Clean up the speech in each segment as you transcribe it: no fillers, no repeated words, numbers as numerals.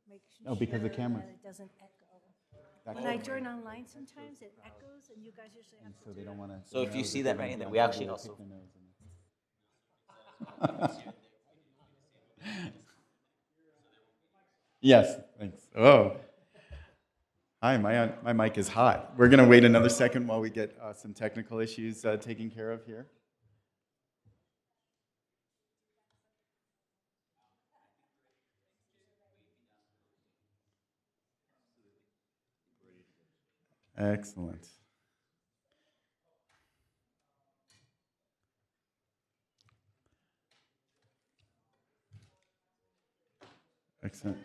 make Oh, because the sure cameras. that it doesn't echo. That When I join online, sometimes it echoes, and you guys usually have So to they do don't it. want to. So if you see that, right, and then we actually also. Yes, thanks. Oh. Hi, my mic is hot. We're going to wait another second while we get some technical issues taken care of here. Excellent. Excellent.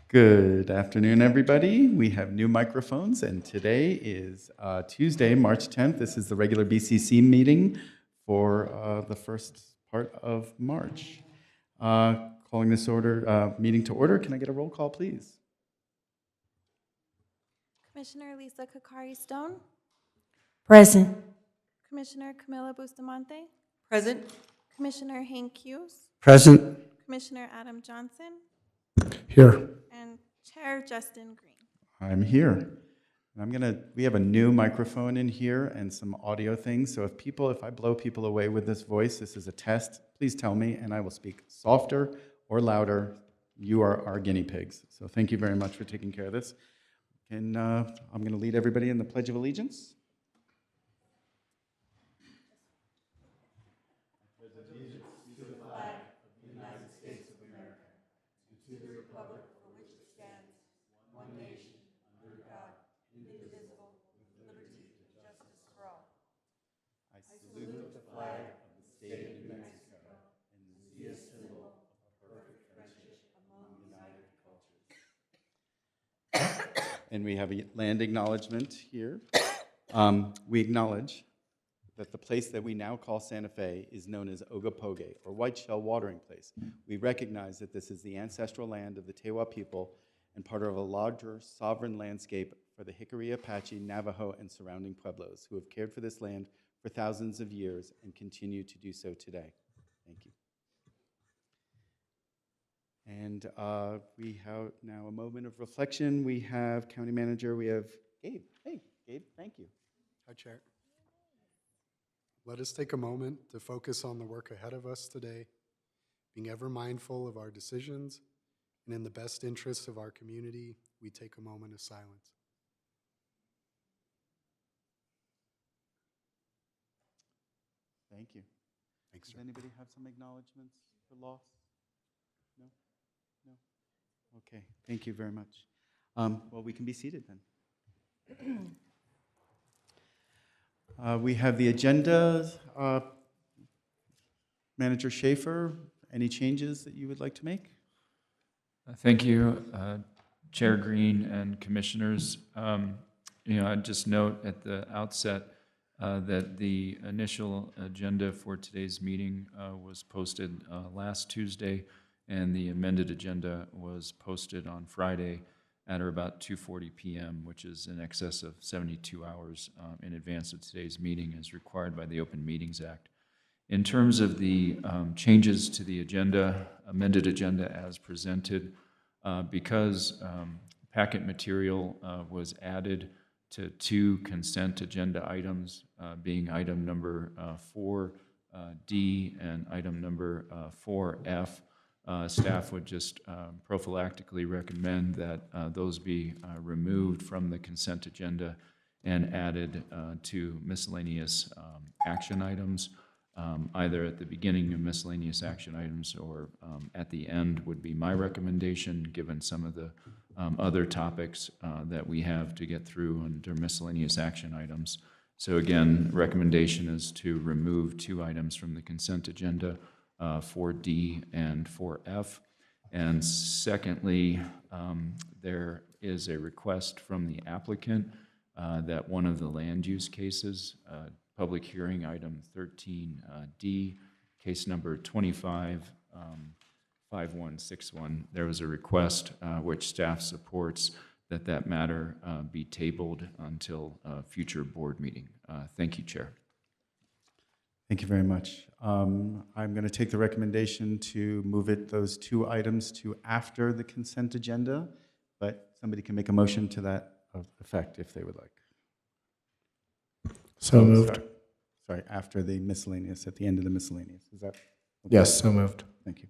Good afternoon, everybody. We have new microphones, and today is Tuesday, March 10th. This is the regular BCC meeting for the first part of March. Calling this meeting to order. Can I get a roll call, please? Commissioner Lisa Kakari-Stone, Present. Commissioner Camila Bustamante, Present. Commissioner Hank Hughes, Present. Commissioner Adam Johnson, Here. and Chair Justin Green. I'm here. We have a new microphone in here and some audio things. So if I blow people away with this voice, this is a test. Please tell me, and I will speak softer or louder. You are our guinea pigs. So thank you very much for taking care of this. And I'm going to lead everybody in the Pledge of Allegiance. And we have a land acknowledgement here. We acknowledge that the place that we now call Santa Fe is known as Ogopoge, or White Shell Watering Place. We recognize that this is the ancestral land of the Tewa people and part of a larger sovereign landscape for the Jicarilla, Apache, Navajo, and surrounding pueblos who have cared for this land for thousands of years and continue to do so today. Thank you. And we have now a moment of reflection. We have County Manager, we have Gabe. Hey, Gabe, thank you. Hi, Chair. Let us take a moment to focus on the work ahead of us today, being ever mindful of our decisions, and in the best interests of our community, we take a moment of silence. Thank you. Thanks, Does sir. anybody have some acknowledgements for loss? No? No? Okay, thank you very much. Well, we can be seated then. We have the agenda. Manager Schaefer, any changes that you would like to make? Thank you, Chair Green and Commissioners. I'd just note at the outset that the initial agenda for today's meeting was posted last Tuesday, and the amended agenda was posted on Friday at or about 2:40 p.m., which is in excess of 72 hours in advance of today's meeting as required by the Open Meetings Act. In terms of the changes to the agenda, amended agenda as presented, because packet material was added to two consent agenda items, being item number 4D and item number 4F, staff would just prophylactically recommend that those be removed from the consent agenda and added to miscellaneous action items. Either at the beginning of miscellaneous action items or at the end would be my recommendation, given some of the other topics that we have to get through under miscellaneous action items. So again, recommendation is to remove two items from the consent agenda, 4D and 4F. And secondly, there is a request from the applicant that one of the land use cases, public hearing item 13D, case number 255161. There was a request which staff supports that matter be tabled until a future board meeting. Thank you, Chair. Thank you very much. I'm going to take the recommendation to move those two items to after the consent agenda, but somebody can make a motion to that effect if they would like. So moved. Sorry, after the miscellaneous, at the end of the miscellaneous. Is that? okay? Yes, so moved. Thank you.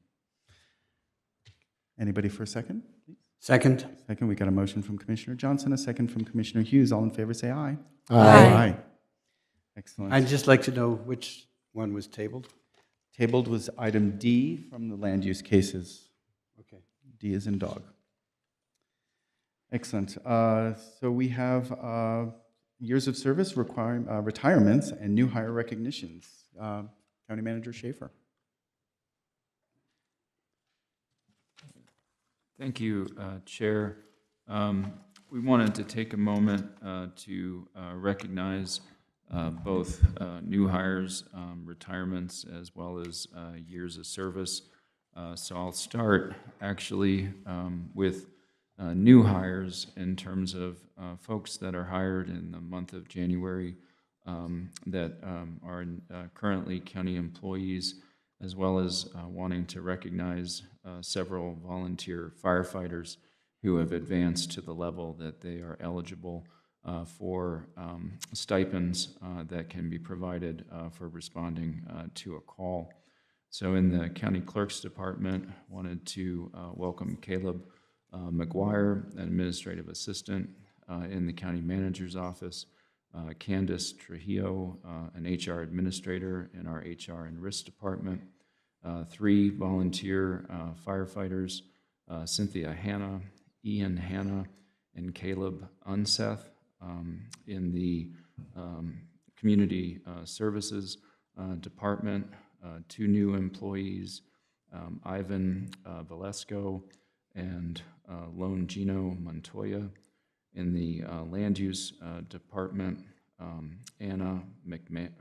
Anybody for a second? Second. Second, we got a motion from Commissioner Johnson, a second from Commissioner Hughes. All in favor, say aye. Aye. Excellent. I'd just like to know which one was tabled. Tabled was item D from the land use cases. Okay. D is in dog. Excellent. So we have years of service, retirements, and new hire recognitions. County Manager Schaefer. Thank you, Chair. We wanted to take a moment to recognize both new hires, retirements, as well as years of service. So I'll start actually with new hires in terms of folks that are hired in the month of January that are currently county employees, as well as wanting to recognize several volunteer firefighters who have advanced to the level that they are eligible for stipends that can be provided for responding to a call. So in the County Clerk's Department, wanted to welcome Caleb McGuire, an administrative assistant in the County Manager's Office, Candace Trujillo, an HR administrator in our HR and Risk Department, 3 volunteer firefighters, Cynthia Hanna, Ian Hanna, and Caleb Unseth in the Community Services Department, 2 new employees, Ivan Valesco and Lone Gino Montoya. In the Land Use Department, Anna McMahon,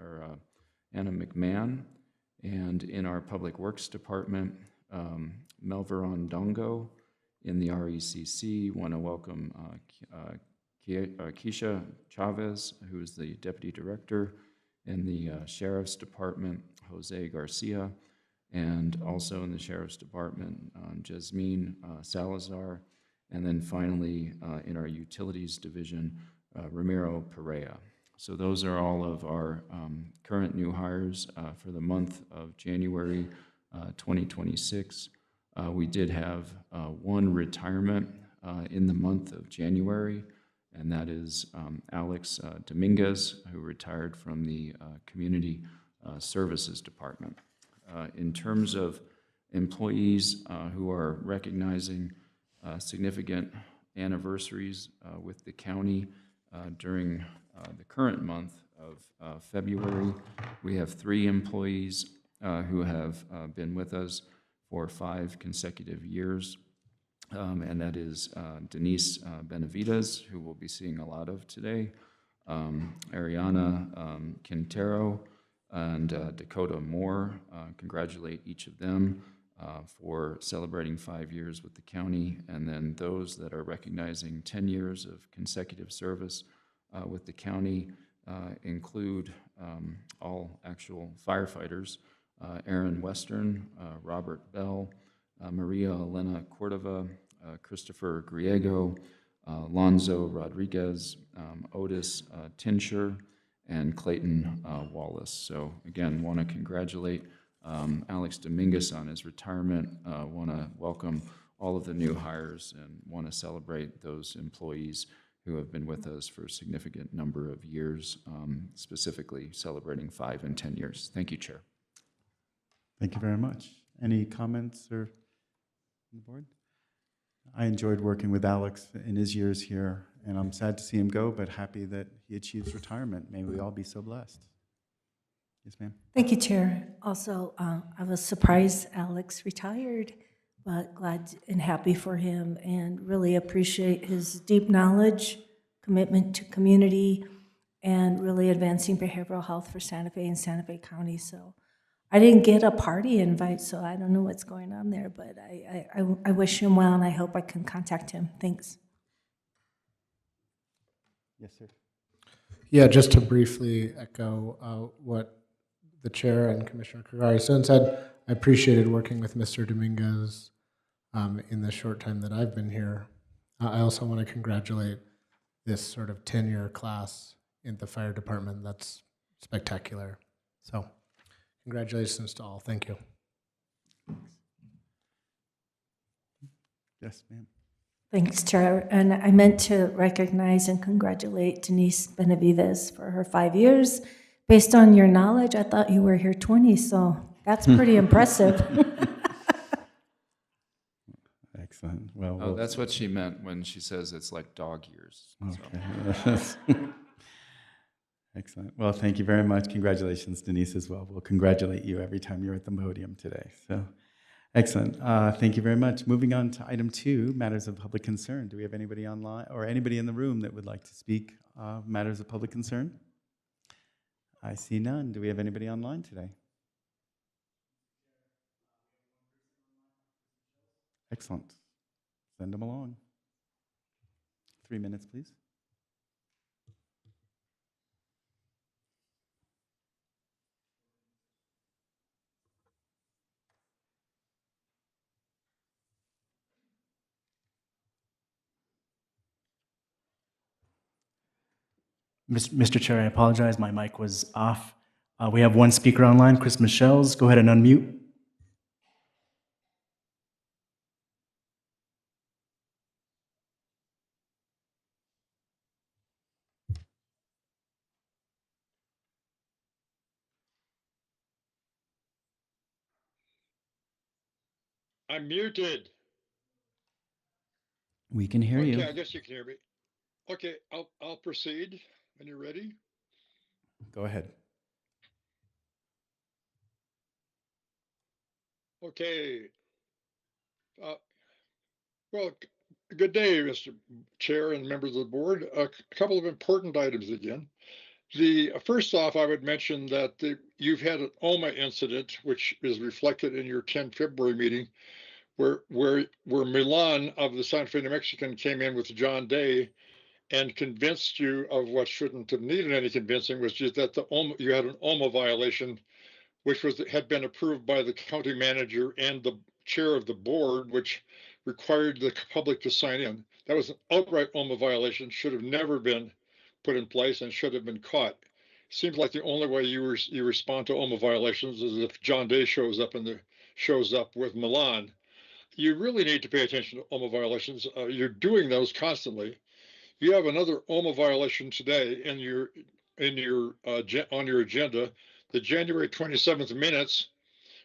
and in our Public Works Department, Melveron Dongo. In the RECC, want to welcome Keisha Chavez, who is the Deputy Director. In the Sheriff's Department, Jose Garcia, and also in the Sheriff's Department, Jasmine Salazar, and then finally in our Utilities Division, Ramiro Perea. So those are all of our current new hires for the month of January 2026. We did have 1 retirement in the month of January, and that is Alex Dominguez, who retired from the Community Services Department. In terms of employees who are recognizing significant anniversaries with the county during the current month of February, we have 3 employees who have been with us for 5 consecutive years. And that is Denise Benavides, who we'll be seeing a lot of today, Ariana Quintero, and Dakota Moore. Congratulate each of them for celebrating 5 years with the county. And then those that are recognizing 10 years of consecutive service with the county include all actual firefighters, Aaron Western, Robert Bell, Maria Elena Cordova, Christopher Griego, Lonzo Rodriguez, Otis Tinscher, and Clayton Wallace. So again, want to congratulate Alex Dominguez on his retirement. Want to welcome all of the new hires and want to celebrate those employees who have been with us for a significant number of years, specifically celebrating 5 and 10 years. Thank you, Chair. Thank you very much. Any comments or on the board? I enjoyed working with Alex in his years here, and I'm sad to see him go, but happy that he achieves retirement. May we all be so blessed. Yes, ma'am. Thank you, Chair. Also, I was surprised Alex retired, but glad and happy for him and really appreciate his deep knowledge, commitment to community, and really advancing behavioral health for Santa Fe and Santa Fe County. So I didn't get a party invite, so I don't know what's going on there, but I wish him well, and I hope I can contact him. Thanks. Yes, sir. Yeah, just to briefly echo what the chair and Commissioner Kagari. So instead, I appreciated working with Mr. Dominguez in the short time that I've been here. I also want to congratulate this sort of tenure class in the fire department. That's spectacular. So congratulations to all. Thank you. Yes, ma'am. Thanks, Chair. And I meant to recognize and congratulate Denise Benavides for her 5 years. Based on your knowledge, I thought you were here 20, so that's pretty impressive. Excellent. Well, Oh, that's what she meant when she says it's like dog years. So. okay. Excellent. Well, thank you very much. Congratulations, Denise, as well. We'll congratulate you every time you're at the podium today. So, excellent. Thank you very much. Moving on to item 2, matters of public concern. Do we have anybody online or anybody in the room that would like to speak matters of public concern? I see none. Do we have anybody online today? Excellent. Send them along. 3 minutes, please. Mr. Chair, I apologize. My mic was off. We have one speaker online, Chris Michels. Go ahead and unmute. I'm muted. We can hear you. Okay, I guess you can hear me. Okay, I'll proceed when you're ready. Go ahead. Okay. Well, good day, Mr. Chair and members of the board. A couple of important items again. First off, I would mention that you've had an OMA incident, which is reflected in your 10 February meeting, where Milan of the Santa Fe New Mexican came in with John Day and convinced you of what shouldn't have needed any convincing, was just that you had an OMA violation, which had been approved by the county manager and the chair of the board, which required the public to sign in. That was an outright OMA violation, should have never been put in place and should have been caught. Seems like the only way you respond to OMA violations is if John Day shows up with Milan. You really need to pay attention to OMA violations. You're doing those constantly. You have another OMA violation today on your agenda. The January 27th minutes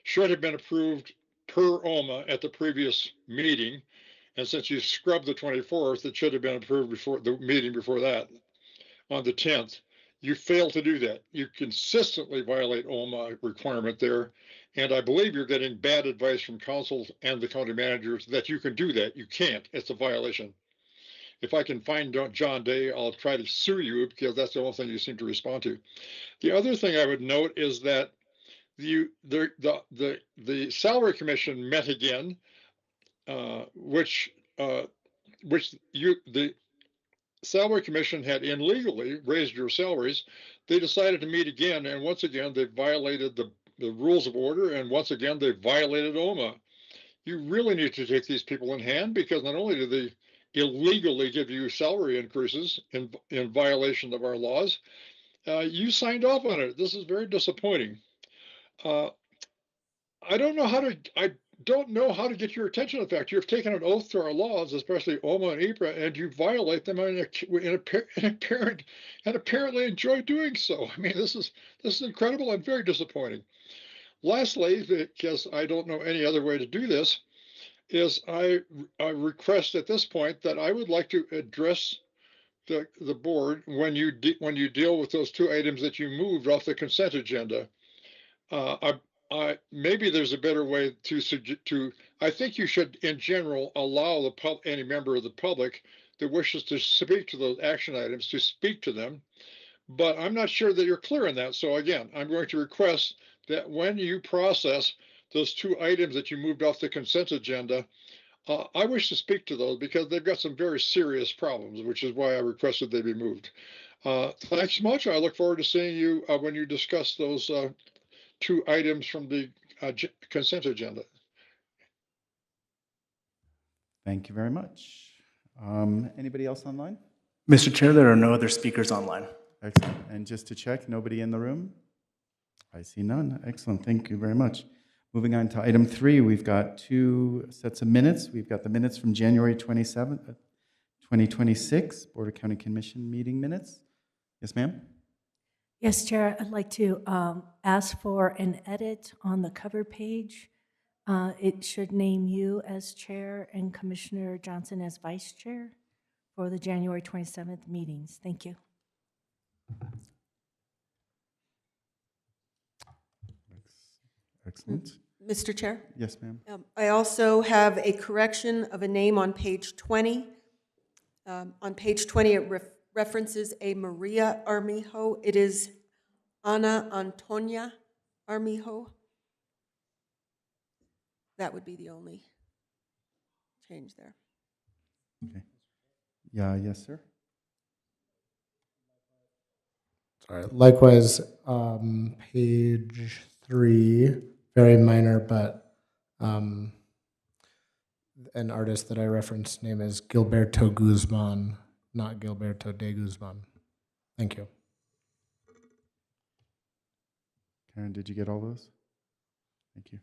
should have been approved per OMA at the previous meeting, and since you scrubbed the 24th, it should have been approved before the meeting before that on the 10th. You failed to do that. You consistently violate OMA requirement there, and I believe you're getting bad advice from council and the county managers that you can do that. You can't. It's a violation. If I can find John Day, I'll try to sue you because that's the only thing you seem to respond to. The other thing I would note is that the salary commission met again, which the salary commission had illegally raised your salaries. They decided to meet again, and once again they violated the rules of order, and once again they violated OMA. You really need to take these people in hand, because not only do they illegally give you salary increases in violation of our laws, you signed off on it. This is very disappointing. I don't know how to get your attention to the fact you've taken an oath to our laws, especially OMA and IPRA, and you violate them and apparently enjoy doing so. I mean, this is incredible and very disappointing. Lastly, because I don't know any other way to do this, is I request at this point that I would like to address the board when you deal with those 2 items that you moved off the consent agenda. Maybe there's a better way to. I think you should, in general, allow any member of the public that wishes to speak to those action items to speak to them. But I'm not sure that you're clear on that. So again, I'm going to request that when you process those 2 items that you moved off the consent agenda, I wish to speak to those because they've got some very serious problems, which is why I requested they be moved. Thanks much. I look forward to seeing you when you discuss those two items from the consent agenda. Thank you very much. Anybody else online? Mr. Chair, there are no other speakers online. Excellent. And just to check, nobody in the room? I see none. Excellent. Thank you very much. Moving on to item 3, we've got 2 sets of minutes. We've got the minutes from January 27th, 2026, Board of County Commission meeting minutes. Yes, ma'am? Yes, Chair, I'd like to ask for an edit on the cover page. It should name you as Chair and Commissioner Johnson as Vice Chair for the January 27th meetings. Thank you. Excellent. Mr. Chair, Yes, ma'am. I also have a correction of a name on page 20. On page 20, it references a Maria Armijo. It is Ana Antonia Armijo. That would be the only change there. Okay. Yeah, yes, sir. Sorry. Likewise, page 3, very minor, but an artist that I referenced name is Gilberto Guzman, not Gilberto de Guzman. Thank you. Karen, did you get all those? Thank you.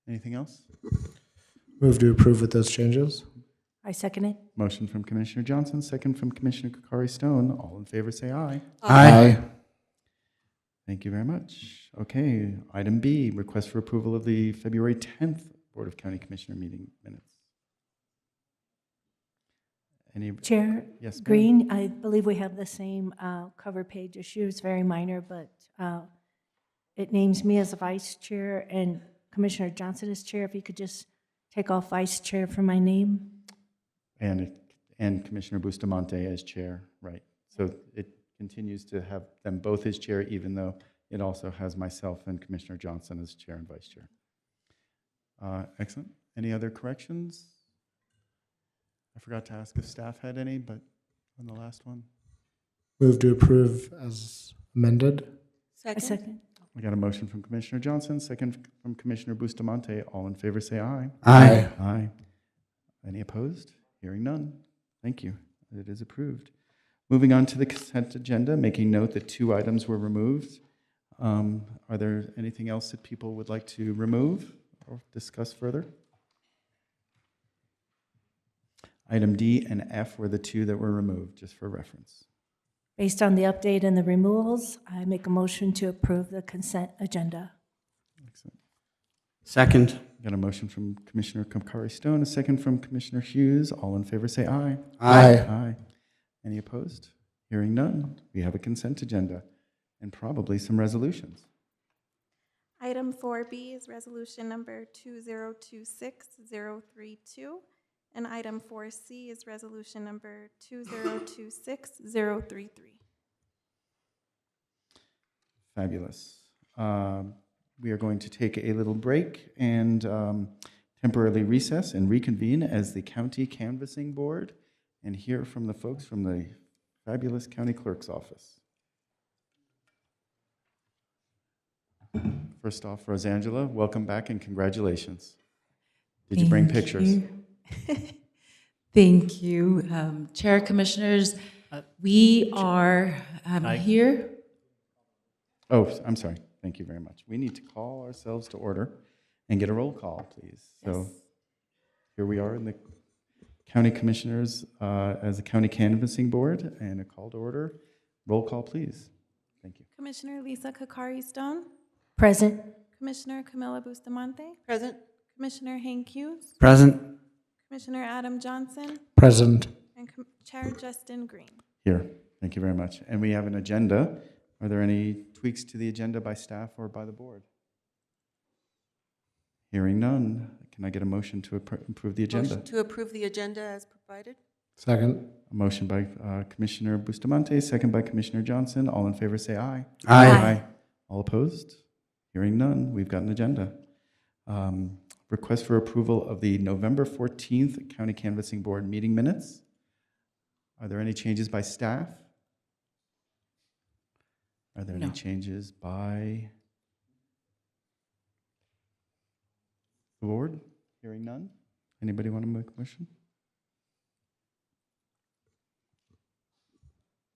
Anything else? Move to approve with those changes. I second it. Motion from Commissioner Johnson, second from Commissioner Kokari Stone. All in favor, say aye. Aye. Thank you very much. Okay, item B, request for approval of the February 10th Board of County Commissioner meeting minutes. Any? Chair Yes, ma'am. Green, I believe we have the same cover page issue. It's very minor, but it names me as a Vice Chair and Commissioner Johnson as Chair. If you could just take off Vice Chair from my name. And Commissioner Bustamante as chair, right. So it continues to have them both as chair, even though it also has myself and Commissioner Johnson as chair and vice chair. Excellent. Any other corrections? I forgot to ask if staff had any, but on the last one. Move to approve as amended. I second. We got a motion from Commissioner Johnson, second from Commissioner Bustamante. All in favor, say aye. Aye. Aye. Any opposed? Hearing none. Thank you. It is approved. Moving on to the consent agenda, making note that 2 items were removed. Are there anything else that people would like to remove or discuss further? Item D and F were the 2 that were removed, just for reference. Based on the update and the removals, I make a motion to approve the consent agenda. Excellent. Second. Got a motion from Commissioner Kokari Stone, a second from Commissioner Hughes. All in favor, say aye. Aye. Aye. Any opposed? Hearing none. We have a consent agenda and probably some resolutions. Item 4B is resolution number 2026032, and item 4C is resolution number 2026033. Fabulous. We are going to take a little break and temporarily recess and reconvene as the County Canvassing Board and hear from the folks from the fabulous County Clerk's Office. First off, Rosangela, welcome back and congratulations. Did you bring pictures? Thank you. Chair, Commissioners, we are here. Oh, I'm sorry. Thank you very much. We need to call ourselves to order and get a roll call, please. So here we are in the County Commissioners as the County Canvassing Board, and a call to order. Roll call, please. Thank you. Commissioner Lisa Kokari Stone, Present. Commissioner Camila Bustamante, Present? Commissioner Hank Hughes, Present. Commissioner Adam Johnson, Present. and Chair Justin Green. Here. Thank you very much. And we have an agenda. Are there any tweaks to the agenda by staff or by the board? Hearing none. Can I get a motion to approve the agenda? Motion to approve the agenda as provided? Second. A motion by Commissioner Bustamante, second by Commissioner Johnson. All in favor, say aye. Aye. All opposed? Hearing none. We've got an agenda. Request for approval of the November 14th County Canvassing Board meeting minutes. Are there any changes by staff? Are there any changes by The board? Hearing none? Anybody want to make a motion?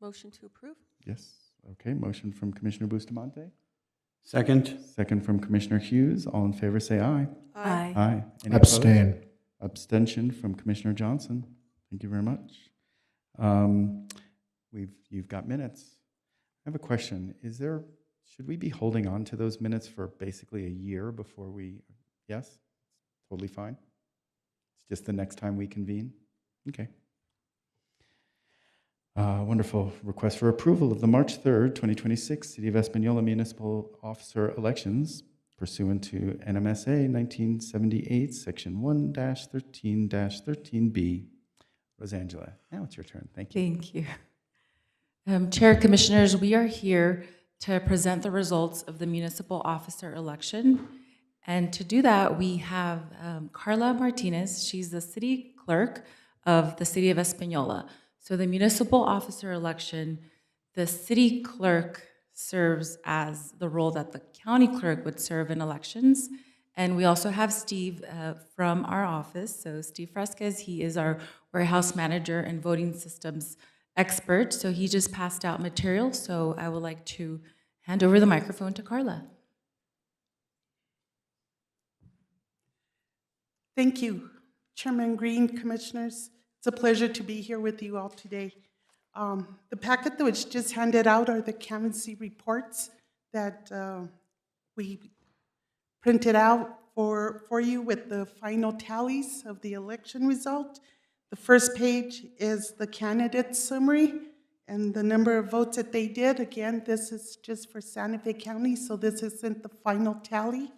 Motion to approve? Yes. Okay, motion from Commissioner Bustamante. Second. Second from Commissioner Hughes. All in favor, say aye. Aye. Aye. Any opposed? Abstain. Abstention from Commissioner Johnson. Thank you very much. You've got minutes. I have a question. Should we be holding on to those minutes for basically a year before we, yes? Totally fine? It's just the next time we convene? Okay. Wonderful. Request for approval of the March 3rd, 2026 City of Espanola Municipal Officer Elections pursuant to NMSA 1978, Section 1-13-13B. Rosangela, now it's your turn. Thank you. Thank you. Chair, Commissioners, we are here to present the results of the municipal officer election. And to do that, we have Carla Martinez. She's the city clerk of the City of Espanola. So the municipal officer election, the city clerk serves as the role that the county clerk would serve in elections. And we also have Steve from our office. So Steve Fresquez, he is our warehouse manager and voting systems expert. So he just passed out material. So I would like to hand over the microphone to Carla. Thank you, Chairman Green, Commissioners. It's a pleasure to be here with you all today. The packet that was just handed out are the canvassing reports that we printed out for you with the final tallies of the election result. The first page is the candidate summary and the number of votes that they did. Again, this is just for Santa Fe County, so this isn't the final tally.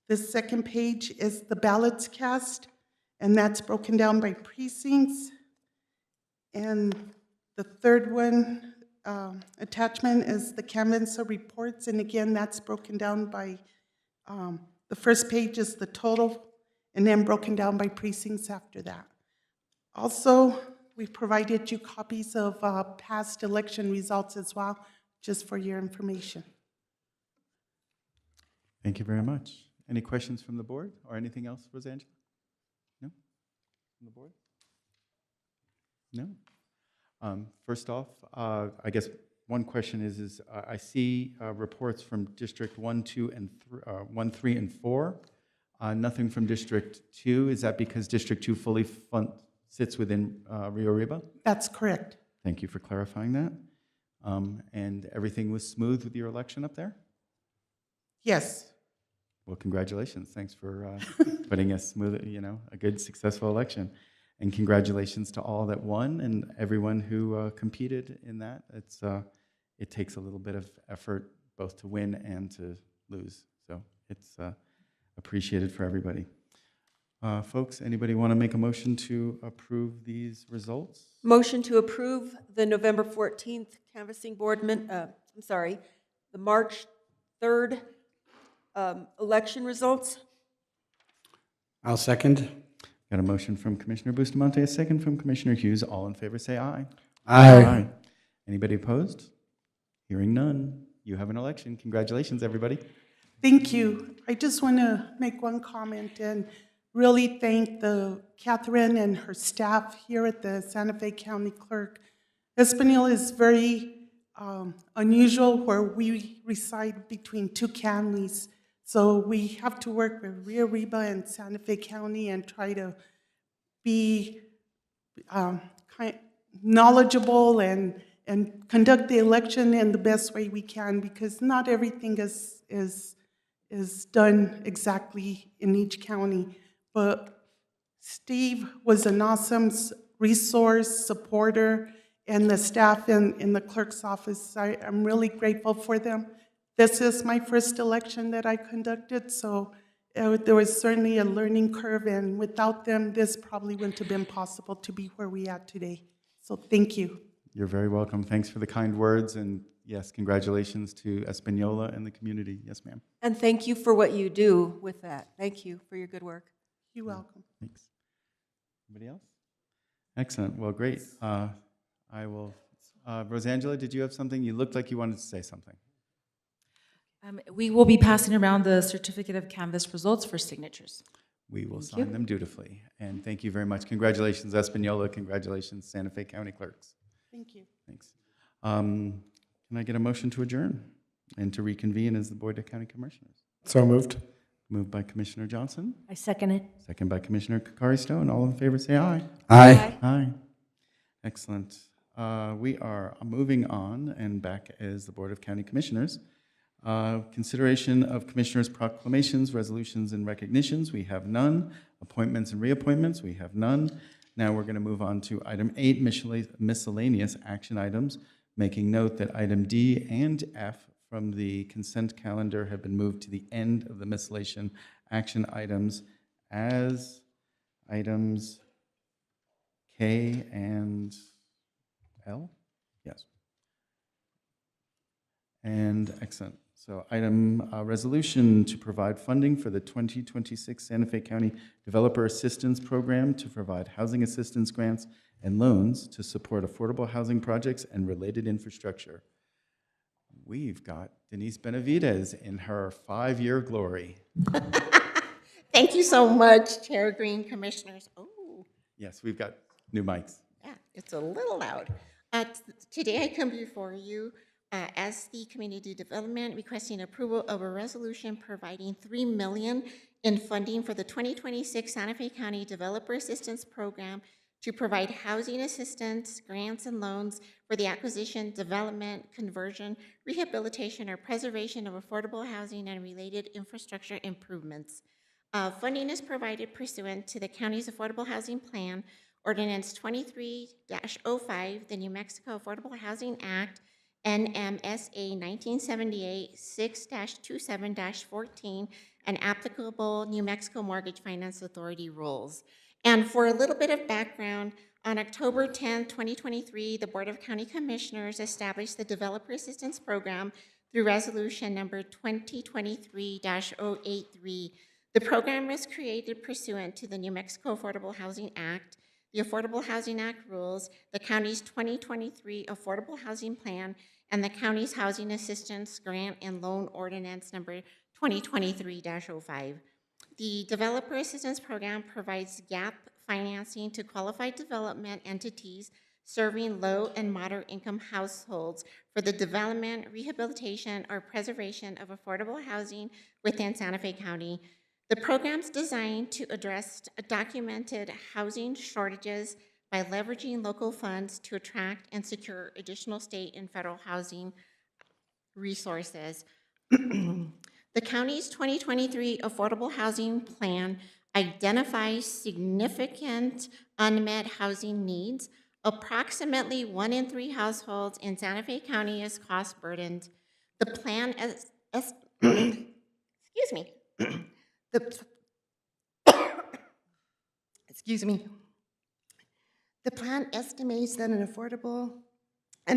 The second page is the ballots cast, and that's broken down by precincts. And the third one, attachment, is the canvasser reports, and again, that's broken down by, the first page is the total, and then broken down by precincts after that. Also, we've provided you copies of past election results as well, just for your information. Thank you very much. Any questions from the board or anything else, Rosangela? No? From the board? No? First off, I guess one question is I see reports from District 1, 3, and 4. Nothing from District 2. Is that because District 2 fully sits within Rio Arriba? That's correct. Thank you for clarifying that. And everything was smooth with your election up there? Yes. Well, congratulations. Thanks for putting a smooth, a good, successful election. And congratulations to all that won and everyone who competed in that. It takes a little bit of effort both to win and to lose. So it's appreciated for everybody. Folks, anybody want to make a motion to approve these results? Motion to approve the November 14th canvassing board, the March 3rd election results. I'll second. Got a motion from Commissioner Bustamante, a second from Commissioner Hughes. All in favor say aye. Aye. Anybody opposed? Hearing none. You have an election. Congratulations, everybody. Thank you. I just want to make one comment and really thank Catherine and her staff here at the Santa Fe County Clerk. Espanola is very unusual where we reside between two counties. So we have to work with Rio Arriba and Santa Fe County and try to be knowledgeable and conduct the election in the best way we can, because not everything is done exactly in each county. But Steve was an awesome resource, supporter, and the staff in the clerk's office. I'm really grateful for them. This is my first election that I conducted, so there was certainly a learning curve, and without them, this probably wouldn't have been possible to be where we are today. So thank you. You're very welcome. Thanks for the kind words, and yes, congratulations to Espanola and the community. Yes, ma'am. And thank you for what you do with that. Thank you for your good work. You're welcome. Thanks. Anybody else? Excellent. Well, great. I will. Rosangela, did you have something? You looked like you wanted to say something. We will be passing around the certificate of canvas results for signatures. We will Thank you. sign them dutifully. And thank you very much. Congratulations, Espanola. Congratulations, Santa Fe County Clerks. Thank you. Thanks. Can I get a motion to adjourn and to reconvene as the Board of County Commissioners? So moved. Moved by Commissioner Johnson, I second it. second by Commissioner Kokari Stone. All in favor, say aye. Aye. Aye. Excellent. We are moving on and back as the Board of County Commissioners. Consideration of Commissioners' proclamations, resolutions, and recognitions. We have none. Appointments and reappointments. We have none. Now we're going to move on to item 8, miscellaneous action items, making note that item D and F from the consent calendar have been moved to the end of the miscellaneous action items as items K and L? Yes. And excellent. So item resolution to provide funding for the 2026 Santa Fe County Developer Assistance Program to provide housing assistance grants and loans to support affordable housing projects and related infrastructure. We've got Denise Benavidez in her 5-year glory. Thank you so much, Chair Green, Commissioners. Oh, Yes, we've got new mics. yeah, it's a little loud. Today I come before you as the Community Development requesting approval of a resolution providing $3 million in funding for the 2026 Santa Fe County Developer Assistance Program to provide housing assistance, grants, and loans for the acquisition, development, conversion, rehabilitation, or preservation of affordable housing and related infrastructure improvements. Funding is provided pursuant to the county's Affordable Housing Plan, Ordinance 23-05, the New Mexico Affordable Housing Act, NMSA 1978 6-27-14, and applicable New Mexico Mortgage Finance Authority rules. And for a little bit of background, on October 10, 2023, the Board of County Commissioners established the Developer Assistance Program through resolution number 2023-083. The program was created pursuant to the New Mexico Affordable Housing Act, the Affordable Housing Act rules, the county's 2023 Affordable Housing Plan, and the county's Housing Assistance Grant and Loan Ordinance number 2023-05. The Developer Assistance Program provides gap financing to qualified development entities serving low and moderate income households for the development, rehabilitation, or preservation of affordable housing within Santa Fe County. The program's designed to address documented housing shortages by leveraging local funds to attract and secure additional state and federal housing resources. The county's 2023 Affordable Housing Plan identifies significant unmet housing needs. Approximately 1 in 3 households in Santa Fe County is cost burdened. The plan excuse me. Excuse me. The plan estimates that an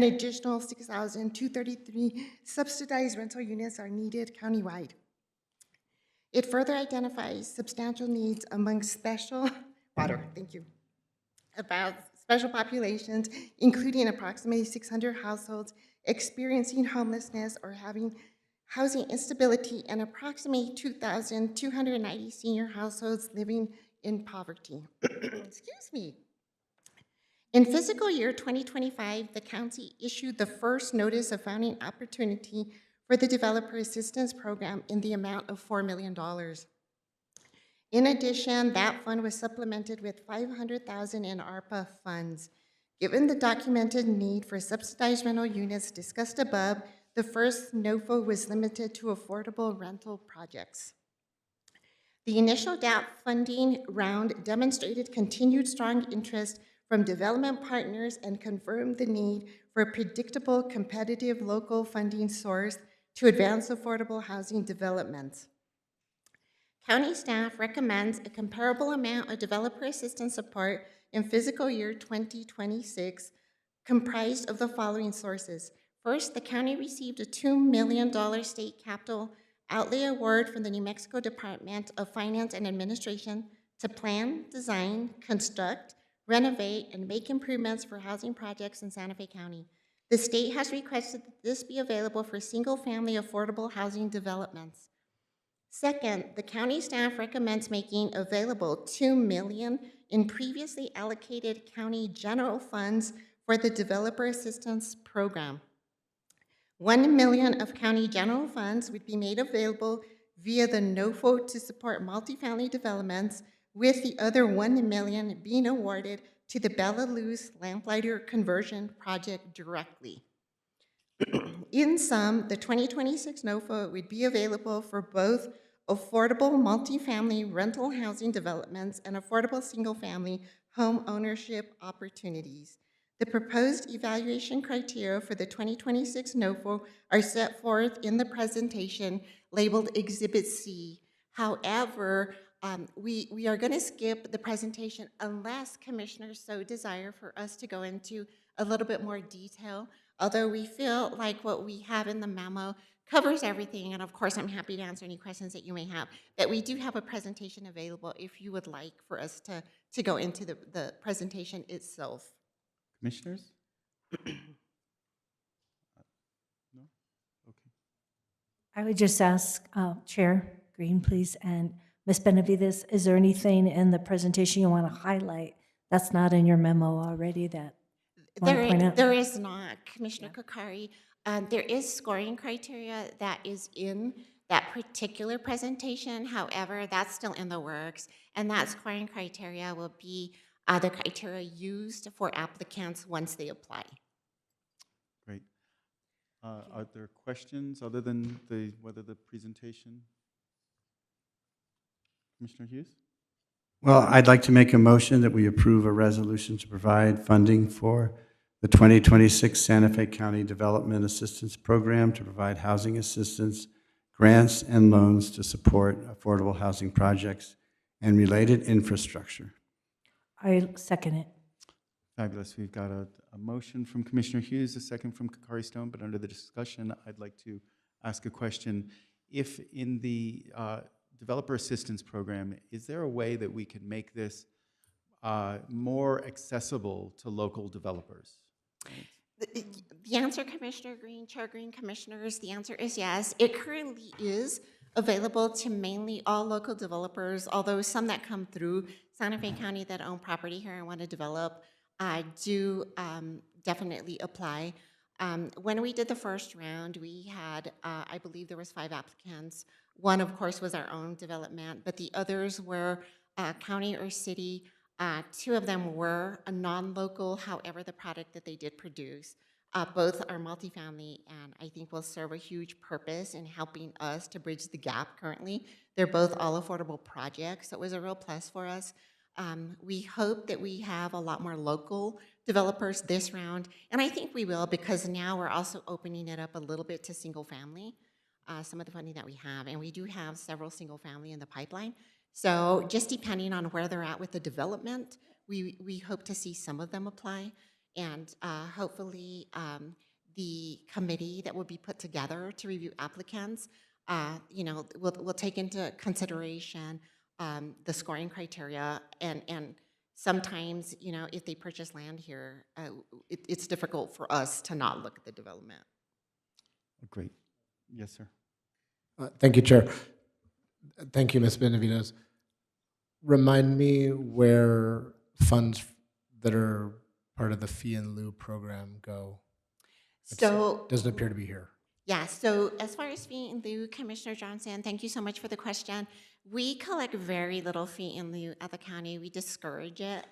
additional 6,233 subsidized rental units are needed countywide. It further identifies substantial needs among special populations, including approximately 600 households experiencing homelessness or having housing instability, and approximately 2,290 senior households living in poverty. Excuse me. In fiscal year 2025, the county issued the first notice of funding opportunity for the Developer Assistance Program in the amount of $4 million. In addition, that fund was supplemented with $500,000 in ARPA funds. Given the documented need for subsidized rental units discussed above, the first NOFO was limited to affordable rental projects. The initial DAP funding round demonstrated continued strong interest from development partners and confirmed the need for a predictable, competitive local funding source to advance affordable housing development. County staff recommends a comparable amount of developer assistance support in fiscal year 2026, comprised of the following sources. First, the county received a $2 million state capital outlay award from the New Mexico Department of Finance and Administration to plan, design, construct, renovate, and make improvements for housing projects in Santa Fe County. The state has requested that this be available for single-family affordable housing developments. Second, the county staff recommends making available $2 million in previously allocated county general funds for the Developer Assistance Program. $1 million of county general funds would be made available via the NOFO to support multifamily developments, with the other $1 million being awarded to the Bella Luz Lamplighter Conversion Project directly. In sum, the 2026 NOFO would be available for both affordable multifamily rental housing developments and affordable single-family home ownership opportunities. The proposed evaluation criteria for the 2026 NOFO are set forth in the presentation labeled Exhibit C. However, we are going to skip the presentation unless commissioners so desire for us to go into a little bit more detail, although we feel like what we have in the memo covers everything, and of course I'm happy to answer any questions that you may have. But we do have a presentation available if you would like for us to go into the presentation itself. Commissioners? No? Okay. I would just ask Chair Green, please, and Ms. Benavides, is there anything in the presentation you want to highlight that's not in your memo already that you want to point out? There is not, Commissioner Kokari. There is scoring criteria that is in that particular presentation. However, that's still in the works, and that scoring criteria will be the criteria used for applicants once they apply. Great. Are there questions other than whether the presentation? Commissioner Hughes? Well, I'd like to make a motion that we approve a resolution to provide funding for the 2026 Santa Fe County Development Assistance Program to provide housing assistance, grants, and loans to support affordable housing projects and related infrastructure. I second it. Fabulous. We've got a motion from Commissioner Hughes, a second from Kokari Stone, but under the discussion, I'd like to ask a question. If in the Developer Assistance Program, is there a way that we can make this more accessible to local developers? The answer, Commissioner Green, Chair Green, Commissioners, the answer is yes. It currently is available to mainly all local developers, although some that come through Santa Fe County that own property here and want to develop do definitely apply. When we did the first round, we had, I believe there was 5 applicants. One, of course, was our own development, but the others were county or city. 2 of them were a non-local, however, the product that they did produce. Both are multifamily, and I think will serve a huge purpose in helping us to bridge the gap currently. They're both all affordable projects, so it was a real plus for us. We hope that we have a lot more local developers this round, and I think we will, because now we're also opening it up a little bit to single family, some of the funding that we have, and we do have several single family in the pipeline. So just depending on where they're at with the development, we hope to see some of them apply, and hopefully the committee that will be put together to review applicants, will take into consideration the scoring criteria, and sometimes, if they purchase land here, it's difficult for us to not look at the development. Great. Yes, sir. Thank you, Chair. Thank you, Ms. Benavides. Remind me where funds that are part of the fee in lieu program go. So Doesn't appear to be here. Yeah, so as far as fee in lieu, Commissioner Johnson, thank you so much for the question. We collect very little fee in lieu at the county. We discourage it.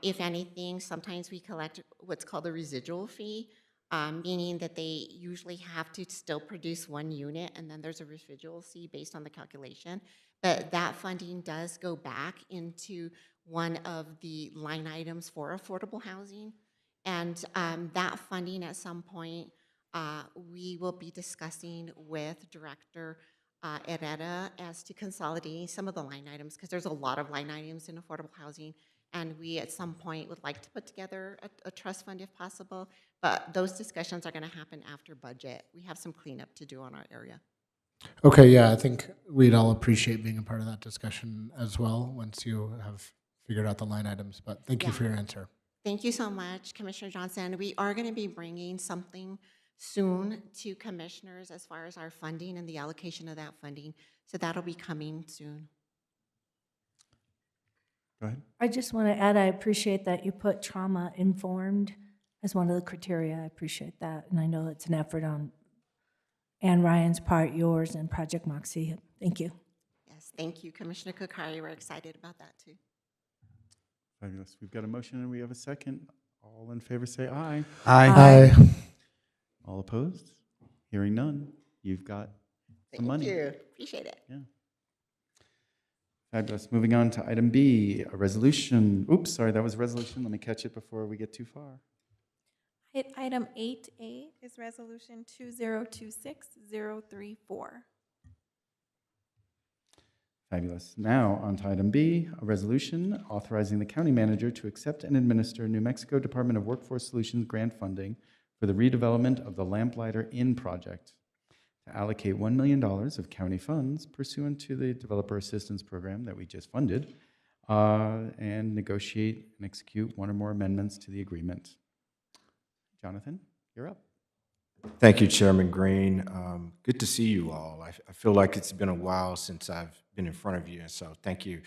If anything, sometimes we collect what's called a residual fee, meaning that they usually have to still produce 1 unit, and then there's a residual fee based on the calculation. But that funding does go back into one of the line items for affordable housing. And that funding at some point, we will be discussing with Director Herrera as to consolidating some of the line items, because there's a lot of line items in affordable housing, and we at some point would like to put together a trust fund if possible, but those discussions are going to happen after budget. We have some cleanup to do on our area. Okay, yeah, I think we'd all appreciate being a part of that discussion as well once you have figured out the line items, but thank you for your answer. Thank you so much, Commissioner Johnson. We are going to be bringing something soon to commissioners as far as our funding and the allocation of that funding. So that'll be coming soon. Go ahead. I just want to add, I appreciate that you put trauma-informed as one of the criteria. I appreciate that, and I know it's an effort on Ann Ryan's part, yours, and Project Moxie. Thank you. Yes, thank you, Commissioner Kokari. We're excited about that too. Fabulous. We've got a motion and we have a second. All in favor say aye. Aye. All opposed? Hearing none. You've got some money. Thank you. Appreciate it. Yeah. Fabulous. Moving on to item B, a resolution. Oops, sorry, that was a resolution. Let me catch it before we get too far. Item 8A is Resolution 2026-034. Fabulous. Now, on to item B, a resolution authorizing the county manager to accept and administer New Mexico Department of Workforce Solutions grant funding for the redevelopment of the Lamplighter Inn project, to allocate $1 million of county funds pursuant to the Developer Assistance Program that we just funded, and negotiate and execute one or more amendments to the agreement. Jonathan, you're up. Thank you, Chairman Green. Good to see you all. I feel like it's been a while since I've been in front of you, and so thank you.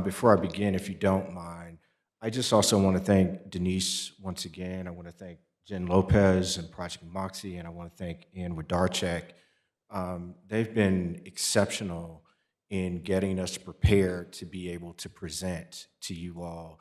Before I begin, if you don't mind, I just also want to thank Denise once again. I want to thank Jen Lopez and Project Moxie, and I want to thank Ann Wodarczyk. They've been exceptional in getting us prepared to be able to present to you all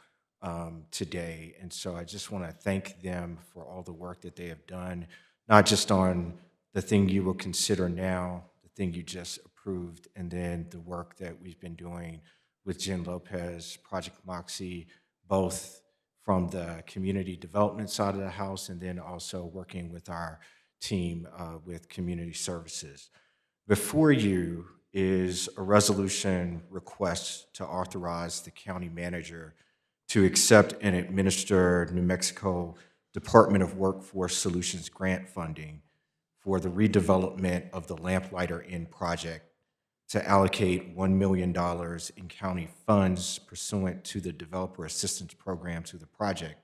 today. And so I just want to thank them for all the work that they have done, not just on the thing you will consider now, the thing you just approved, and then the work that we've been doing with Jen Lopez, Project Moxie, both from the community development side of the house and then also working with our team with community services. Before you is a resolution request to authorize the county manager to accept and administer New Mexico Department of Workforce Solutions grant funding for the redevelopment of the Lamplighter Inn project, to allocate $1 million in county funds pursuant to the Developer Assistance Program to the project,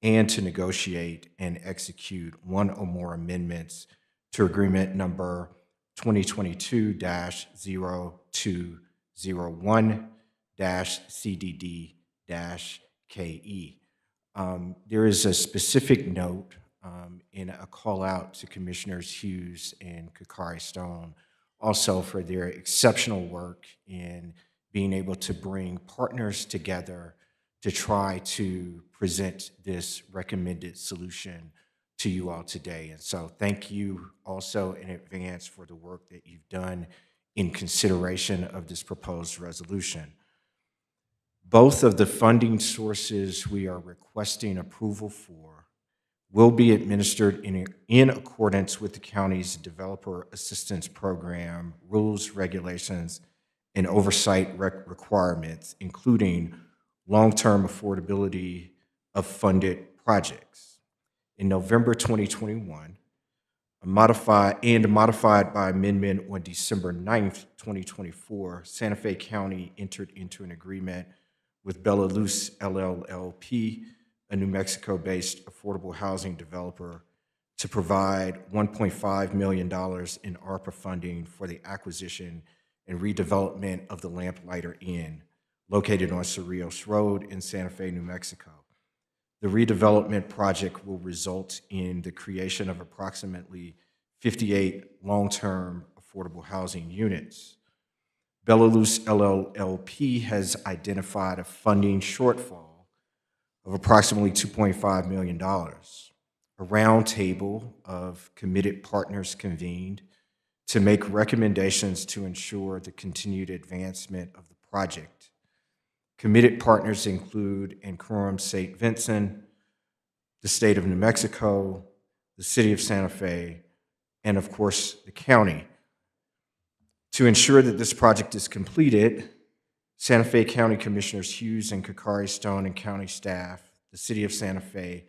and to negotiate and execute one or more amendments to agreement number 2022-0201-CDD-KE. There is a specific note in a call out to Commissioners Hughes and Kokari Stone also for their exceptional work in being able to bring partners together to try to present this recommended solution to you all today. And so thank you also in advance for the work that you've done in consideration of this proposed resolution. Both of the funding sources we are requesting approval for will be administered in accordance with the county's Developer Assistance Program rules, regulations, and oversight requirements, including long-term affordability of funded projects. In November 2021, modified by amendment on December 9th, 2024, Santa Fe County entered into an agreement with Bella Luz LLP, a New Mexico-based affordable housing developer, to provide $1.5 million in ARPA funding for the acquisition and redevelopment of the Lamplighter Inn, located on Cerrillos Road in Santa Fe, New Mexico. The redevelopment project will result in the creation of approximately 58 long-term affordable housing units. Bella Luz LLP has identified a funding shortfall of approximately $2.5 million. A roundtable of committed partners convened to make recommendations to ensure the continued advancement of the project. Committed partners include Ancorum St. Vincent, the state of New Mexico, the city of Santa Fe, and of course, the county. To ensure that this project is completed, Santa Fe County Commissioners Hughes and Kokari Stone and county staff, the city of Santa Fe,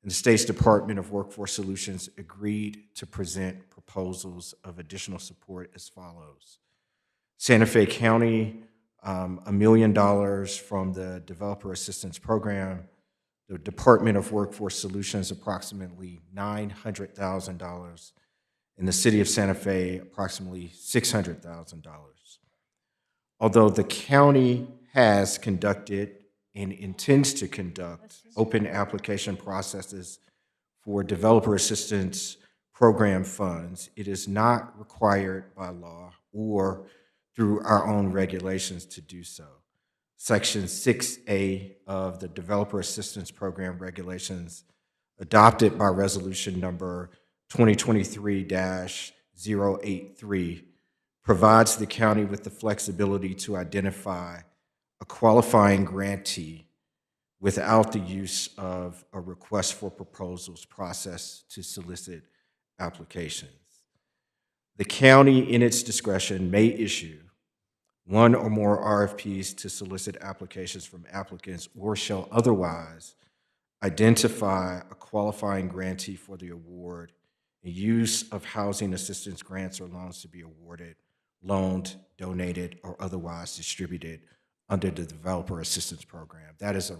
and the state's Department of Workforce Solutions agreed to present proposals of additional support as follows. Santa Fe County, $1 million from the Developer Assistance Program, the Department of Workforce Solutions approximately $900,000, and the City of Santa Fe approximately $600,000. Although the county has conducted and intends to conduct open application processes for developer assistance program funds, it is not required by law or through our own regulations to do so. Section 6A of the Developer Assistance Program regulations, adopted by resolution number 2023-083, provides the county with the flexibility to identify a qualifying grantee without the use of a request for proposals process to solicit applications. The county, in its discretion, may issue one or more RFPs to solicit applications from applicants, or shall otherwise identify a qualifying grantee for the award and use of housing assistance grants or loans to be awarded, loaned, donated, or otherwise distributed under the Developer Assistance Program. That is a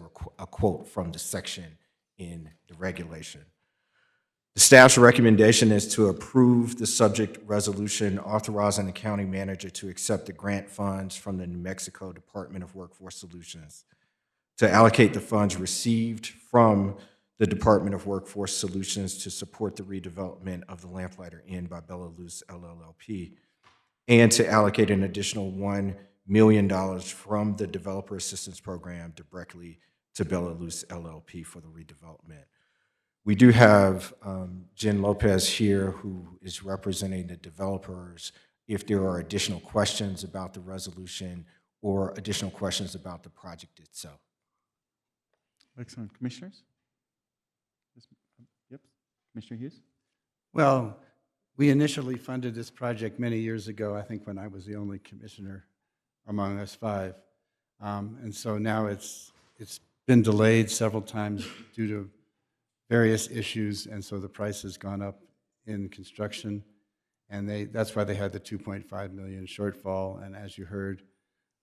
quote from the section in the regulation. The staff's recommendation is to approve the subject resolution authorizing the county manager to accept the grant funds from the New Mexico Department of Workforce Solutions, to allocate the funds received from the Department of Workforce Solutions to support the redevelopment of the Lamplighter Inn by Bella Luz LLP, and to allocate an additional $1 million from the Developer Assistance Program directly to Bella Luz LLP for the redevelopment. We do have Jen Lopez here, who is representing the developers, if there are additional questions about the resolution or additional questions about the project itself. Excellent. Commissioners? Yep. Commissioner Hughes? Well, we initially funded this project many years ago, I think when I was the only commissioner among us five. And so now it's been delayed several times due to various issues, and so the price has gone up in construction, and that's why they had the 2.5 million shortfall. And as you heard,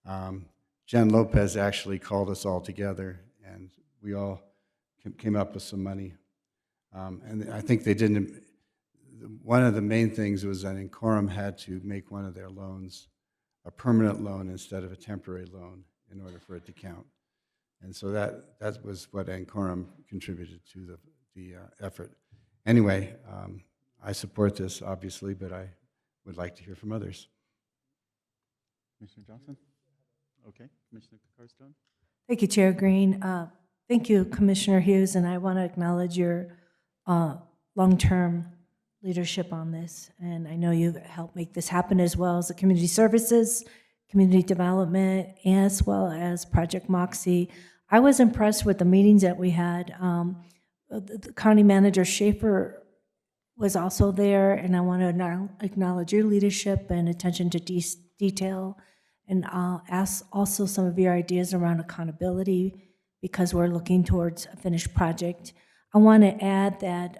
Jen Lopez actually called us all together, and we all came up with some money. And I think they didn't, one of the main things was that Encorum had to make one of their loans a permanent loan instead of a temporary loan in order for it to count. And so that was what Encorum contributed to the effort. Anyway, I support this, obviously, but I would like to hear from others. Commissioner Johnson? Okay. Commissioner Carstone? Thank you, Chair Green. Thank you, Commissioner Hughes, and I want to acknowledge your long-term leadership on this. And I know you've helped make this happen, as well as the community services, community development, as well as Project Moxie. I was impressed with the meetings that we had. The County Manager Schaefer was also there, and I want to acknowledge your leadership and attention to detail, and ask also some of your ideas around accountability, because we're looking towards a finished project. I want to add that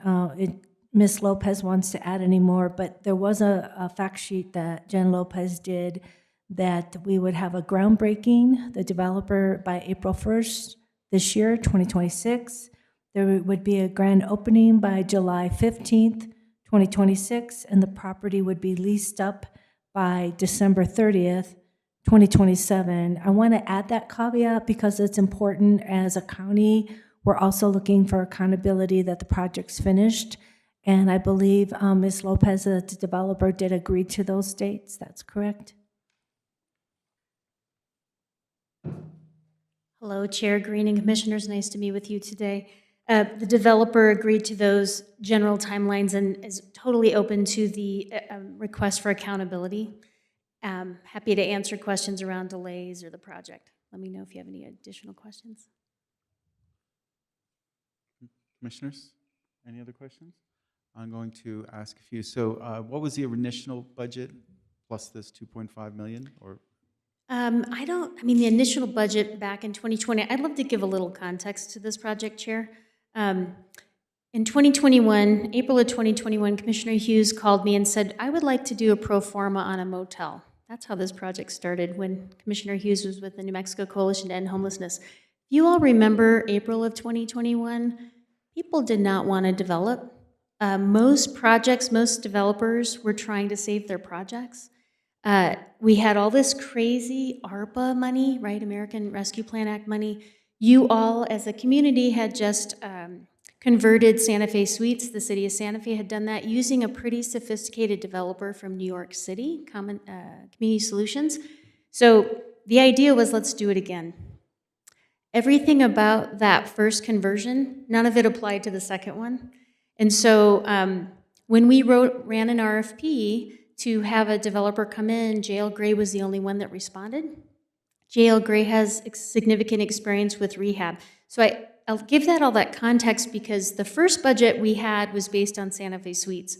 Ms. Lopez wants to add any more, but there was a fact sheet that Jen Lopez did that we would have a groundbreaking, the developer, by April 1st this year, 2026. There would be a grand opening by July 15th, 2026, and the property would be leased up by December 30th, 2027. I want to add that caveat because it's important. As a county, we're also looking for accountability that the project's finished. And I believe Ms. Lopez, the developer, did agree to those dates. That's correct? Hello, Chair Green and Commissioners. Nice to meet with you today. The developer agreed to those general timelines and is totally open to the request for accountability. Happy to answer questions around delays or the project. Let me know if you have any additional questions. Commissioners, any other questions? I'm going to ask a few. So what was the initial budget plus this 2.5 million? Or the initial budget back in 2020, I'd love to give a little context to this project, Chair. In 2021, April of 2021, Commissioner Hughes called me and said, I would like to do a pro forma on a motel. That's how this project started, when Commissioner Hughes was with the New Mexico Coalition to End Homelessness. A you all remember April of 2021, people did not want to develop. Most projects, most developers were trying to save their projects. We had all this crazy ARPA money, right, American Rescue Plan Act money. You all, as a community, had just converted Santa Fe Suites. The city of Santa Fe had done that using a pretty sophisticated developer from New York City, Community Solutions. So the idea was, let's do it again. Everything about that first conversion, none of it applied to the second one. And so when we ran an RFP to have a developer come in, J.L. Gray was the only one that responded. J.L. Gray has significant experience with rehab. So I'll give that all that context because the first budget we had was based on Santa Fe Suites.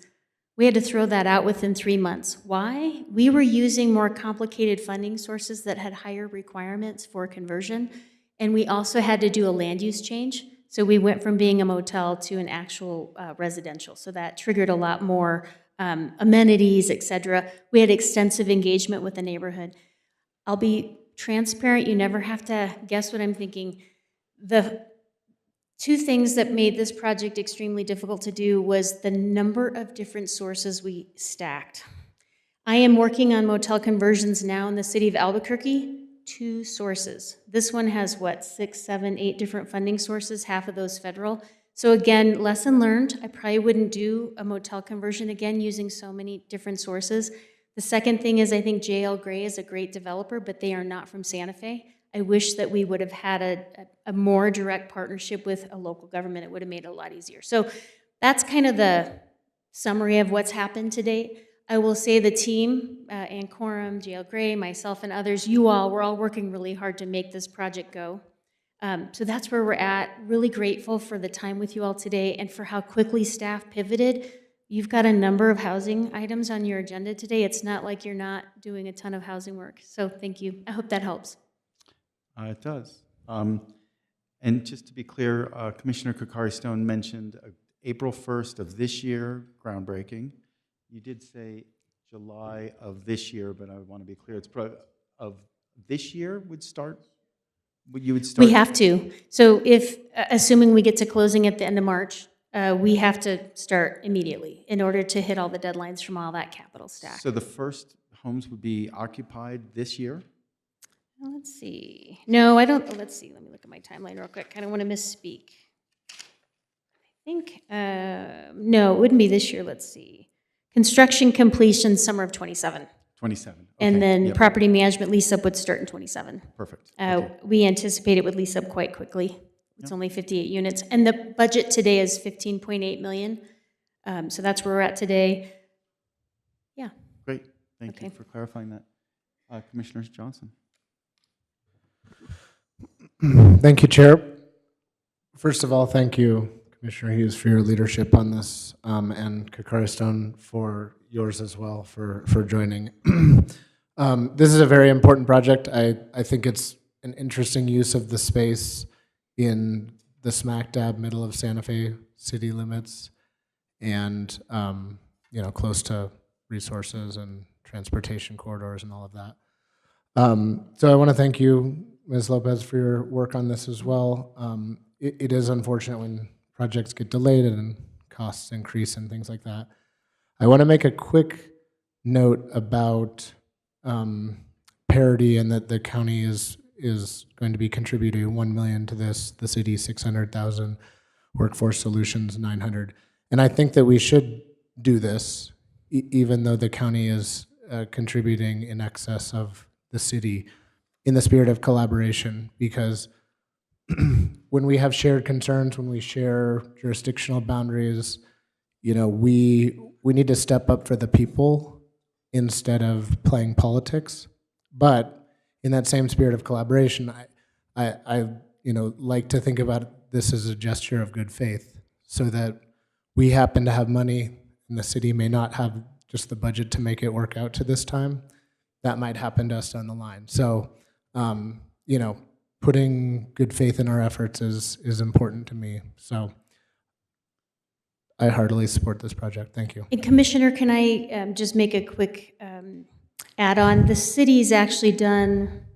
We had to throw that out within 3 months. Why? We were using more complicated funding sources that had higher requirements for conversion, and we also had to do a land use change. So we went from being a motel to an actual residential. So that triggered a lot more amenities, et cetera. We had extensive engagement with the neighborhood. I'll be transparent, you never have to guess what I'm thinking. The two things that made this project extremely difficult to do was the number of different sources we stacked. I am working on motel conversions now in the city of Albuquerque, 2 sources. This one has what, 6, 7, 8 different funding sources, half of those federal. So again, lesson learned, I probably wouldn't do a motel conversion again using so many different sources. The second thing is I think J.L. Gray is a great developer, but they are not from Santa Fe. I wish that we would have had a more direct partnership with a local government. It would have made it a lot easier. So that's kind of the summary of what's happened to date. I will say the team, Ann Coram, J.L. Gray, myself, and others, you all, we're all working really hard to make this project go. So that's where we're at. Really grateful for the time with you all today and for how quickly staff pivoted. You've got a number of housing items on your agenda today. It's not like you're not doing a ton of housing work. So thank you. I hope that helps. It does. And just to be clear, Commissioner Kokari-Stone mentioned April 1st of this year, groundbreaking. You did say July of this year, but I want to be clear, it's of this year would start? You would start? We have to. So if, assuming we get to closing at the end of March, we have to start immediately in order to hit all the deadlines from all that capital stack. So the first homes would be occupied this year? Let's see. No, I don't. Let's see. Let me look at my timeline real quick. I don't want to misspeak. I think, no, it wouldn't be this year. Let's see. Construction completion summer of 27. 27. Okay. And then Yep. property management lease up would start in 27. Perfect. We anticipate it would lease up quite quickly. It's only 58 units. And the budget today is 15.8 million. So that's where we're at today. Yeah. Great. Thank you for clarifying that. Commissioner Johnson. Thank you, Chair. First of all, thank you, Commissioner Hughes, for your leadership on this, and Kokari-Stone for yours as well for joining. This is a very important project. I think it's an interesting use of the space in the smack dab middle of Santa Fe city limits and close to resources and transportation corridors and all of that. So I want to thank you, Ms. Lopez, for your work on this as well. It is unfortunate when projects get delayed and costs increase and things like that. I want to make a quick note about parity and that the county is going to be contributing $1 million to this, the city $600,000, Workforce Solutions $900,000. And I think that we should do this, even though the county is contributing in excess of the city, in the spirit of collaboration, because when we have shared concerns, when we share jurisdictional boundaries, we need to step up for the people instead of playing politics. But in that same spirit of collaboration, I like to think about this as a gesture of good faith, so that we happen to have money and the city may not have just the budget to make it work out to this time. That might happen to us down the line. So, putting good faith in our efforts is important to me. So I heartily support this project. Thank you. And Commissioner, can I just make a quick add-on? The city's actually done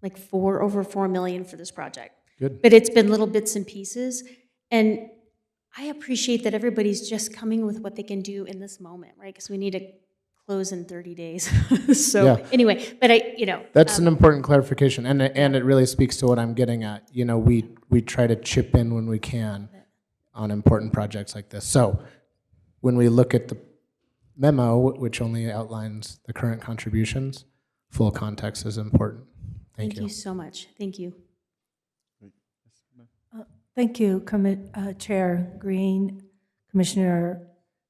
like over $4 million for this project. Good. But it's been little bits and pieces. And I appreciate that everybody's just coming with what they can do in this moment, right? Because we need to close in 30 days. So Yeah. anyway, but That's an important clarification, and it really speaks to what I'm getting at. You know, we try to chip in when we can on important projects like this. So when we look at the memo, which only outlines the current contributions, full context is important. Thank thank you so much. Thank you. Thank you, Chair Green, Commissioner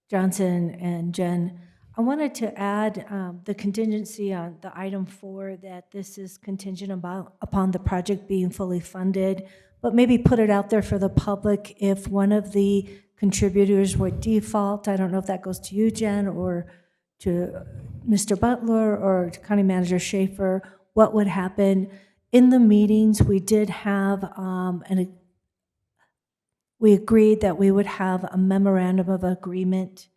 Johnson, and Jen. I wanted to add the contingency on the item 4, that this is contingent upon the project being fully funded, but maybe put it out there for the public if one of the contributors would default. I don't know if that goes to you, Jen, or to Mr. Butler, or to County Manager Schaefer. What would happen? In the meetings, we did have we agreed that we would have a memorandum of agreement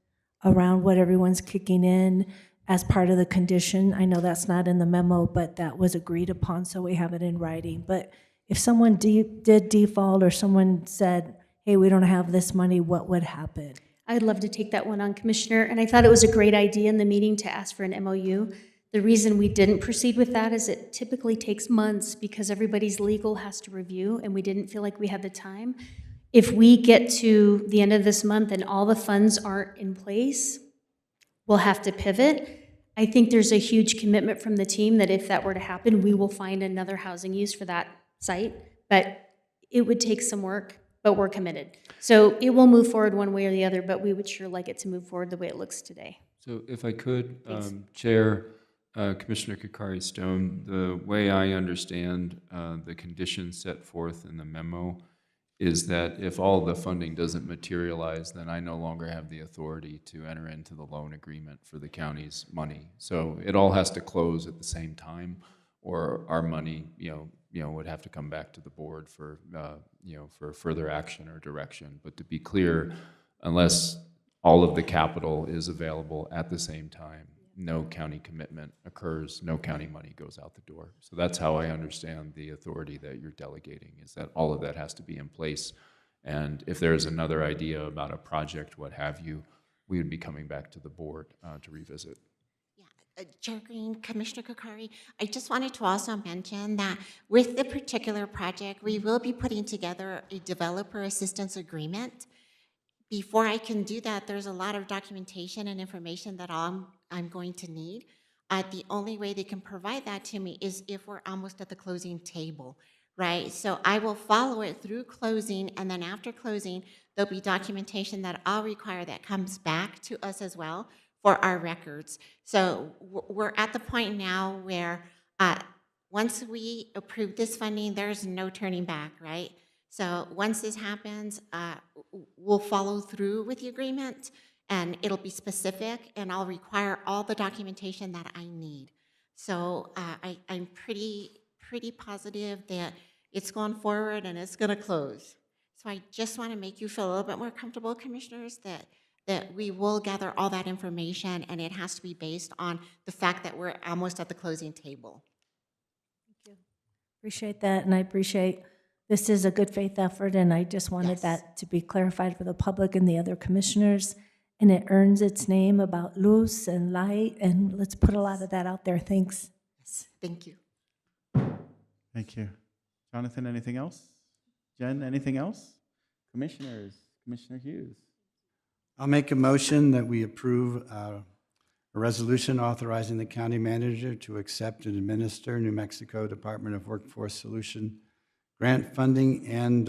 around what everyone's kicking in as part of the condition. I know that's not in the memo, but that was agreed upon, so we have it in writing. But if someone did default, or someone said, hey, we don't have this money, what would happen? I'd love to take that one on, Commissioner, and I thought it was a great idea in the meeting to ask for an MOU. The reason we didn't proceed with that is it typically takes months because everybody's legal has to review, and we didn't feel like we had the time. If we get to the end of this month and all the funds aren't in place, we'll have to pivot. I think there's a huge commitment from the team that if that were to happen, we will find another housing use for that site, but it would take some work, but we're committed. So it will move forward one way or the other, but we would sure like it to move forward the way it looks today. So if I could, Chair, Commissioner Kokari Stone, the way I understand the conditions set forth in the memo is that if all the funding doesn't materialize, then I no longer have the authority to enter into the loan agreement for the county's money. So it all has to close at the same time, or our money, would have to come back to the board for, for further action or direction. But to be clear, unless all of the capital is available at the same time, no county commitment occurs, no county money goes out the door. So that's how I understand the authority that you're delegating, is that all of that has to be in place. And if there's another idea about a project, what have you, we would be coming back to the board to revisit. Chair Green, Commissioner Kokari, I just wanted to also mention that with the particular project, we will be putting together a developer assistance agreement. Before I can do that, there's a lot of documentation and information that I'm going to need. The only way they can provide that to me is if we're almost at the closing table, right? So I will follow it through closing, and then after closing, there'll be documentation that I'll require that comes back to us as well for our records. So we're at the point now where once we approve this funding, there's no turning back, right? So once this happens, we'll follow through with the agreement, and it'll be specific, and I'll require all the documentation that I need. So I'm pretty positive that it's going forward and it's going to close. So I just want to make you feel a little bit more comfortable, commissioners, that we will gather all that information, and it has to be based on the fact that we're almost at the closing table. Thank you. Appreciate that, and I appreciate this is a good faith effort, and I just wanted that to be clarified for the public and the other commissioners. And it earns its name about luz and light, and let's put a lot of that out there. Thanks. Yes, thank you. Thank you. Jonathan, anything else? Jen, anything else? Commissioners, Commissioner Hughes. I'll make a motion that we approve a resolution authorizing the county manager to accept and administer New Mexico Department of Workforce Solution grant funding and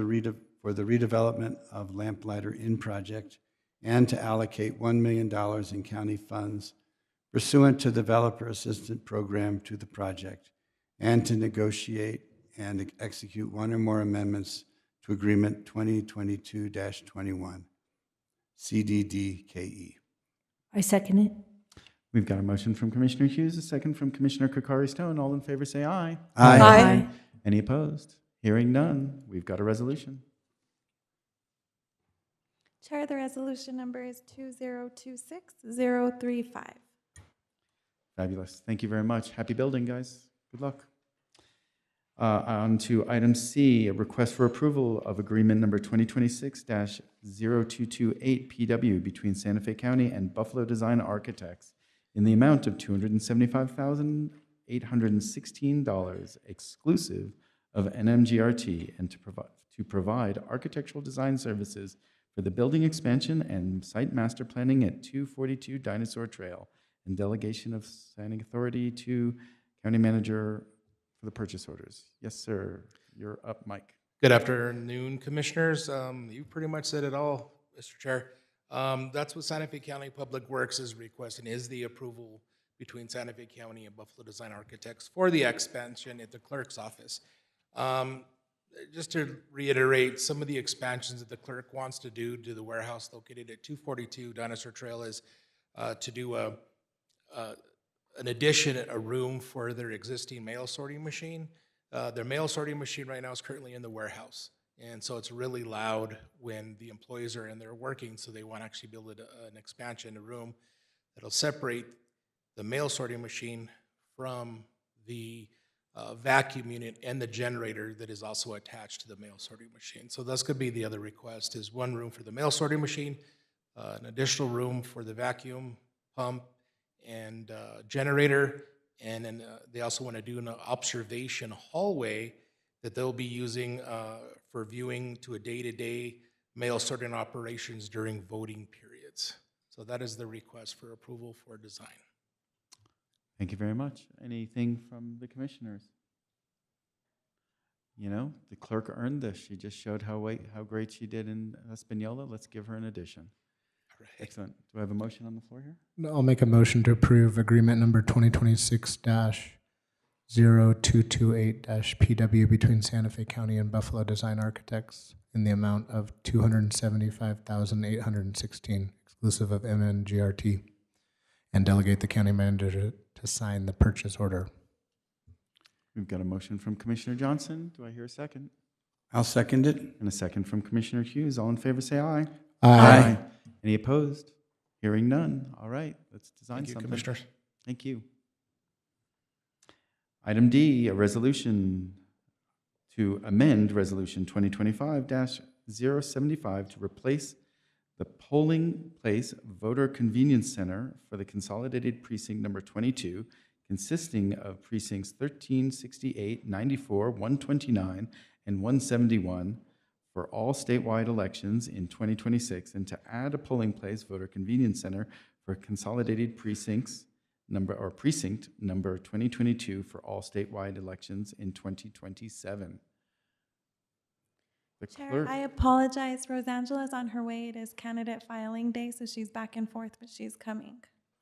for the redevelopment of Lamplighter Inn project, and to allocate $1 million in county funds pursuant to the Developer Assistance Program to the project, and to negotiate and execute one or more amendments to Agreement 2022-21, CDDKE. I second it. We've got a motion from Commissioner Hughes, a second from Commissioner Kokari Stone. All in favor say aye. Aye. Aye. Any opposed? Hearing none, we've got a resolution. Chair, the resolution number is 2026035. Fabulous. Thank you very much. Happy building, guys. Good luck. On to item C, a request for approval of agreement number 2026-0228 PW between Santa Fe County and Buffalo Design Architects in the amount of $275,816 exclusive of NMGRT and to provide architectural design services for the building expansion and site master planning at 242 Dinosaur Trail and delegation of signing authority to County Manager for the purchase orders. Yes, sir. You're up, Mike. Good afternoon, Commissioners. You pretty much said it all, Mr. Chair. That's what Santa Fe County Public Works is requesting, is the approval between Santa Fe County and Buffalo Design Architects for the expansion at the clerk's office. Just to reiterate, some of the expansions that the clerk wants to do to the warehouse located at 242 Dinosaur Trail is to do an addition, a room for their existing mail sorting machine. Their mail sorting machine right now is currently in the warehouse. And so it's really loud when the employees are in there working, so they want to actually build an expansion, a room that'll separate the mail sorting machine from the vacuum unit and the generator that is also attached to the mail sorting machine. So that's could be the other request, is one room for the mail sorting machine, an additional room for the vacuum pump and generator, and then they also want to do an observation hallway that they'll be using for viewing to a day-to-day mail sorting operations during voting periods. So that is the request for approval for design. Thank you very much. Anything from the commissioners? You know, the clerk earned this. She just showed how great she did in Espanola. Let's give her an addition. Excellent. Do I have a motion on the floor here? I'll make a motion to approve agreement number 2026-0228-PW between Santa Fe County and Buffalo Design Architects in the amount of $275,816, exclusive of MNGRT, and delegate the county manager to sign the purchase order. We've got a motion from Commissioner Johnson. Do I hear a second? I'll second it. And a second from Commissioner Hughes. All in favor, say aye. Aye. Any opposed? Hearing none. All right, let's design Thank you, something. Commissioners. Thank you. Item D, a resolution to amend Resolution 2025-075 to replace the polling place voter convenience center for the consolidated precinct number 22, consisting of precincts 13, 68, 94, 129, and 171 for all statewide elections in 2026, and to add a polling place voter convenience center for consolidated precinct number 2022 for all statewide elections in 2027. The Chair, clerk. I apologize. Rosangela's on her way. It is candidate filing day, so she's back and forth, but she's coming.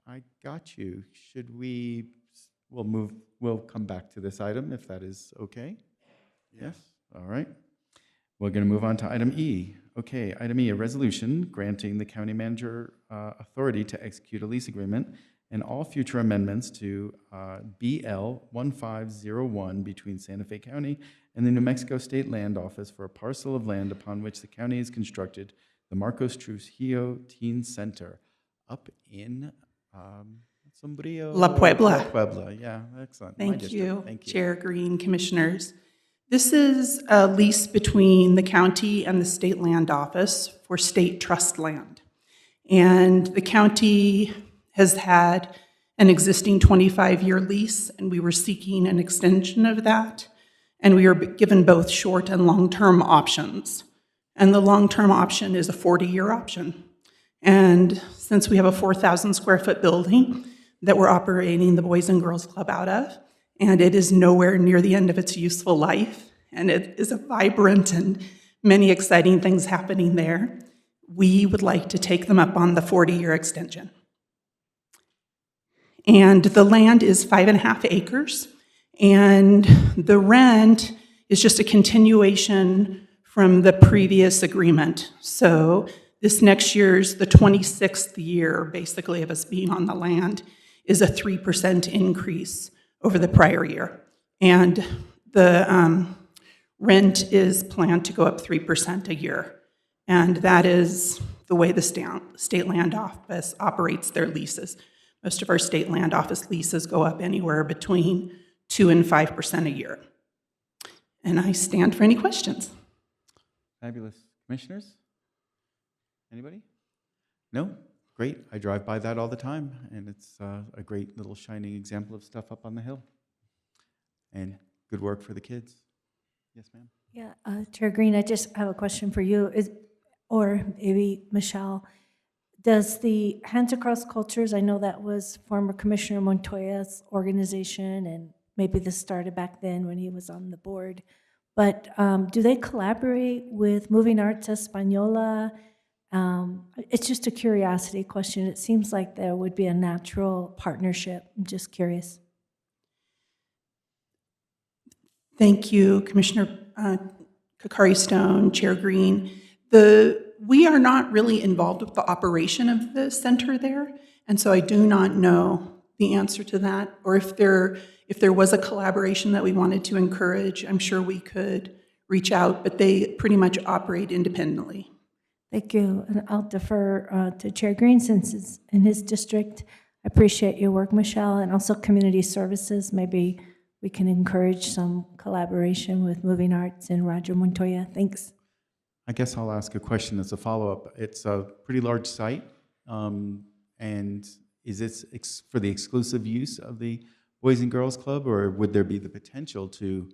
I got you. Should we, we'll come back to this item if that is okay? Yes? All right. We're going to move on to item E. Okay, item E, a resolution granting the county manager authority to execute a lease agreement and all future amendments to BL 1501 between Santa Fe County and the New Mexico State Land Office for a parcel of land upon which the county has constructed the Marcos Trujillo Teen Center up in Sombrio. La Puebla. La Puebla, yeah, excellent. My Thank district. you, Thank you. Chair Green, Commissioners. This is a lease between the county and the State Land Office for state trust land. And the county has had an existing 25-year lease, and we were seeking an extension of that. And we were given both short and long-term options. And the long-term option is a 40-year option. And since we have a 4,000 square foot building that we're operating the Boys and Girls Club out of, and it is nowhere near the end of its useful life, and it is a vibrant and many exciting things happening there, we would like to take them up on the 40-year extension. And the land is 5.5 acres, and the rent is just a continuation from the previous agreement. So this next year's, the 26th year, basically, of us being on the land, is a 3% increase over the prior year. And the rent is planned to go up 3% a year. And that is the way the State Land Office operates their leases. Most of our State Land Office leases go up anywhere between 2% and 5% a year. And I stand for any questions. Fabulous. Commissioners? Anybody? No? Great. I drive by that all the time, and it's a great little shining example of stuff up on the hill. And good work for the kids. Yes, ma'am? Yeah, Chair Green, I just have a question for you, or maybe Michelle. Does the Hands Across Cultures, I know that was former Commissioner Montoya's organization, and maybe this started back then when he was on the board, but do they collaborate with Moving Arts Española? It's just a curiosity question. It seems like there would be a natural partnership. I'm just curious. Thank you, Commissioner Kakari Stone, Chair Green. We are not really involved with the operation of the center there, and so I do not know the answer to that, or if there was a collaboration that we wanted to encourage, I'm sure we could reach out, but they pretty much operate independently. Thank you. And I'll defer to Chair Green since it's in his district. I appreciate your work, Michelle, and also community services. Maybe we can encourage some collaboration with Moving Arts and Roger Montoya. Thanks. I guess I'll ask a question as a follow-up. It's a pretty large site, and is this for the exclusive use of the Boys and Girls Club, or would there be the potential to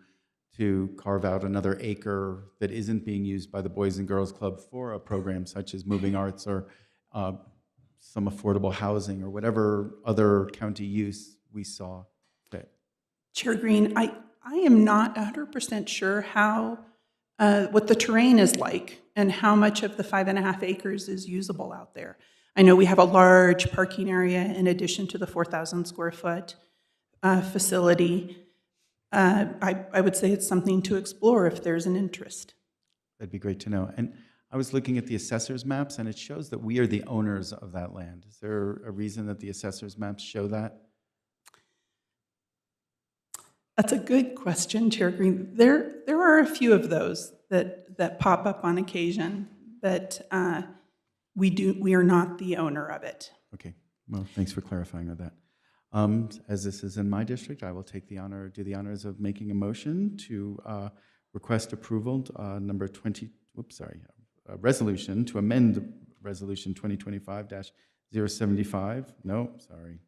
carve out another acre that isn't being used by the Boys and Girls Club for a program such as Moving Arts or some affordable housing or whatever other county use we saw fit? Chair Green, I am not 100% sure how, what the terrain is like and how much of the 5.5 acres is usable out there. I know we have a large parking area in addition to the 4,000 square foot facility. I would say it's something to explore if there's an interest. That'd be great to know. And I was looking at the assessor's maps, and it shows that we are the owners of that land. Is there a reason that the assessor's maps show that? That's a good question, Chair Green. There are a few of those that pop up on occasion, but we are not the owner of it. Okay. Well, thanks for clarifying with that. As this is in my district, I will take the honor, do the honors of making a motion to request approval number 20. Resolution to amend Resolution 2025-075. No, sorry.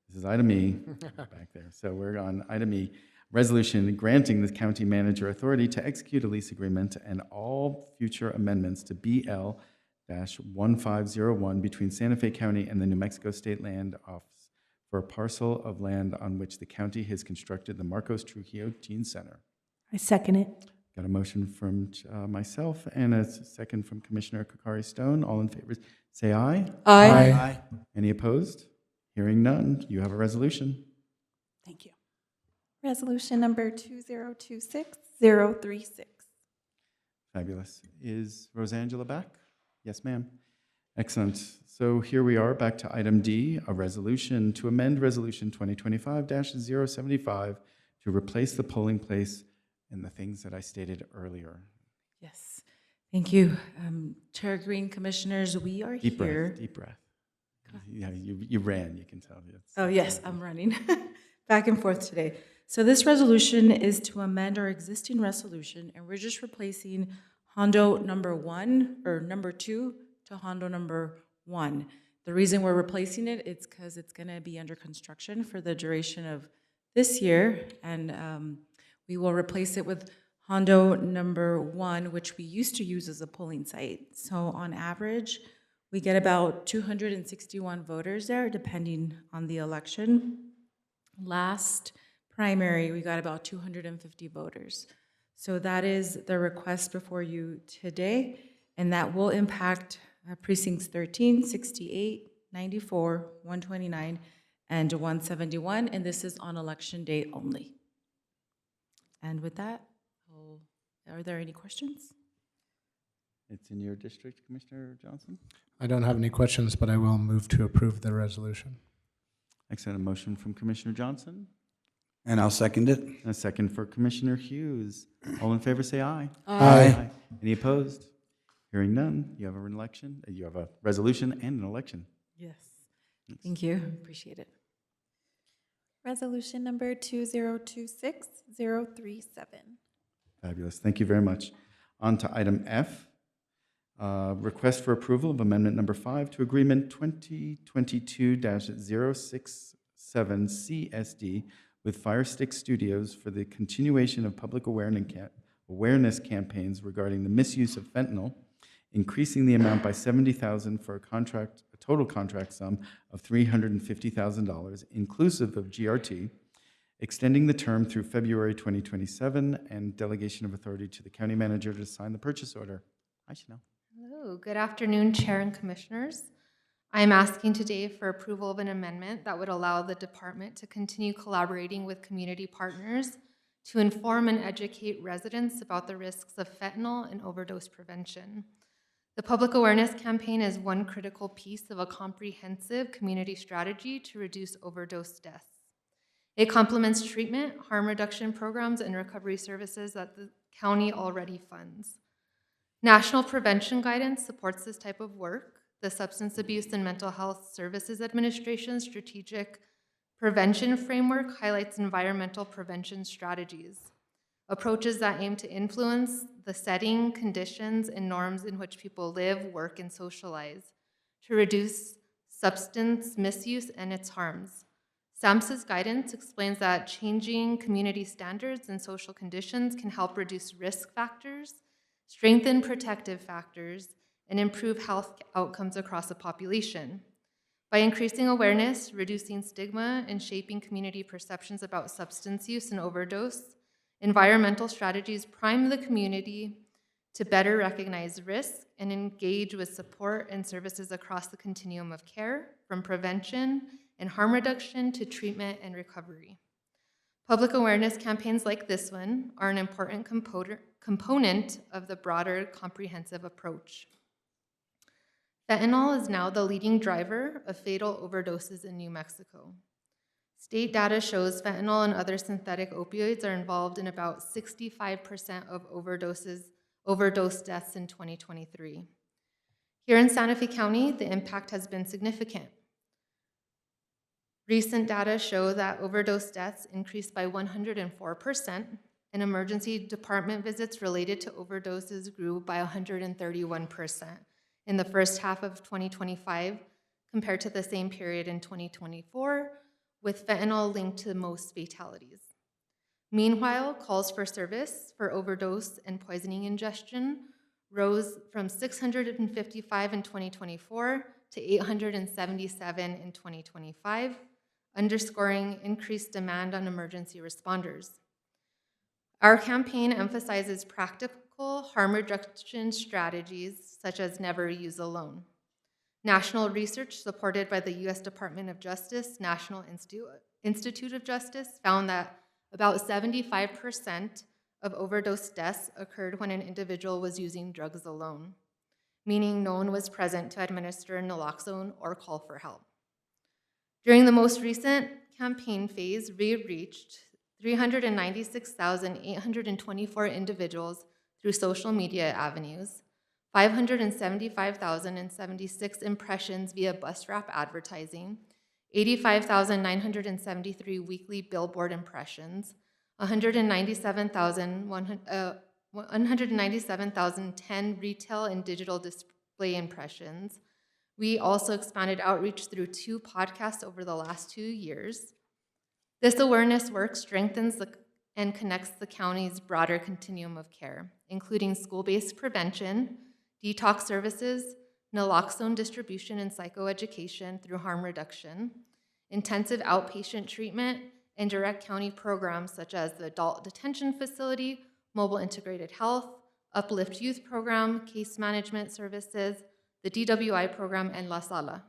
This is item E back there. So we're on item E. Resolution granting the county manager authority to execute a lease agreement and all future amendments to BL-1501 between Santa Fe County and the New Mexico State Land Office for a parcel of land on which the county has constructed the Marcos Trujillo Teen Center. I second it. Got a motion from myself and a second from Commissioner Kakari Stone. All in favor, say aye. Aye. Aye. Any opposed? Hearing none, you have a resolution. Thank you. Resolution number 2026-036. Fabulous. Is Rosangela back? Yes, ma'am. Excellent. So here we are, back to item D, a resolution to amend Resolution 2025-075 to replace the polling place and the things that I stated earlier. Yes, thank you. Chair Green, Commissioners, we are Deep here. breath, deep breath. Yeah, you ran, you can tell. Oh, yes, I'm running back and forth today. So this resolution is to amend our existing resolution, and we're just replacing Hondo number 1 or number 2 to Hondo number 1. The reason we're replacing it is because it's going to be under construction for the duration of this year, and we will replace it with Hondo number 1, which we used to use as a polling site. So on average, we get about 261 voters there, depending on the election. Last primary, we got about 250 voters. So that is the request before you today, and that will impact precincts 13, 68, 94, 129, and 171, and this is on election day only. And with that, are there any questions? It's in your district, Commissioner Johnson? I don't have any questions, but I will move to approve the resolution. Excellent. A motion from Commissioner Johnson. And I'll second it. And a second for Commissioner Hughes. All in favor, say aye. Aye. Any opposed? Hearing none, you have an election. You have a resolution and an election. Yes. Thank you. Appreciate it. Resolution number 2026-037. Fabulous. Thank you very much. On to item F. Request for approval of amendment number 5 to agreement 2022-067 CSD with Firestick Studios for the continuation of public awareness campaigns regarding the misuse of fentanyl, increasing the amount by $70,000 for a total contract sum of $350,000, inclusive of GRT, extending the term through February 2027, and delegation of authority to the county manager to sign the purchase order. Hi, Chanel. Hello, good afternoon, Chair and Commissioners. I am asking today for approval of an amendment that would allow the department to continue collaborating with community partners to inform and educate residents about the risks of fentanyl and overdose prevention. The public awareness campaign is one critical piece of a comprehensive community strategy to reduce overdose deaths. It complements treatment, harm reduction programs, and recovery services that the county already funds. National prevention guidance supports this type of work. The Substance Abuse and Mental Health Services Administration's strategic prevention framework highlights environmental prevention strategies, approaches that aim to influence the setting, conditions, and norms in which people live, work, and socialize, to reduce substance misuse and its harms. SAMHSA's guidance explains that changing community standards and social conditions can help reduce risk factors, strengthen protective factors, and improve health outcomes across the population. By increasing awareness, reducing stigma, and shaping community perceptions about substance use and overdose, environmental strategies prime the community to better recognize risk and engage with support and services across the continuum of care, from prevention and harm reduction to treatment and recovery. Public awareness campaigns like this one are an important component of the broader comprehensive approach. Fentanyl is now the leading driver of fatal overdoses in New Mexico. State data shows fentanyl and other synthetic opioids are involved in about 65% of overdose deaths in 2023. Here in Santa Fe County, the impact has been significant. Recent data show that overdose deaths increased by 104%, and emergency department visits related to overdoses grew by 131% in the first half of 2025 compared to the same period in 2024, with fentanyl linked to most fatalities. Meanwhile, calls for service for overdose and poisoning ingestion rose from 655 in 2024 to 877 in 2025, underscoring increased demand on emergency responders. Our campaign emphasizes practical harm reduction strategies such as never use alone. National research supported by the U.S. Department of Justice National Institute of Justice found that about 75% of overdose deaths occurred when an individual was using drugs alone, meaning no one was present to administer naloxone or call for help. During the most recent campaign phase, we reached 396,824 individuals through social media avenues, 575,076 impressions via bus wrap advertising, 85,973 weekly billboard impressions, 197,010 retail and digital display impressions. We also expanded outreach through 2 podcasts over the last 2 years. This awareness work strengthens and connects the county's broader continuum of care, including school-based prevention, detox services, naloxone distribution and psychoeducation through harm reduction, intensive outpatient treatment, and direct county programs such as the Adult Detention Facility, Mobile Integrated Health, Uplift Youth Program, Case Management Services, the DWI program, and La Sala.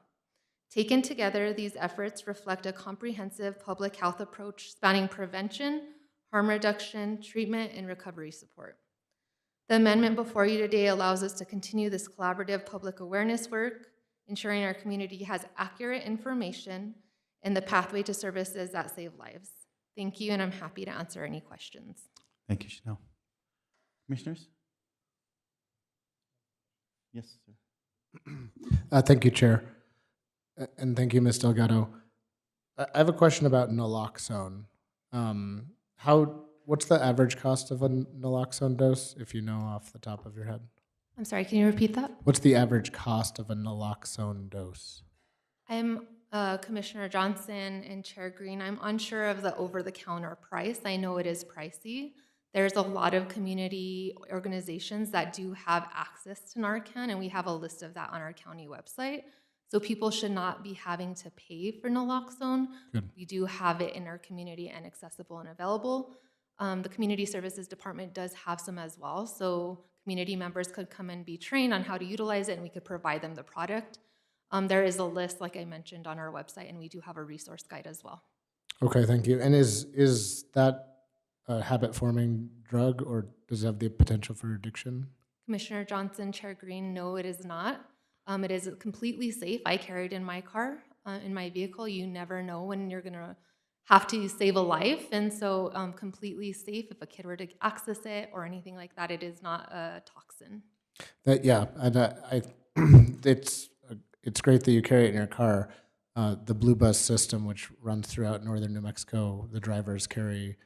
Taken together, these efforts reflect a comprehensive public health approach spanning prevention, harm reduction, treatment, and recovery support. The amendment before you today allows us to continue this collaborative public awareness work, ensuring our community has accurate information and the pathway to services that save lives. Thank you, and I'm happy to answer any questions. Thank you, Chanel. Commissioners? Yes, sir. Thank you, Chair. And thank you, Ms. Delgado. I have a question about naloxone. How what's the average cost of a naloxone dose, if you know off the top of your head? I'm sorry, can you repeat that? What's the average cost of a naloxone dose? I'm Commissioner Johnson and Chair Green. I'm unsure of the over-the-counter price. I know it is pricey. There's a lot of community organizations that do have access to Narcan, and we have a list of that on our county website. So people should not be having to pay for naloxone. Good. We do have it in our community and accessible and available. The Community Services Department does have some as well. So community members could come and be trained on how to utilize it, and we could provide them the product. There is a list, like I mentioned, on our website, and we do have a resource guide as well. Okay, thank you. And is that a habit-forming drug, or does it have the potential for addiction? Commissioner Johnson, Chair Green, no, it is not. It is completely safe. I carry it in my car, in my vehicle. You never know when you're gonna have to save a life, and so completely safe. If a kid were to access it or anything like that, it is not a toxin. Yeah, and it's great that you carry it in your car. The Blue Bus system, which runs throughout northern New Mexico, the drivers carry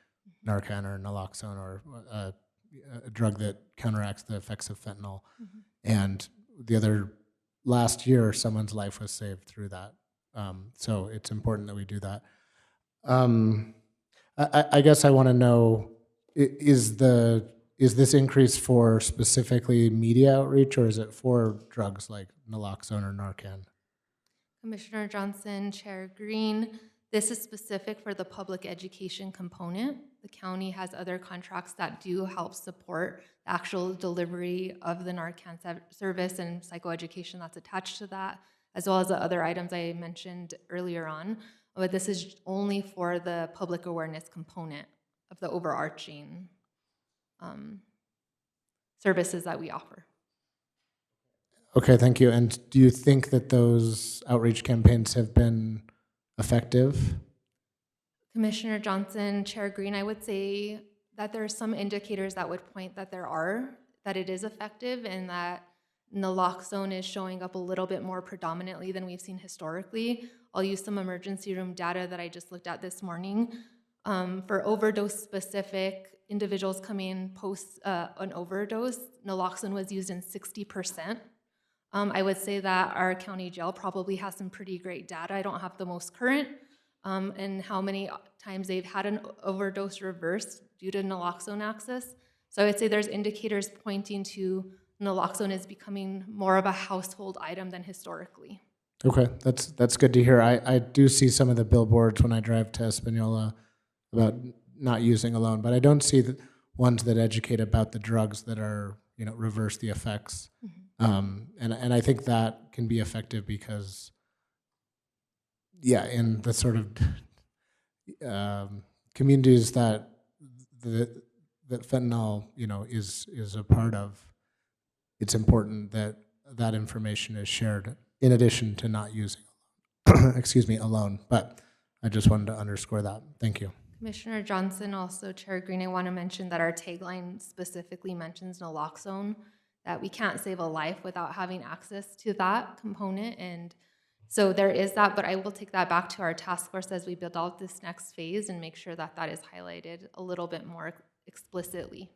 Narcan or naloxone or a drug that counteracts the effects of fentanyl. And last year, someone's life was saved through that. So it's important that we do that. I guess I want to know, is this increase for specifically media outreach, or is it for drugs like naloxone or Narcan? Commissioner Johnson, Chair Green, this is specific for the public education component. The county has other contracts that do help support the actual delivery of the Narcan service and psychoeducation that's attached to that, as well as the other items I mentioned earlier on. But this is only for the public awareness component of the overarching services that we offer. Okay, thank you. And do you think that those outreach campaigns have been effective? Commissioner Johnson, Chair Green, I would say that there are some indicators that would point that that it is effective, and that naloxone is showing up a little bit more predominantly than we've seen historically. I'll use some emergency room data that I just looked at this morning. For overdose-specific individuals coming in post an overdose, naloxone was used in 60%. I would say that our county jail probably has some pretty great data. I don't have the most current, and how many times they've had an overdose reversed due to naloxone access. So I would say there's indicators pointing to naloxone is becoming more of a household item than historically. Okay, that's good to hear. I do see some of the billboards when I drive to Espanola about not using alone, but I don't see the ones that educate about the drugs that are, reverse the effects. And I think that can be effective because, in the sort of communities that fentanyl, is a part of, it's important that that information is shared in addition to not using, alone. But I just wanted to underscore that. Thank you. Commissioner Johnson, also Chair Green, I want to mention that our tagline specifically mentions naloxone, that we can't save a life without having access to that component. And so there is that, but I will take that back to our task force as we build out this next phase and make sure that that is highlighted a little bit more explicitly.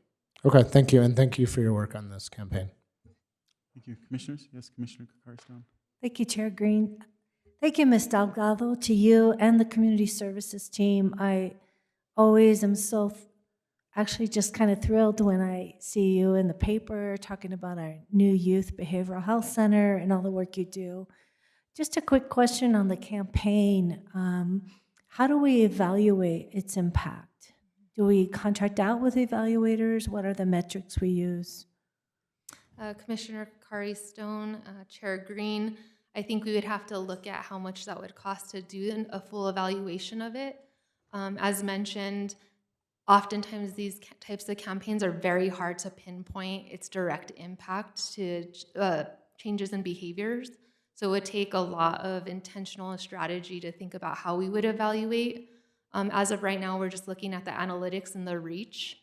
Okay, thank you. And thank you for your work on this campaign. Thank you. Commissioners? Yes, Commissioner Carstone. Thank you, Chair Green. Thank you, Ms. Delgado, to you and the Community Services team. I always am actually just kind of thrilled when I see you in the paper talking about our new Youth Behavioral Health Center and all the work you do. Just a quick question on the campaign. How do we evaluate its impact? Do we contract out with evaluators? What are the metrics we use? Commissioner Kari Stone, Chair Green, I think we would have to look at how much that would cost to do a full evaluation of it. As mentioned, oftentimes these types of campaigns are very hard to pinpoint its direct impact to changes in behaviors. So it would take a lot of intentional strategy to think about how we would evaluate. As of right now, we're just looking at the analytics and the reach.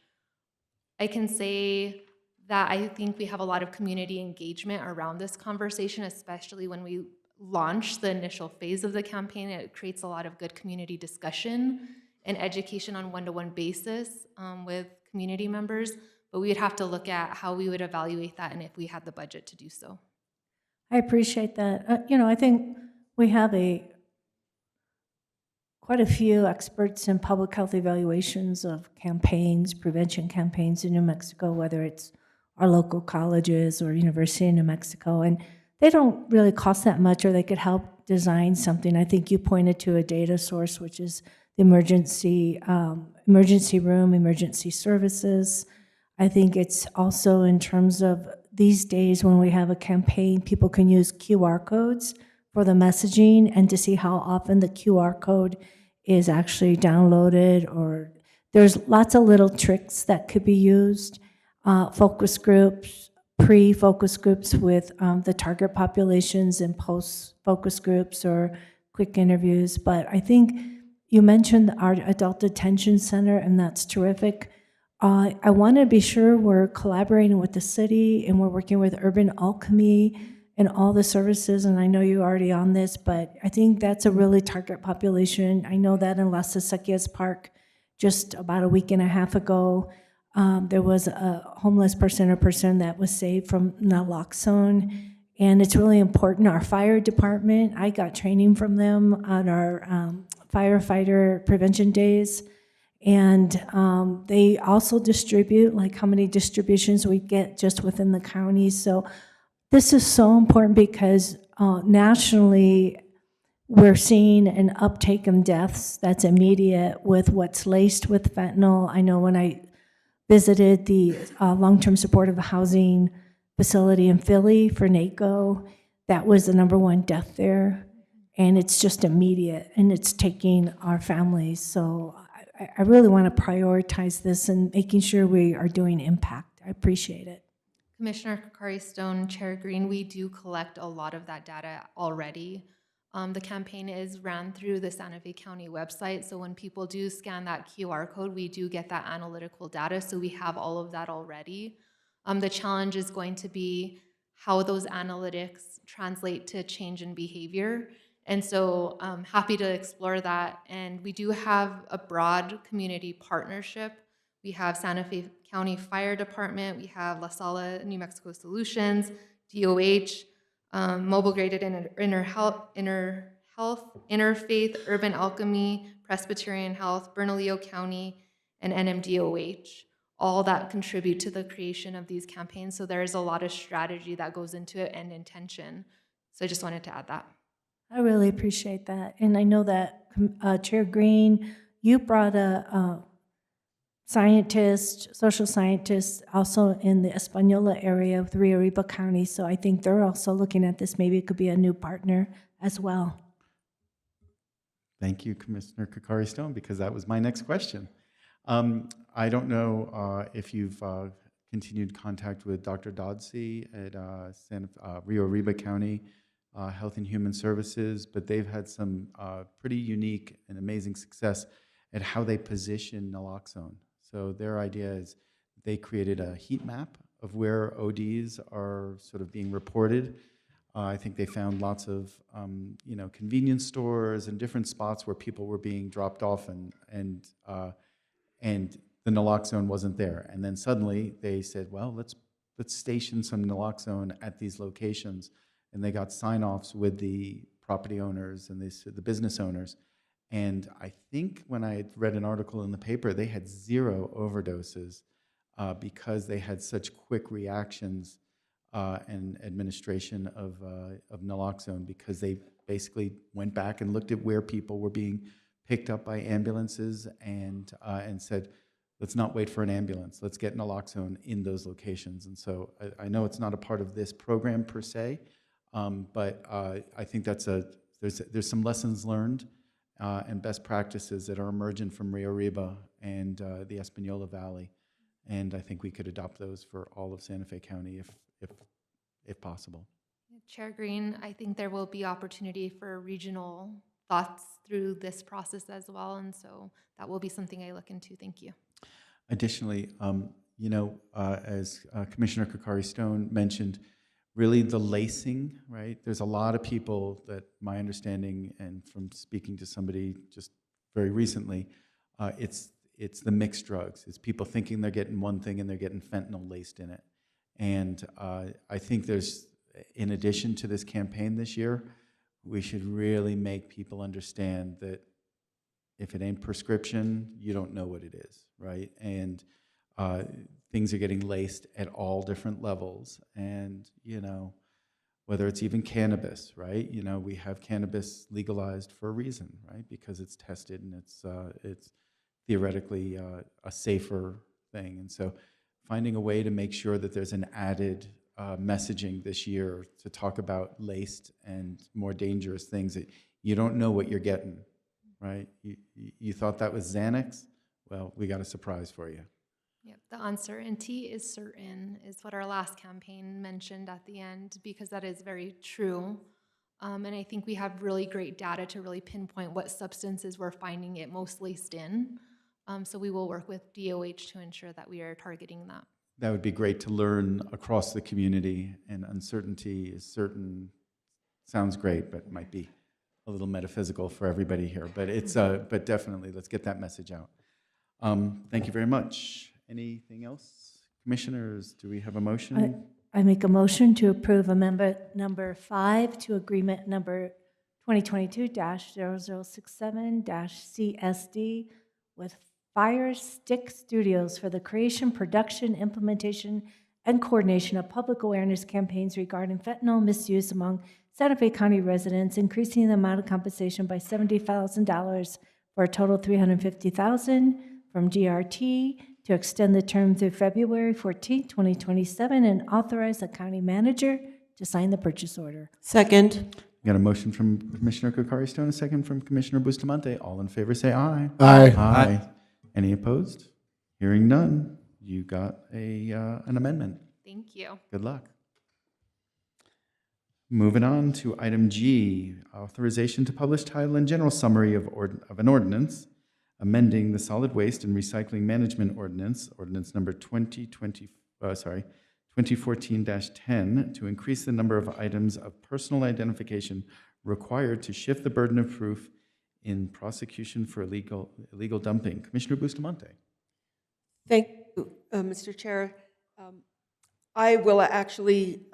I can say that I think we have a lot of community engagement around this conversation, especially when we launch the initial phase of the campaign. It creates a lot of good community discussion an education on one-to-one basis with community members, but we would have to look at how we would evaluate that and if we had the budget to do so. I appreciate that. I think we have quite a few experts in public health evaluations of campaigns, prevention campaigns in New Mexico, whether it's our local colleges or University of New Mexico, and they don't really cost that much, or they could help design something. I think you pointed to a data source, which is the emergency room, emergency services. I think it's also in terms of these days when we have a campaign, people can use QR codes for the messaging and to see how often the QR code is actually downloaded, or there's lots of little tricks that could be used. Focus groups, pre-focus groups with the target populations and post-focus groups or quick interviews. But I think you mentioned our adult detention center, and that's terrific. I want to be sure we're collaborating with the city and we're working with Urban Alchemy and all the services, and I know you're already on this, but I think that's a really target population. I know that in Las Acequias Park, just about a week and a half ago, there was a homeless person or person that was saved from naloxone, and it's really important. Our fire department, I got training from them on our firefighter prevention days, and they also distribute, like how many distributions we get just within the county. So this is so important because nationally, we're seeing an uptake in deaths that's immediate with what's laced with fentanyl. I know when I visited the long-term supportive housing facility in Philly for NACO, that was the #1 death there. And it's just immediate, and it's taking our families. So I really want to prioritize this and making sure we are doing impact. I appreciate it. Commissioner Kakari Stone, Chair Green, we do collect a lot of that data already. The campaign is ran through the Santa Fe County website, so when people do scan that QR code, we do get that analytical data, so we have all of that already. The challenge is going to be how those analytics translate to change in behavior, and so I'm happy to explore that. And we do have a broad community partnership. We have Santa Fe County Fire Department, we have La Sala New Mexico Solutions, DOH, Mobile Graded Interfaith, Urban Alchemy, Presbyterian Health, Bernalillo County, and NMDOH, all that contribute to the creation of these campaigns. So there's a lot of strategy that goes into it and intention. So I just wanted to add that. I really appreciate that. And I know that Chair Green, you brought a scientist, social scientist, also in the Española area with Rio Arriba County. So I think they're also looking at this. Maybe it could be a new partner as well. Thank you, Commissioner Kakari Stone, because that was my next question. I don't know if you've continued contact with Dr. Dodsey at Rio Arriba County Health and Human Services, but they've had some pretty unique and amazing success at how they position naloxone. So their idea is they created a heat map of where ODs are sort of being reported. I think they found lots of convenience stores and different spots where people were being dropped off, and the naloxone wasn't there. And then suddenly they said, well, let's station some naloxone at these locations. And they got sign-offs with the property owners and the business owners. And I think when I read an article in the paper, they had 0 overdoses because they had such quick reactions and administration of naloxone, because they basically went back and looked at where people were being picked up by ambulances and said, let's not wait for an ambulance. Let's get naloxone in those locations. And so I know it's not a part of this program per se, but I think there's some lessons learned and best practices that are emergent from Rio Arriba and the Española Valley. And I think we could adopt those for all of Santa Fe County if possible. Chair Green, I think there will be opportunity for regional thoughts through this process as well, and so that will be something I look into. Thank you. Additionally, as Commissioner Kakari Stone mentioned, really the lacing, right? There's a lot of people that, my understanding, and from speaking to somebody just very recently, It's the mixed drugs. It's people thinking they're getting one thing and they're getting fentanyl laced in it. And I think there's, in addition to this campaign this year, we should really make people understand that if it ain't prescription, you don't know what it is, right? And things are getting laced at all different levels. And, you know, whether it's even cannabis, right? You know, we have cannabis legalized for a reason, right? Because it's tested and it's theoretically a safer thing. And so finding a way to make sure that there's an added messaging this year to talk about laced and more dangerous things that you don't know what you're getting, right? You thought that was Xanax? Well, we got a surprise for you. Yep, the uncertainty is certain is what our last campaign mentioned at the end, because that is very true. And I think we have really great data to really pinpoint what substances we're finding it most laced in. So we will work with DOH to ensure that we are targeting that. That would be great to learn across the community, and uncertainty is certain. Sounds great, but might be a little metaphysical for everybody here. But it's but definitely let's get that message out. Thank you very much. Anything else, commissioners? Do we have a motion? I make a motion to approve amendment number 5 to agreement number 2022-0067-CSD with Fire Stick Studios for the creation, production, implementation, and coordination of public awareness campaigns regarding fentanyl misuse among Santa Fe County residents, increasing the amount of compensation by $70,000 for a total of $350,000 from GRT, to extend the term through February 14, 2027, and authorize the county manager to sign the purchase order. Second. We got a motion from Commissioner Kokari Stone, a second from Commissioner Bustamante. All in favor, say aye. Aye. Aye. Any opposed? Hearing none, you got an amendment. Thank you. Good luck. Moving on to item G, authorization to publish title and general summary of an ordinance amending the solid waste and recycling management ordinance, ordinance number 2014-10, to increase the number of items of personal identification required to shift the burden of proof in prosecution for illegal dumping. Commissioner Bustamante. Thank you, Mr. Chair. I will actually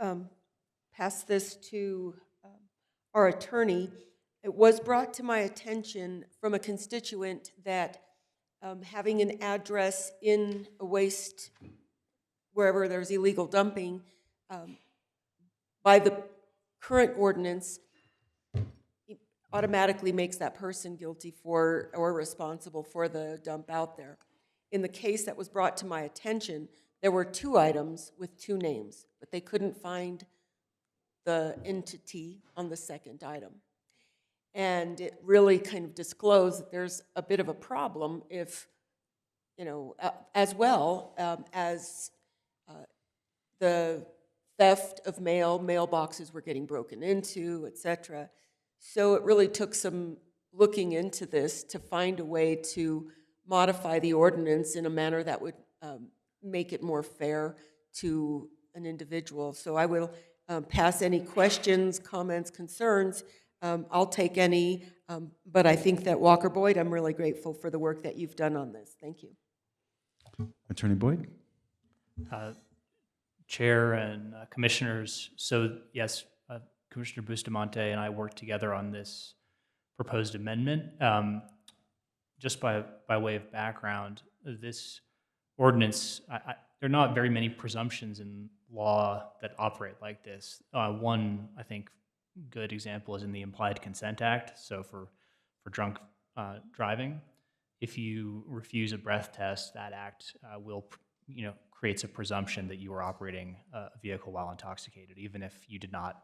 pass this to our attorney. It was brought to my attention from a constituent that having an address in a waste, wherever there's illegal dumping, by the current ordinance, automatically makes that person guilty for or responsible for the dump out there. In the case that was brought to my attention, there were 2 items with 2 names, but they couldn't find the entity on the second item. And it really kind of disclosed that there's a bit of a problem if, you know, as well as the theft of mail, mailboxes were getting broken into, et cetera. So it really took some looking into this to find a way to modify the ordinance in a manner that would make it more fair to an individual. So I will pass any questions, comments, concerns. I'll take any, but I think that Walker Boyd, I'm really grateful for the work that you've done on this. Thank you. Attorney Boyd. Chair and commissioners, so yes, Commissioner Bustamante and I worked together on this proposed amendment. Just by way of background, this ordinance, there are not very many presumptions in law that operate like this. One, I think, good example is in the Implied Consent Act. So for drunk driving, if you refuse a breath test, that act creates a presumption that you were operating a vehicle while intoxicated, even if you did not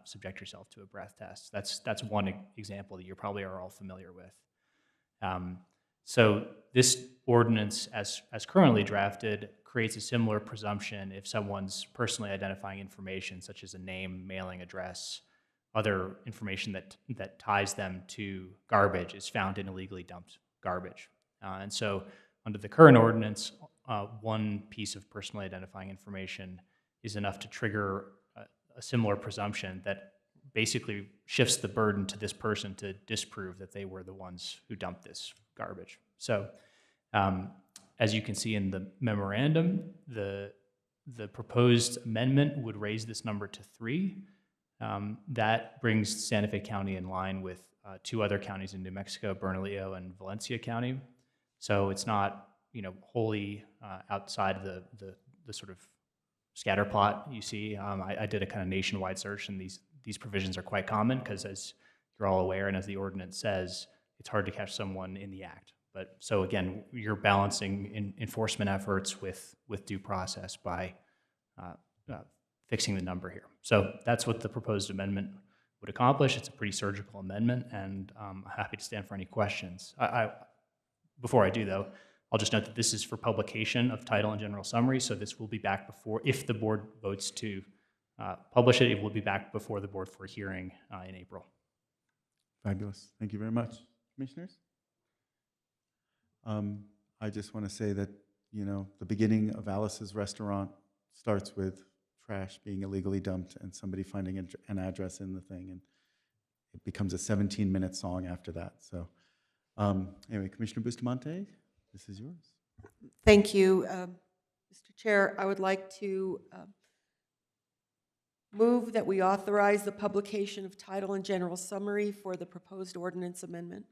subject yourself to a breath test. That's one example that you probably are all familiar with. So this ordinance, as currently drafted, creates a similar presumption if someone's personally identifying information, such as a name, mailing address, other information that ties them to garbage, is found in illegally dumped garbage. And so under the current ordinance, one piece of personally identifying information is enough to trigger a similar presumption that basically shifts the burden to this person to disprove that they were the ones who dumped this garbage. So as you can see in the memorandum, the proposed amendment would raise this number to 3. That brings Santa Fe County in line with 2 other counties in New Mexico, Bernalillo and Valencia County. So it's not, wholly outside of the sort of scatter plot you see. I did a kind of nationwide search, and these provisions are quite common because, as you're all aware, and as the ordinance says, it's hard to catch someone in the act. But so again, you're balancing enforcement efforts with due process by fixing the number here. So that's what the proposed amendment would accomplish. It's a pretty surgical amendment, and I'm happy to stand for any questions. Before I do, though, I'll just note that this is for publication of title and general summary, so this will be back before, if the board votes to publish it, it will be back before the board for hearing in April. Fabulous. Thank you very much. Commissioners? I just want to say that, the beginning of Alice's Restaurant starts with trash being illegally dumped and somebody finding an address in the thing, and it becomes a 17-minute song after that. So anyway, Commissioner Bustamante, this is yours. Thank you, Mr. Chair. I would like to move that we authorize the publication of title and general summary for the proposed ordinance amendment.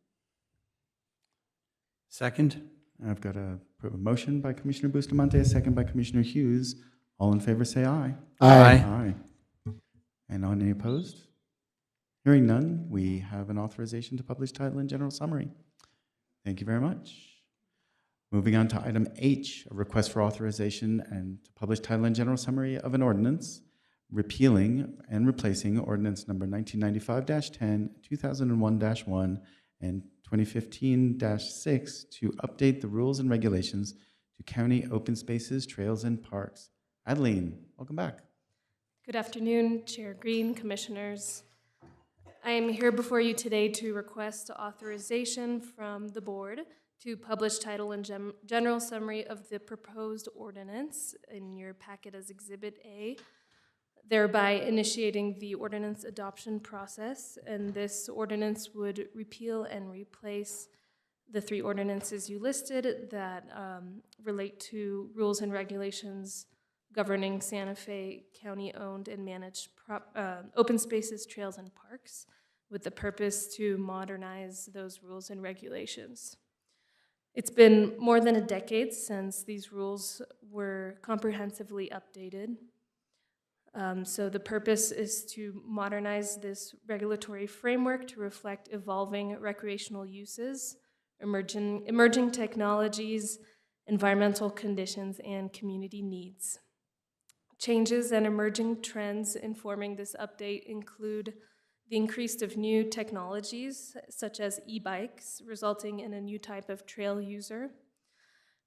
Second. I've got a motion by Commissioner Bustamante, a second by Commissioner Hughes. All in favor say aye. Aye. Aye. And on any opposed? Hearing none, we have an authorization to publish title and general summary. Thank you very much. Moving on to item H, a request for authorization and to publish title and general summary of an ordinance repealing and replacing ordinance number 1995-10, 2001-1, and 2015-6 to update the rules and regulations to county open spaces, trails, and parks. Adeline, welcome back. Good afternoon, Chair Green, Commissioners. I am here before you today to request authorization from the board to publish title and general summary of the proposed ordinance in your packet as Exhibit A, thereby initiating the ordinance adoption process. And this ordinance would repeal and replace the 3 ordinances you listed that relate to rules and regulations governing Santa Fe County-owned and managed open spaces, trails, and parks, with the purpose to modernize those rules and regulations. It's been more than a decade since these rules were comprehensively updated. So the purpose is to modernize this regulatory framework to reflect evolving recreational uses, emerging technologies, environmental conditions, and community needs. Changes and emerging trends informing this update include the increase of new technologies, such as e-bikes, resulting in a new type of trail user,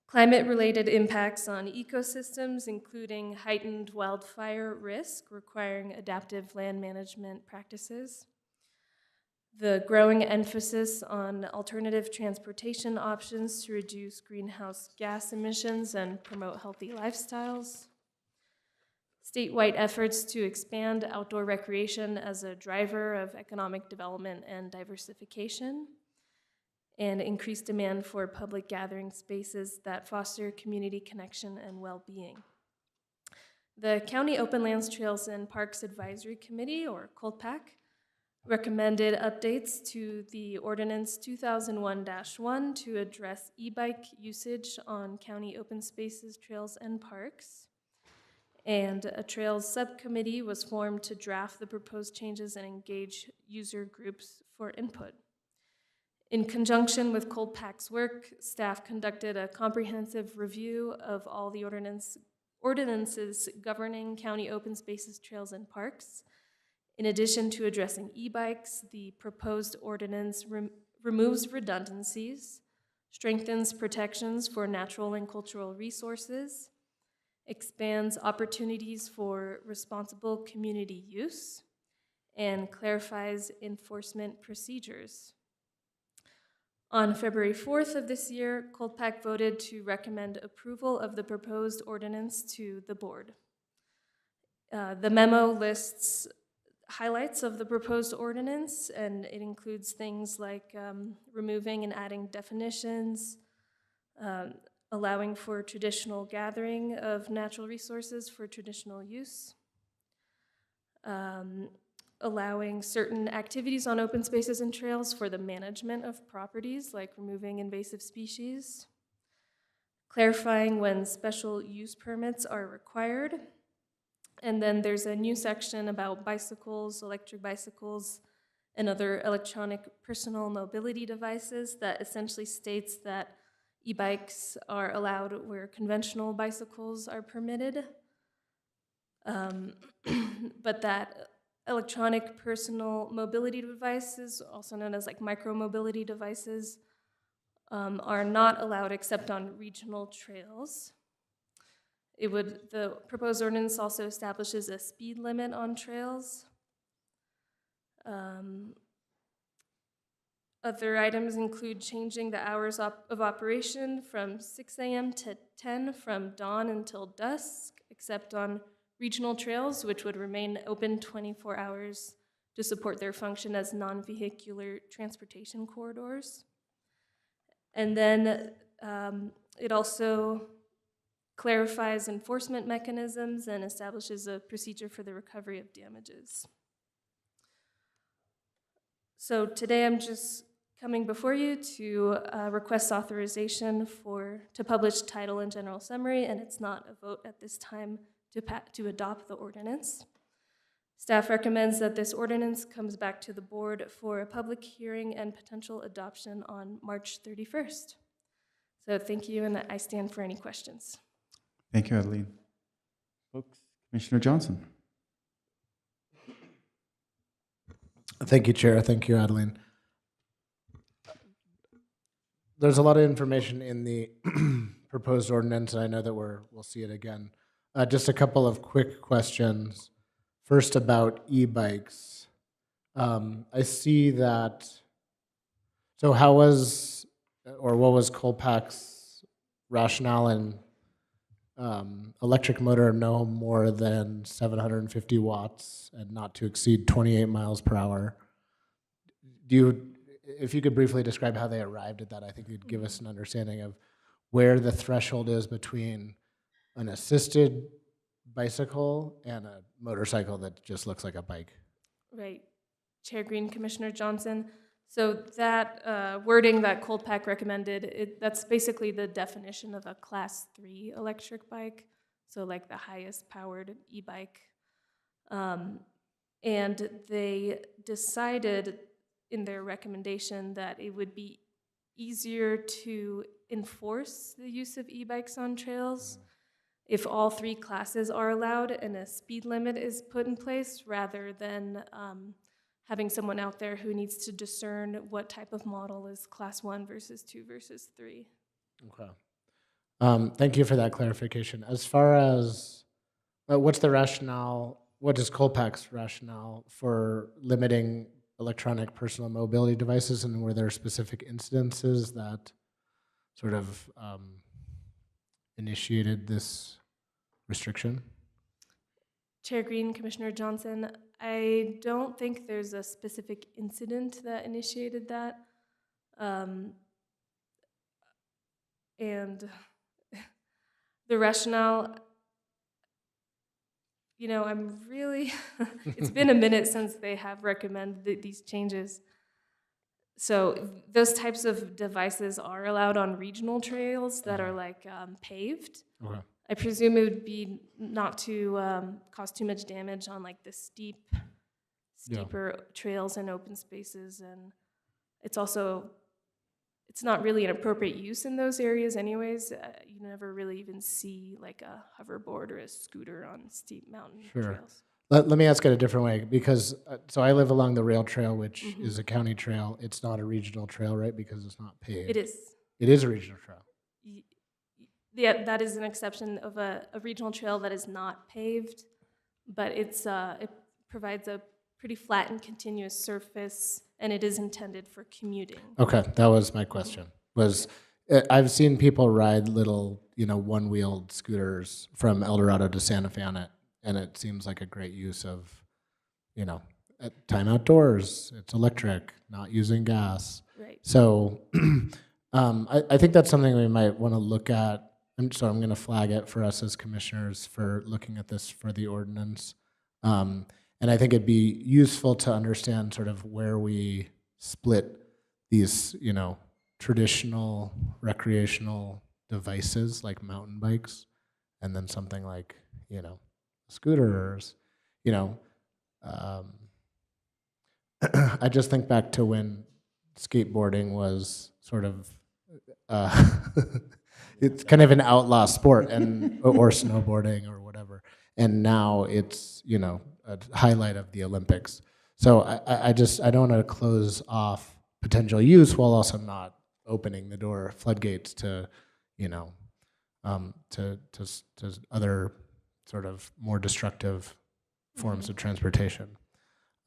climate-related impacts on ecosystems, including heightened wildfire risk requiring adaptive land management practices, the growing emphasis on alternative transportation options to reduce greenhouse gas emissions and promote healthy lifestyles, statewide efforts to expand outdoor recreation as a driver of economic development and diversification, and increased demand for public gathering spaces that foster community connection and well-being. The County Open Lands, Trails, and Parks Advisory Committee, or COLPAC, recommended updates to the Ordinance 2001-1 to address e-bike usage on county open spaces, trails, and parks. And a Trails Subcommittee was formed to draft the proposed changes and engage user groups for input. In conjunction with COLPAC's work, staff conducted a comprehensive review of all the ordinances governing county open spaces, trails, and parks. In addition to addressing e-bikes, the proposed ordinance removes redundancies, strengthens protections for natural and cultural resources, expands opportunities for responsible community use, and clarifies enforcement procedures. On February 4th of this year, COLPAC voted to recommend approval of the proposed ordinance to the board. The memo lists highlights of the proposed ordinance, and it includes things like removing and adding definitions, allowing for traditional gathering of natural resources for traditional use, allowing certain activities on open spaces and trails for the management of properties, like removing invasive species, clarifying when special use permits are required. And then there's a new section about bicycles, electric bicycles, and other electronic personal mobility devices that essentially states that e-bikes are allowed where conventional bicycles are permitted, but that electronic personal mobility devices, also known as like micro-mobility devices, are not allowed except on regional trails. The proposed ordinance also establishes a speed limit on trails. Other items include changing the hours of operation from 6 a.m. to 10 from dawn until dusk, except on regional trails, which would remain open 24 hours to support their function as non-vehicular transportation corridors. And then it also clarifies enforcement mechanisms and establishes a procedure for the recovery of damages. So today I'm just coming before you to request authorization to publish title and general summary, and it's not a vote at this time to adopt the ordinance. Staff recommends that this ordinance comes back to the board for a public hearing and potential adoption on March 31st. So thank you, and I stand for any questions. Thank you, Adeline. Folks, Commissioner Johnson. Thank you, Chair. Thank you, Adeline. There's a lot of information in the proposed ordinance, and I know that we'll see it again. Just a couple of quick questions. First, about e-bikes. I see that, so how was, or what was Colpac's rationale in electric motor no more than 750 watts and not to exceed 28 miles per hour? If you could briefly describe how they arrived at that, I think you'd give us an understanding of where the threshold is between an assisted bicycle and a motorcycle that just looks like a bike. Right. Chair Green, Commissioner Johnson. So that wording that Colpac recommended, that's basically the definition of a Class 3 electric bike, so like the highest powered e-bike. And they decided in their recommendation that it would be easier to enforce the use of e-bikes on trails if all three classes are allowed and a speed limit is put in place, rather than having someone out there who needs to discern what type of model is Class 1 versus 2 versus 3. Okay. Thank you for that clarification. As far as what's the rationale, what is Colpac's rationale for limiting electronic personal mobility devices, and were there specific incidences that sort of initiated this restriction? Chair Green, Commissioner Johnson, I don't think there's a specific incident that initiated that. And the rationale, you know, I'm really, it's been a minute since they have recommended these changes. So those types of devices are allowed on regional trails that are like paved. Okay. I presume it would be not to cause too much damage on like the steeper trails and open spaces, and it's not really an appropriate use in those areas anyways. You never really even see like a hoverboard or a scooter on steep mountain trails. Let me ask it a different way, because so I live along the rail trail, which is a county trail. It's not a regional trail, right? Because it's not paved. It is. It is a regional trail. Yeah, that is an exception of a regional trail that is not paved, but it provides a pretty flat and continuous surface, and it is intended for commuting. Okay, that was my question. I've seen people ride little, one-wheeled scooters from El Dorado to Santa Fe on it, and it seems like a great use of, time outdoors, it's electric, not using gas. Right. So I think that's something we might want to look at. So I'm going to flag it for us as commissioners for looking at this for the ordinance. And I think it'd be useful to understand sort of where we split these, traditional recreational devices like mountain bikes, and then something like, scooters, I just think back to when skateboarding was sort of, it's kind of an outlaw sport, or snowboarding or whatever. And now it's, a highlight of the Olympics. So I don't want to close off potential use while also not opening the door floodgates to, to other sort of more destructive forms of transportation.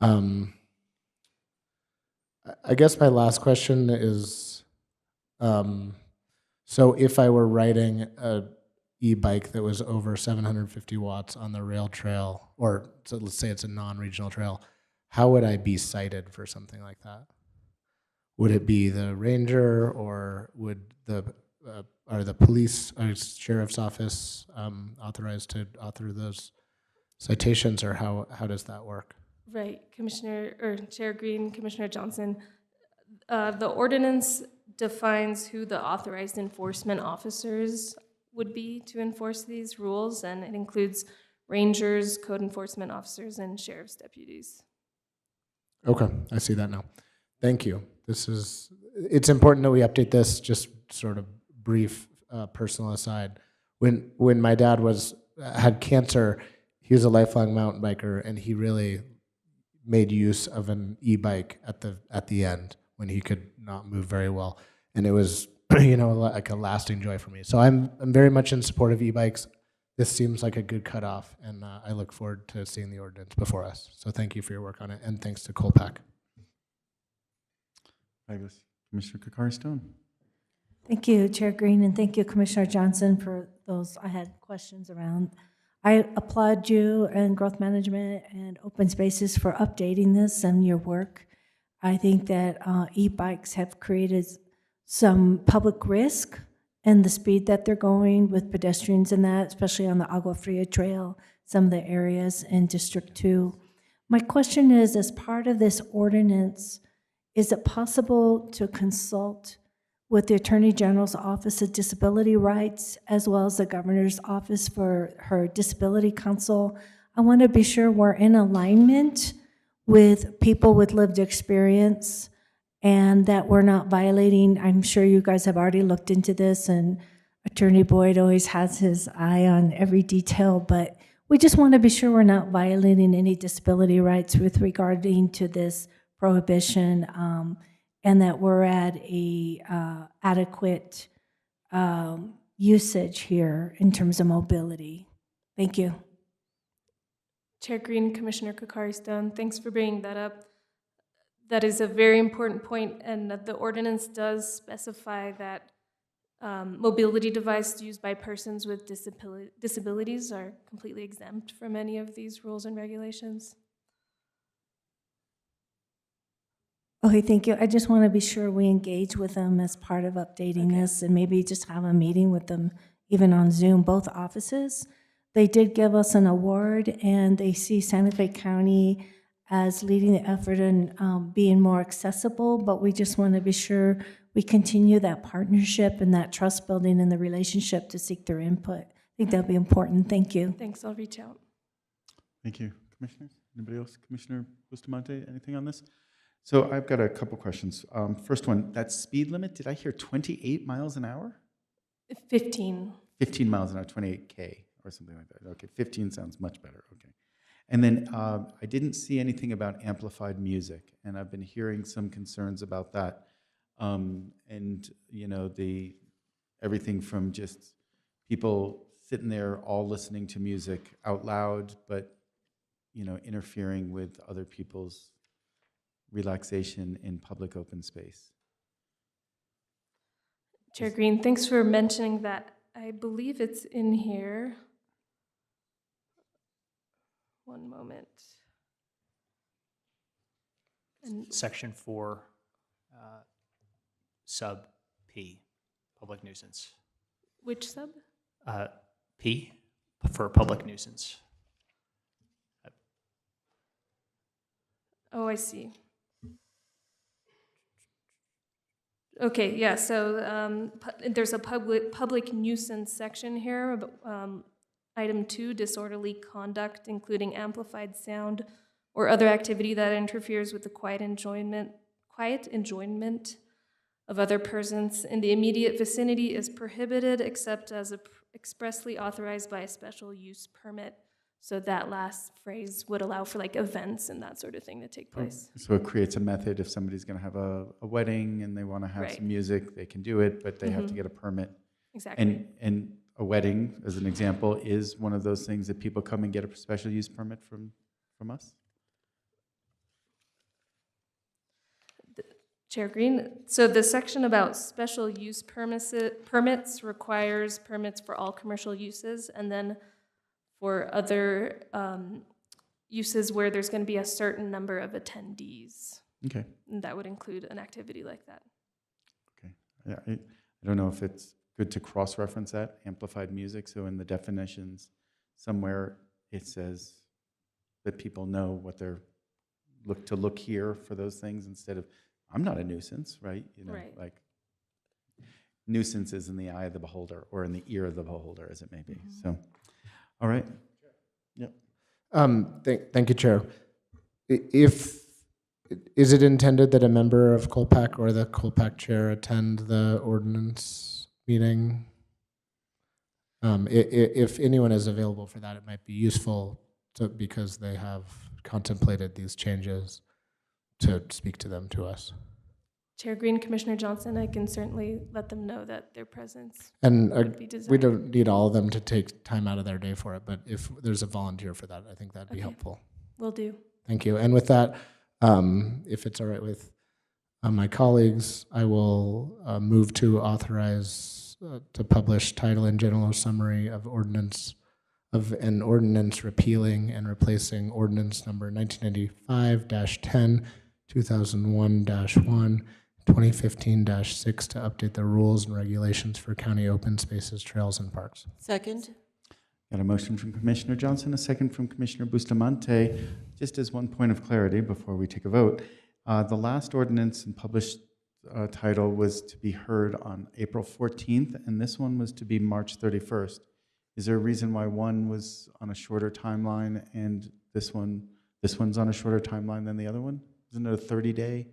I guess my last question is, so if I were riding a e-bike that was over 750 watts on the rail trail, or so let's say it's a non-regional trail, how would I be cited for something like that? Would it be the ranger, or would are the police or sheriff's office authorized to author those citations, or how does that work? Right, Chair Green, Commissioner Johnson. The ordinance defines who the authorized enforcement officers would be to enforce these rules, and it includes rangers, code enforcement officers, and sheriff's deputies. Okay, I see that now. Thank you. It's important that we update this. Just sort of brief personal aside. When my dad had cancer, he was a lifelong mountain biker, and he really made use of an e-bike at the end when he could not move very well, and it was like a lasting joy for me. So I'm very much in support of e-bikes. This seems like a good cutoff, and I look forward to seeing the ordinance before us. So thank you for your work on it, and thanks to Colpack. Fabulous. Commissioner Kakari Stone. Thank you, Chair Green, and thank you, Commissioner Johnson, for those I had questions around. I applaud you and Growth Management and Open Spaces for updating this and your work. I think that e-bikes have created some public risk and the speed that they're going with pedestrians and that, especially on the Agua Fria Trail, some of the areas in District 2. My question is, as part of this ordinance, is it possible to consult with the Attorney General's Office of Disability Rights, as well as the Governor's Office for her Disability Council? I want to be sure we're in alignment with people with lived experience and that we're not violating. I'm sure you guys have already looked into this, and Attorney Boyd always has his eye on every detail, but we just want to be sure we're not violating any disability rights with regarding to this prohibition, and that we're at a adequate usage here in terms of mobility. Thank you. Chair Green, Commissioner Kakari Stone, thanks for bringing that up. That is a very important point, and that the ordinance does specify that mobility devices used by persons with disabilities are completely exempt from any of these rules and regulations. Okay, thank you. I just want to be sure we engage with them as part of updating this, and maybe just have a meeting with them, even on Zoom, both offices. They did give us an award, and they see Santa Fe County as leading the effort in being more accessible, but we just want to be sure we continue that partnership and that trust building in the relationship to seek their input. I think that'd be important. Thank you. Thanks, I'll reach out. Thank you. Commissioners? Anybody else? Commissioner Bustamante, anything on this? So I've got a couple questions. First one, that speed limit, did I hear 28 miles an hour? 15. 15 miles an hour, 28K or something like that. Okay, 15 sounds much better. Okay. And then I didn't see anything about amplified music, and I've been hearing some concerns about that. And everything from just people sitting there all listening to music out loud, but interfering with other people's relaxation in public open space. Chair Green, thanks for mentioning that. I believe it's in here. One moment. And Section 4, sub P, public nuisance. which sub? P for public nuisance. Oh, I see. Okay, yeah, so there's a public nuisance section here, item 2, disorderly conduct, including amplified sound or other activity that interferes with the quiet enjoyment of other persons in the immediate vicinity is prohibited except as expressly authorized by a special use permit. So that last phrase would allow for like events and that sort of thing to take place. So it creates a method if somebody's going to have a wedding and they want to have Right. some music, they can do it, but they have to Mhm. get a permit. Exactly. And a wedding, as an example, is one of those things that people come and get a special use permit from us? Chair Green, so the section about special use permits requires permits for all commercial uses, and then for other uses where there's going to be a certain number of attendees. Okay. And that would include an activity like that. Yeah, I don't know if it's good to cross-reference that, amplified music, so in the definitions, somewhere it says that people know what they're look here for those things instead of, I'm not a nuisance, right? You know, Right. like nuisance is in the eye of the beholder or in the ear of the beholder, as it may be. So, all right. Yep. Thank you, Chair. Is it intended that a member of Colpac or the Colpac chair attend the ordinance meeting? If anyone is available for that, it might be useful because they have contemplated these changes to speak to them to us. Chair Green, Commissioner Johnson, I can certainly let them know that their presence And would be we desired. don't need all of them to take time out of their day for it, but if there's a volunteer for that, I think that'd be Okay. helpful. Will do. Thank you. And with that, if it's all right with my colleagues, I will move to authorize to publish title and general summary of an ordinance repealing and replacing ordinance number 1995-10, 2001-1, 2015-6 to update the rules and regulations for county open spaces, trails, and parks. Second. Got a motion from Commissioner Johnson, a second from Commissioner Bustamante. Just as one point of clarity before we take a vote, the last ordinance and published title was to be heard on April 14th, and this one was to be March 31st. Is there a reason why one was on a shorter timeline and this one's on a shorter timeline than the other one? Isn't it a 30-day?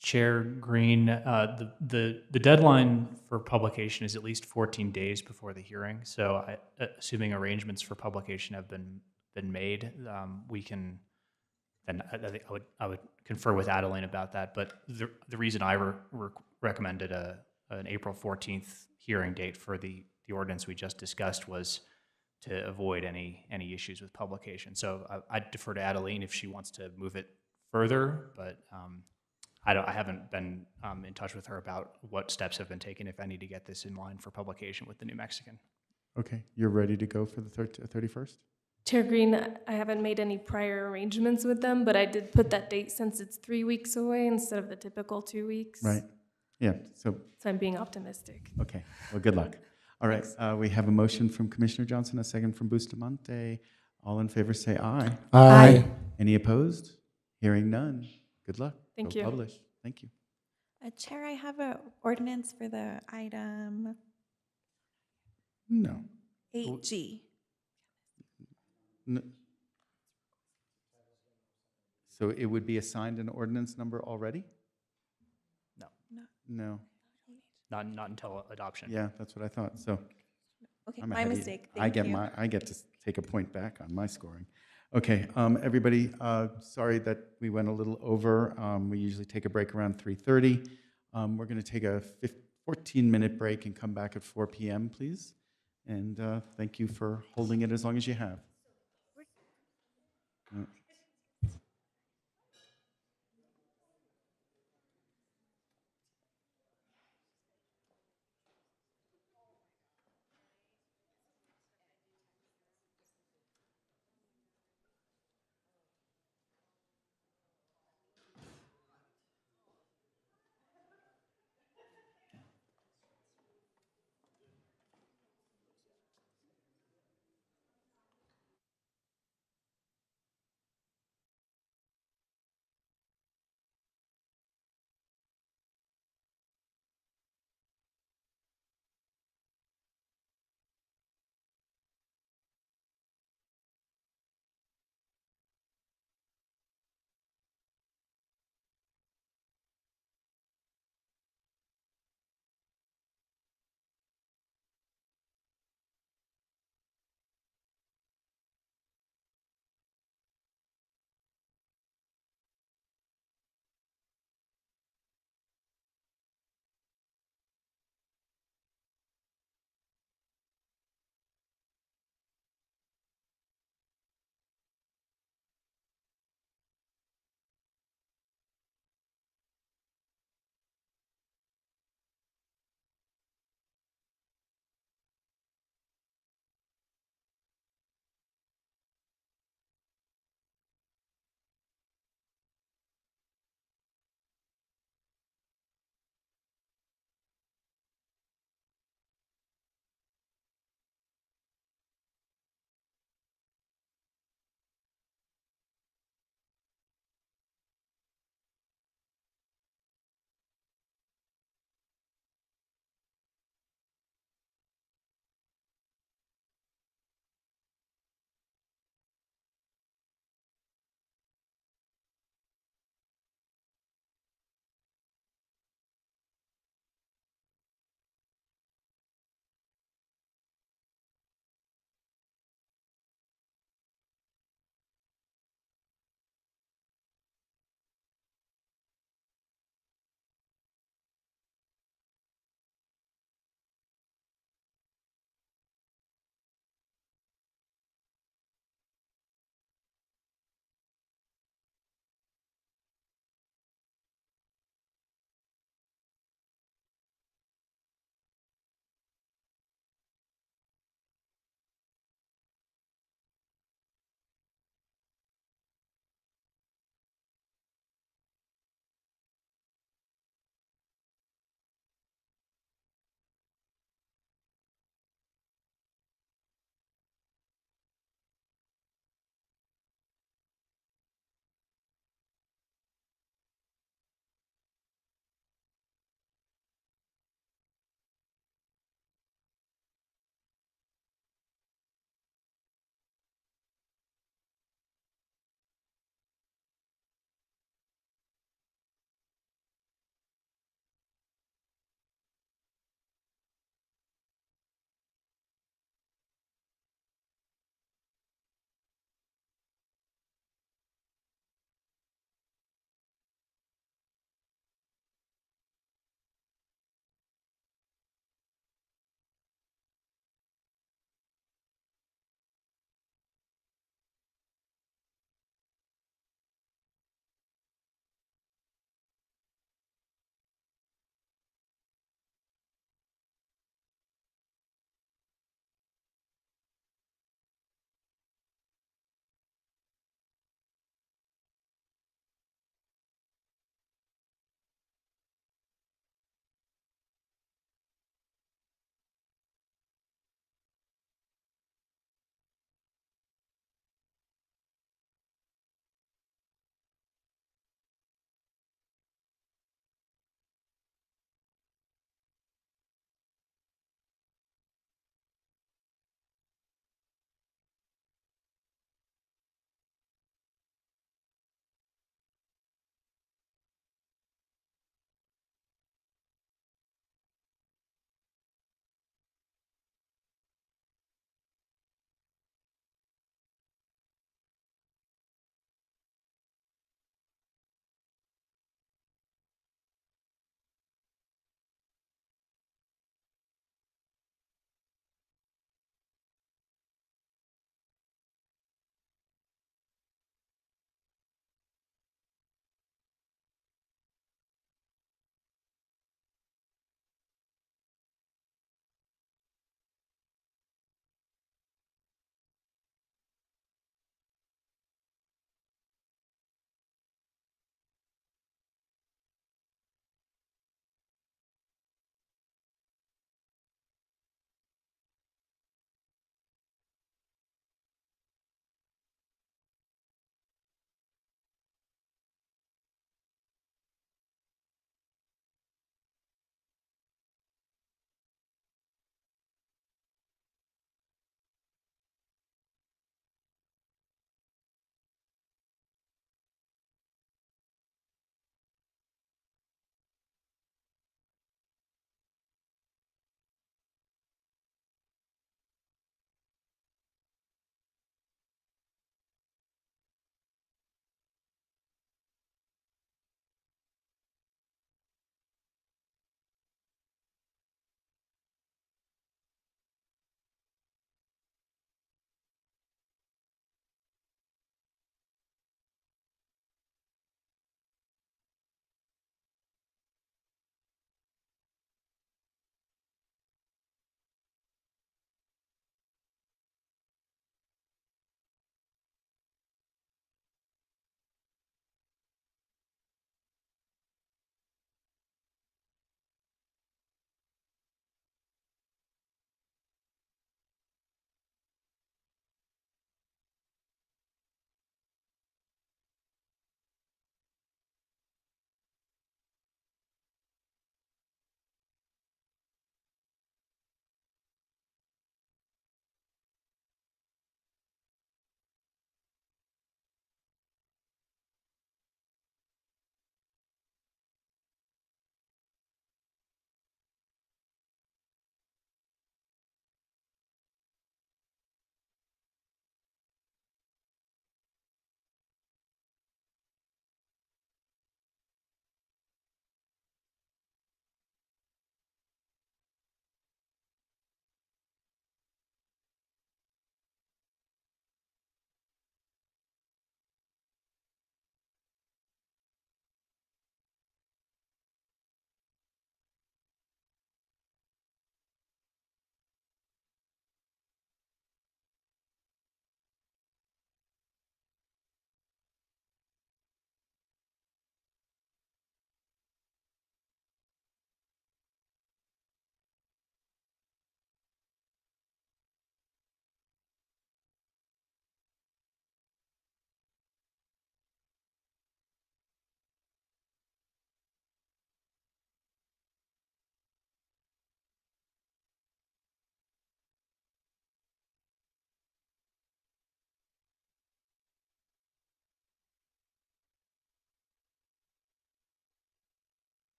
Chair Green, the deadline for publication is at least 14 days before the hearing. So assuming arrangements for publication have been made, we can, then I would confer with Adeline about that. But the reason I recommended an April 14th hearing date for the ordinance we just discussed was to avoid any issues with publication. So I'd defer to Adeline if she wants to move it further, but I haven't been in touch with her about what steps have been taken, if any, to get this in line for publication with the New Mexican. Okay, you're ready to go for the 31st? Chair Green, I haven't made any prior arrangements with them, but I did put that date since it's 3 weeks away instead of the typical 2 weeks. Right. Yeah, so I'm being optimistic. okay, well, good luck. All right, we have a motion from Commissioner Johnson, a second from Bustamante. All in favor say aye. Aye. Any opposed? Hearing none. Good luck. Thank Go you. Publish. Thank you. Chair, I have an ordinance for the item No. 8G. So it would be assigned an ordinance number already? No. No. Not until adoption. Yeah, that's what I thought. So Okay, I'm my ahead of you. mistake. I Thank get you. I get to take a point back on my scoring. Okay, everybody, sorry that we went a little over. We usually take a break around 3:30. We're going to take a 14-minute break and come back at 4 p.m., please. And thank you for holding it as long as you have.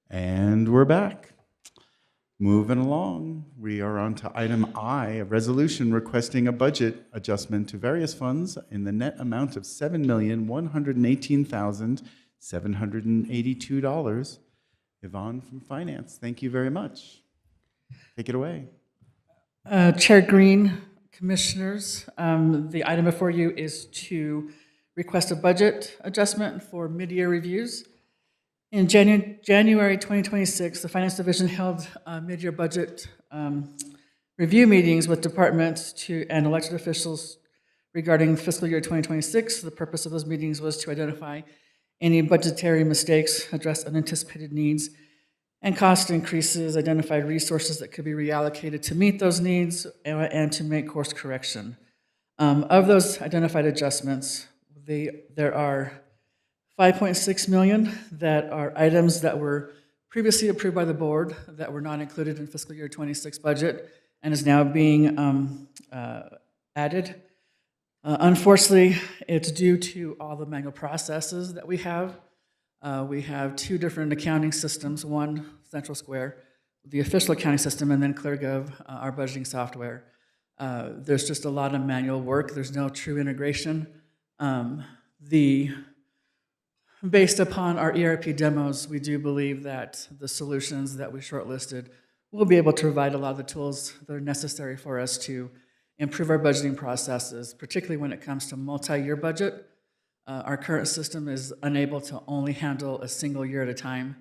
And we're back. Moving along, we are on to item I, a resolution requesting a budget adjustment to various funds in the net amount of $7,118,782. Yvonne from Finance, thank you very much. Take it away. Chair Green, Commissioners, the item before you is to request a budget adjustment for mid-year reviews. In January 2026, the Finance Division held mid-year budget review meetings with departments and elected officials regarding fiscal year 2026. The purpose of those meetings was to identify any budgetary mistakes, address unanticipated needs, and cost increases, identify resources that could be reallocated to meet those needs, and to make course correction. Of those identified adjustments, there are $5.6 million that are items that were previously approved by the board that were not included in fiscal year 26 budget and is now being added. Unfortunately, it's due to all the manual processes that we have. We have two different accounting systems, one Central Square, the official accounting system, and then ClearGov, our budgeting software. There's just a lot of manual work. There's no true integration. Based upon our ERP demos, we do believe that the solutions that we shortlisted will be able to provide a lot of the tools that are necessary for us to improve our budgeting processes, particularly when it comes to multi-year budget. Our current system is unable to only handle a single year at a time,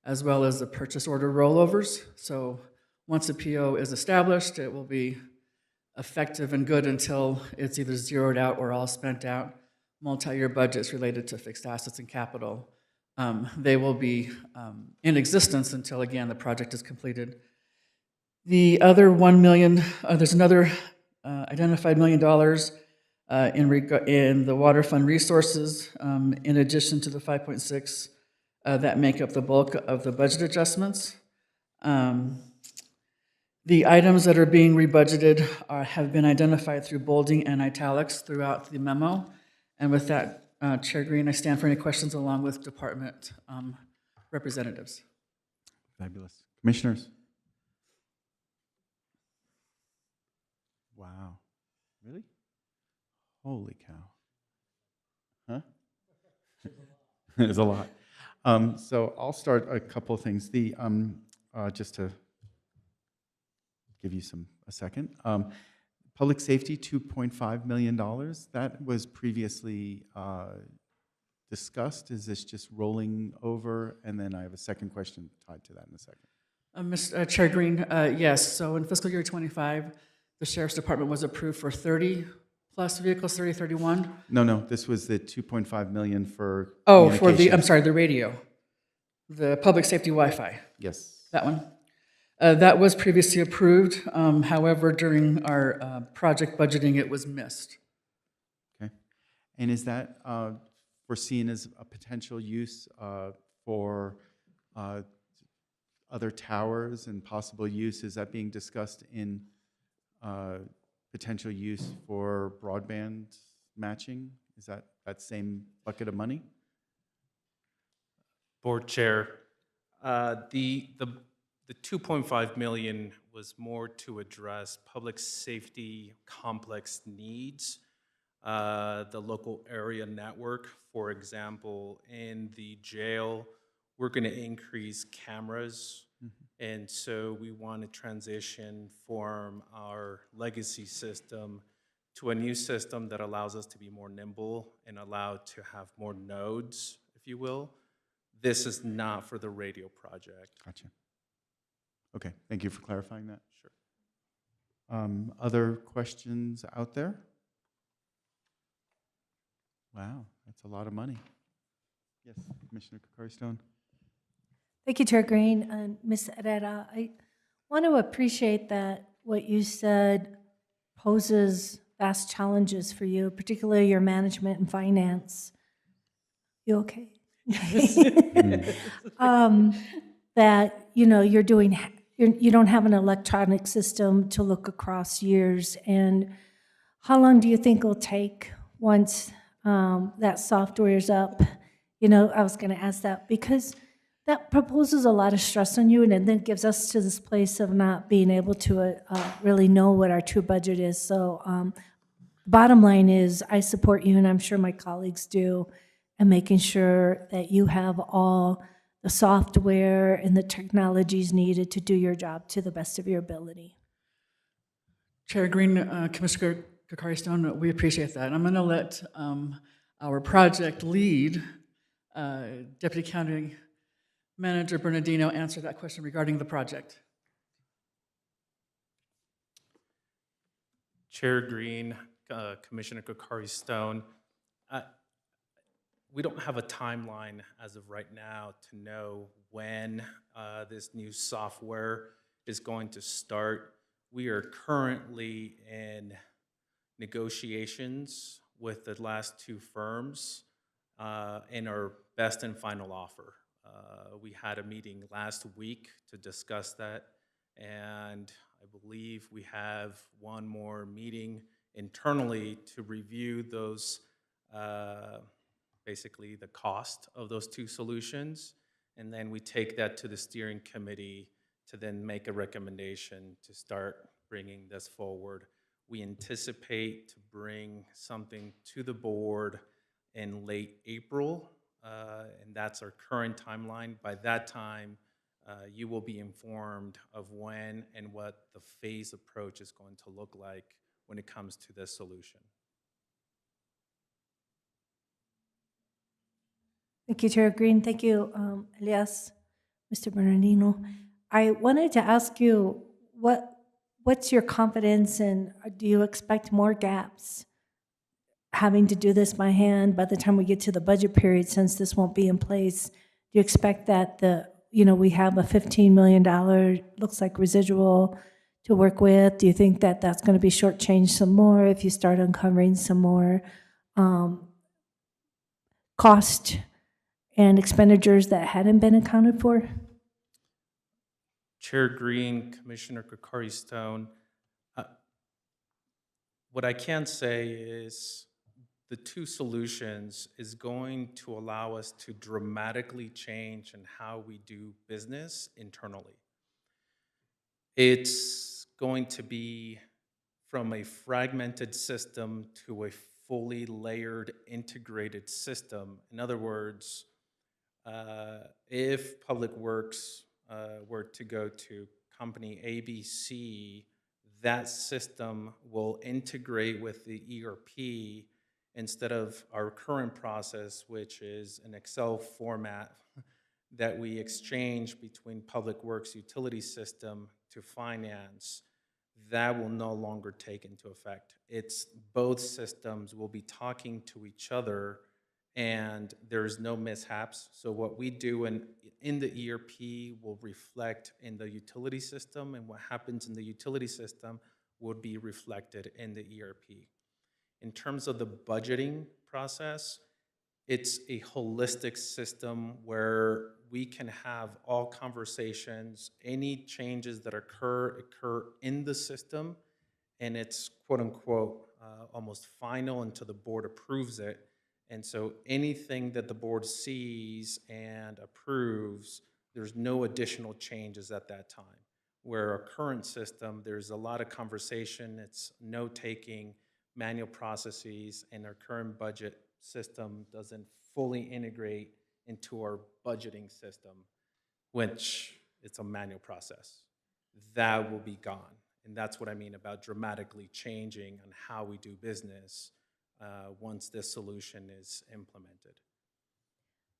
as well as the purchase order rollovers. So once a PO is established, it will be effective and good until it's either zeroed out or all spent out. Multi-year budgets related to fixed assets and capital, they will be in existence until, again, the project is completed. The other $1 million, there's another identified $1 million in the water fund resources, in addition to the 5.6 that make up the bulk of the budget adjustments. The items that are being rebudgeted have been identified through bolding and italics throughout the memo. And with that, Chair Green, I stand for any questions along with department representatives. Fabulous. Commissioners? Wow. Really? Holy cow. Huh? There's a lot. So I'll start a couple of things. Just to give you a second. Public safety, $2.5 million. That was previously discussed. Is this just rolling over? And then I have a second question tied to that in a second. Mr. Chair Green, yes. So in fiscal year 25, the Sheriff's Department was approved for 30 plus vehicles, 30, 31. No, this was the $2.5 million for for the radio, the public safety Wi-Fi. Yes. That one. That was previously approved. However, during our project budgeting, it was missed. Okay. And is that foreseen as a potential use for other towers and possible use? Is that being discussed in potential use for broadband matching? Is that same bucket of money? Board Chair, the $2.5 million was more to address public safety complex needs. The local area network, for example, in the jail, we're going to increase cameras. And so we want to transition from our legacy system to a new system that allows us to be more nimble and allowed to have more nodes, if you will. This is not for the radio project. Gotcha. Okay, thank you for clarifying that. Sure. Other questions out there? Wow, that's a lot of money. Yes, Commissioner Kokari-Stone. Thank you, Chair Green and Ms. Herrera. I want to appreciate that what you said poses vast challenges for you, particularly your management and finance. You okay? That you're doing. You don't have an electronic system to look across years, and how long do you think it'll take once that software is up? I was going to ask that because that proposes a lot of stress on you, and then gives us to this place of not being able to really know what our true budget is. So bottom line is, I support you, and I'm sure my colleagues do, and making sure that you have all the software and the technologies needed to do your job to the best of your ability. Chair Green, Commissioner Kokari Stone, we appreciate that. I'm going to let our project lead, Deputy County Manager Bernardino, answer that question regarding the project. Chair Green, Commissioner Kokari Stone, we don't have a timeline as of right now to know when this new software is going to start. We are currently in negotiations with the last two firms in our best and final offer. We had a meeting last week to discuss that, and I believe we have one more meeting internally to review those, basically the cost of those two solutions, and then we take that to the steering committee to then make a recommendation to start bringing this forward. We anticipate to bring something to the board in late April, and that's our current timeline. By that time, you will be informed of when and what the phase approach is going to look like when it comes to this solution. Thank you, Chair Green. Thank you, Elias, Mr. Bernardino. I wanted to ask you, what's your confidence, and do you expect more gaps having to do this by hand by the time we get to the budget period, since this won't be in place? Do you expect that we have a $15 million, looks like residual to work with? Do you think that that's going to be shortchanged some more if you start uncovering some more cost and expenditures that hadn't been accounted for? Chair Green, Commissioner Kokari Stone, what I can say is the two solutions is going to allow us to dramatically change in how we do business internally. It's going to be from a fragmented system to a fully layered, integrated system. In other words, if Public Works were to go to company ABC, that system will integrate with the ERP instead of our current process, which is an Excel format that we exchange between Public Works utility system to finance. That will no longer take into effect. It's both systems will be talking to each other, and there's no mishaps. So what we do in the ERP will reflect in the utility system, and what happens in the utility system would be reflected in the ERP. In terms of the budgeting process, it's a holistic system where we can have all conversations, any changes that occur in the system, and it's quote unquote almost final until the board approves it. And so anything that the board sees and approves, there's no additional changes at that time. Where our current system, there's a lot of conversation, it's note-taking, manual processes, and our current budget system doesn't fully integrate into our budgeting system, which it's a manual process. That will be gone. And that's what I mean about dramatically changing on how we do business once this solution is implemented.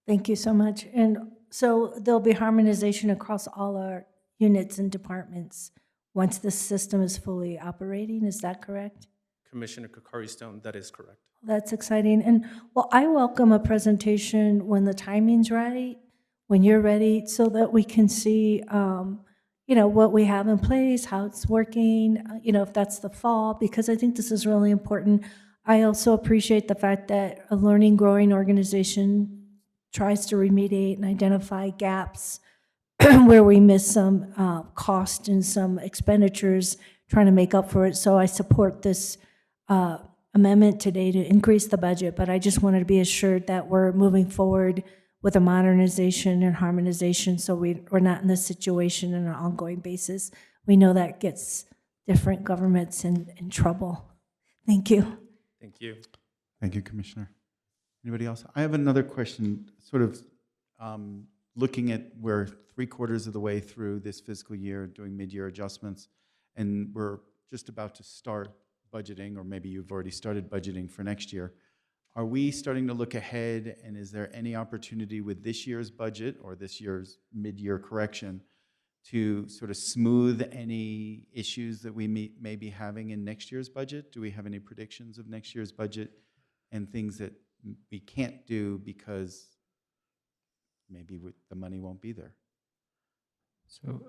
Thank you so much. And so there'll be harmonization across all our units and departments once this system is fully operating, is that correct? Commissioner Kokari Stone, that is correct. That's exciting. And well, I welcome a presentation when the timing's right, when you're ready, so that we can see, what we have in place, how it's working, if that's the fall, because I think this is really important. I also appreciate the fact that a learning, growing organization tries to remediate and identify gaps where we miss some cost and some expenditures, trying to make up for it. So I support this amendment today to increase the budget, but I just wanted to be assured that we're moving forward with a modernization and harmonization, so we're not in this situation on an ongoing basis. We know that gets different governments in trouble. Thank you. Thank you. Thank you, Commissioner. Anybody else? I have another question, sort of looking at we're 3/4 of the way through this fiscal year, doing mid-year adjustments, and we're just about to start budgeting, or maybe you've already started budgeting for next year. Are we starting to look ahead, and is there any opportunity with this year's budget or this year's mid-year correction to sort of smooth any issues that we may be having in next year's budget? Do we have any predictions of next year's budget and things that we can't do because maybe the money won't be there? So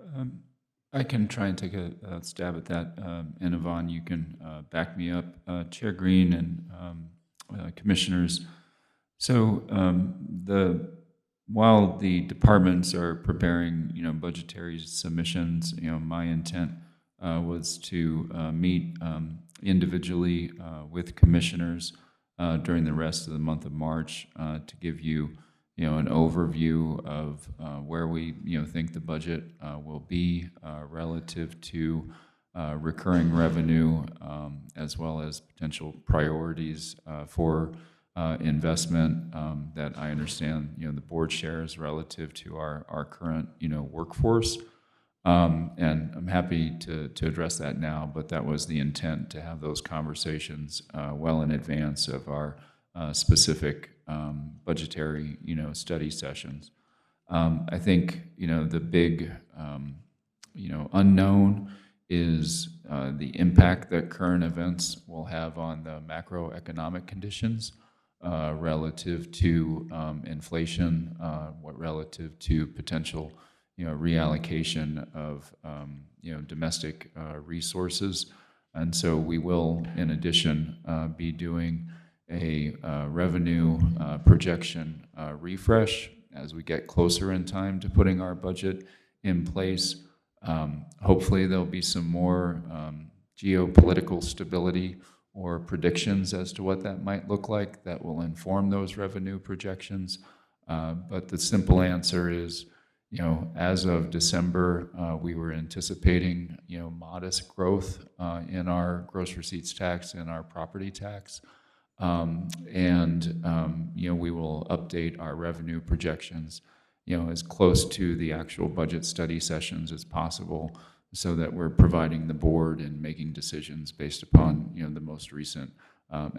I can try and take a stab at that. And Yvonne, you can back me up. Chair Green and commissioners. So while the departments are preparing, budgetary submissions, my intent was to meet individually with commissioners during the rest of the month of March to give you, an overview of where we, think the budget will be relative to recurring revenue, as well as potential priorities for investment that I understand, the board shares relative to our current, workforce. And I'm happy to address that now, but that was the intent, to have those conversations well in advance of our specific budgetary, study sessions. I think, the big, unknown is the impact that current events will have on the macroeconomic conditions relative to inflation, relative to potential, reallocation of, domestic resources. And so we will, in addition, be doing a revenue projection refresh as we get closer in time to putting our budget in place. Hopefully there'll be some more geopolitical stability or predictions as to what that might look like that will inform those revenue projections. But the simple answer is, as of December, we were anticipating, modest growth in our gross receipts tax and our property tax. We will update our revenue projections, as close to the actual budget study sessions as possible, so that we're providing the board and making decisions based upon, the most recent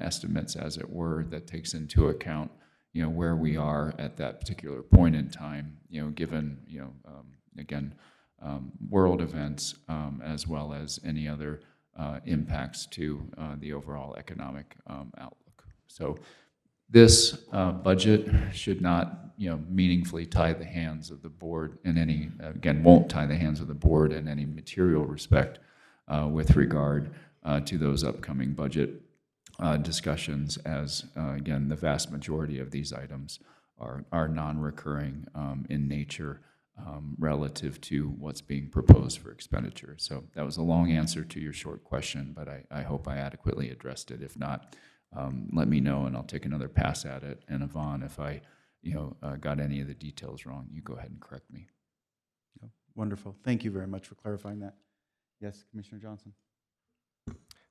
estimates, as it were, that takes into account, where we are at that particular point in time, given, again, world events, as well as any other impacts to the overall economic outlook. So this budget should not, meaningfully tie the hands of the board in any, again, won't tie the hands of the board in any material respect with regard to those upcoming budget discussions, as, again, the vast majority of these items are non-recurring in nature relative to what's being proposed for expenditure. So that was a long answer to your short question, but I hope I adequately addressed it. If not, let me know and I'll take another pass at it. And Yvonne, if I got any of the details wrong, you go ahead and correct me. Wonderful. Thank you very much for clarifying that. Yes, Commissioner Johnson.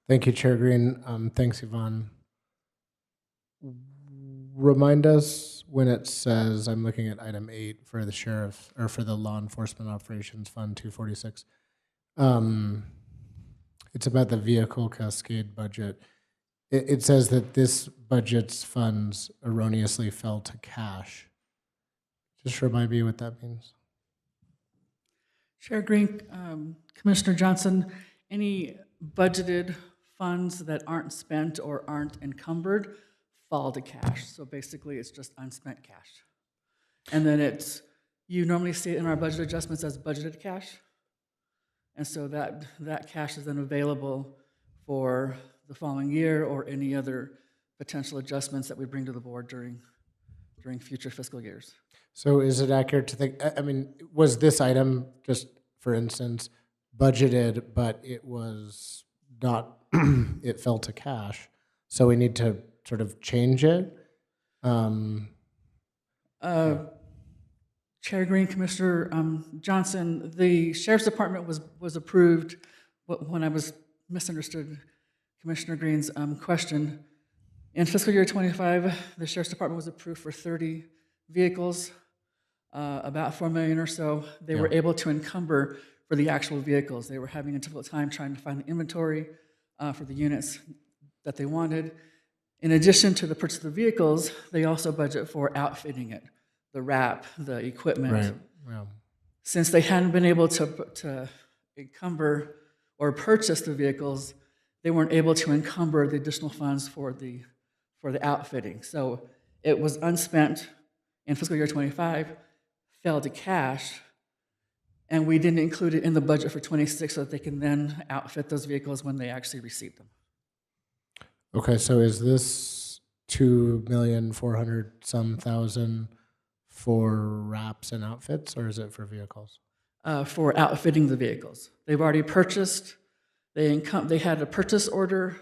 Thank you, Chair Green. Thanks, Yvonne. Remind us when it says, I'm looking at item 8 for the sheriff, or for the Law Enforcement Operations Fund 246. It's about the vehicle cascade budget. It says that this budget's funds erroneously fell to cash. Just remind me what that means. Chair Green, Commissioner Johnson, any budgeted funds that aren't spent or aren't encumbered fall to cash. So basically, it's just unspent cash. And then you normally see it in our budget adjustments as budgeted cash. And so that cash is then available for the following year or any other potential adjustments that we bring to the board during future fiscal years. So is it accurate to think, was this item, just for instance, budgeted, but it was not, it fell to cash, so we need to sort of change it? Chair Green, Commissioner Johnson, the Sheriff's Department was approved, when I was misunderstood Commissioner Green's question. In fiscal year '25, the Sheriff's Department was approved for 30 vehicles, about 4 million or so. They were able to encumber for the actual vehicles. They were having a difficult time trying to find the inventory for the units that they wanted. In addition to the purchase of the vehicles, they also budget for outfitting it, the wrap, the equipment. Right, yeah. Since they hadn't been able to encumber or purchase the vehicles, they weren't able to encumber the additional funds for the outfitting. So it was unspent in fiscal year '25, fell to cash, and we didn't include it in the budget for '26 so that they can then outfit those vehicles when they actually receive them. Okay, so is this 2,400,000 for wraps and outfits, or is it for vehicles? For outfitting the vehicles. They've already purchased, they had a purchase order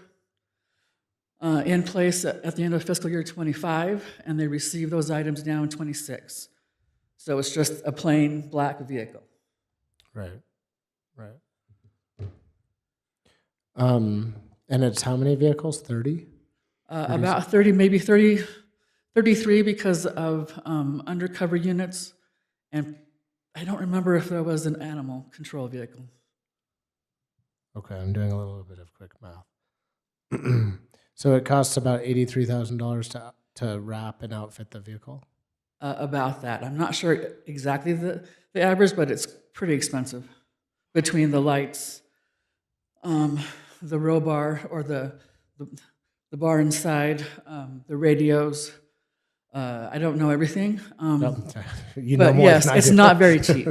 in place at the end of fiscal year '25, and they received those items now in '26. So it's just a plain black vehicle. Right, right. And it's how many vehicles? 30? About 30, maybe 30, 33 because of undercover units, and I don't remember if there was an animal control vehicle. Okay, I'm doing a little bit of quick math. So it costs about $83,000 to wrap and outfit the vehicle? About that. I'm not sure exactly the average, but it's pretty expensive between the lights, the row bar or the bar inside, the radios. I don't know everything. You know but more yes, than I it's do. not very cheap.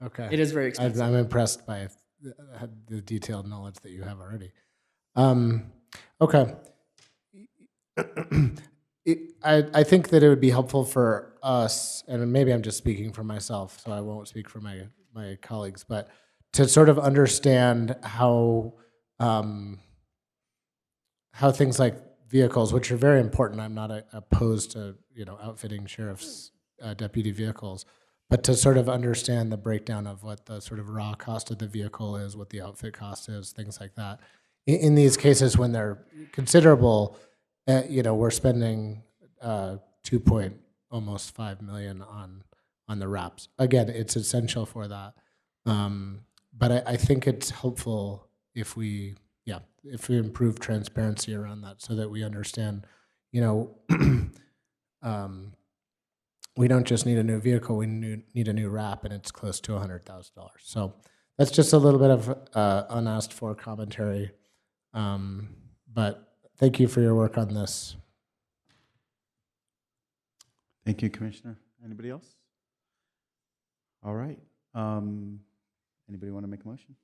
Okay. It is very expensive. I'm impressed by the detailed knowledge that you have already. Okay. I think that it would be helpful for us, and maybe I'm just speaking for myself, so I won't speak for my colleagues, but to sort of understand how things like vehicles, which are very important. I'm not opposed to outfitting sheriff's deputy vehicles, but to sort of understand the breakdown of what the sort of raw cost of the vehicle is, what the outfit cost is, things like that. In these cases, when they're considerable, we're spending almost 5 million on the wraps. Again, it's essential for that, but I think it's helpful if we improve transparency around that, so that we understand, we don't just need a new vehicle, we need a new wrap, and it's close to $100,000. So that's just a little bit of unasked for commentary. But thank you for your work on this. Thank you, Commissioner. Anybody else? All right. Anybody want to make a motion?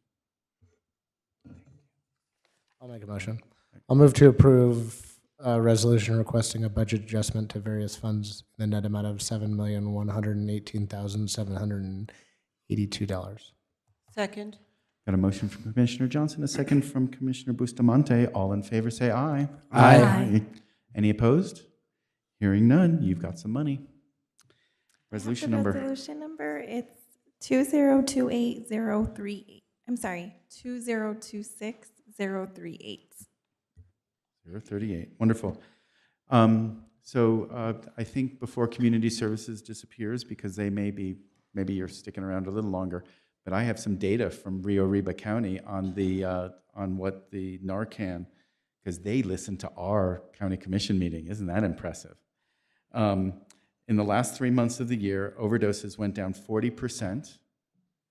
I'll make a motion. I'll move to approve a resolution requesting a budget adjustment to various funds in the net amount of $7,118,782. Second. Got a motion from Commissioner Johnson, a second from Commissioner Bustamante. All in favor, say aye. Aye. Aye. Any opposed? Hearing none, you've got some money. Resolution number. Resolution number, it's 2028038. I'm sorry, 2026038. 038. Wonderful. So I think before Community Services disappears, because maybe you're sticking around a little longer, but I have some data from Rio Arriba County on what the Narcan, because they listened to our county commission meeting. Isn't that impressive? In the last 3 months of the year, overdoses went down 40%,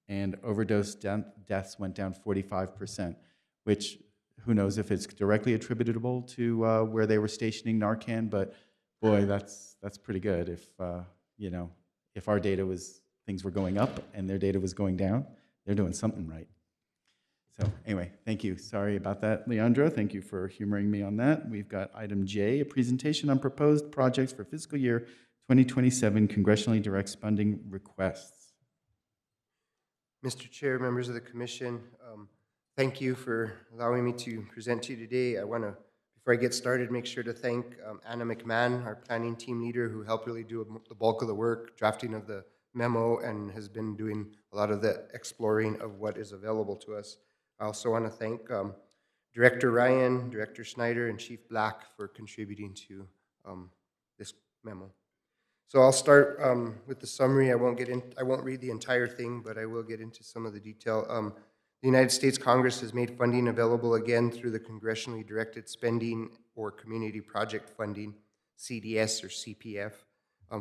and overdose deaths went down 45%, which who knows if it's directly attributable to where they were stationing Narcan, but boy, that's pretty good. If our data things were going up and their data was going down, they're doing something right. So anyway, thank you. Sorry about that, Leandro. Thank you for humoring me on that. We've got item J, a presentation on proposed projects for fiscal year 2027 congressionally direct funding requests. Mr. Chair, members of the commission, thank you for allowing me to present to you today. Before I get started, make sure to thank Anna McMahon, our planning team leader, who helped really do the bulk of the work, drafting of the memo, and has been doing a lot of the exploring of what is available to us. I also want to thank Director Ryan, Director Schneider, and Chief Black for contributing to this memo. So I'll start with the summary. I won't read the entire thing, but I will get into some of the detail. The United States Congress has made funding available again through the Congressionally Directed Spending or Community Project Funding, CDS or CPF,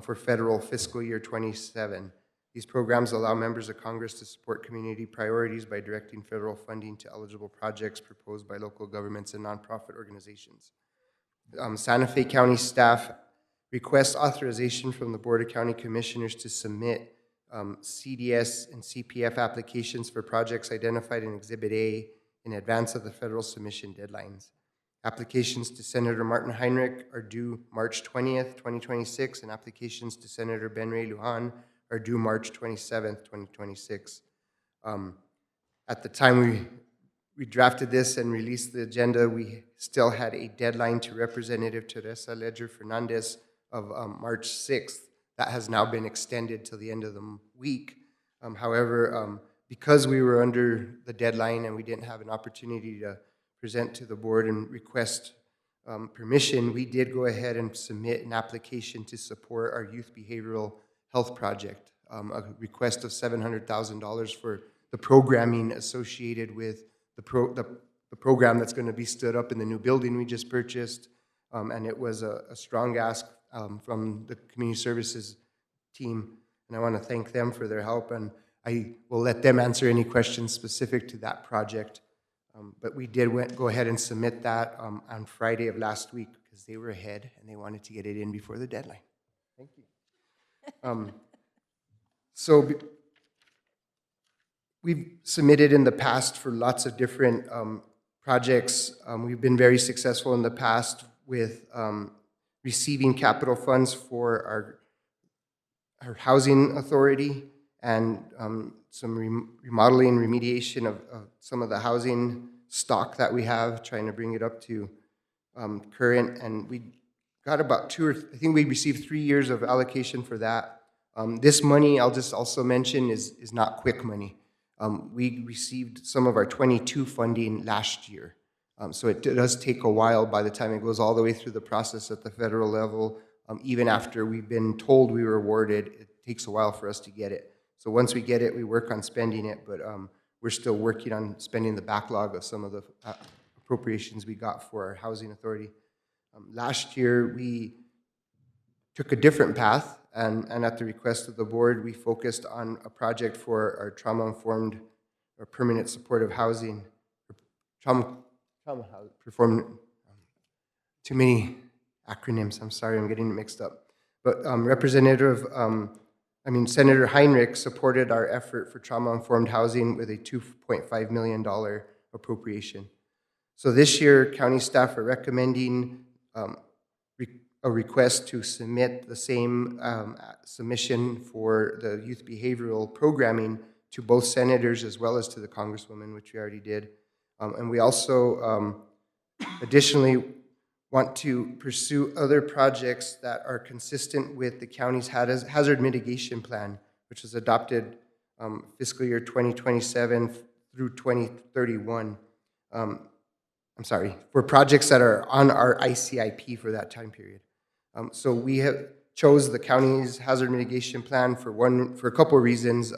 for federal fiscal year 27. These programs allow members of Congress to support community priorities by directing federal funding to eligible projects proposed by local governments and nonprofit organizations. Santa Fe County staff requests authorization from the Board of County Commissioners to submit CDS and CPF applications for projects identified in Exhibit A in advance of the federal submission deadlines. Applications to Senator Martin Heinrich are due March 20th, 2026, and applications to Senator Ben Ray Lujan are due March 27th, 2026. At the time we drafted this and released the agenda, we still had a deadline to Representative Teresa Ledger Fernandez of March 6th. That has now been extended till the end of the week. However, because we were under the deadline and we didn't have an opportunity to present to the board and request permission, we did go ahead and submit an application to support our youth behavioral health project, a request of $700,000 for the programming associated with the program that's going to be stood up in the new building we just purchased. And it was a strong ask from the community services team, and I want to thank them for their help, and I will let them answer any questions specific to that project. But we did go ahead and submit that on Friday of last week because they were ahead and they wanted to get it in before the deadline. Thank you. We've submitted in the past for lots of different projects. We've been very successful in the past with receiving capital funds for our housing authority and some remodeling, remediation of some of the housing stock that we have, trying to bring it up to current. And we got about I think we received 3 years of allocation for that. This money, I'll just also mention, is not quick money. We received some of our 22 funding last year. So it does take a while by the time it goes all the way through the process at the federal level. Even after we've been told we were awarded, it takes a while for us to get it. So once we get it, we work on spending it, but we're still working on spending the backlog of some of the appropriations we got for our housing authority. Last year, we took a different path, and at the request of the board, we focused on a project for our trauma-informed or permanent supportive housing, performed, too many acronyms, I'm sorry, I'm getting it mixed up. But Senator Heinrich supported our effort for trauma-informed housing with a $2.5 million appropriation. So this year, county staff are recommending a request to submit the same submission for the youth behavioral programming to both senators as well as to the congresswoman, which we already did. And we also additionally want to pursue other projects that are consistent with the county's hazard mitigation plan, which was adopted fiscal year 2027 through 2031. For projects that are on our ICIP for that time period. So we have chose the county's hazard mitigation plan for a couple of reasons.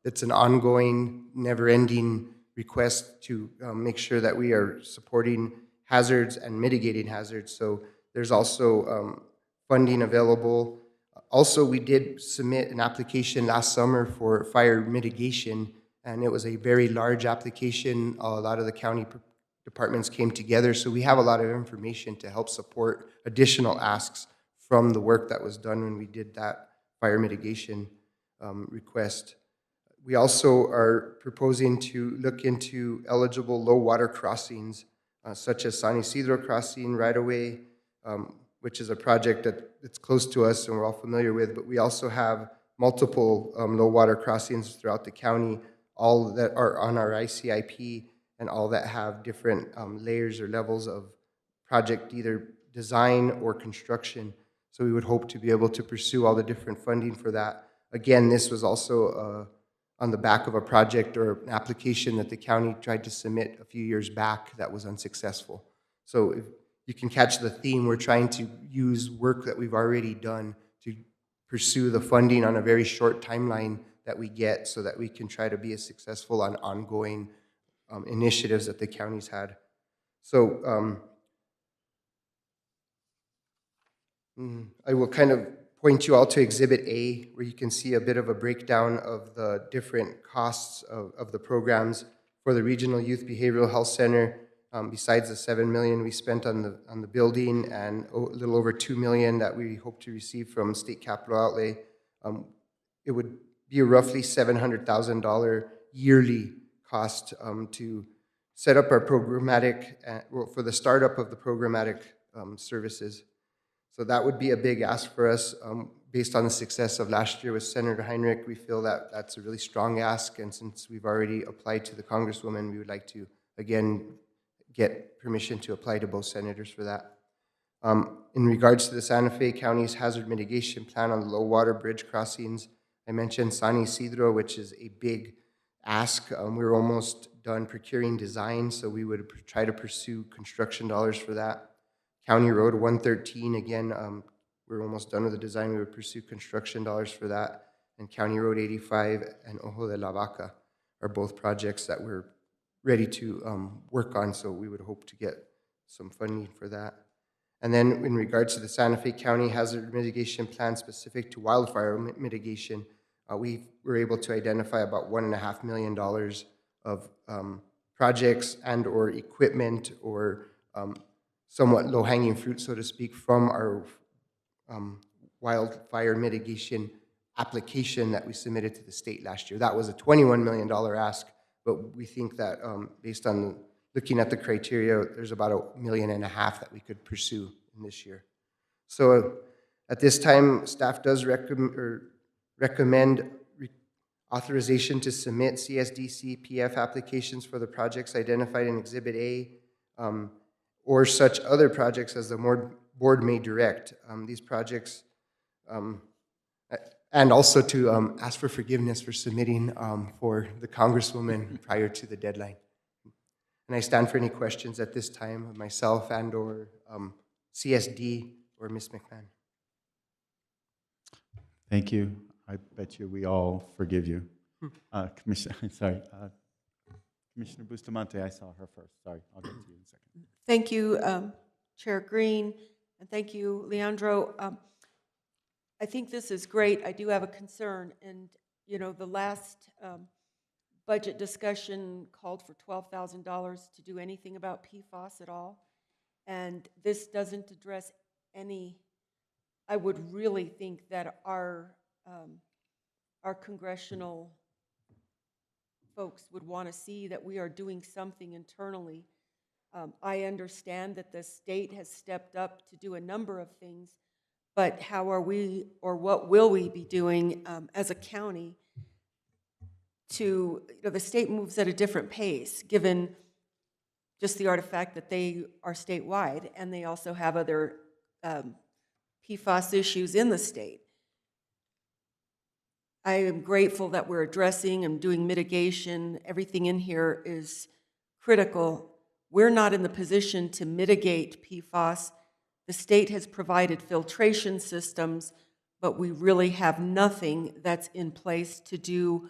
It's an ongoing, never-ending request to make sure that we are supporting hazards and mitigating hazards. So there's also funding available. Also, we did submit an application last summer for fire mitigation, and it was a very large application. A lot of the county departments came together, so we have a lot of information to help support additional asks from the work that was done when we did that fire mitigation request. We also are proposing to look into eligible low water crossings, such as San Isidro Crossing right-of-way, which is a project that's close to us and we're all familiar with, but we also have multiple low water crossings throughout the county, all that are on our ICIP and all that have different layers or levels of project, either design or construction. So we would hope to be able to pursue all the different funding for that. Again, this was also on the back of a project or an application that the county tried to submit a few years back that was unsuccessful. So if you can catch the theme, we're trying to use work that we've already done to pursue the funding on a very short timeline that we get so that we can try to be as successful on ongoing initiatives that the county's had. So I will kind of point you all to Exhibit A, where you can see a bit of a breakdown of the different costs of the programs for the Regional Youth Behavioral Health Center. Besides the $7 million we spent on the building and a little over $2 million that we hope to receive from state capital outlay, it would be a roughly $700,000 yearly cost to set up our programmatic, for the startup of the programmatic services. So that would be a big ask for us. Based on the success of last year with Senator Heinrich, we feel that that's a really strong ask, and since we've already applied to the Congresswoman, we would like to, again, get permission to apply to both senators for that. In regards to the Santa Fe County's hazard mitigation plan on the low water bridge crossings, I mentioned San Isidro, which is a big ask. We're almost done procuring design, so we would try to pursue construction dollars for that. County Road 113, again, we're almost done with the design. We would pursue construction dollars for that. And County Road 85 and Ojo de la Vaca are both projects that we're ready to work on, so we would hope to get some funding for that. And then in regards to the Santa Fe County Hazard Mitigation Plan specific to wildfire mitigation, we were able to identify about $1.5 million of projects and or equipment or somewhat low-hanging fruit, so to speak, from our wildfire mitigation application that we submitted to the state last year. That was a $21 million ask, but we think that based on looking at the criteria, there's about $1.5 million that we could pursue in this year. So at this time, staff does recommend authorization to submit CSDC PF applications for the projects identified in Exhibit A, or such other projects as the board may direct. These projects, and also to ask for forgiveness for submitting for the Congresswoman prior to the deadline. And I stand for any questions at this time of myself and or CSD or Ms. McMahon. Thank you. I bet you we all forgive you. Commissioner Bustamante, I saw her first. Sorry, I'll get to you in a second. Thank you, Chair Green, and thank you, Leandro. I think this is great. I do have a concern, and you know, the last budget discussion called for $12,000 to do anything about PFAS at all, and this doesn't address any. I would really think that our congressional folks would want to see that we are doing something internally. I understand that the state has stepped up to do a number of things, but how are we, or what will we be doing as a county to, you know, the state moves at a different pace, given just the artifact that they are statewide, and they also have other PFAS issues in the state. I am grateful that we're addressing and doing mitigation. Everything in here is critical. We're not in the position to mitigate PFAS. The state has provided filtration systems, but we really have nothing that's in place to do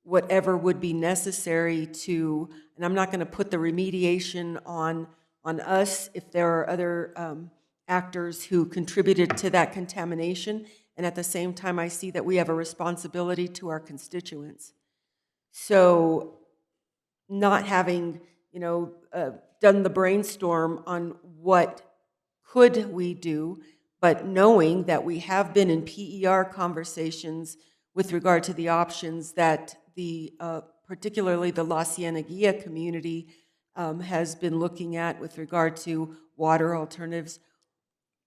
whatever would be necessary to, and I'm not going to put the remediation on us if there are other actors who contributed to that contamination. And at the same time, I see that we have a responsibility to our constituents. So not having, you know, done the brainstorm on what could we do, but knowing that we have been in PER conversations with regard to the options that the, particularly the La Cieneguilla community has been looking at with regard to water alternatives,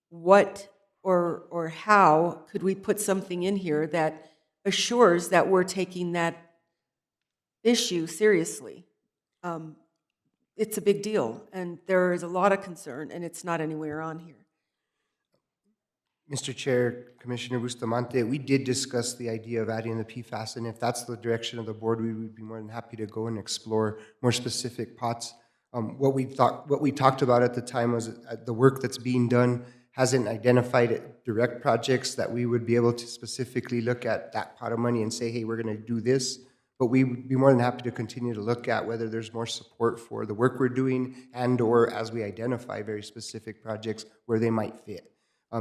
what or how could we put something in here that assures that we're taking that issue seriously? it's a big deal, and there is a lot of concern, and it's not anywhere on here. Mr. Chair, Commissioner Bustamante, we did discuss the idea of adding the PFAS, and if that's the direction of the board, we would be more than happy to go and explore more specific pots. What we talked about at the time was the work that's being done hasn't identified direct projects that we would be able to specifically look at that pot of money and say, hey, we're going to do this. But we would be more than happy to continue to look at whether there's more support for the work we're doing and/or as we identify very specific projects where they might fit.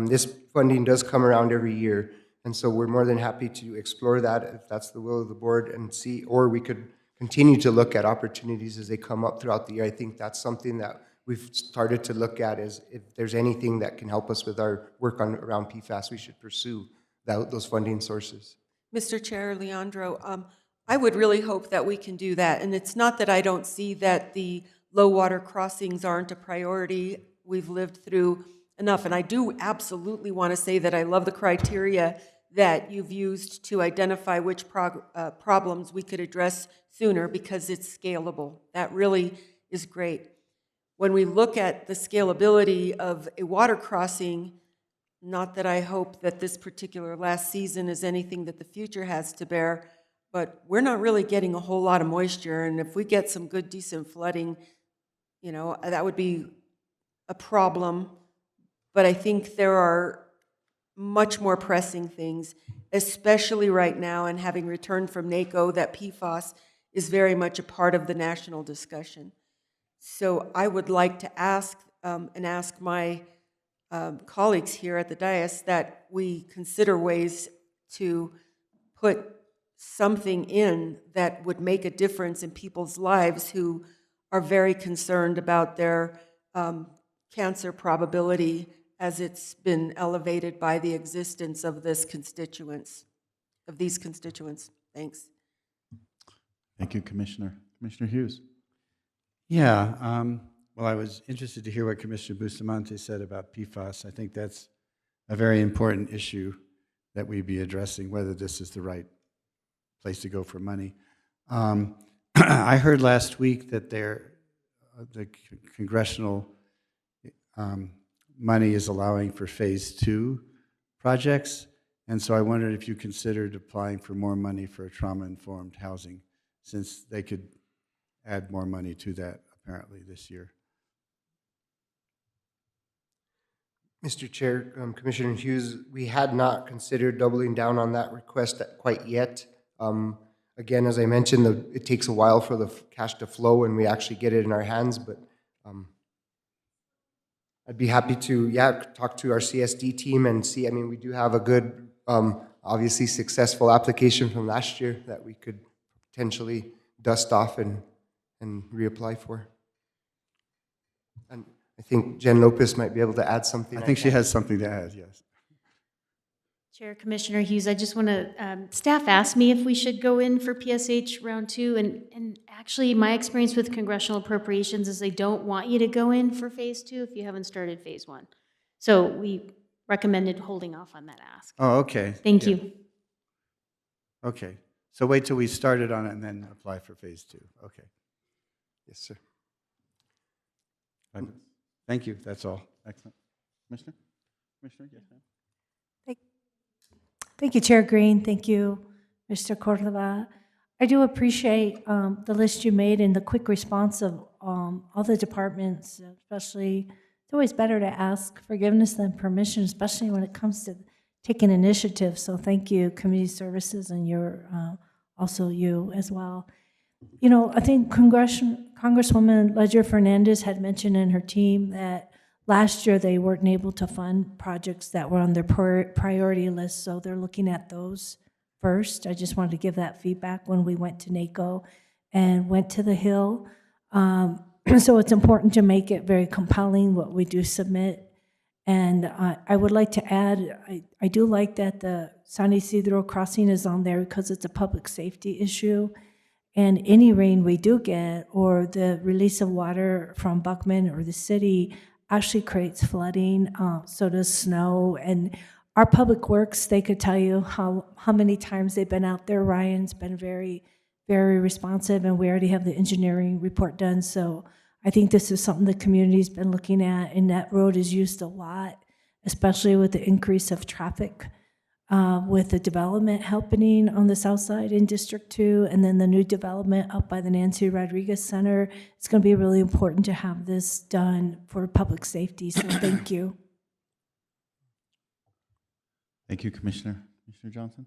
This funding does come around every year, and so we're more than happy to explore that if that's the will of the board and see, or we could continue to look at opportunities as they come up throughout the year. I think that's something that we've started to look at, is if there's anything that can help us with our work around PFAS, we should pursue those funding sources. Mr. Chair, Leandro, I would really hope that we can do that. And it's not that I don't see that the low water crossings aren't a priority. We've lived through enough. And I do absolutely want to say that I love the criteria that you've used to identify which problems we could address sooner, because it's scalable. That really is great. When we look at the scalability of a water crossing, not that I hope that this particular last season is anything that the future has to bear, but we're not really getting a whole lot of moisture, and if we get some good, decent flooding, you know, that would be a problem. But I think there are much more pressing things, especially right now, and having returned from NACO, that PFAS is very much a part of the national discussion. So I would like to ask, and ask my colleagues here at the dais, that we consider ways to put something in that would make a difference in people's lives who are very concerned about their cancer probability as it's been elevated by the existence of these constituents. Thanks. Thank you, Commissioner. Commissioner Hughes. Yeah, well, I was interested to hear what Commissioner Bustamante said about PFAS. I think that's a very important issue that we be addressing, whether this is the right place to go for money. I heard last week that the congressional money is allowing for phase 2 projects, and so I wondered if you considered applying for more money for trauma-informed housing, since they could add more money to that apparently this year. Mr. Chair, Commissioner Hughes, we had not considered doubling down on that request quite yet. Again, as I mentioned, it takes a while for the cash to flow and we actually get it in our hands, but I'd be happy to, talk to our CSD team and see. I mean, we do have a good, obviously successful application from last year that we could potentially dust off and reapply for. And I think Jen Lopez might be able to add something. I think she has something to add, yes. Chair, Commissioner Hughes, I just want to, staff asked me if we should go in for PSH round 2, and actually my experience with congressional appropriations is they don't want you to go in for phase 2 if you haven't started phase 1. So we recommended holding off on that ask. Oh, okay. Thank you. Okay, so wait till we started on it and then apply for phase 2. Okay. Yes, sir. Thank you, that's all. Excellent. Commissioner? Commissioner, yes, ma'am. Thank you, Chair Green. Thank you, Mr. Cordova. I do appreciate the list you made and the quick response of all the departments, especially. It's always better to ask forgiveness than permission, especially when it comes to taking initiative. So thank you, Community Services, and also you as well. You know, I think Congresswoman Ledger Fernandez had mentioned in her team that last year they weren't able to fund projects that were on their priority list, so they're looking at those first. I just wanted to give that feedback when we went to NACO and went to the Hill. So it's important to make it very compelling what we do submit. And I would like to add, I do like that the San Isidro crossing is on there because it's a public safety issue. And any rain we do get, or the release of water from Buckman or the city, actually creates flooding. So does snow. And our public works, they could tell you how many times they've been out there. Ryan's been very, very responsive, and we already have the engineering report done. So I think this is something the community's been looking at, and that road is used a lot, especially with the increase of traffic, with the development happening on the south side in District 2, and then the new development up by the Nancy Rodriguez Center. It's going to be really important to have this done for public safety, so thank you. Thank you, Commissioner. Commissioner Johnson?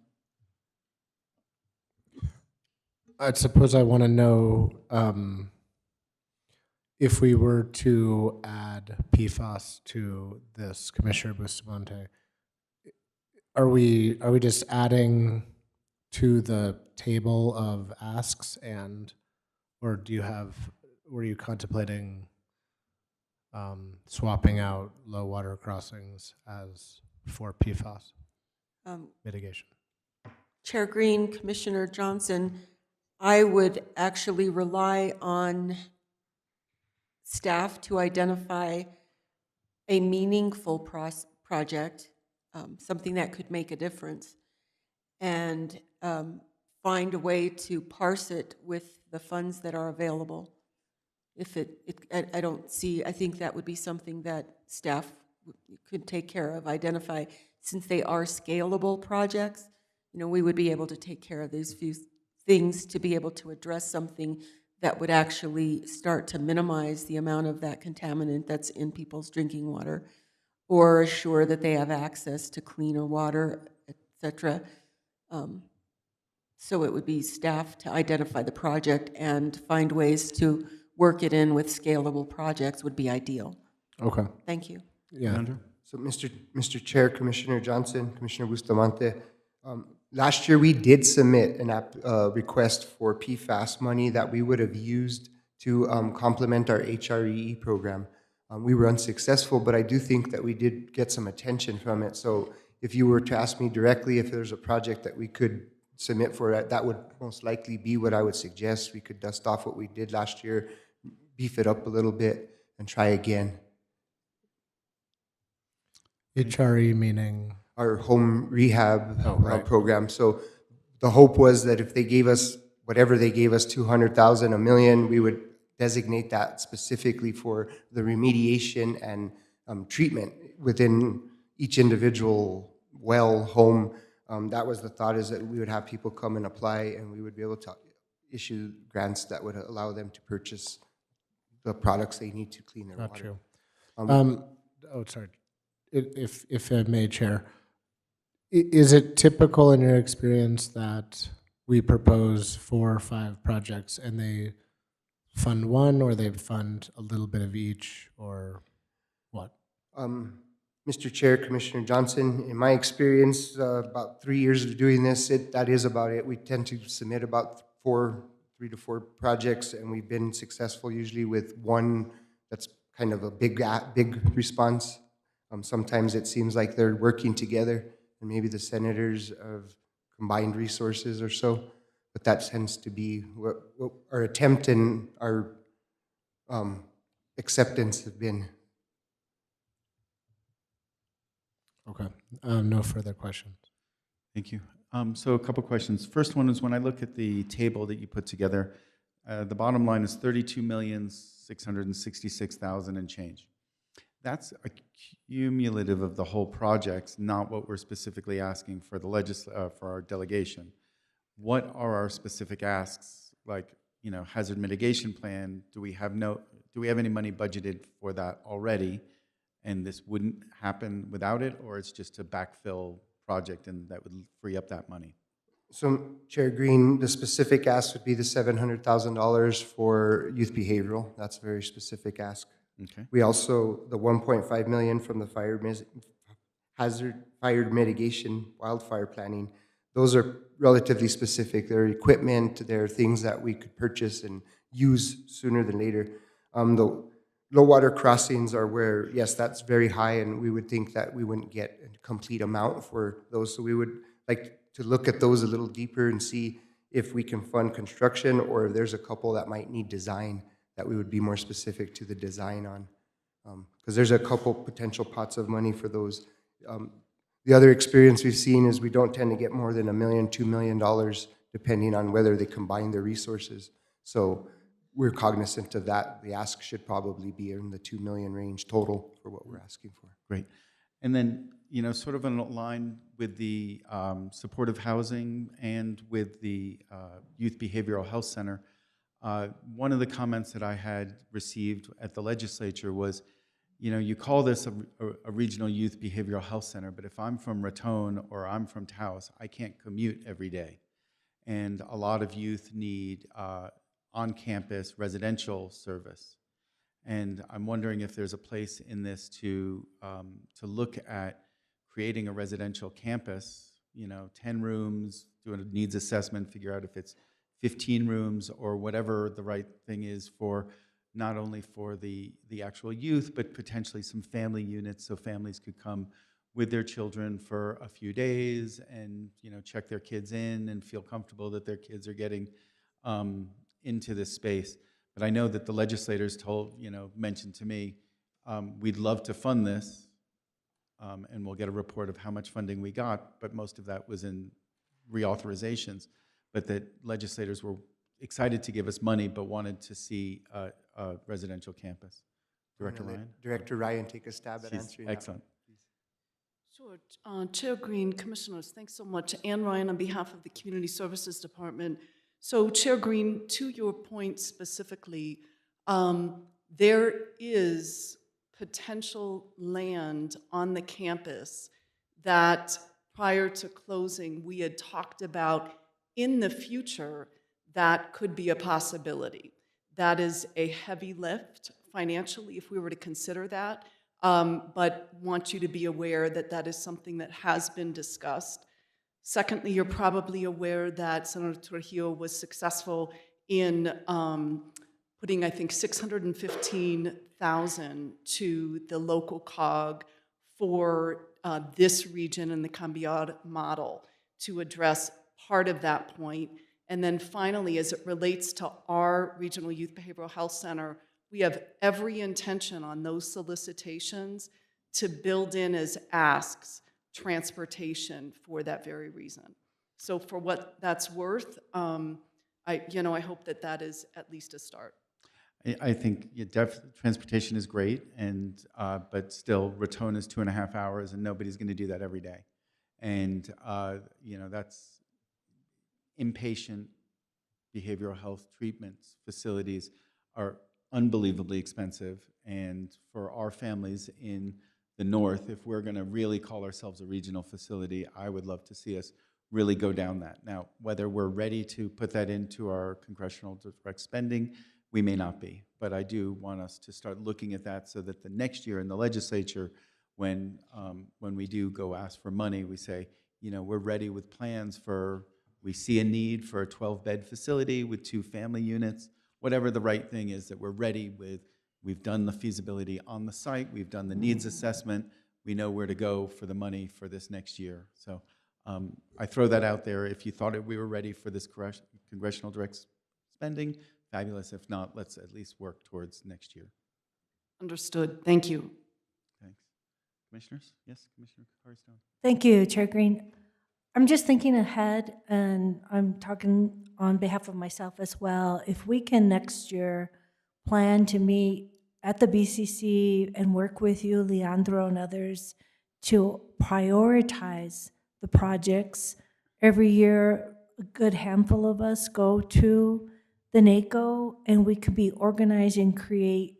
I suppose I want to know if we were to add PFAS to this, Commissioner Bustamante, are we just adding to the table of asks, or were you contemplating swapping out low water crossings as for PFAS mitigation? Chair Green, Commissioner Johnson, I would actually rely on staff to identify a meaningful project, something that could make a difference, and find a way to parse it with the funds that are available. If I think that would be something that staff could take care of, identify, since they are scalable projects, we would be able to take care of these few things to be able to address something that would actually start to minimize the amount of that contaminant that's in people's drinking water, or assure that they have access to cleaner water, et cetera. So it would be staff to identify the project and find ways to work it in with scalable projects would be ideal. Okay. Thank you. Yeah. So Mr. Chair, Commissioner Johnson, Commissioner Bustamante, last year we did submit an request for PFAS money that we would have used to complement our HREE program. We were unsuccessful, but I do think that we did get some attention from it. So if you were to ask me directly if there's a project that we could submit for it, that would most likely be what I would suggest. We could dust off what we did last year, beef it up a little bit, and try again. HRE meaning? Our home rehab right. program. So the hope was that if they gave us, whatever they gave us, 200,000, $1 million, we would designate that specifically for the remediation and treatment within each individual well home. That was the thought, is that we would have people come and apply, and we would be able to issue grants that would allow them to purchase the products they need to clean their water. Sorry. If I may, Chair, is it typical in your experience that we propose 4 or 5 projects and they fund one, or they fund a little bit of each, or what? Mr. Chair, Commissioner Johnson, in my experience, about 3 years of doing this, that is about it. We tend to submit about 3 to 4 projects, and we've been successful usually with one that's kind of a big response. Sometimes it seems like they're working together, and maybe the senators have combined resources or so, but that tends to be what our attempt and our acceptance have been. Okay. No further questions. Thank you. So a couple questions. First one is, when I look at the table that you put together, the bottom line is 32,666,000 and change. That's a cumulative of the whole projects, not what we're specifically asking for the for our delegation. What are our specific asks? Like, hazard mitigation plan. Do we have any money budgeted for that already? And this wouldn't happen without it, or it's just a backfill project and that would free up that money? So, Chair Green, the specific ask would be the $700,000 for youth behavioral. That's a very specific ask. Okay. We also, the $1.5 million from the hazard fire mitigation, wildfire planning, those are relatively specific. They're equipment, they're things that we could purchase and use sooner than later. The low water crossings are where, yes, that's very high, and we would think that we wouldn't get a complete amount for those. So we would like to look at those a little deeper and see if we can fund construction, or if there's a couple that might need design that we would be more specific to the design on. Because there's a couple potential pots of money for those. The other experience we've seen is we don't tend to get more than $1 million, $2 million, depending on whether they combine their resources. So we're cognizant of that. The ask should probably be in the 2 million range total for what we're asking for. Great. And then, you know, sort of in line with the supportive housing and with the Youth Behavioral Health Center, one of the comments that I had received at the legislature was, you know, you call this a regional youth behavioral health center, but if I'm from Raton or I'm from Taos, I can't commute every day. And a lot of youth need on-campus residential service. And I'm wondering if there's a place in this to look at creating a residential campus, you know, 10 rooms, do a needs assessment, figure out if it's 15 rooms or whatever the right thing is for not only for the actual youth, but potentially some family units so families could come with their children for a few days and, you know, check their kids in and feel comfortable that their kids are getting into this space. But I know that the legislators mentioned to me, we'd love to fund this, and we'll get a report of how much funding we got, but most of that was in reauthorizations. But that legislators were excited to give us money, but wanted to see a residential campus. Director Ryan? Director Ryan, take a stab at She's answering that. excellent. Sure. Chair Green, Commissioners, thanks so much. Ann Ryan on behalf of the Community Services Department. So Chair Green, to your point specifically, there is potential land on the campus that prior to closing, we had talked about in the future that could be a possibility. That is a heavy lift financially if we were to consider that, but want you to be aware that that is something that has been discussed. Secondly, you're probably aware that Senator Trujillo was successful in putting, I think, $615,000 to the local COG for this region and the Cambiar model to address part of that point. And then finally, as it relates to our Regional Youth Behavioral Health Center, we have every intention on those solicitations to build in as asks transportation for that very reason. So for what that's worth, I hope that that is at least a start. I think transportation is great, and but still, Raton is 2.5 hours, and nobody's going to do that every day. And that's inpatient behavioral health treatments facilities are unbelievably expensive, and for our families in the north, if we're going to really call ourselves a regional facility, I would love to see us really go down that. Now, whether we're ready to put that into our congressional direct spending, we may not be, but I do want us to start looking at that so that the next year in the legislature, when we do go ask for money, we say, we're ready with plans for, we see a need for a 12-bed facility with 2 family units, whatever the right thing is that we're ready with. We've done the feasibility on the site, we've done the needs assessment, we know where to go for the money for this next year. So I throw that out there. If you thought we were ready for this congressional direct spending, fabulous. If not, let's at least work towards next year. Understood. Thank you. Thanks. Commissioners? Yes, Commissioner Carstone. Thank you, Chair Green. I'm just thinking ahead, and I'm talking on behalf of myself as well. If we can next year plan to meet at the BCC and work with you, Leandro, and others to prioritize the projects. Every year, a good handful of us go to the NACO, and we could be organizing, create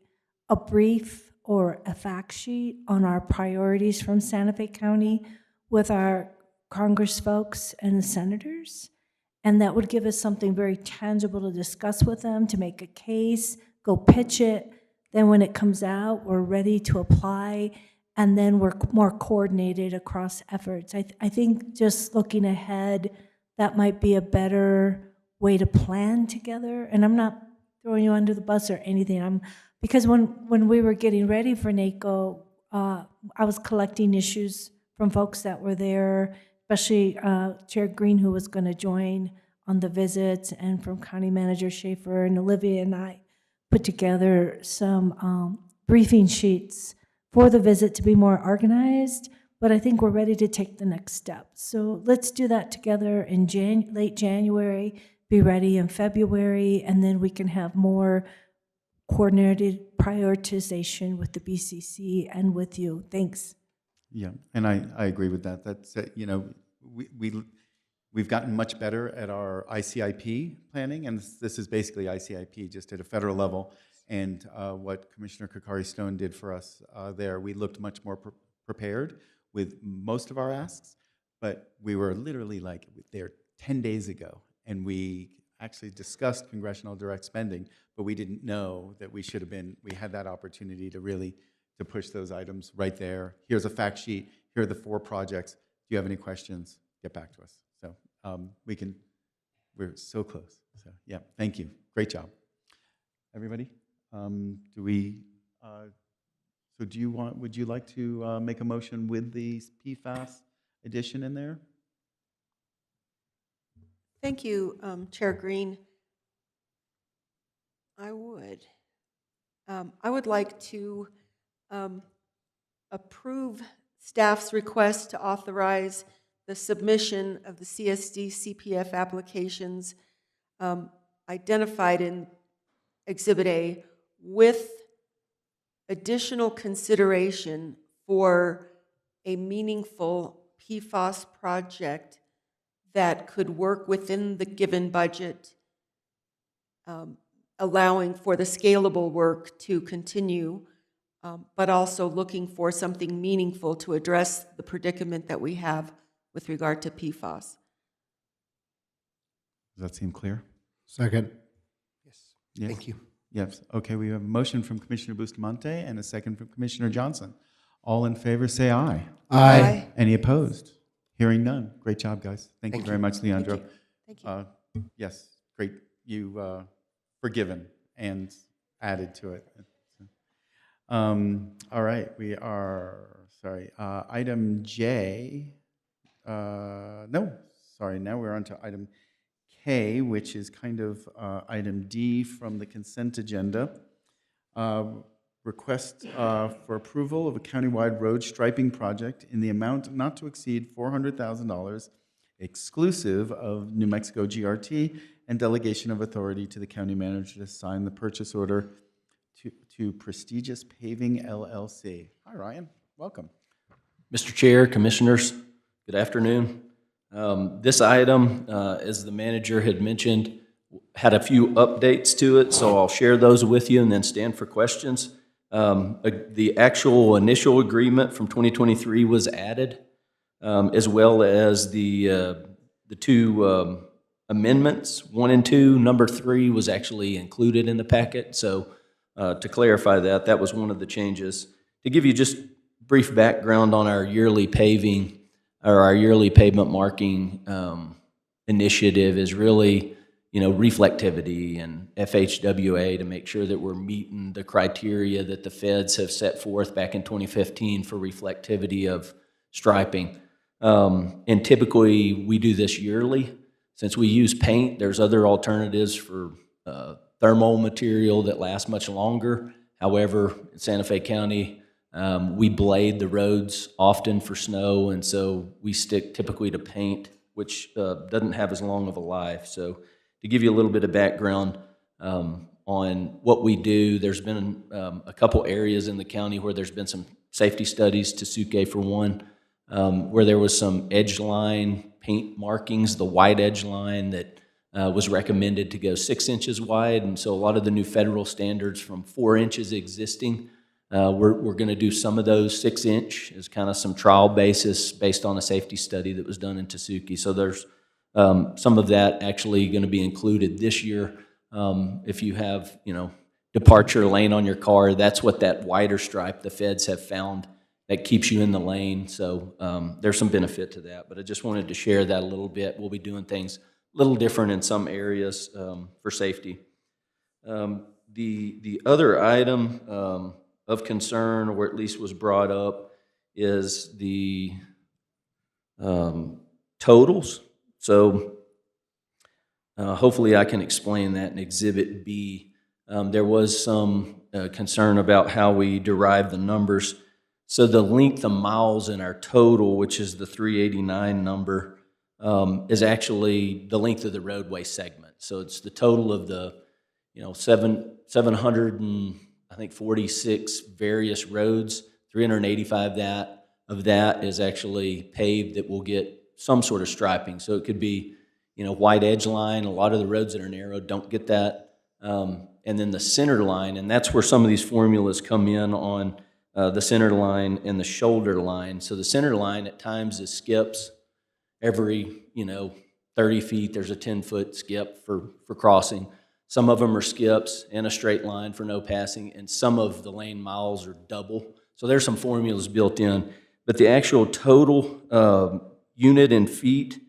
a brief or a fact sheet on our priorities from Santa Fe County with our Congress folks and the senators. And that would give us something very tangible to discuss with them, to make a case, go pitch it. Then when it comes out, we're ready to apply, and then we're more coordinated across efforts. I think just looking ahead, that might be a better way to plan together. And I'm not throwing you under the bus or anything. Because when we were getting ready for NACO, I was collecting issues from folks that were there, especially Chair Green, who was going to join on the visits, and from County Manager Schaefer, and Olivia and I put together some briefing sheets for the visit to be more organized, but I think we're ready to take the next step. So let's do that together in late January, be ready in February, and then we can have more coordinated prioritization with the BCC and with you. Thanks. Yeah, and I agree with that. That's, we've gotten much better at our ICIP planning, and this is basically ICIP just at a federal level. And what Commissioner Kokari-Stone did for us there, we looked much more prepared with most of our asks, but we were literally like there 10 days ago, and we actually discussed congressional direct spending, but we didn't know that we had that opportunity to really to push those items right there. Here's a fact sheet. Here are the 4 projects. Do you have any questions? Get back to us. So we're so close. So yeah, thank you. Great job. Everybody, would you like to make a motion with the PFAS addition in there? Thank you, Chair Green. I would like to approve staff's request to authorize the submission of the CSD CPF applications identified in Exhibit A with additional consideration for a meaningful PFAS project that could work within the given budget, allowing for the scalable work to continue, but also looking for something meaningful to address the predicament that we have with regard to PFAS. Does that seem clear? Second. Yes. Thank you. Yes. Okay, we have a motion from Commissioner Bustamante and a second from Commissioner Johnson. All in favor, say aye. Aye. Any opposed? Hearing none. Great job, guys. Thank you very much, Leandro. Thank you. Yes, great. You forgiven and added to it. All right, we are, item J. No, sorry, now we're on to item K, which is kind of item D from the consent agenda. Request for approval of a countywide road striping project in the amount not to exceed $400,000, exclusive of New Mexico GRT, and delegation of authority to the county manager to sign the purchase order to Prestigious Paving LLC. Hi, Ryan. Welcome. Mr. Chair, Commissioners, good afternoon. This item, as the manager had mentioned, had a few updates to it, so I'll share those with you and then stand for questions. The actual initial agreement from 2023 was added, as well as the 2 amendments, 1 and 2. Number 3 was actually included in the packet, so to clarify that, that was one of the changes. To give you just brief background on our yearly paving, or our yearly pavement marking initiative is really, reflectivity and FHWA to make sure that we're meeting the criteria that the feds have set forth back in 2015 for reflectivity of striping. And typically we do this yearly. Since we use paint, there's other alternatives for thermal material that lasts much longer. However, in Santa Fe County, we blade the roads often for snow, and so we stick typically to paint, which doesn't have as long of a life. So to give you a little bit of background on what we do, there's been a couple areas in the county where there's been some safety studies, Tesuque for one, where there was some edge line paint markings, the white edge line that was recommended to go 6 inches wide, and so a lot of the new federal standards from 4 inches existing, we're going to do some of those 6 inch as kind of some trial basis based on a safety study that was done in Tesuque. So there's some of that actually going to be included this year. If you have, departure lane on your car, that's what that wider stripe the feds have found that keeps you in the lane. So there's some benefit to that, but I just wanted to share that a little bit. We'll be doing things a little different in some areas for safety. The other item of concern, or at least was brought up, is the totals. So hopefully I can explain that in Exhibit B. There was some concern about how we derive the numbers. So the length of miles in our total, which is the 389 number, is actually the length of the roadway segment. So it's the total of the, 746 various roads, 385 of that is actually paved that will get some sort of striping. So it could be, white edge line. A lot of the roads that are narrow don't get that. And then the center line, and that's where some of these formulas come in on the center line and the shoulder line. So the center line at times is skips every, 30 feet. There's a 10-foot skip for crossing. Some of them are skips and a straight line for no passing, and some of the lane miles are double. So there's some formulas built in. But the actual total unit in feet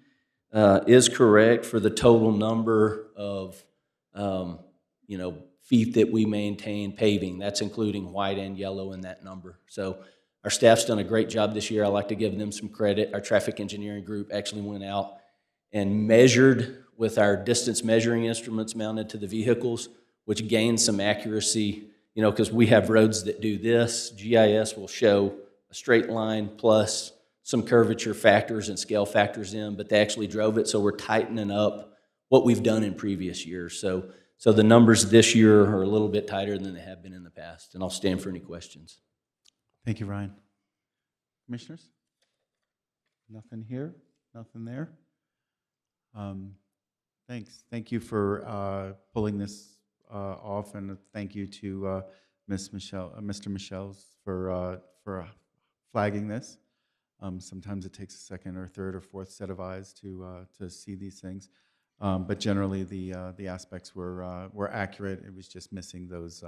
is correct for the total number of, feet that we maintain paving. That's including white and yellow in that number. So our staff's done a great job this year. I like to give them some credit. Our traffic engineering group actually went out and measured with our distance measuring instruments mounted to the vehicles, which gained some accuracy, because we have roads that do this. GIS will show a straight line plus some curvature factors and scale factors in, but they actually drove it, so we're tightening up what we've done in previous years. So the numbers this year are a little bit tighter than they have been in the past, and I'll stand for any questions. Thank you, Ryan. Commissioners? Nothing here, nothing there. Thanks. Thank you for pulling this off, and thank you to Mr. Michel's for flagging this. Sometimes it takes a second or third or fourth set of eyes to see these things, but generally the aspects were accurate. It was just missing those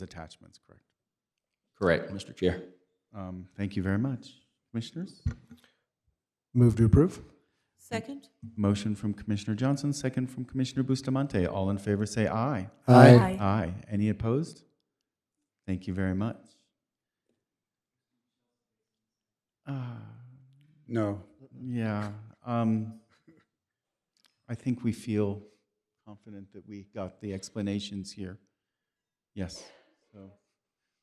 attachments. Correct. Correct, Mr. Chair. Thank you very much, commissioners. Move to approve. Second? Motion from Commissioner Johnson, second from Commissioner Bustamante. All in favor say aye. Aye. Aye. Aye. Any opposed? Thank you very much. No. Yeah. I think we feel confident that we got the explanations here. Yes. So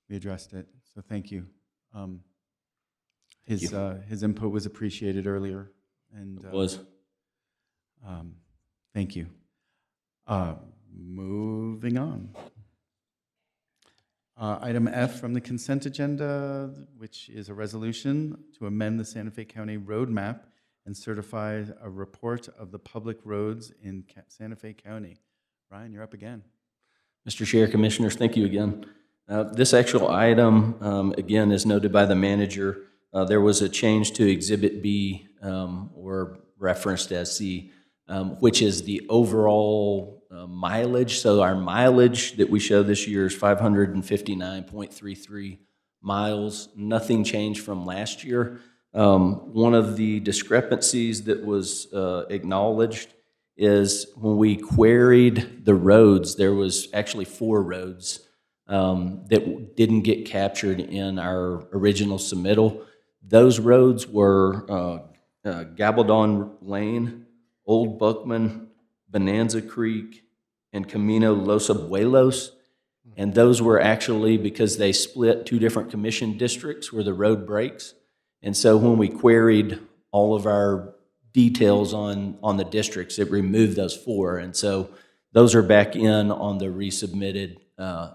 we addressed it. So thank you. His input was appreciated earlier. And It was. Thank you. Moving on. Item F from the consent agenda, which is a resolution to amend the Santa Fe County road map and certify a report of the public roads in Santa Fe County. Ryan, you're up again. Mr. Chair, Commissioners, thank you again. This actual item, again, is noted by the manager. There was a change to Exhibit B, or referenced as C, which is the overall mileage. So our mileage that we show this year is 559.33 miles. Nothing changed from last year. One of the discrepancies that was acknowledged is when we queried the roads, there was actually 4 roads that didn't get captured in our original submittal. Those roads were Gabaldon Lane, Old Buckman, Bonanza Creek, and Camino Los Abuelos. And those were actually because they split 2 different commission districts where the road breaks. And so when we queried all of our details on the districts, it removed those 4. And so those are back in on the resubmitted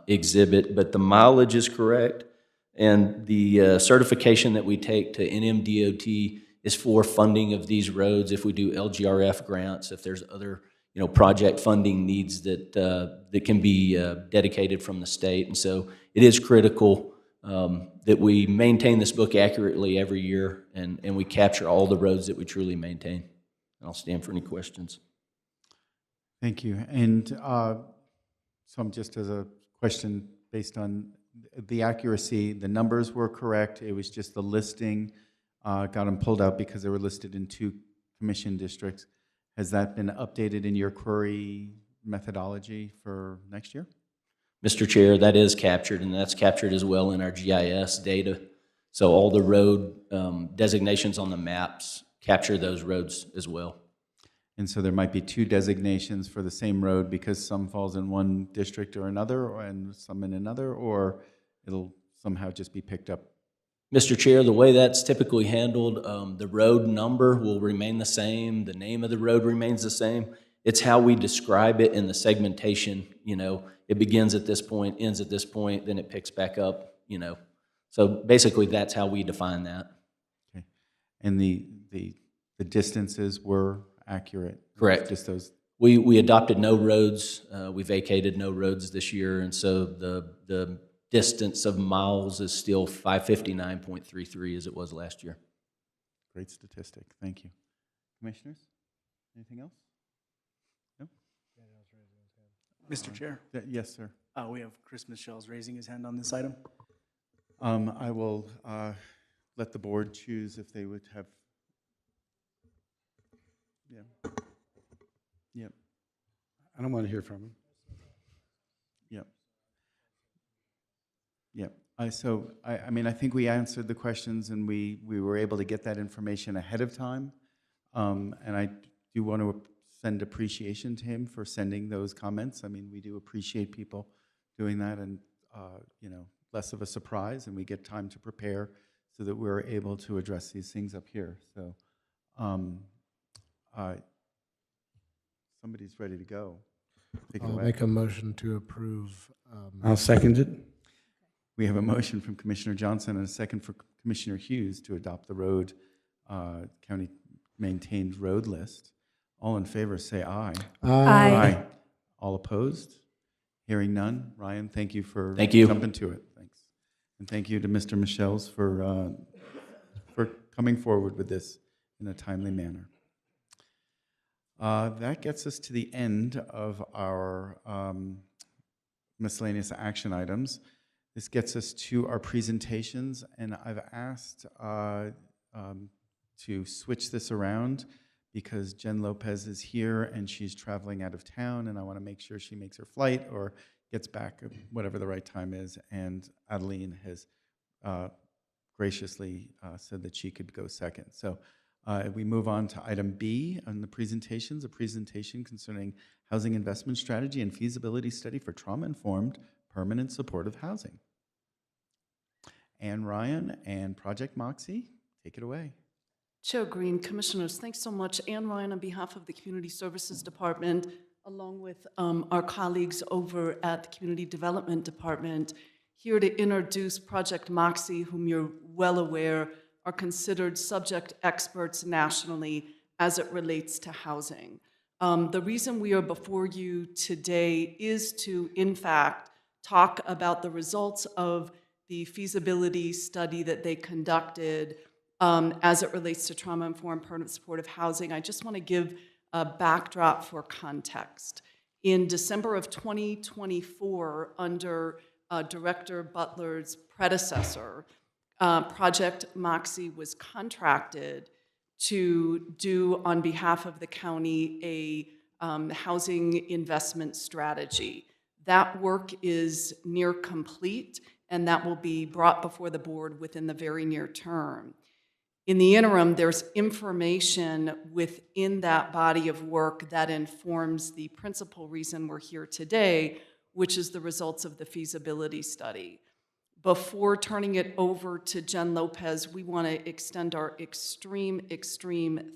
exhibit. But the mileage is correct. And the certification that we take to NMDOT is for funding of these roads. If we do LGRF grants, if there's other project funding needs that can be dedicated from the state. And so it is critical that we maintain this book accurately every year and we capture all the roads that we truly maintain. And I'll stand for any questions. Thank you. And some just as a question based on the accuracy, the numbers were correct. It was just the listing got them pulled out because they were listed in 2 commission districts. Has that been updated in your query methodology for next year? Mr. Chair, that is captured, and that's captured as well in our GIS data. So all the road designations on the maps capture those roads as well. And so there might be 2 designations for the same road because some falls in one district or another, and some in another, or it'll somehow just be picked up? Mr. Chair, the way that's typically handled, the road number will remain the same, the name of the road remains the same, It's how we describe it in the segmentation, you know, it begins at this point, ends at this point, then it picks back up, you know. So basically, that's how we define that. Okay. And the distances were accurate? Correct. Just those? We adopted no roads. We vacated no roads this year, and so the distance of miles is still 559.33 as it was last year. Great statistic. Thank you. Commissioners, anything else? No? Mr. Chair? Yes, sir. We have Chris Michelle's raising his hand on this item. I will let the board choose if they would have. Yeah. Yep. I don't want to hear from him. Yep. Yep. I mean, I think we answered the questions and we were able to get that information ahead of time. And I do want to send appreciation to him for sending those comments. I mean, we do appreciate people doing that, and you know, less of a surprise, and we get time to prepare so that we're able to address these things up here. So somebody's ready to go. Take it I'll away. make a motion to approve. I'll second it. We have a motion from Commissioner Johnson and a second for Commissioner Hughes to adopt the road, county maintained road list. All in favor, say aye. Aye. All opposed? Hearing none. Ryan, thank you for Thank you. jumping to it. Thanks. And thank you to Mr. Michels for coming forward with this in a timely manner. That gets us to the end of our miscellaneous action items. This gets us to our presentations, and I've asked to switch this around because Jen Lopez is here and she's traveling out of town, and I want to make sure she makes her flight or gets back at whatever the right time is. And Adeline has graciously said that she could go second. So we move on to item B on the presentations, a presentation concerning housing investment strategy and feasibility study for trauma-informed permanent supportive housing. Ann Ryan and Project Moxie, take it away. Chair Green, Commissioners, thanks so much. Ann Ryan on behalf of the Community Services Department, along with our colleagues over at the Community Development Department, here to introduce Project Moxie, whom you're well aware are considered subject experts nationally as it relates to housing. The reason we are before you today is to, in fact, talk about the results of the feasibility study that they conducted as it relates to trauma-informed permanent supportive housing. I just want to give a backdrop for context. In December of 2024, under Director Butler's predecessor, Project Moxie was contracted to do, on behalf of the county, a housing investment strategy. That work is near complete, and that will be brought before the board within the very near term. In the interim, there's information within that body of work that informs the principal reason we're here today, which is the results of the feasibility study. Before turning it over to Jen Lopez, we want to extend our extreme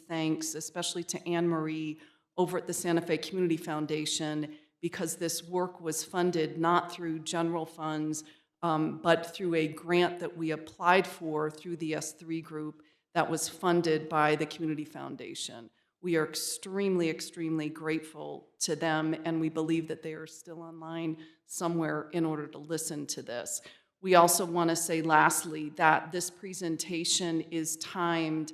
thanks, especially to Anne Marie over at the Santa Fe Community Foundation, because this work was funded not through general funds, but through a grant that we applied for through the S3 group that was funded by the Community Foundation. We are extremely grateful to them, and we believe that they are still online somewhere in order to listen to this. We also want to say, lastly, that this presentation is timed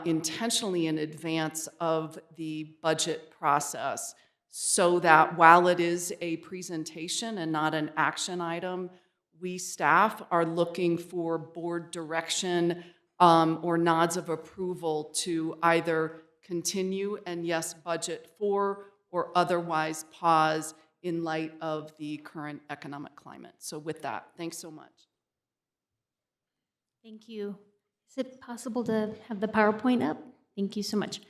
intentionally in advance of the budget process, so that while it is a presentation and not an action item, we staff are looking for board direction or nods of approval to either continue and yes, budget for, or otherwise pause in light of the current economic climate. So with that, thanks so much. Thank you. Is it possible to have the PowerPoint up? Thank you so much.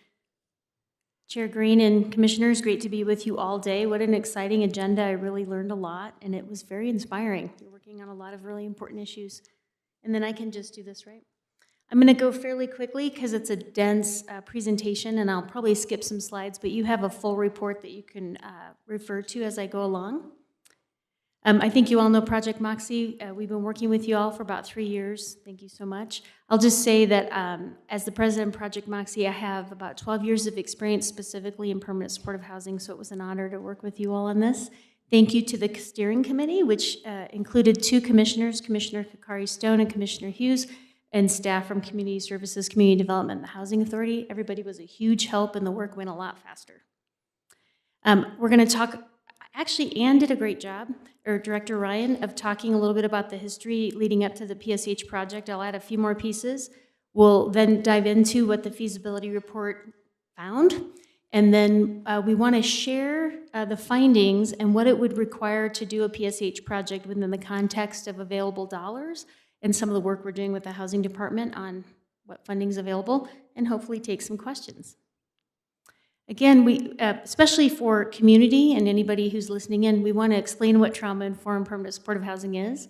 Chair Green and Commissioners, great to be with you all day. What an exciting agenda. I really learned a lot, and it was very inspiring. You're working on a lot of really important issues. And then I can just do this, right? I'm going to go fairly quickly because it's a dense presentation, and I'll probably skip some slides, but you have a full report that you can refer to as I go along. I think you all know Project Moxie. We've been working with you all for about 3 years. Thank you so much. I'll just say that as the president of Project Moxie, I have about 12 years of experience specifically in permanent supportive housing, so it was an honor to work with you all on this. Thank you to the steering committee, which included 2 commissioners, Commissioner Kakari Stone and Commissioner Hughes, and staff from Community Services, Community Development, and the Housing Authority. Everybody was a huge help, and the work went a lot faster. We're going to talk, actually, Ann did a great job, or Director Ryan, of talking a little bit about the history leading up to the PSH project. I'll add a few more pieces. We'll then dive into what the feasibility report found, and then we want to share the findings and what it would require to do a PSH project within the context of available dollars and some of the work we're doing with the Housing Department on what funding's available, and hopefully take some questions. Again, we, especially for community and anybody who's listening in, we want to explain what trauma-informed permanent supportive housing is.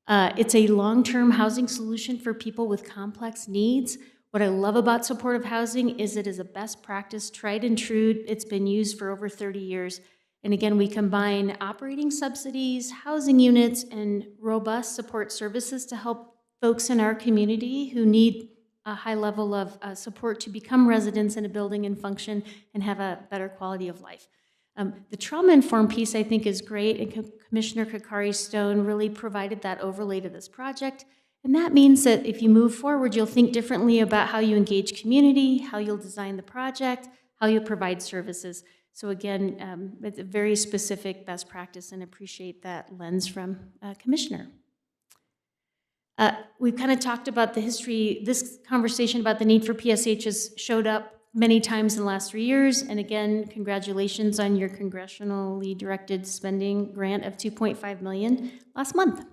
It's a long-term housing solution for people with complex needs. What I love about supportive housing is it is a best practice, tried and true. It's been used for over 30 years. And again, we combine operating subsidies, housing units, and robust support services to help folks in our community who need a high level of support to become residents in a building and function and have a better quality of life. The trauma-informed piece, I think, is great, and Commissioner Kakari Stone really provided that overlay to this project. And that means that if you move forward, you'll think differently about how you engage community, how you'll design the project, how you'll provide services. So again, it's a very specific best practice, and appreciate that lens from Commissioner. We've kind of talked about the history. This conversation about the need for PSH has showed up many times in the last 3 years. And again, congratulations on your congressionally directed spending grant of $2.5 million last month.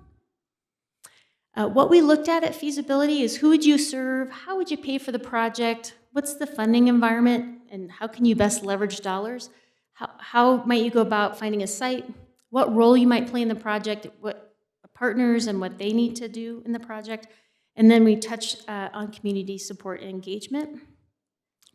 What we looked at feasibility is who would you serve, how would you pay for the project, what's the funding environment, and how can you best leverage dollars? How might you go about finding a site, what role you might play in the project, what partners and what they need to do in the project. And then we touched on community support and engagement.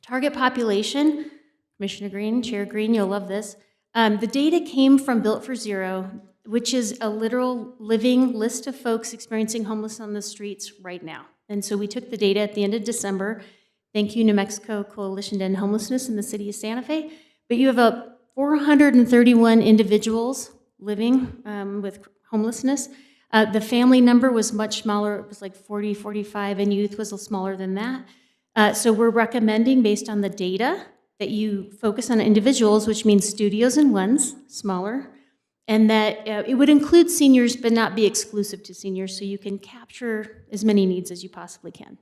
Target population, Commissioner Green, Chair Green, you'll love this. The data came from Built for Zero, which is a literal living list of folks experiencing homelessness on the streets right now. And so we took the data at the end of December. Thank you, New Mexico Coalition to End Homelessness in the city of Santa Fe. But you have 431 individuals living with homelessness. The family number was much smaller. It was like 40, 45, and youth was smaller than that. So we're recommending, based on the data, that you focus on individuals, which means studios and ones, smaller, and that it would include seniors but not be exclusive to seniors, so you can capture as many needs as you possibly can.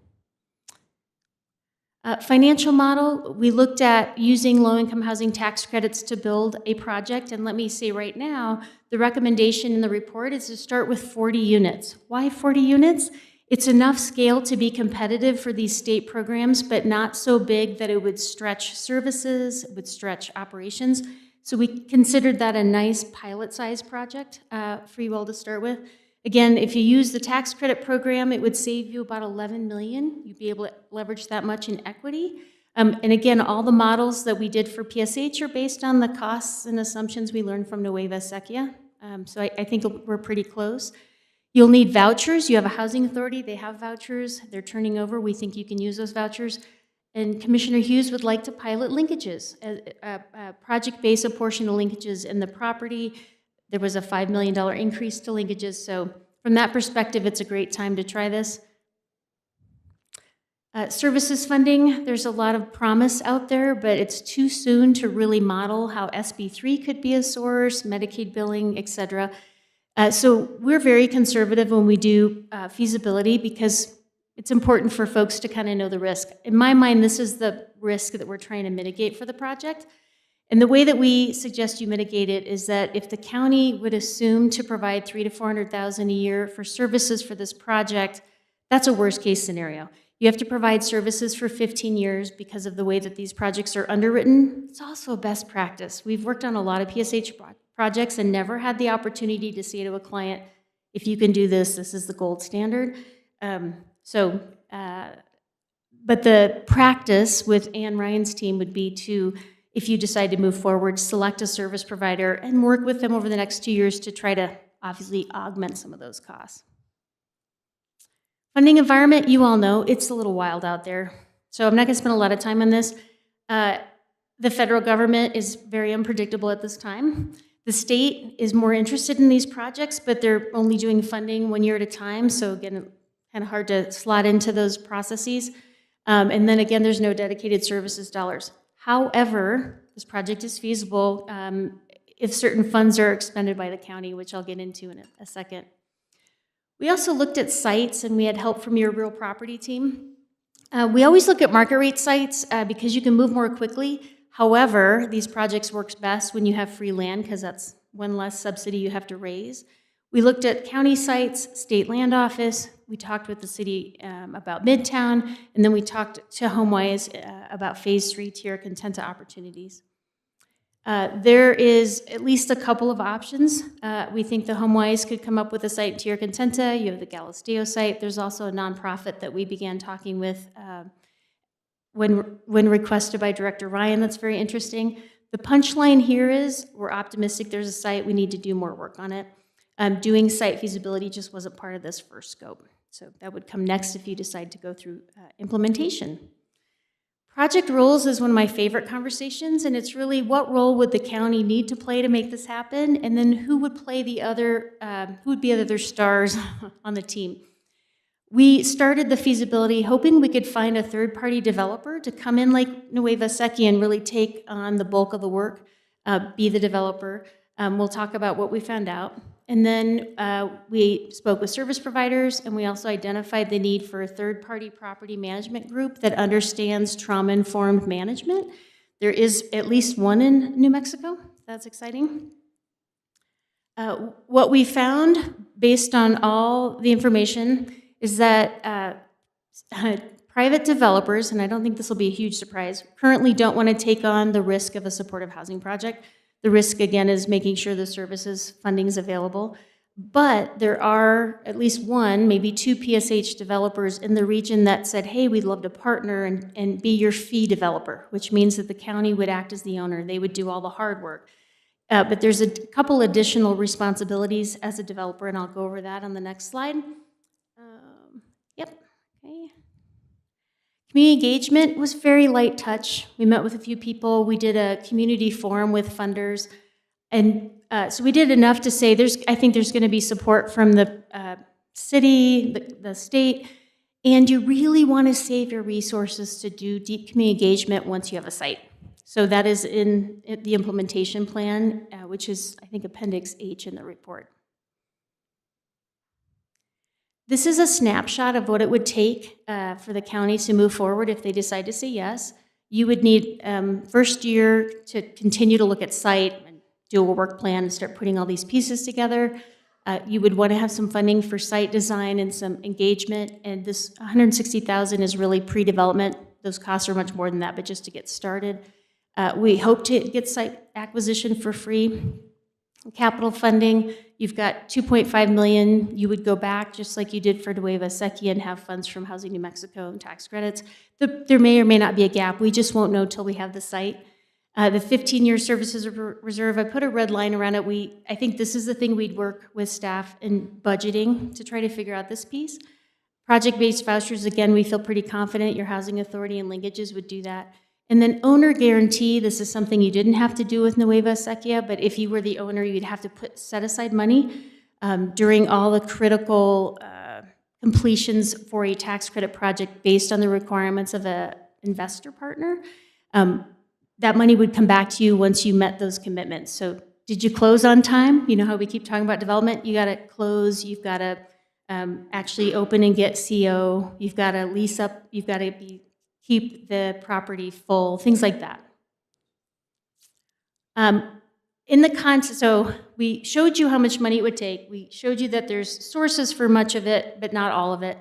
Financial model, we looked at using low-income housing tax credits to build a project, and let me say right now, the recommendation in the report is to start with 40 units. Why 40 units? It's enough scale to be competitive for these state programs, but not so big that it would stretch services, it would stretch operations. So we considered that a nice pilot-sized project for you all to start with. Again, if you use the tax credit program, it would save you about $11 million. You'd be able to leverage that much in equity. And again, all the models that we did for PSH are based on the costs and assumptions we learned from Nueva Sequia. So I think we're pretty close. You'll need vouchers. You have a housing authority. They have vouchers. They're turning over. We think you can use those vouchers. And Commissioner Hughes would like to pilot linkages, project-based a portion of linkages in the property. There was a $5 million increase to linkages. So from that perspective, it's a great time to try this. Services funding, there's a lot of promise out there, but it's too soon to really model how SB3 could be a source, Medicaid billing, et cetera. So we're very conservative when we do feasibility because it's important for folks to kind of know the risk. In my mind, this is the risk that we're trying to mitigate for the project. And the way that we suggest you mitigate it is that if the county would assume to provide $300,000 to $400,000 a year for services for this project, that's a worst case scenario. You have to provide services for 15 years because of the way that these projects are underwritten. It's also a best practice. We've worked on a lot of PSH projects and never had the opportunity to say to a client, if you can do this, this is the gold standard. So But the practice with Ann Ryan's team would be to, if you decide to move forward, select a service provider and work with them over the next 2 years to try to obviously augment some of those costs. Funding environment, you all know, it's a little wild out there. So I'm not going to spend a lot of time on this. The federal government is very unpredictable at this time. The state is more interested in these projects, but they're only doing funding 1 year at a time. So again, kind of hard to slot into those processes. And then again, there's no dedicated services dollars. However, this project is feasible if certain funds are expended by the county, which I'll get into in a second. We also looked at sites, and we had help from your real property team. We always look at market rate sites because you can move more quickly. However, these projects works best when you have free land because that's one less subsidy you have to raise. We looked at county sites, state land office. We talked with the city about Midtown, and then we talked to HomeWise about Phase 3 Tierra Contenta opportunities. There is at least a couple of options. We think the HomeWise could come up with a site in Tierra Contenta. You have the Galisteo site. There's also a nonprofit that we began talking with when requested by Director Ryan. That's very interesting. The punchline here is we're optimistic there's a site. We need to do more work on it. Doing site feasibility just wasn't part of this first scope. So that would come next if you decide to go through implementation. Project roles is one of my favorite conversations, and it's really what role would the county need to play to make this happen, and then who would play the other, who would be the other stars on the team. We started the feasibility hoping we could find a third-party developer to come in like Nueva Sequia and really take on the bulk of the work, be the developer. We'll talk about what we found out. And then we spoke with service providers, and we also identified the need for a third-party property management group that understands trauma-informed management. There is at least one in New Mexico. That's exciting. What we found, based on all the information, is that private developers, and I don't think this will be a huge surprise, currently don't want to take on the risk of a supportive housing project. The risk, again, is making sure the services funding is available. But there are at least one, maybe two PSH developers in the region that said, hey, we'd love to partner and be your fee developer, which means that the county would act as the owner. They would do all the hard work. But there's a couple additional responsibilities as a developer, and I'll go over that on the next slide. Okay. Community engagement was very light touch. We met with a few people. We did a community forum with funders. And so we did enough to say I think there's going to be support from the city, the state, and you really want to save your resources to do deep community engagement once you have a site. So that is in the implementation plan, which is, I think, Appendix H in the report. This is a snapshot of what it would take for the county to move forward if they decide to say yes. You would need first year to continue to look at site and do a work plan and start putting all these pieces together. You would want to have some funding for site design and some engagement, and this $160,000 is really pre-development. Those costs are much more than that, but just to get started. We hope to get site acquisition for free. Capital funding, you've got $2.5 million. You would go back, just like you did for Nueva Sequia, and have funds from Housing New Mexico and tax credits. There may or may not be a gap. We just won't know till we have the site. The 15-year services reserve, I put a red line around it. I think this is the thing we'd work with staff in budgeting to try to figure out this piece. Project-based vouchers, again, we feel pretty confident your housing authority and linkages would do that. And then owner guarantee, this is something you didn't have to do with Nueva Sequia, but if you were the owner, you'd have to set aside money during all the critical completions for a tax credit project based on the requirements of an investor partner. That money would come back to you once you met those commitments. So did you close on time? You know how we keep talking about development? You got to close, you've got to actually open and get CO, you've got to lease up, you've got to keep the property full, things like that. So we showed you how much money it would take. We showed you that there's sources for much of it, but not all of it.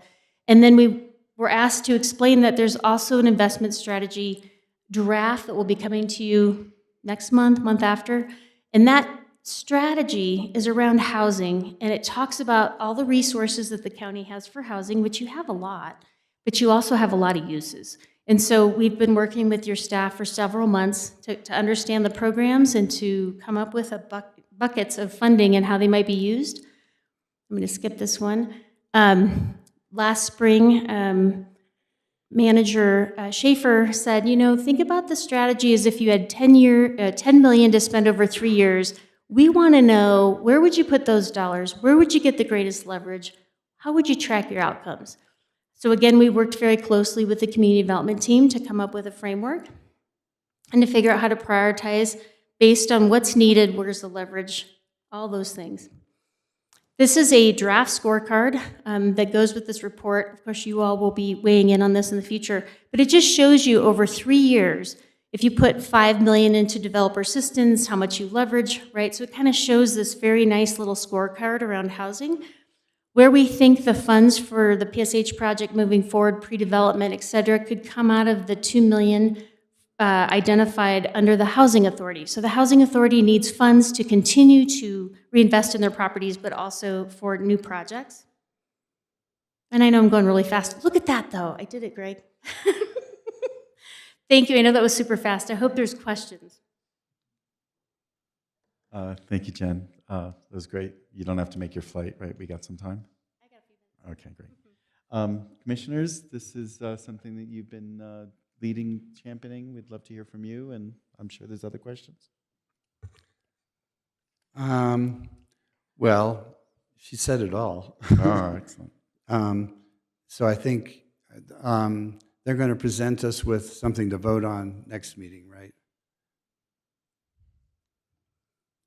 And then we were asked to explain that there's also an investment strategy draft that will be coming to you next month, month after. And that strategy is around housing, and it talks about all the resources that the county has for housing, which you have a lot. but you also have a lot of uses. And so we've been working with your staff for several months to understand the programs and to come up with buckets of funding and how they might be used. I'm going to skip this one. Last spring, Manager Schaefer said, think about the strategy as if you had $10 million to spend over 3 years. We want to know, where would you put those dollars? Where would you get the greatest leverage? How would you track your outcomes? So again, we worked very closely with the community development team to come up with a framework and to figure out how to prioritize based on what's needed, where's the leverage, all those things. This is a draft scorecard that goes with this report. Of course, you all will be weighing in on this in the future, but it just shows you over 3 years, if you put $5 million into developer assistance, how much you leverage, right? So it kind of shows this very nice little scorecard around housing, where we think the funds for the PSH project moving forward, pre-development, et cetera, could come out of the $2 million identified under the Housing Authority. So the Housing Authority needs funds to continue to reinvest in their properties, but also for new projects. And I know I'm going really fast. Look at that, though. I did it, Greg. Thank you. I know that was super fast. I hope there's questions. Thank you, Jen. That was great. You don't have to make your flight, right? We got some time? I got a few minutes. Okay, great. Commissioners, this is something that you've been leading, championing. We'd love to hear from you, and I'm sure there's other questions. Well, she said it all. Oh, excellent. So I think they're going to present us with something to vote on next meeting, right?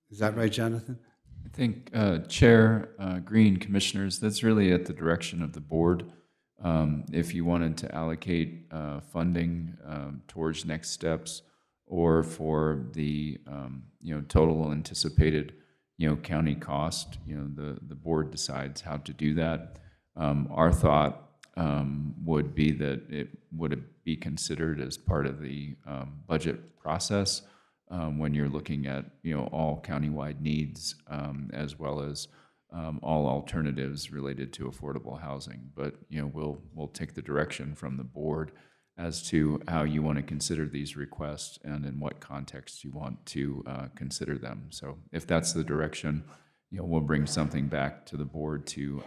Is that right, Jonathan? I think Chair Green, Commissioners, that's really at the direction of the board. If you wanted to allocate funding towards next steps or for the total anticipated county cost, the board decides how to do that. Our thought would be that it would be considered as part of the budget process when you're looking at all countywide needs as well as all alternatives related to affordable housing. But we'll take the direction from the board as to how you want to consider these requests and in what context you want to consider them. So if that's the direction, we'll bring something back to the board to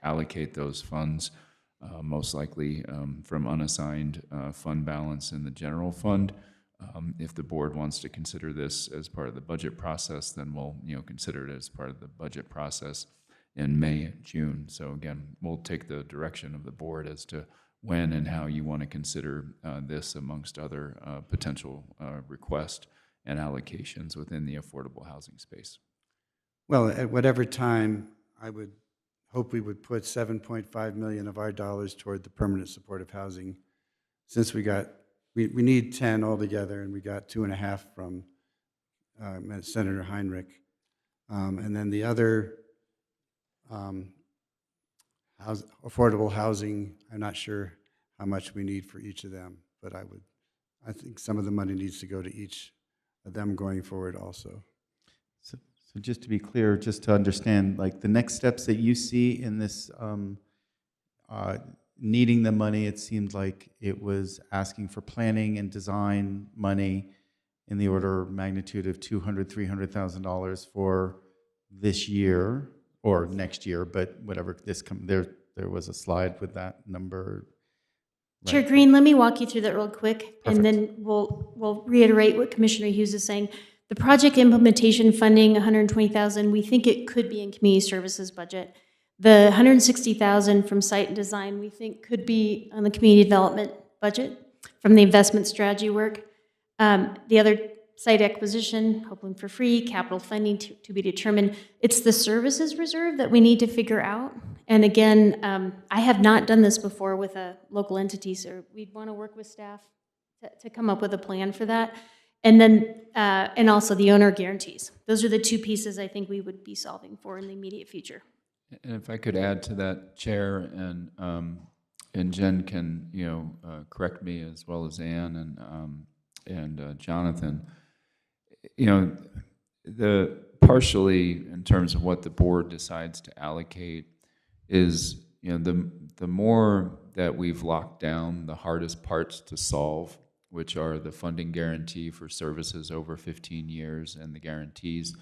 allocate those funds, most likely from unassigned fund balance in the general fund. If the board wants to consider this as part of the budget process, then we'll consider it as part of the budget process in May and June. So again, we'll take the direction of the board as to when and how you want to consider this amongst other potential requests and allocations within the affordable housing space. Well, at whatever time, I would hope we would put 7.5 million of our dollars toward the permanent supportive housing, since we need 10 altogether, and we got 2.5 from Senator Heinrich. And then the other affordable housing, I'm not sure how much we need for each of them, but I think some of the money needs to go to each of them going forward also. So just to be clear, just to understand, like the next steps that you see in this needing the money, it seemed like it was asking for planning and design money in the order of magnitude of $200,000, $300,000 for this year or next year, but whatever there was a slide with that number. Right. Chair Green, let me walk you through that real quick, Perfect. and then we'll reiterate what Commissioner Hughes is saying. The project implementation funding, $120,000, we think it could be in community services budget. The $160,000 from site and design, we think could be on the community development budget from the investment strategy work. The other site acquisition, hoping for free, capital funding to be determined. It's the services reserve that we need to figure out. And again, I have not done this before with a local entity, so we'd want to work with staff to come up with a plan for that. And then, and also the owner guarantees. Those are the two pieces I think we would be solving for in the immediate future. And if I could add to that, Chair, and Jen can correct me as well as Ann and Jonathan. The partially in terms of what the board decides to allocate is the more that we've locked down the hardest parts to solve, which are the funding guarantee for services over 15 years and the guarantees,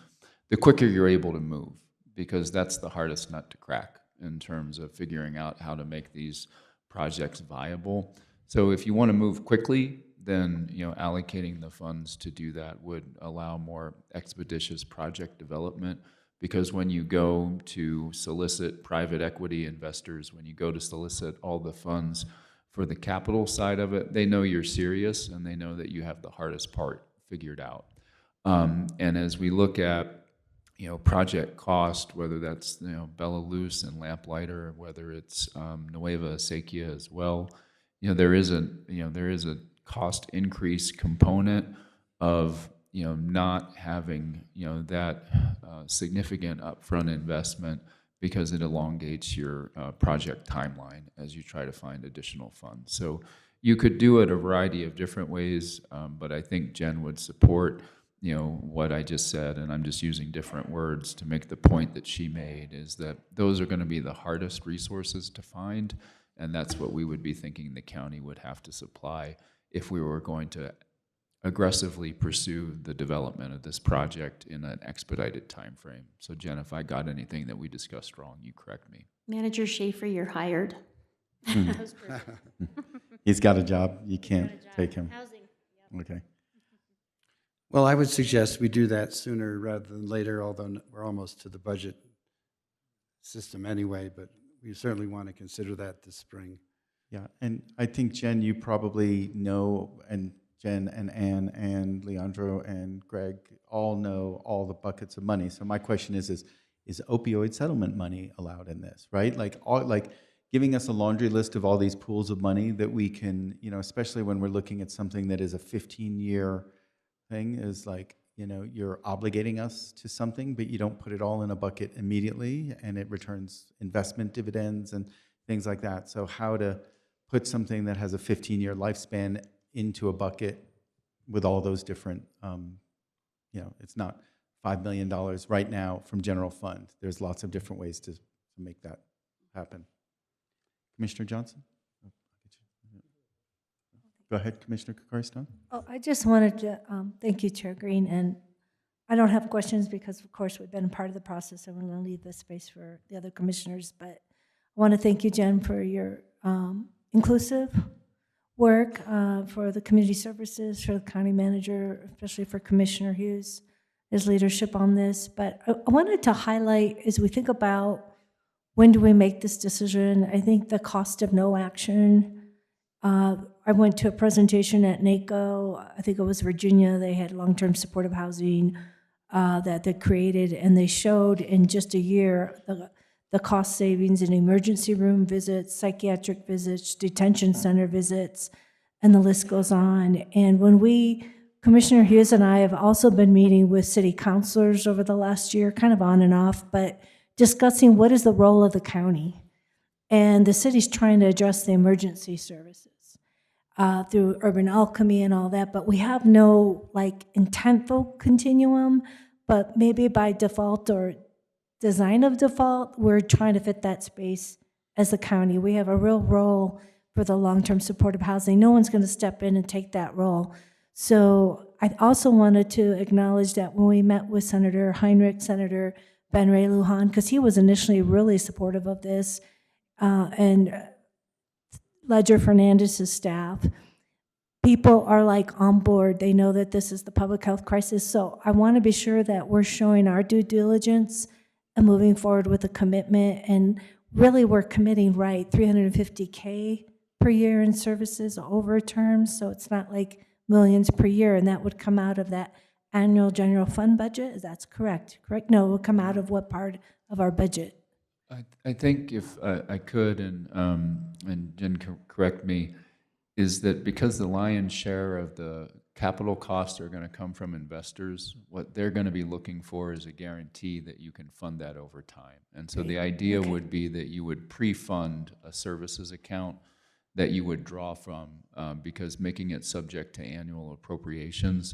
the quicker you're able to move, because that's the hardest nut to crack in terms of figuring out how to make these projects viable. So if you want to move quickly, then allocating the funds to do that would allow more expeditious project development, because when you go to solicit private equity investors, when you go to solicit all the funds for the capital side of it, they know you're serious and they know that you have the hardest part figured out. And as we look at project cost, whether that's Bella Luz and Lamplighter, whether it's Nueva Acequia as well, there is a cost increase component of not having that significant upfront investment, because it elongates your project timeline as you try to find additional funds. So you could do it a variety of different ways, but I think Jen would support what I just said, and I'm just using different words to make the point that she made, is that those are going to be the hardest resources to find, and that's what we would be thinking the county would have to supply if we were going to aggressively pursue the development of this project in an expedited time frame. So Jen, if I got anything that we discussed wrong, you correct me. Manager Schaefer, you're hired. That was perfect. He's got a job. You can't take him. Housing. Okay. Well, I would suggest we do that sooner rather than later, although we're almost to the budget system anyway, but we certainly want to consider that this spring. Yeah, and I think, Jen, you probably know, and Jen and Ann and Leandro and Greg all know all the buckets of money. So my question is opioid settlement money allowed in this, right? Like giving us a laundry list of all these pools of money that we can, especially when we're looking at something that is a 15-year thing, is like, you're obligating us to something, but you don't put it all in a bucket immediately, and it returns investment dividends and things like that. So how to put something that has a 15-year lifespan into a bucket with all those different, it's not $5 million right now from general fund. There's lots of different ways to make that happen. Commissioner Johnson? Go ahead, Commissioner Kukari-Stone. Oh, I just wanted to thank you, Chair Green, and I don't have questions because, of course, we've been a part of the process, and we're going to leave the space for the other commissioners, but I want to thank you, Jen, for your inclusive work, for the community services, for the county manager, especially for Commissioner Hughes, his leadership on this. But I wanted to highlight, as we think about when do we make this decision, I think the cost of no action. I went to a presentation at NACO, I think it was Virginia. They had long-term supportive housing that they created, and they showed in just a year the cost savings in emergency room visits, psychiatric visits, detention center visits, and the list goes on. And when Commissioner Hughes and I have also been meeting with city councilors over the last year, kind of on and off, but discussing what is the role of the county. And the city's trying to address the emergency services through urban alchemy and all that, but we have no intentful continuum, but maybe by default or design of default, we're trying to fit that space as the county. We have a real role for the long-term supportive housing. No one's going to step in and take that role. So I also wanted to acknowledge that when we met with Senator Heinrich, Senator Ben Ray Lujan, because he was initially really supportive of this, and Ledger Fernandez's staff, people are on board. They know that this is the public health crisis. So I want to be sure that we're showing our due diligence and moving forward with a commitment. And really, we're committing $350K per year in services over terms. So it's not like millions per year, and that would come out of that annual general fund budget. That's correct. Correct? No, it would come out of what part of our budget? I think if I could, and Jen correct me, is that because the lion's share of the capital costs are going to come from investors, what they're going to be looking for is a guarantee that you can fund that over time. And so the idea would be that you would pre-fund a services account that you would draw from, because making it subject to annual appropriations,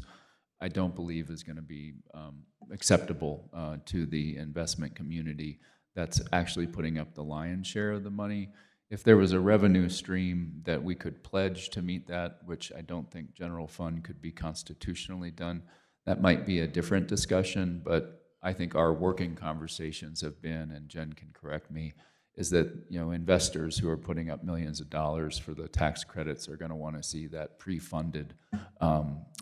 I don't believe is going to be acceptable to the investment community that's actually putting up the lion's share of the money. if there was a revenue stream that we could pledge to meet that, which I don't think general fund could be constitutionally done, that might be a different discussion, but I think our working conversations have been, and Jen can correct me, is that, you know, investors who are putting up millions of dollars for the tax credits are going to want to see that pre-funded,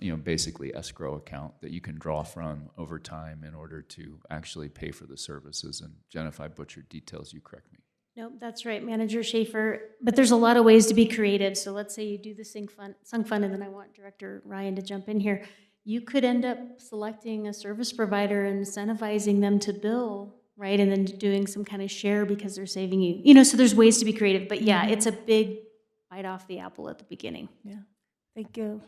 you know, basically escrow account that you can draw from over time in order to actually pay for the services. And Jen, if I butchered details, you correct me. No, that's right, Manager Schaefer. But there's a lot of ways to be creative. So let's say you do the sunk fund, and then I want Director Ryan to jump in here. You could end up selecting a service provider and incentivizing them to bill, right? And then doing some kind of share because they're saving you. You know, so there's ways to be creative. But yeah, it's a big bite off the apple at the beginning. Yeah, thank you.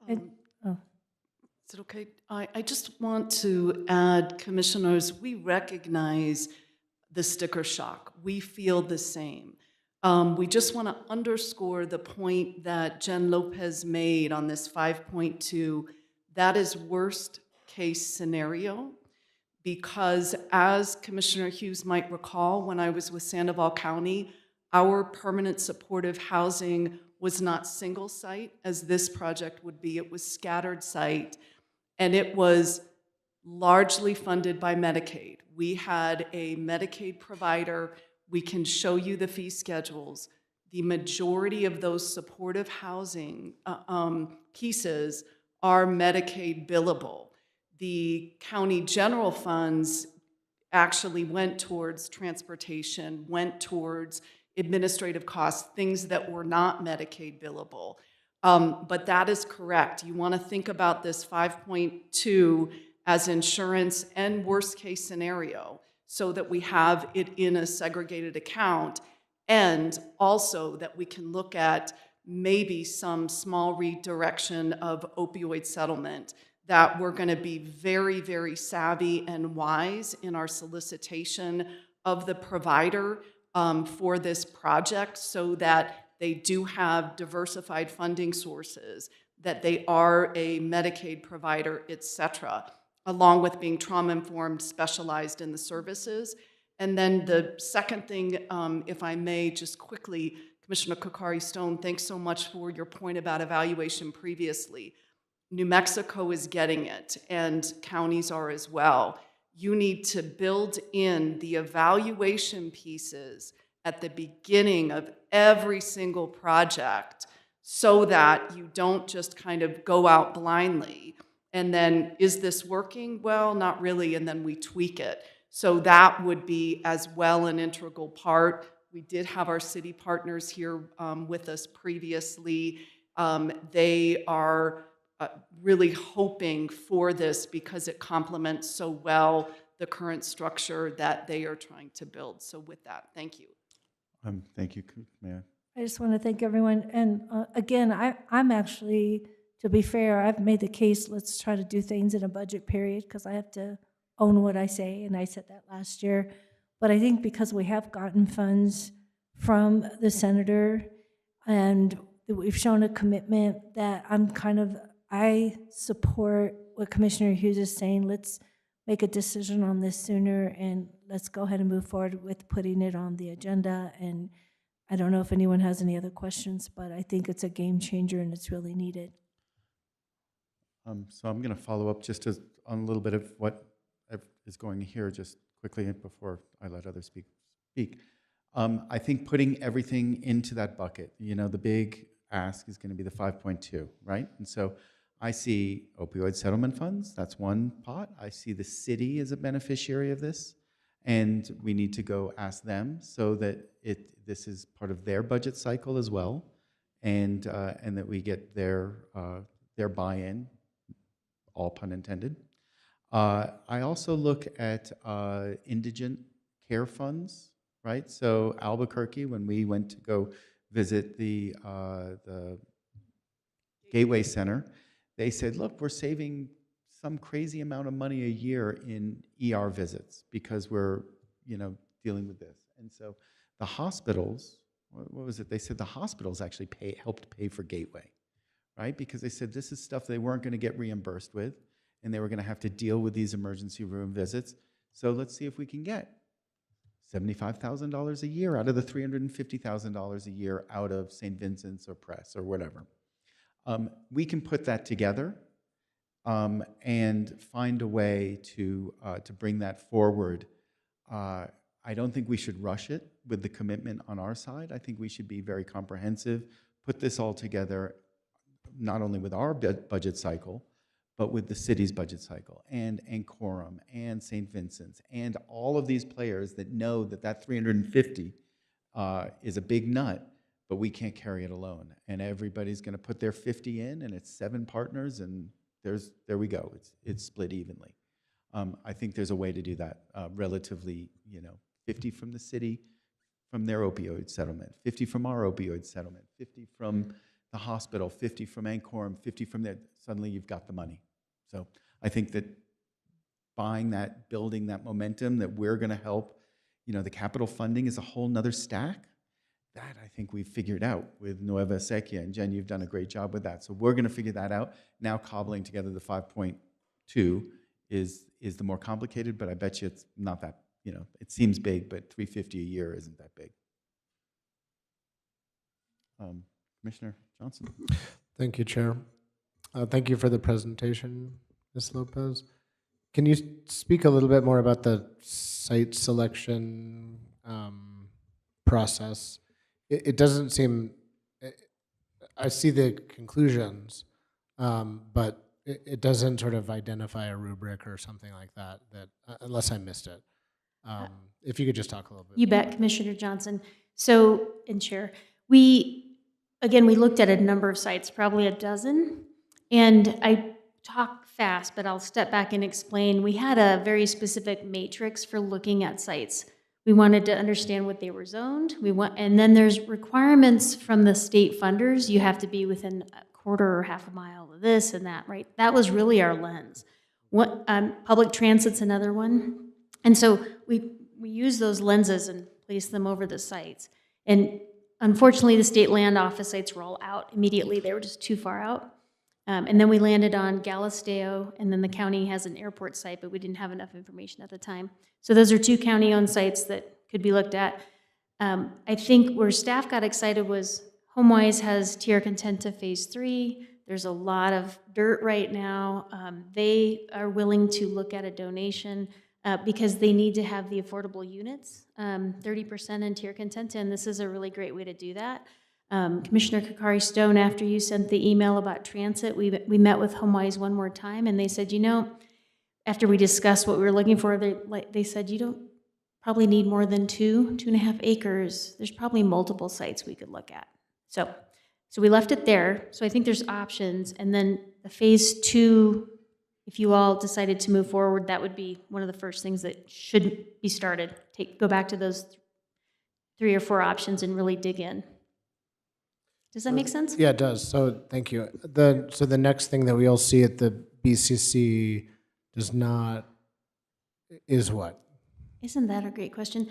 Oh. Is it okay? I just want to add, Commissioners, we recognize the sticker shock. We feel the same. We just want to underscore the point that Jen Lopez made on this 5.2. That is worst case scenario, because as Commissioner Hughes might recall, when I was with Sandoval County, our permanent supportive housing was not single site as this project would be. It was scattered site, and it was largely funded by Medicaid. We had a Medicaid provider. We can show you the fee schedules. The majority of those supportive housing pieces are Medicaid billable. The county general funds actually went towards transportation, went towards administrative costs, things that were not Medicaid billable. But that is correct. You want to think about this 5.2 as insurance and worst case scenario, so that we have it in a segregated account, and also that we can look at maybe some small redirection of opioid settlement, that we're going to be very, very savvy and wise in our solicitation of the provider for this project, so that they do have diversified funding sources, that they are a Medicaid provider, et cetera, along with being trauma-informed, specialized in the services. And then the second thing, if I may, just quickly, Commissioner Kokari-Stone, thanks so much for your point about evaluation previously. New Mexico is getting it, and counties are as well. You need to build in the evaluation pieces at the beginning of every single project, so that you don't just kind of go out blindly. And then, is this working? Well, not really, and then we tweak it. So that would be as well an integral part. We did have our city partners here with us previously. They are really hoping for this because it complements so well the current structure that they are trying to build. So with that, thank you. Thank you, Mayor. I just want to thank everyone. And again, I'm actually, to be fair, I've made the case, let's try to do things in a budget period, because I have to own what I say, and I said that last year. But I think because we have gotten funds from the senator, and we've shown a commitment, that I support what Commissioner Hughes is saying. Let's make a decision on this sooner, and let's go ahead and move forward with putting it on the agenda. And I don't know if anyone has any other questions, but I think it's a game changer and it's really needed. So I'm going to follow up just on a little bit of what is going here, just quickly before I let others speak. I think putting everything into that bucket, you know, the big ask is going to be the 5.2, right? And so I see opioid settlement funds, that's one pot. I see the city as a beneficiary of this, and we need to go ask them so that this is part of their budget cycle as well, and that we get their buy-in, all pun intended. I also look at indigent care funds, right? So Albuquerque, when we went to go visit the Gateway Center, they said, look, we're saving some crazy amount of money a year in ER visits because we're, you know, dealing with this. And so the hospitals, what was it? They said the hospitals actually helped pay for Gateway, right? Because they said this is stuff they weren't going to get reimbursed with, and they were going to have to deal with these emergency room visits. So let's see if we can get $75,000 a year out of the $350,000 a year out of St. Vincent's or Press or whatever. We can put that together and find a way to bring that forward. I don't think we should rush it with the commitment on our side. I think we should be very comprehensive, put this all together, not only with our budget cycle, but with the city's budget cycle, and Quorum, and St. Vincent's, and all of these players that know that that 350 is a big nut, but we can't carry it alone. And everybody's going to put their 50 in, and it's 7 partners, and there we go. It's split evenly. I think there's a way to do that relatively, 50 from the city, from their opioid settlement, 50 from our opioid settlement, 50 from the hospital, 50 from Quorum, 50 from there. Suddenly you've got the money. So I think that buying that, building that momentum, that we're going to help, the capital funding is a whole nother stack. That I think we've figured out with Nueva Sequia, and Jen, you've done a great job with that. So we're going to figure that out. Now cobbling together the 5.2 is the more complicated, but I bet you it's not that, it seems big, but 350 a year isn't that big. Commissioner Johnson. Thank you, Chair. Thank you for the presentation, Ms. Lopez. Can you speak a little bit more about the site selection process? It doesn't seem, I see the conclusions, but it doesn't sort of identify a rubric or something like that, unless I missed it. If you could just talk a little bit. You bet, Commissioner Johnson. So, and Chair, we looked at a number of sites, probably a dozen, and I talk fast, but I'll step back and explain. We had a very specific matrix for looking at sites. We wanted to understand what they were zoned. And then there's requirements from the state funders. You have to be within a quarter or half a mile of this and that, right? That was really our lens. Public transit's another one. And so we use those lenses and place them over the sites. And unfortunately, the state land office sites were all out immediately. They were just too far out. And then we landed on Galisteo, and then the county has an airport site, but we didn't have enough information at the time. So those are 2 county-owned sites that could be looked at. I think where staff got excited was HomeWise has Tierra Contenta Phase 3. There's a lot of dirt right now. They are willing to look at a donation because they need to have the affordable units, 30% in Tierra Contenta, and this is a really great way to do that. Commissioner Kakari Stone, after you sent the email about transit, we met with HomeWise one more time, and they said, after we discussed what we were looking for, they said, you don't probably need more than 2.5 acres. There's probably multiple sites we could look at. So we left it there. So I think there's options, and then the Phase 2, if you all decided to move forward, that would be one of the first things that should be started. Go back to those 3 or 4 options and really dig in. Does that make sense? Yeah, it does. So thank you. So the next thing that we'll see at the BCC is what? Isn't that a great question?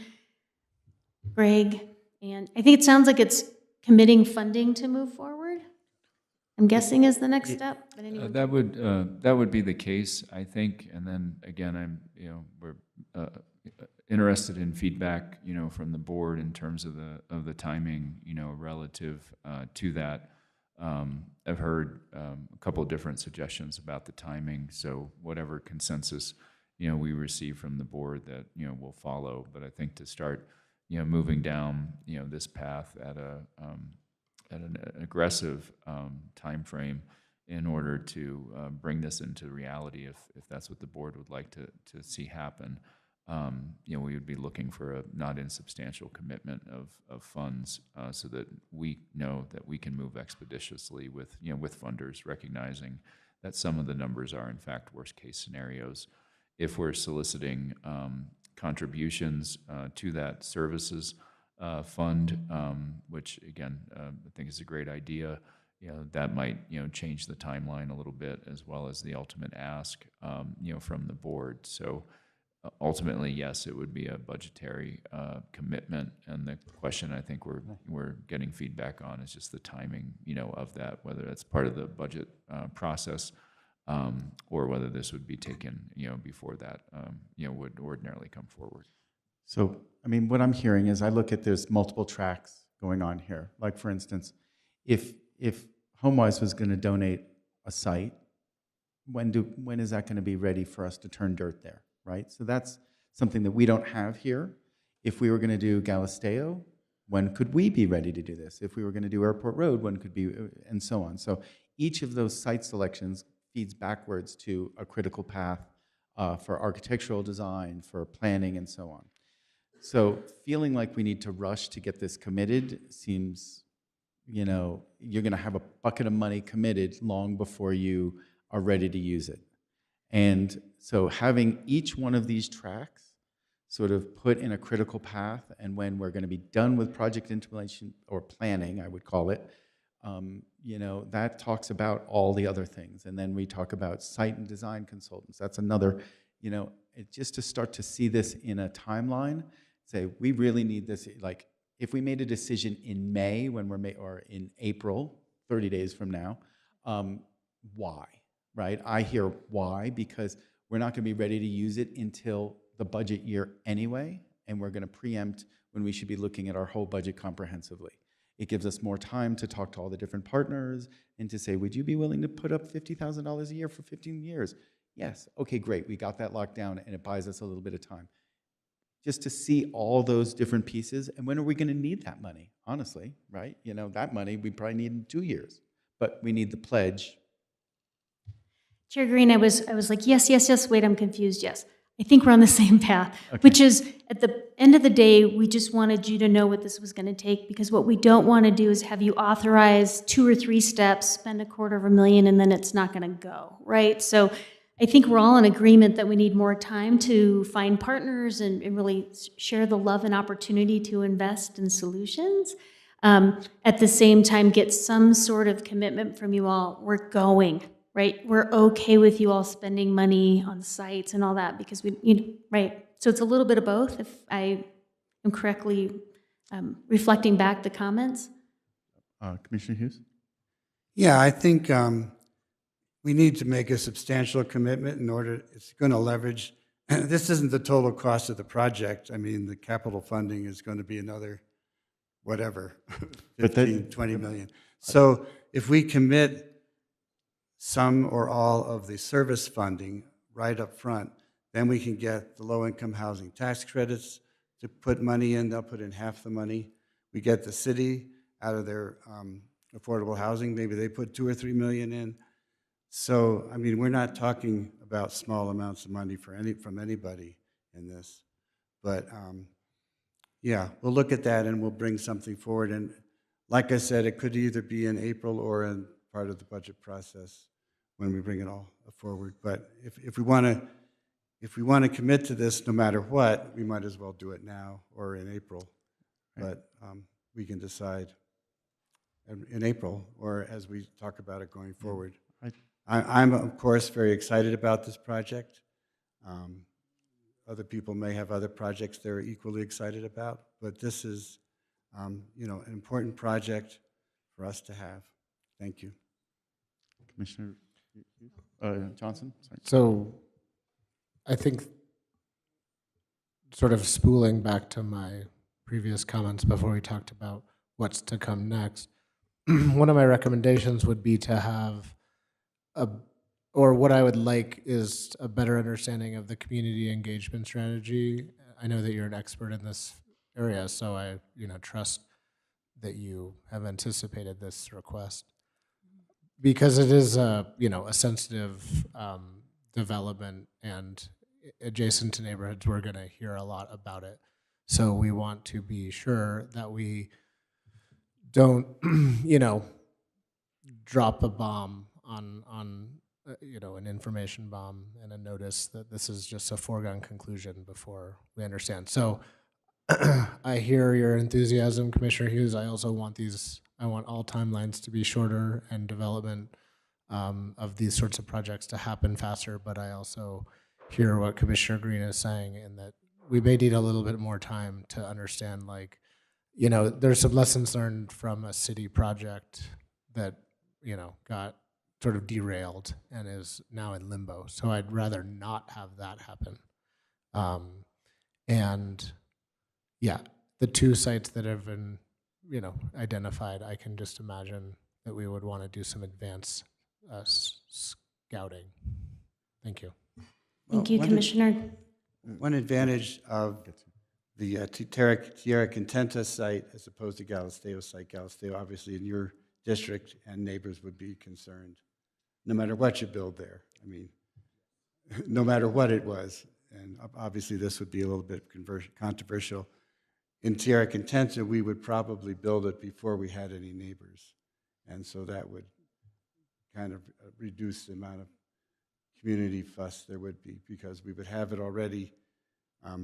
Greg, and I think it sounds like it's committing funding to move forward. I'm guessing is the next step. But anyway. That would be the case, I think. And then again, we're interested in feedback, from the board in terms of the timing, relative to that. I've heard a couple of different suggestions about the timing. So whatever consensus, we receive from the board that, we'll follow. But I think to start, moving down, this path at an aggressive time frame in order to bring this into reality, if that's what the board would like to see happen. We would be looking for a not insubstantial commitment of funds so that we know that we can move expeditiously with funders, recognizing that some of the numbers are in fact worst case scenarios. If we're soliciting contributions to that services fund, which again I think is a great idea, that might change the timeline a little bit, as well as the ultimate ask from the board. So ultimately, yes, it would be a budgetary commitment, and the question I think we're getting feedback on is just the timing, of that, whether that's part of the budget process, or whether this would be taken, before that, would ordinarily come forward. So, I mean, what I'm hearing is I look at there's multiple tracks going on here. Like, for instance, if HomeWise was going to donate a site, when is that going to be ready for us to turn dirt there, right? So that's something that we don't have here. If we were going to do Galisteo, when could we be ready to do this? If we were going to do Airport Road, when could be, and so on. So each of those site selections feeds backwards to a critical path for architectural design, for planning, and so on. So feeling like we need to rush to get this committed seems, you know, you're going to have a bucket of money committed long before you are ready to use it. And so having each one of these tracks sort of put in a critical path, and when we're going to be done with project implementation or planning, I would call it, you know, that talks about all the other things. And then we talk about site and design consultants. That's another, you know, just to start to see this in a timeline, say, we really need this. Like, if we made a decision in May when or in April, 30 days from now, why, right? I hear why, because we're not going to be ready to use it until the budget year anyway, and we're going to preempt when we should be looking at our whole budget comprehensively. It gives us more time to talk to all the different partners and to say, would you be willing to put up $50,000 a year for 15 years? Yes. Okay, great. We got that locked down, and it buys us a little bit of time. Just to see all those different pieces, and when are we going to need that money, honestly, right? You know, that money we probably need in 2 years, but we need the pledge. Chair Green, I was like, yes, yes, yes, wait, I'm confused, yes. I think we're on the same path, which is, at the end of the day, we just wanted you to know what this was going to take, because what we don't want to do is have you authorize 2 or 3 steps, spend $250,000, and then it's not going to go, right? So I think we're all in agreement that we need more time to find partners and really share the love and opportunity to invest in solutions. At the same time, get some sort of commitment from you all. We're going, right? We're okay with you all spending money on sites and all that, because we, you know, right? So it's a little bit of both, if I am correctly reflecting back the comments. Commissioner Hughes? Yeah, I think we need to make a substantial commitment in order, it's going to leverage, this isn't the total cost of the project. I mean, the capital funding is going to be another, whatever, 15, 20 million. So if we commit some or all of the service funding right up front, then we can get the low-income housing tax credits to put money in. They'll put in half the money. We get the city out of their affordable housing. Maybe they put 2 or 3 million in. So, I mean, we're not talking about small amounts of money from anybody in this. But, yeah, we'll look at that and we'll bring something forward. And like I said, it could either be in April or in part of the budget process when we bring it all forward. But if we want to commit to this no matter what, we might as well do it now or in April. But we can decide in April or as we talk about it going forward. I'm, of course, very excited about this project. Other people may have other projects they're equally excited about, but this is, you know, an important project for us to have. Thank you. Commissioner Johnson? Sorry. So I think, sort of spooling back to my previous comments before we talked about what's to come next, one of my recommendations would be to have or what I would like is a better understanding of the community engagement strategy. I know that you're an expert in this area, so I, you know, trust that you have anticipated this request, because it is a, you know, a sensitive development, and adjacent to neighborhoods, we're going to hear a lot about it. So we want to be sure that we don't, you know, drop a bomb on you know, an information bomb and a notice that this is just a foregone conclusion before we understand. So I hear your enthusiasm, Commissioner Hughes. I also want I want all timelines to be shorter and development of these sorts of projects to happen faster, but I also hear what Commissioner Green is saying, in that we may need a little bit more time to understand, like, you know, there's some lessons learned from a city project that, you know, got sort of derailed and is now in limbo. So I'd rather not have that happen. And yeah, the two sites that have been, identified, I can just imagine that we would want to do some advanced scouting. Thank you. Thank you, Commissioner. One advantage of the Tierra Contenta site as opposed to Galisteo site, Galisteo obviously in your district and neighbors would be concerned, no matter what you build there. I mean, no matter what it was. And obviously this would be a little bit controversial. In Tierra Contenta, we would probably build it before we had any neighbors. And so that would kind of reduce the amount of community fuss there would be, because we would have it already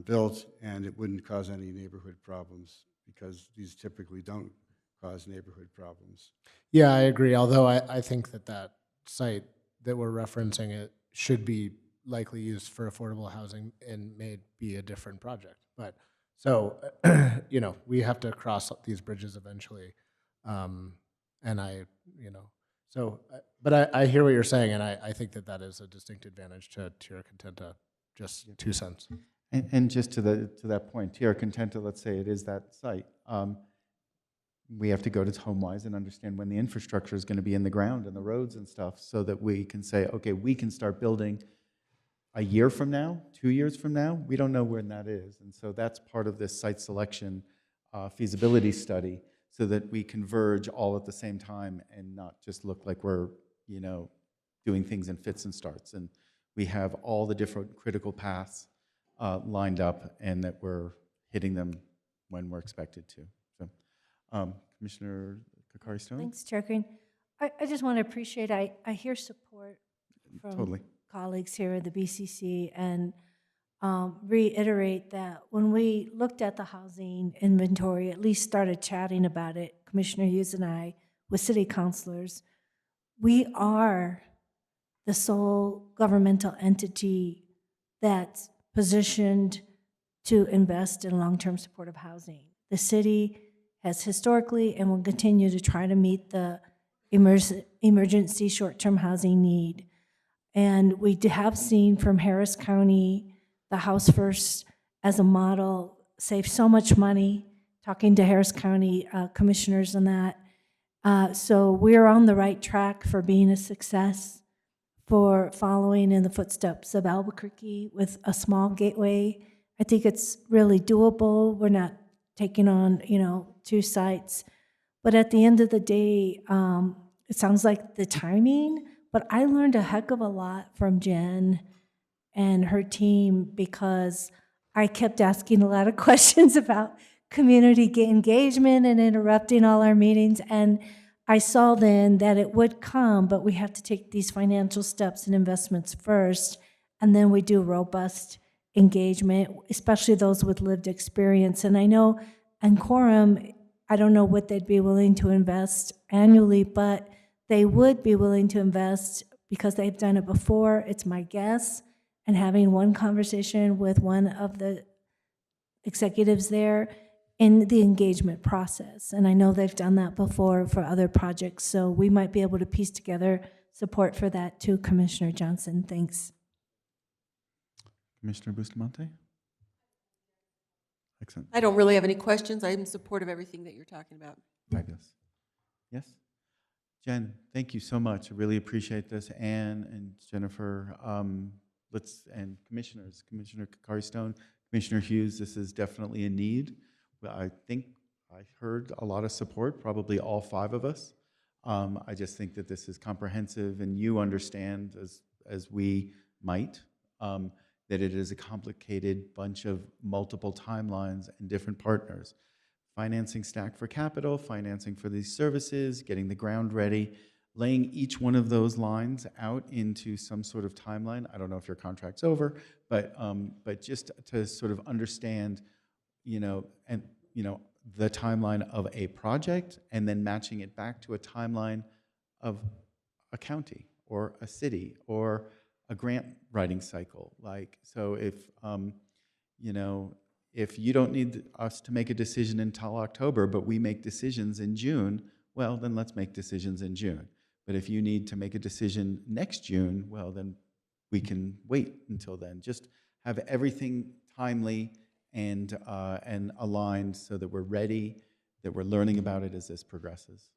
built and it wouldn't cause any neighborhood problems, because these typically don't cause neighborhood problems. Yeah, I agree. Although I think that site that we're referencing, it should be likely used for affordable housing and may be a different project. But so, we have to cross these bridges eventually. And but I hear what you're saying, and I think that is a distinct advantage to Tierra Contenta. Just 2 cents. And just to that point, Tierra Contenta, let's say it is that site. We have to go to HomeWise and understand when the infrastructure is going to be in the ground and the roads and stuff, so that we can say, okay, we can start building a year from now, 2 years from now. We don't know when that is. And so that's part of this site selection feasibility study, so that we converge all at the same time and not just look like we're, doing things in fits and starts. And we have all the different critical paths lined up, and that we're hitting them when we're expected to. So, Commissioner Kakari-Stone? Thanks, Chair Green. I just want to appreciate, I hear support from Totally. colleagues here at the BCC, and reiterate that when we looked at the housing inventory, at least started chatting about it, Commissioner Hughes and I, with city councilors, we are the sole governmental entity that's positioned to invest in long-term supportive housing. The city has historically and will continue to try to meet the emergency short-term housing need. And we have seen from Harris County, the House First as a model, save so much money, talking to Harris County commissioners on that. So we're on the right track for being a success, for following in the footsteps of Albuquerque with a small gateway. I think it's really doable. We're not taking on, 2 sites. But at the end of the day, it sounds like the timing, but I learned a heck of a lot from Jen and her team, because I kept asking a lot of questions about community engagement and interrupting all our meetings. And I saw then that it would come, but we have to take these financial steps and investments first, and then we do robust engagement, especially those with lived experience. And I know Ancorum, I don't know what they'd be willing to invest annually, but they would be willing to invest because they've done it before, it's my guess. And having one conversation with one of the executives there in the engagement process. And I know they've done that before for other projects, so we might be able to piece together support for that too, Commissioner Johnson. Thanks. Commissioner Bustamante? Excellent. I don't really have any questions. I'm in support of everything that you're talking about. Fabulous. Yes? Jen, thank you so much. I really appreciate this. Ann and Jennifer, and commissioners, Commissioner Kakari-Stone, Commissioner Hughes, this is definitely a need. I think I heard a lot of support, probably all 5 of us. I just think that this is comprehensive, and you understand, as we might, that it is a complicated bunch of multiple timelines and different partners. Financing stack for capital, financing for these services, getting the ground ready, laying each one of those lines out into some sort of timeline. I don't know if your contract's over, but just to sort of understand, the timeline of a project, and then matching it back to a timeline of a county or a city or a grant writing cycle. So if you don't need us to make a decision until October, but we make decisions in June, well, then let's make decisions in June. But if you need to make a decision next June, well, then we can wait until then. Just have everything timely and aligned so that we're ready, that we're learning about it as this progresses.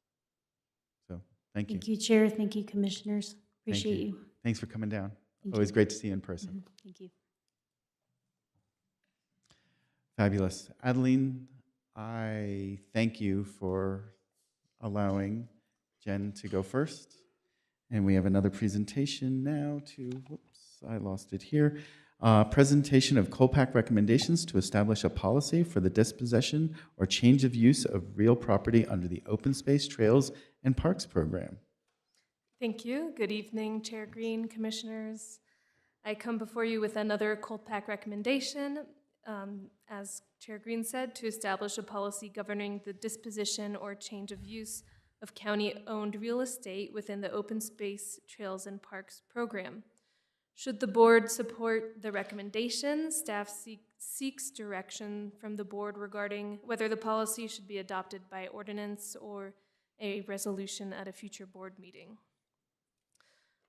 So, thank you. Thank you, Chair. Thank you, Commissioners. Thank Appreciate you. Thanks for coming down. Thank Always you. great to see you in person. Thank you. Fabulous. Adeline, I thank you for allowing Jen to go first. And we have another presentation now to, whoops, I lost it here. Presentation of Colpack recommendations to establish a policy for the dispossession or change of use of real property under the Open Space Trails and Parks Program. Thank you. Good evening, Chair Green, Commissioners. I come before you with another Colpack recommendation, as Chair Green said, to establish a policy governing the disposition or change of use of county-owned real estate within the Open Space Trails and Parks Program. Should the board support the recommendation, staff seeks direction from the board regarding whether the policy should be adopted by ordinance or a resolution at a future board meeting.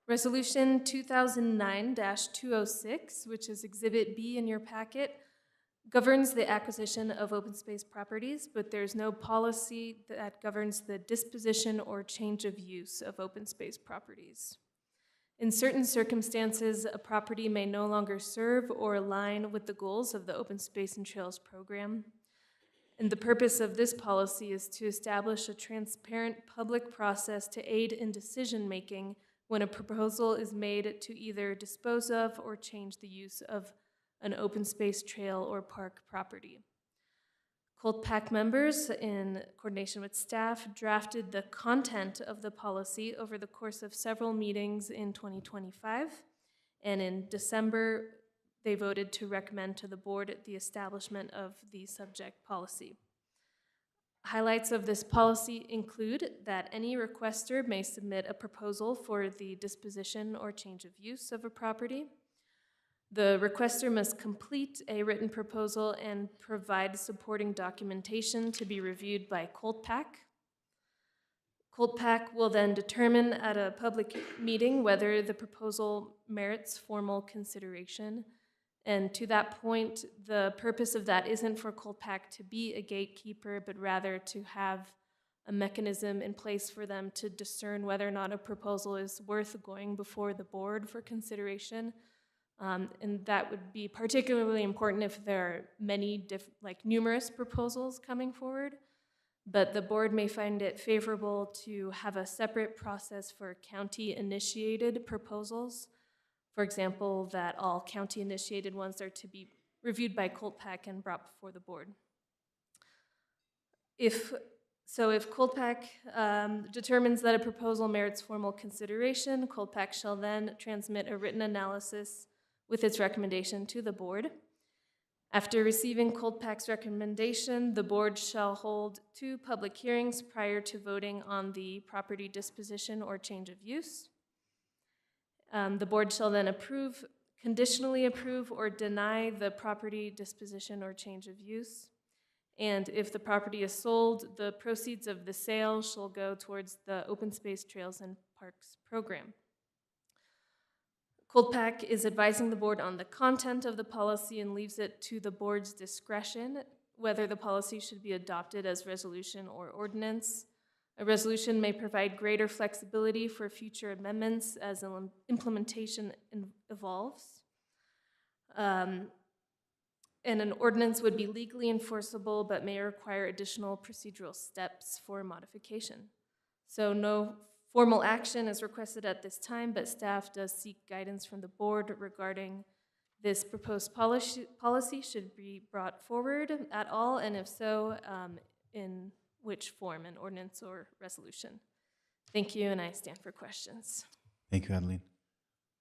Resolution 2009-206, which is Exhibit B in your packet, governs the acquisition of open space properties, but there's no policy that governs the disposition or change of use of open space properties. In certain circumstances, a property may no longer serve or align with the goals of the Open Space and Trails program. And the purpose of this policy is to establish a transparent public process to aid in decision-making when a proposal is made to either dispose of or change the use of an open space trail or park property. Colpack members, in coordination with staff, drafted the content of the policy over the course of several meetings in 2025, and in December, they voted to recommend to the board the establishment of the subject policy. Highlights of this policy include that any requester may submit a proposal for the disposition or change of use of a property. The requester must complete a written proposal and provide supporting documentation to be reviewed by Colpack. Colpack will then determine at a public meeting whether the proposal merits formal consideration. And to that point, the purpose of that isn't for Colpack to be a gatekeeper, but rather to have a mechanism in place for them to discern whether or not a proposal is worth going before the board for consideration. And that would be particularly important if there are many, numerous proposals coming forward. But the board may find it favorable to have a separate process for county-initiated proposals. For example, that all county-initiated ones are to be reviewed by Colpack and brought before the board. If Colpack determines that a proposal merits formal consideration, Colpack shall then transmit a written analysis with its recommendation to the board. After receiving Colpack's recommendation, the board shall hold 2 public hearings prior to voting on the property disposition or change of use. The board shall then conditionally approve or deny the property disposition or change of use. And if the property is sold, the proceeds of the sale shall go towards the Open Space Trails and Parks program. Colpack is advising the board on the content of the policy and leaves it to the board's discretion whether the policy should be adopted as resolution or ordinance. A resolution may provide greater flexibility for future amendments as implementation evolves. And an ordinance would be legally enforceable but may require additional procedural steps for modification. So no formal action is requested at this time, but staff does seek guidance from the board regarding this proposed policy should be brought forward at all, and if so, in which form, an ordinance or resolution. Thank you, and I stand for questions. Thank you, Adeline.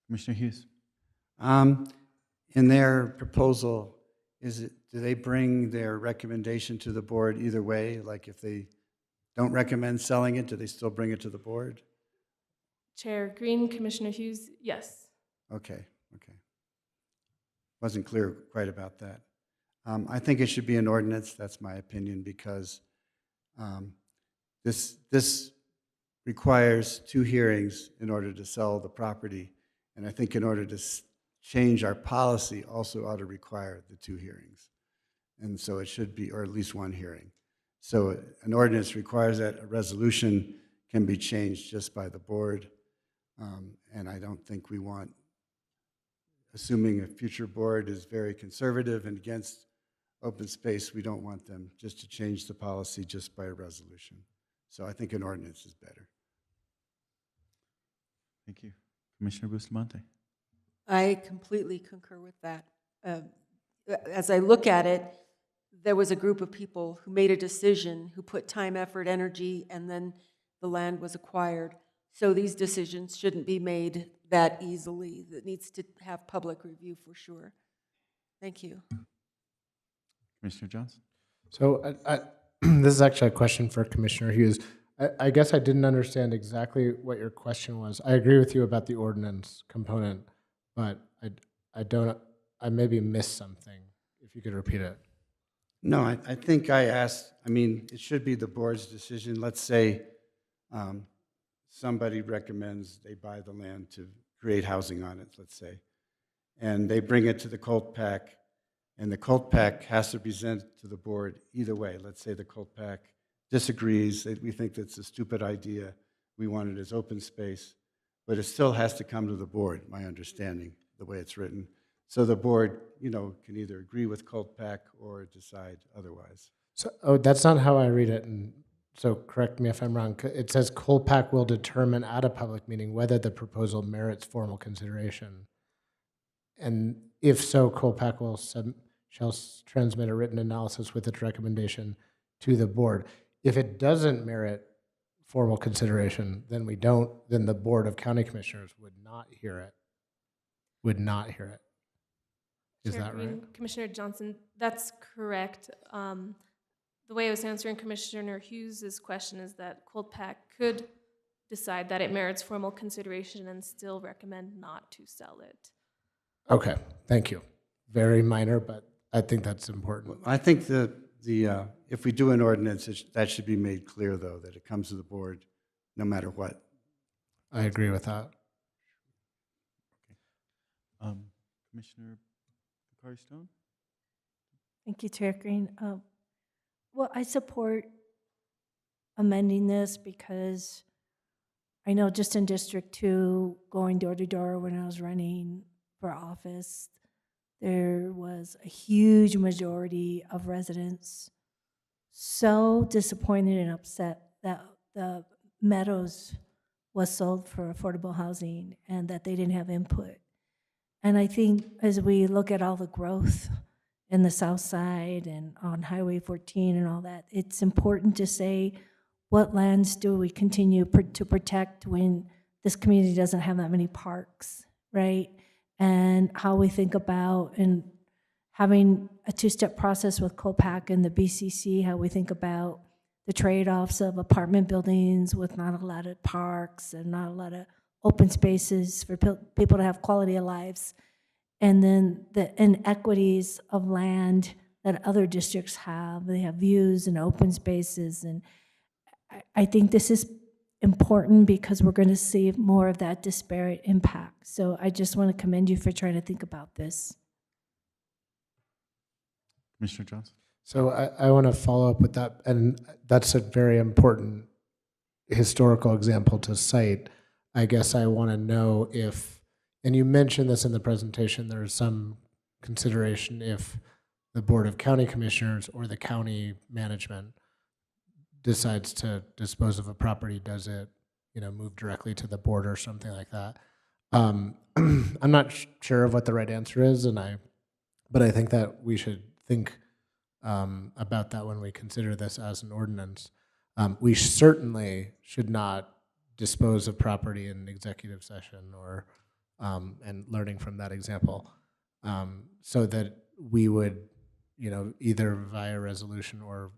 Commissioner Hughes. In their proposal, do they bring their recommendation to the board either way? Like if they don't recommend selling it, do they still bring it to the board? Chair Green, Commissioner Hughes, yes. Okay. Wasn't clear quite about that. I think it should be an ordinance, that's my opinion, because this requires 2 hearings in order to sell the property. And I think in order to change our policy also ought to require the 2 hearings. And so it should be, or at least one hearing. So an ordinance requires that a resolution can be changed just by the board. And I don't think we want, assuming a future board is very conservative and against open space, we don't want them just to change the policy just by a resolution. So I think an ordinance is better. Thank you. Commissioner Bustamante. I completely concur with that. As I look at it, there was a group of people who made a decision, who put time, effort, energy, and then the land was acquired. So these decisions shouldn't be made that easily. It needs to have public review for sure. Thank you. Commissioner Johnson. So this is actually a question for Commissioner Hughes. I guess I didn't understand exactly what your question was. I agree with you about the ordinance component, but I maybe missed something. If you could repeat it. No, I think I asked, I mean, it should be the board's decision. Let's say somebody recommends they buy the land to create housing on it, let's say, and they bring it to the Colt Pack, and the Colt Pack has to present to the board either way. Let's say the Colt Pack disagrees, we think that's a stupid idea, we want it as open space, but it still has to come to the board, my understanding, the way it's written. So the board, can either agree with Colt Pack or decide otherwise. So, that's not how I read it, and so correct me if I'm wrong. It says Colt Pack will determine at a public meeting whether the proposal merits formal consideration. And if so, Colt Pack shall transmit a written analysis with its recommendation to the board. If it doesn't merit formal consideration, then the Board of County Commissioners would not hear it. Is Chair that Green, right? Commissioner Johnson, that's correct. The way I was answering Commissioner Hughes's question is that Cold Pack could decide that it merits formal consideration and still recommend not to sell it. Okay, thank you. Very minor, but I think that's important. I think if we do an ordinance, that should be made clear, though, that it comes to the board no matter what. I agree with that. Commissioner Bakari Stone. Thank you, Chair Green. Well, I support amending this because I know just in District 2, going door to door when I was running for office, there was a huge majority of residents so disappointed and upset that the Meadows was sold for affordable housing and that they didn't have input. And I think as we look at all the growth in the South Side and on Highway 14 and all that, it's important to say, what lands do we continue to protect when this community doesn't have that many parks, right? And how we think about and having a two-step process with COPAC and the BCC, how we think about the trade-offs of apartment buildings with not a lot of parks and not a lot of open spaces for people to have quality of lives, and then the inequities of land that other districts have. They have views and open spaces, and I think this is important because we're going to see more of that disparate impact. So I just want to commend you for trying to think about this. Commissioner Johnson. So I want to follow up with that, and that's a very important historical example to cite. I guess I want to know if, and you mentioned this in the presentation, there's some consideration if the Board of County Commissioners or the county management decides to dispose of a property, does it, move directly to the board or something like that? I'm not sure of what the right answer is, but I think that we should think about that when we consider this as an ordinance. We certainly should not dispose of property in executive session or and learning from that example, so that we would, either via resolution or,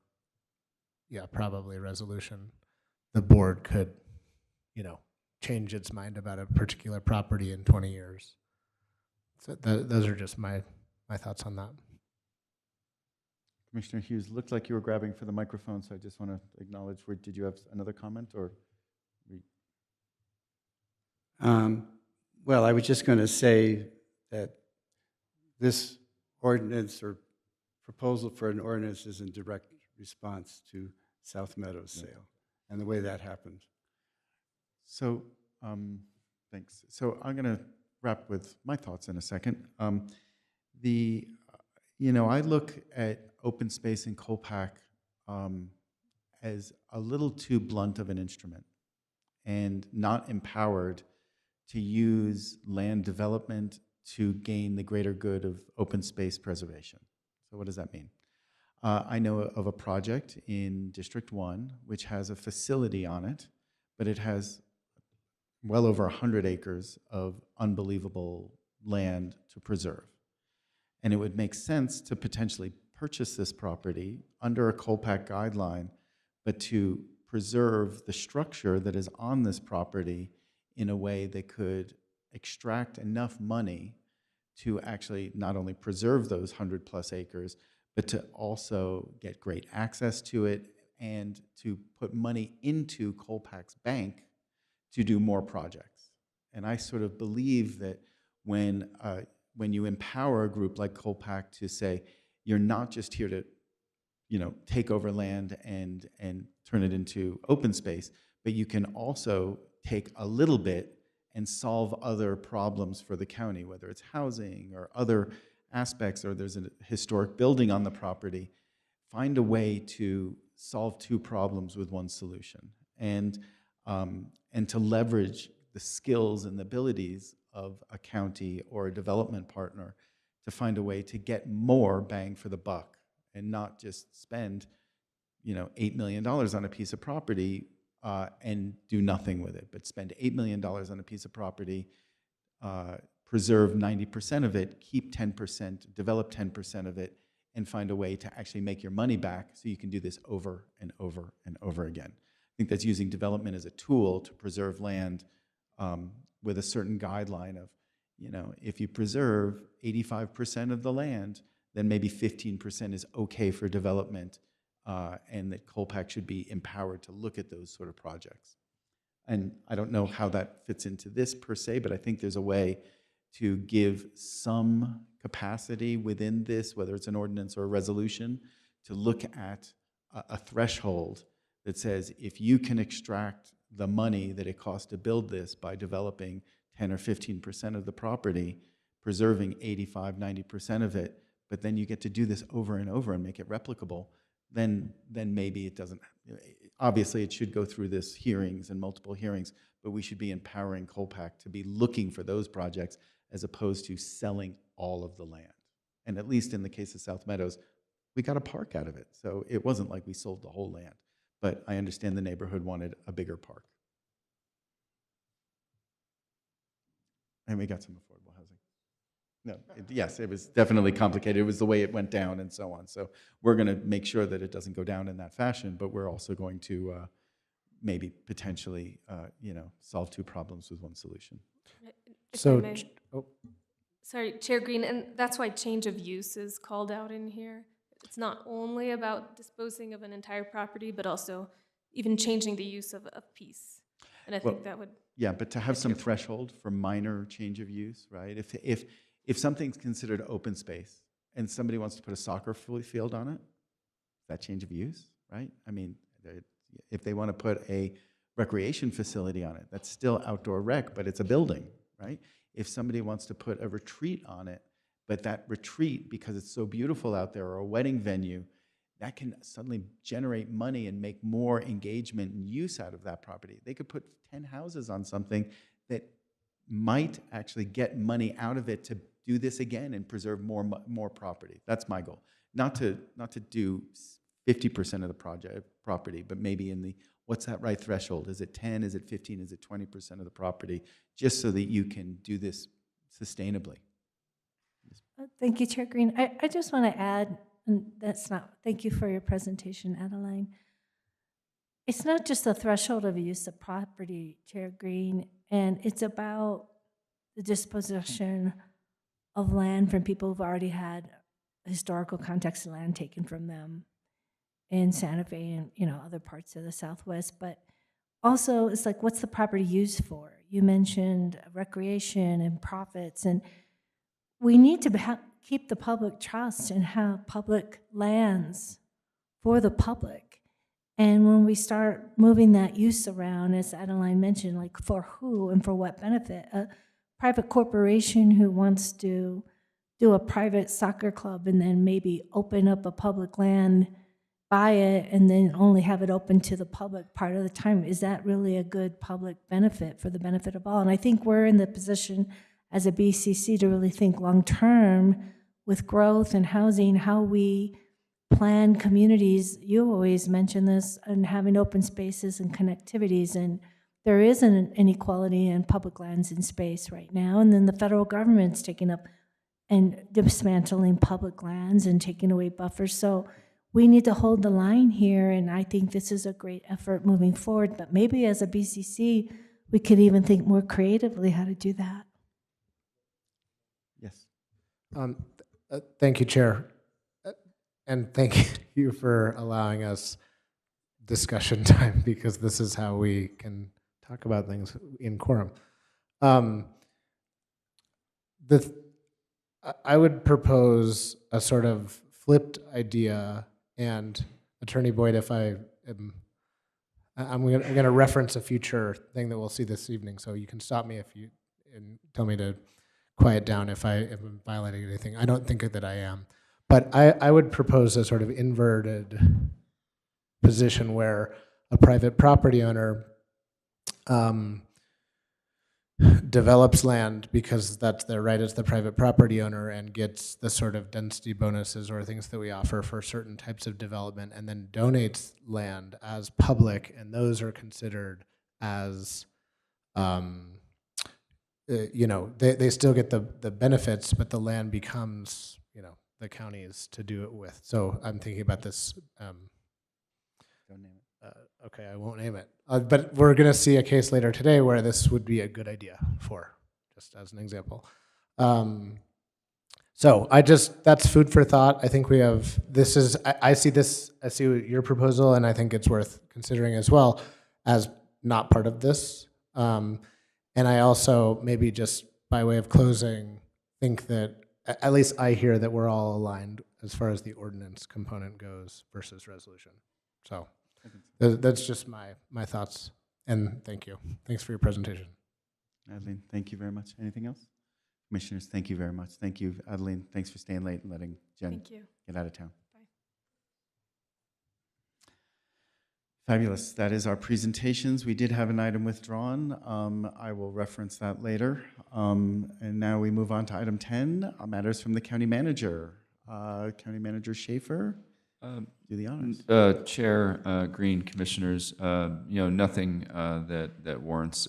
probably resolution, the board could, change its mind about a particular property in 20 years. So those are just my thoughts on that. Commissioner Hughes, looked like you were grabbing for the microphone, so I just want to acknowledge, did you have another comment or? Well, I was just going to say that this ordinance or proposal for an ordinance is in direct response to South Meadows sale and the way that happened. So, thanks. So I'm going to wrap with my thoughts in a second. I look at open space in Colpack as a little too blunt of an instrument and not empowered to use land development to gain the greater good of open space preservation. So what does that mean? I know of a project in District 1 which has a facility on it, but it has well over 100 acres of unbelievable land to preserve. And it would make sense to potentially purchase this property under a Colpack guideline, but to preserve the structure that is on this property in a way that could extract enough money to actually not only preserve those 100+ acres, but to also get great access to it and to put money into Colpack's bank to do more projects. And I sort of believe that when you empower a group like Colpack to say, you're not just here to take over land and turn it into open space, but you can also take a little bit and solve other problems for the county, whether it's housing or other aspects, or there's a historic building on the property. Find a way to solve two problems with one solution, and to leverage the skills and the abilities of a county or a development partner to find a way to get more bang for the buck and not just spend $8 million on a piece of property and do nothing with it, but spend $8 million on a piece of property, preserve 90% of it, keep 10%, develop 10% of it, and find a way to actually make your money back so you can do this over and over and over again. I think that's using development as a tool to preserve land with a certain guideline of, if you preserve 85% of the land, then maybe 15% is okay for development, and that Colpack should be empowered to look at those sort of projects. And I don't know how that fits into this per se, but I think there's a way to give some capacity within this, whether it's an ordinance or a resolution, to look at a threshold that says if you can extract the money that it costs to build this by developing 10 or 15% of the property, preserving 85, 90% of it, but then you get to do this over and over and make it replicable, then maybe it doesn't. Obviously, it should go through this hearings and multiple hearings, but we should be empowering Colpack to be looking for those projects as opposed to selling all of the land. And at least in the case of South Meadows, we got a park out of it. So it wasn't like we sold the whole land. But I understand the neighborhood wanted a bigger park. And we got some affordable housing. No, yes, it was definitely complicated. It was the way it went down and so on. So we're going to make sure that it doesn't go down in that fashion, but we're also going to maybe potentially, solve two problems with one solution. If I may. Sorry, Chair Green, and that's why change of use is called out in here. It's not only about disposing of an entire property, but also even changing the use of a piece. And I think that would... Yeah, but to have some threshold for minor change of use, right? If something's considered open space and somebody wants to put a soccer field on it, is that change of use, right? I mean, if they want to put a recreation facility on it, that's still outdoor rec, but it's a building, right? If somebody wants to put a retreat on it, but that retreat, because it's so beautiful out there, or a wedding venue, that can suddenly generate money and make more engagement and use out of that property. They could put 10 houses on something that might actually get money out of it to do this again and preserve more property. That's my goal. Not to do 50% of the property, but maybe in the, what's that right threshold? Is it 10, is it 15, is it 20% of the property, just so that you can do this sustainably. Thank you, Chair Green. I just want to add, and thank you for your presentation, Adeline. It's not just the threshold of use of property, Chair Green, and it's about the disposition of land from people who've already had historical context of land taken from them in Santa Fe and other parts of the Southwest. But also, it's like, what's the property used for? You mentioned recreation and profits, and we need to keep the public trust and have public lands for the public. And when we start moving that use around, as Adeline mentioned, like for who and for what benefit, a private corporation who wants to do a private soccer club and then maybe open up a public land, buy it, and then only have it open to the public part of the time, is that really a good public benefit for the benefit of all? And I think we're in the position as a BCC to really think long-term with growth and housing, how we plan communities. You always mention this, and having open spaces and connectivities, and there is an inequality in public lands and space right now, and then the federal government's taking up and dismantling public lands and taking away buffers. So we need to hold the line here, and I think this is a great effort moving forward, but maybe as a BCC, we could even think more creatively how to do that. Yes. Thank you, Chair. And thank you for allowing us discussion time, because this is how we can talk about things in quorum. I would propose a sort of flipped idea, and Attorney Boyd, if I'm going to reference a future thing that we'll see this evening, so you can stop me if you and tell me to quiet down if I'm violating anything. I don't think that I am. But I would propose a sort of inverted position where a private property owner develops land because that's their right as the private property owner, and gets the sort of density bonuses or things that we offer for certain types of development, and then donates land as public, and those are considered as, you know, they still get the benefits, but the land becomes, you know, the county's to do it with. So I'm thinking about this. Don't name it. Okay, I won't name it. But we're going to see a case later today where this would be a good idea for, just as an example. So that's food for thought. I think we have, this is, I see your proposal, and I think it's worth considering as well as not part of this. And I also, maybe just by way of closing, think that, at least I hear that we're all aligned as far as the ordinance component goes versus resolution. So that's just my thoughts, and thank you. Thanks for your presentation. Adeline, thank you very much. Anything else? Commissioners, thank you very much. Thank you, Adeline. Thanks for staying late and letting Jen get out of town. Fabulous. That is our presentations. We did have an item withdrawn. I will reference that later. And now we move on to item 10, matters from the county manager. County Manager Schaefer, do the honors. Chair Green, Commissioners, you know, nothing that warrants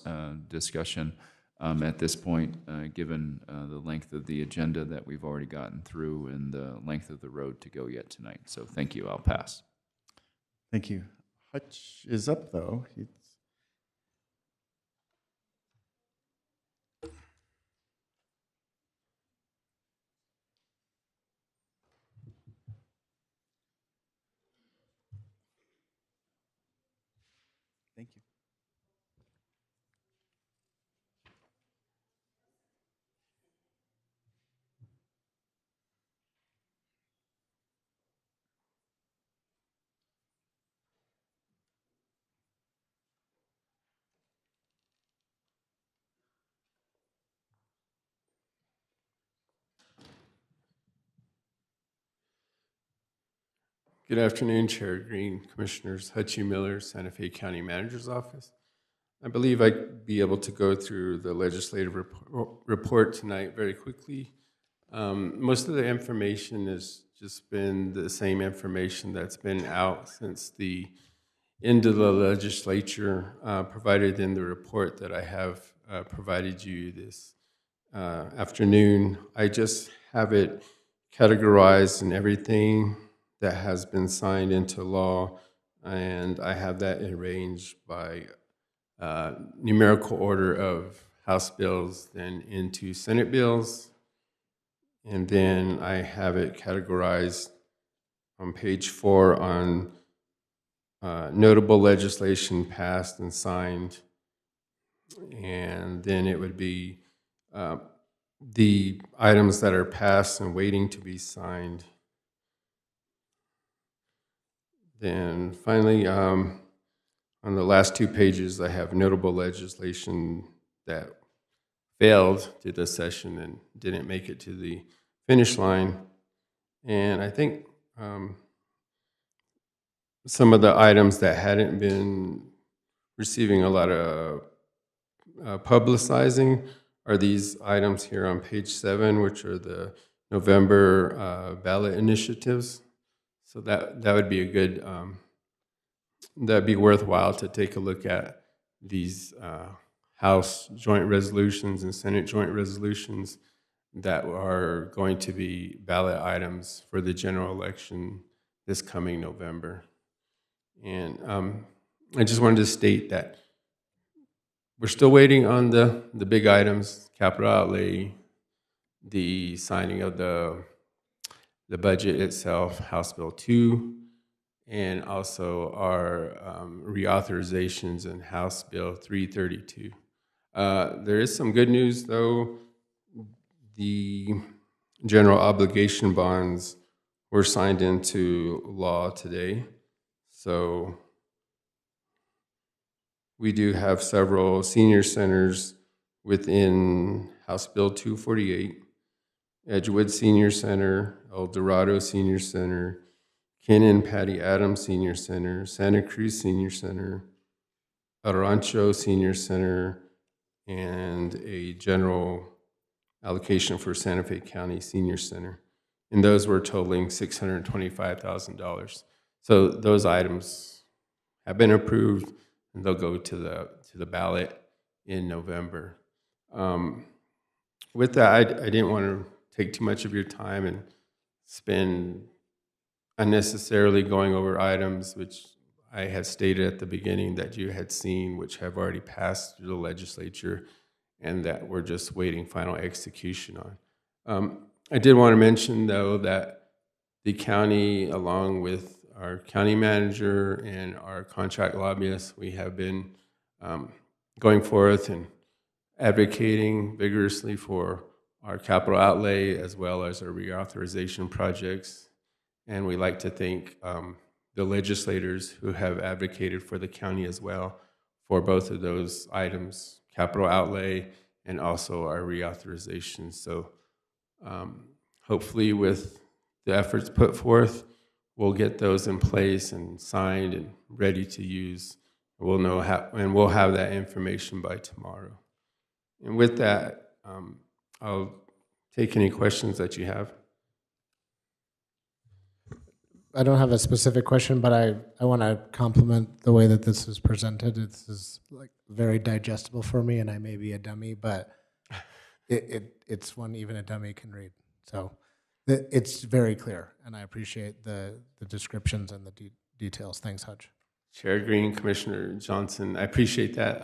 discussion at this point, given the length of the agenda that we've already gotten through and the length of the road to go yet tonight. So thank you. I'll pass. Thank you. Hutch is up, though. Thank you. Good afternoon, Chair Green, Commissioners. Hutchie Miller, Santa Fe County Manager's Office. I believe I'd be able to go through the legislative report tonight very quickly. Most of the information has just been the same information that's been out since the end of the legislature, provided in the report that I have provided you this afternoon. I just have it categorized in everything that has been signed into law, and I have that arranged by numerical order of House bills, then into Senate bills, and then I have it categorized on page 4 on notable legislation passed and signed, and then it would be the items that are passed and waiting to be signed. Then finally, on the last 2 pages, I have notable legislation that failed to the session and didn't make it to the finish line. And I think some of the items that hadn't been receiving a lot of publicizing are these items here on page 7, which are the November ballot initiatives. So that would be a good, that'd be worthwhile to take a look at these House joint resolutions and Senate joint resolutions that are going to be ballot items for the general election this coming November. And I just wanted to state that we're still waiting on the big items, capital outlay, the signing of the budget itself, House Bill 2, and also our reauthorizations in House Bill 332. There is some good news, though. The general obligation bonds were signed into law today. So we do have several senior centers within House Bill 248, Edgewood Senior Center, El Dorado Senior Center, Ken and Patty Adams Senior Center, Santa Cruz Senior Center, El Rancho Senior Center, and a general allocation for Santa Fe County Senior Center. And those were totaling $625,000. So those items have been approved, and they'll go to the ballot in November. With that, I didn't want to take too much of your time and spend unnecessarily going over items which I had stated at the beginning that you had seen, which have already passed through the legislature and that we're just waiting final execution on. I did want to mention, though, that the county, along with our county manager and our contract lobbyists, we have been going forth and advocating vigorously for our capital outlay as well as our reauthorization projects. And we like to thank the legislators who have advocated for the county as well for both of those items, capital outlay and also our reauthorization. So hopefully with the efforts put forth, we'll get those in place and signed and ready to use. We'll know how, and we'll have that information by tomorrow. And with that, I'll take any questions that you have. I don't have a specific question, but I want to compliment the way that this is presented. This is like very digestible for me, and I may be a dummy, but it's one even a dummy can read. So it's very clear, and I appreciate the descriptions and the details. Thanks, Hutch. Chair Green, Commissioner Johnson, I appreciate that.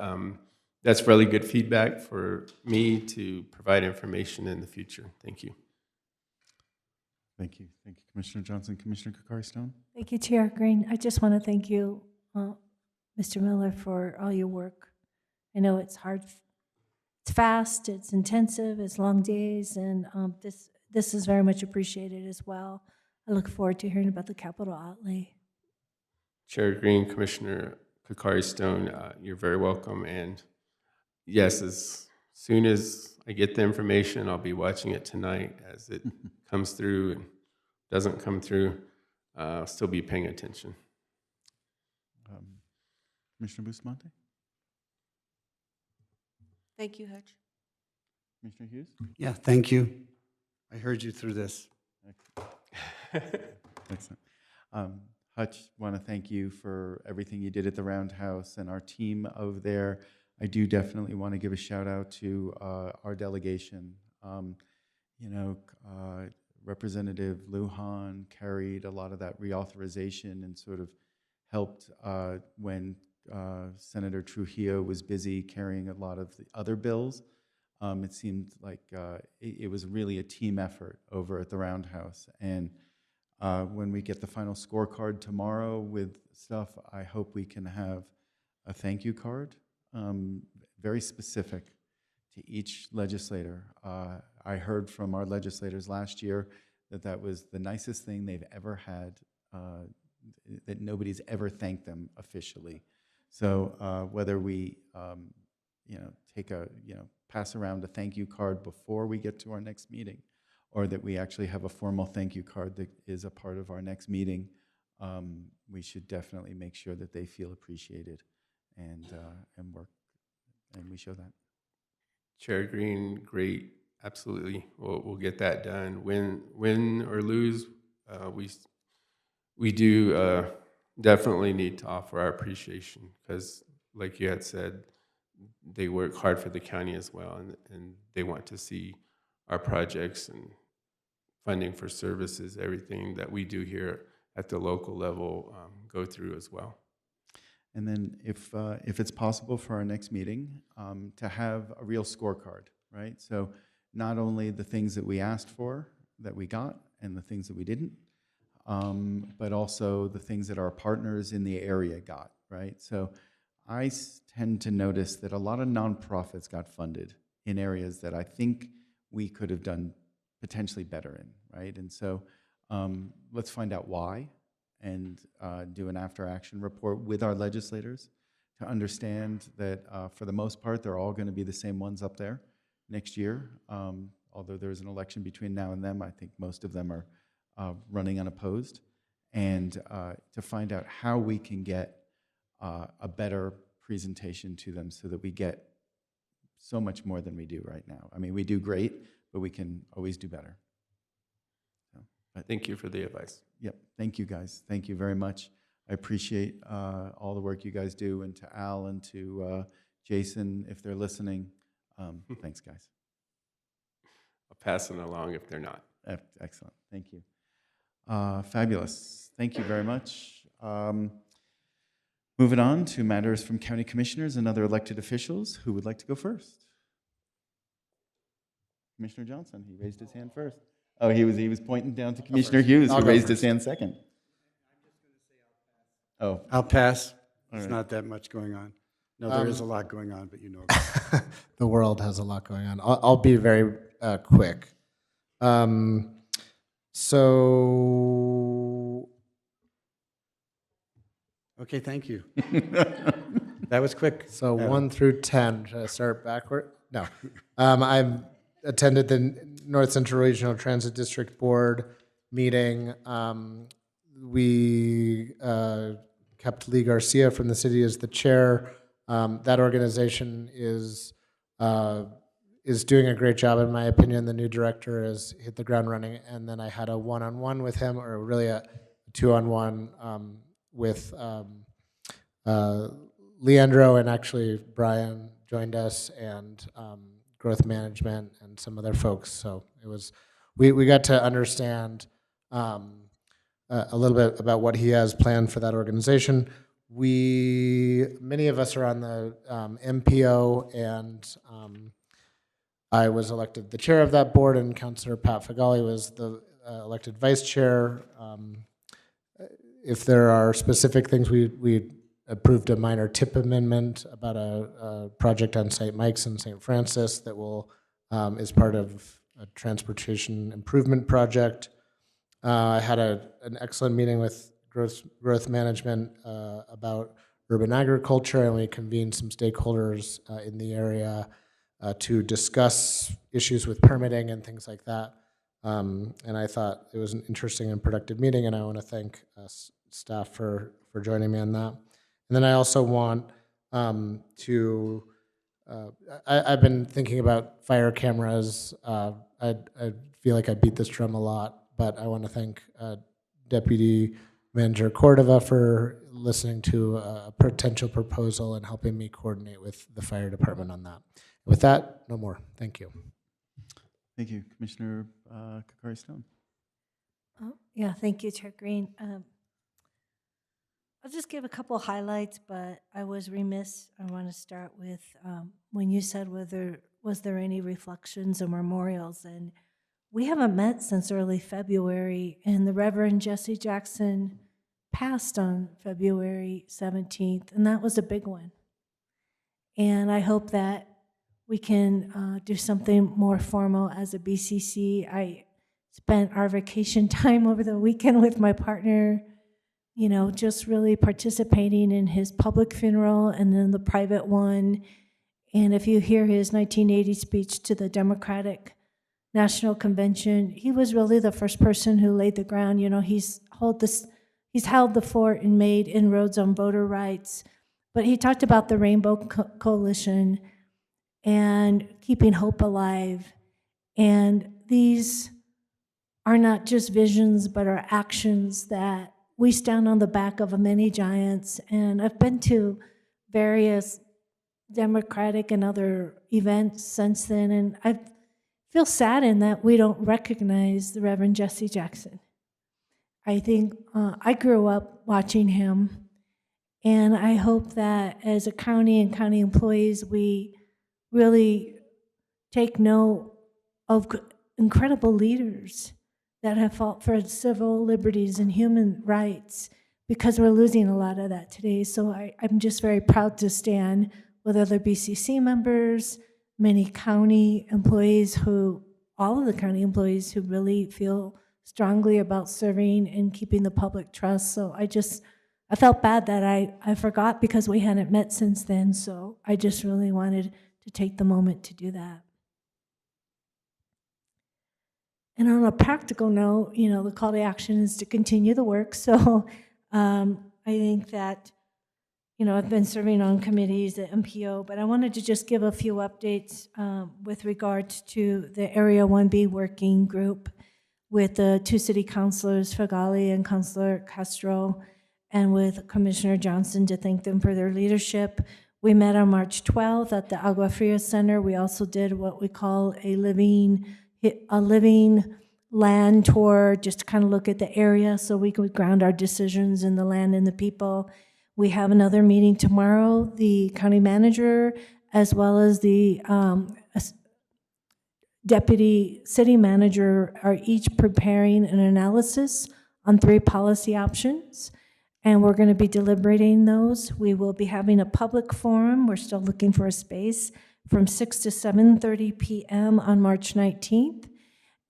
That's really good feedback for me to provide information in the future. Thank you. Thank you. Thank you, Commissioner Johnson. Commissioner Kokari-Stone? Thank you, Chair Green. I just want to thank you, Mr. Miller, for all your work. I know it's hard, it's fast, it's intensive, it's long days, and this is very much appreciated as well. I look forward to hearing about the capital outlay. Chair Green, Commissioner Kokari-Stone, you're very welcome. And yes, as soon as I get the information, I'll be watching it tonight as it comes through and doesn't come through. I'll still be paying attention. Commissioner Bustamante? Thank you, Hutch. Commissioner Hughes? Yeah, thank you. I heard you through this. Excellent. Hutch, want to thank you for everything you did at the Roundhouse and our team over there. I do definitely want to give a shout out to our delegation. Representative Lujan carried a lot of that reauthorization and sort of helped when Senator Trujillo was busy carrying a lot of the other bills. It seemed like it was really a team effort over at the Roundhouse. And when we get the final scorecard tomorrow with stuff, I hope we can have a thank you card, very specific to each legislator. I heard from our legislators last year that that was the nicest thing they've ever had, that nobody's ever thanked them officially. So whether we, pass around a thank you card before we get to our next meeting, or that we actually have a formal thank you card that is a part of our next meeting, we should definitely make sure that they feel appreciated and work, and we show that. Chair Green, great, absolutely. We'll get that done. Win or lose, we do definitely need to offer our appreciation because, like you had said, they work hard for the county as well, and they want to see our projects and funding for services, everything that we do here at the local level go through as well. And then if it's possible for our next meeting, to have a real scorecard, right? So not only the things that we asked for that we got and the things that we didn't, but also the things that our partners in the area got, right? So I tend to notice that a lot of nonprofits got funded in areas that I think we could have done potentially better in, right? And so let's find out why and do an after-action report with our legislators to understand that for the most part, they're all going to be the same ones up there next year. Although there's an election between now and then, I think most of them are running unopposed. And to find out how we can get a better presentation to them so that we get so much more than we do right now. I mean, we do great, but we can always do better. But thank you for the advice. Yep. Thank you, guys. Thank you very much. I appreciate all the work you guys do, and to Al and to Jason, if they're listening. Thanks, guys. I'll pass them along if they're not. Excellent. Thank you. Fabulous. Thank you very much. Moving on to matters from county commissioners and other elected officials. Who would like to go first? Commissioner Johnson. He raised his hand first. Oh, he was pointing down to Commissioner Hughes, who raised his hand second. Oh, I'll pass. There's right. not that much going on. No, there is a lot going on, but you know. The world has a lot going on. I'll be very quick. So, okay, thank you. That was quick. So 1 through 10. Should I start backward? No. I've attended the North Central Regional Transit District Board meeting. We kept Lee Garcia from the city as the chair. That organization is doing a great job, in my opinion. The new director has hit the ground running. And then I had a one-on-one with him, or really a two-on-one with Leandro, and actually Brian joined us, and growth management and some other folks. So it was, we got to understand a little bit about what he has planned for that organization. Many of us are on the MPO, and I was elected the chair of that board, and Councilor Pat Fagali was the elected vice chair. If there are specific things, we approved a minor tip amendment about a project on St. Mike's and St. Francis that is part of a transportation improvement project. I had an excellent meeting with growth management about urban agriculture, and we convened some stakeholders in the area to discuss issues with permitting and things like that. And I thought it was an interesting and productive meeting, and I want to thank staff for joining me on that. And then I also want to, I've been thinking about fire cameras. I feel like I beat this drum a lot, but I want to thank Deputy Manager Cordova for listening to a potential proposal and helping me coordinate with the fire department on that. With that, no more. Thank you. thank you. Commissioner Kakari Stone. Oh, yeah, thank you, Chair Green. I'll just give a couple highlights, but I was remiss. I want to start with when you said was there any reflections or memorials, and we haven't met since early February, and the Reverend Jesse Jackson passed on February 17th, and that was a big one. And I hope that we can do something more formal as a BCC. I spent our vacation time over the weekend with my partner, you know, just really participating in his public funeral and then the private one. And if you hear his 1980 speech to the Democratic National Convention, he was really the first person who laid the ground. You know, he's held the fort and made inroads on voter rights. But he talked about the Rainbow Coalition and keeping hope alive. And these are not just visions, but are actions that we stand on the back of many giants. And I've been to various Democratic and other events since then, and I feel saddened that we don't recognize the Reverend Jesse Jackson. I think I grew up watching him, and I hope that as a county and county employees, we really take note of incredible leaders that have fought for civil liberties and human rights, because we're losing a lot of that today. So I'm just very proud to stand with other BCC members, many county employees all of the county employees who really feel strongly about serving and keeping the public trust. So I felt bad that I forgot because we hadn't met since then. So I just really wanted to take the moment to do that. And on a practical note, you know, the call to action is to continue the work. So I think that, you know, I've been serving on committees at MPO, but I wanted to just give a few updates with regards to the Area 1B working group with the two city councilors, Fagali and Councilor Castro, and with Commissioner Johnson, to thank them for their leadership. We met on March 12th at the Agua Fria Center. We also did what we call a living land tour, just to kind of look at the area so we could ground our decisions in the land and the people. We have another meeting tomorrow. The county manager, as well as the deputy city manager, are each preparing an analysis on 3 policy options, and we're going to be deliberating those. We will be having a public forum. We're still looking for a space from 6 to 7:30 p.m. on March 19th.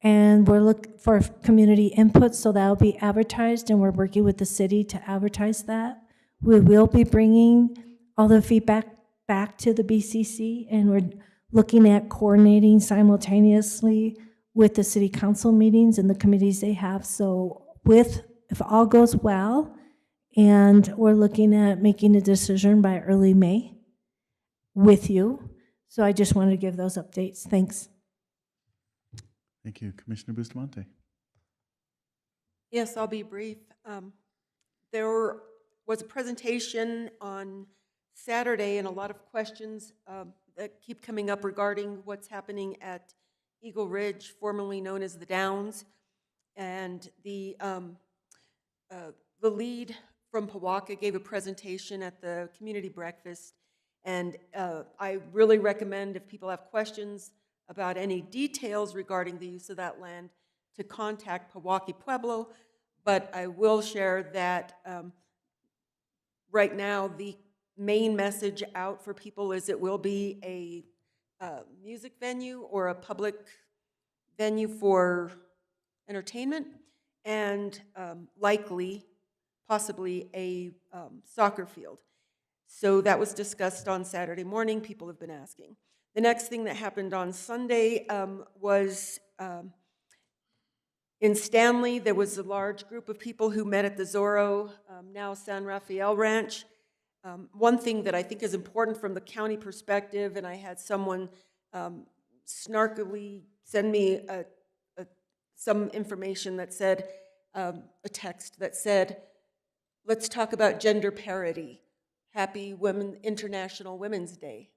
And we're looking for community input, so that'll be advertised, and we're working with the city to advertise that. We will be bringing all the feedback back to the BCC, and we're looking at coordinating simultaneously with the city council meetings and the committees they have. So if all goes well, and we're looking at making a decision by early May with you. So I just wanted to give those updates. Thanks. Thank you. Commissioner Bustamante. Yes, I'll be brief. There was a presentation on Saturday and a lot of questions that keep coming up regarding what's happening at Eagle Ridge, formerly known as the Downs. And the lead from Powaka gave a presentation at the community breakfast. And I really recommend, if people have questions about any details regarding the use of that land, to contact Pewaukee Pueblo. But I will share that right now the main message out for people is it will be a music venue or a public venue for entertainment, and likely, possibly a soccer field. So that was discussed on Saturday morning. People have been asking. The next thing that happened on Sunday was in Stanley. There was a large group of people who met at the Zorro, now San Rafael Ranch. One thing that I think is important from the county perspective, and I had someone snarkily send me some information that said, a text that said, let's talk about gender parity. Happy International Women's Day.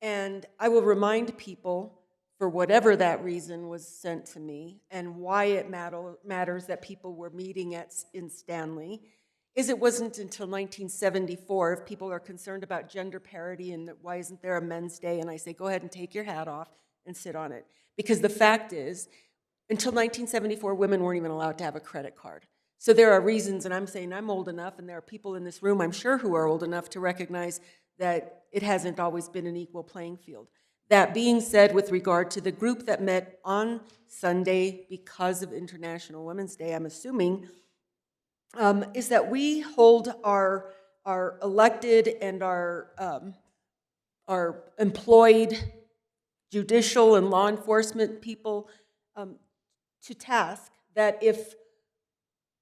And I will remind people, for whatever that reason was sent to me, and why it matters that people were meeting in Stanley, is it wasn't until 1974, if people are concerned about gender parity and why isn't there a Men's Day, and I say, go ahead and take your hat off and sit on it. Because the fact is, until 1974, women weren't even allowed to have a credit card. So there are reasons, and I'm saying I'm old enough, and there are people in this room, I'm sure, who are old enough to recognize that it hasn't always been an equal playing field. That being said, with regard to the group that met on Sunday because of International Women's Day, I'm assuming, is that we hold our elected and our employed judicial and law enforcement people to task that if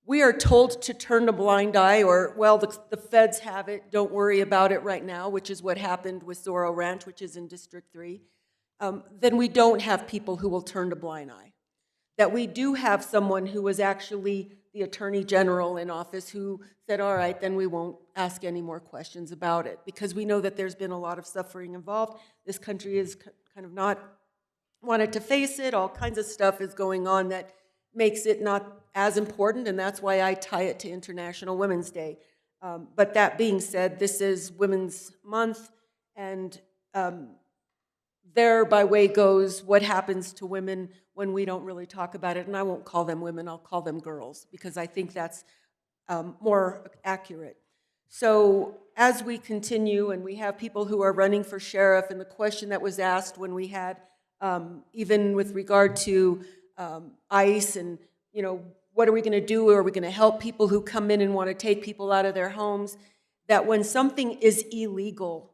we are told to turn a blind eye, or, well, the feds have it, don't worry about it right now, which is what happened with Zorro Ranch, which is in District 3, then we don't have people who will turn a blind eye. That we do have someone who was actually the Attorney General in office who said, all right, then we won't ask any more questions about it, because we know that there's been a lot of suffering involved. This country is kind of not wanted to face it. All kinds of stuff is going on that makes it not as important, and that's why I tie it to International Women's Day. But that being said, this is Women's Month, and there by way goes what happens to women when we don't really talk about it. And I won't call them women, I'll call them girls, because I think that's more accurate. So as we continue, and we have people who are running for sheriff, and the question that was asked when we had, even with regard to ICE and, you know, what are we going to do? Are we going to help people who come in and want to take people out of their homes? That when something is illegal,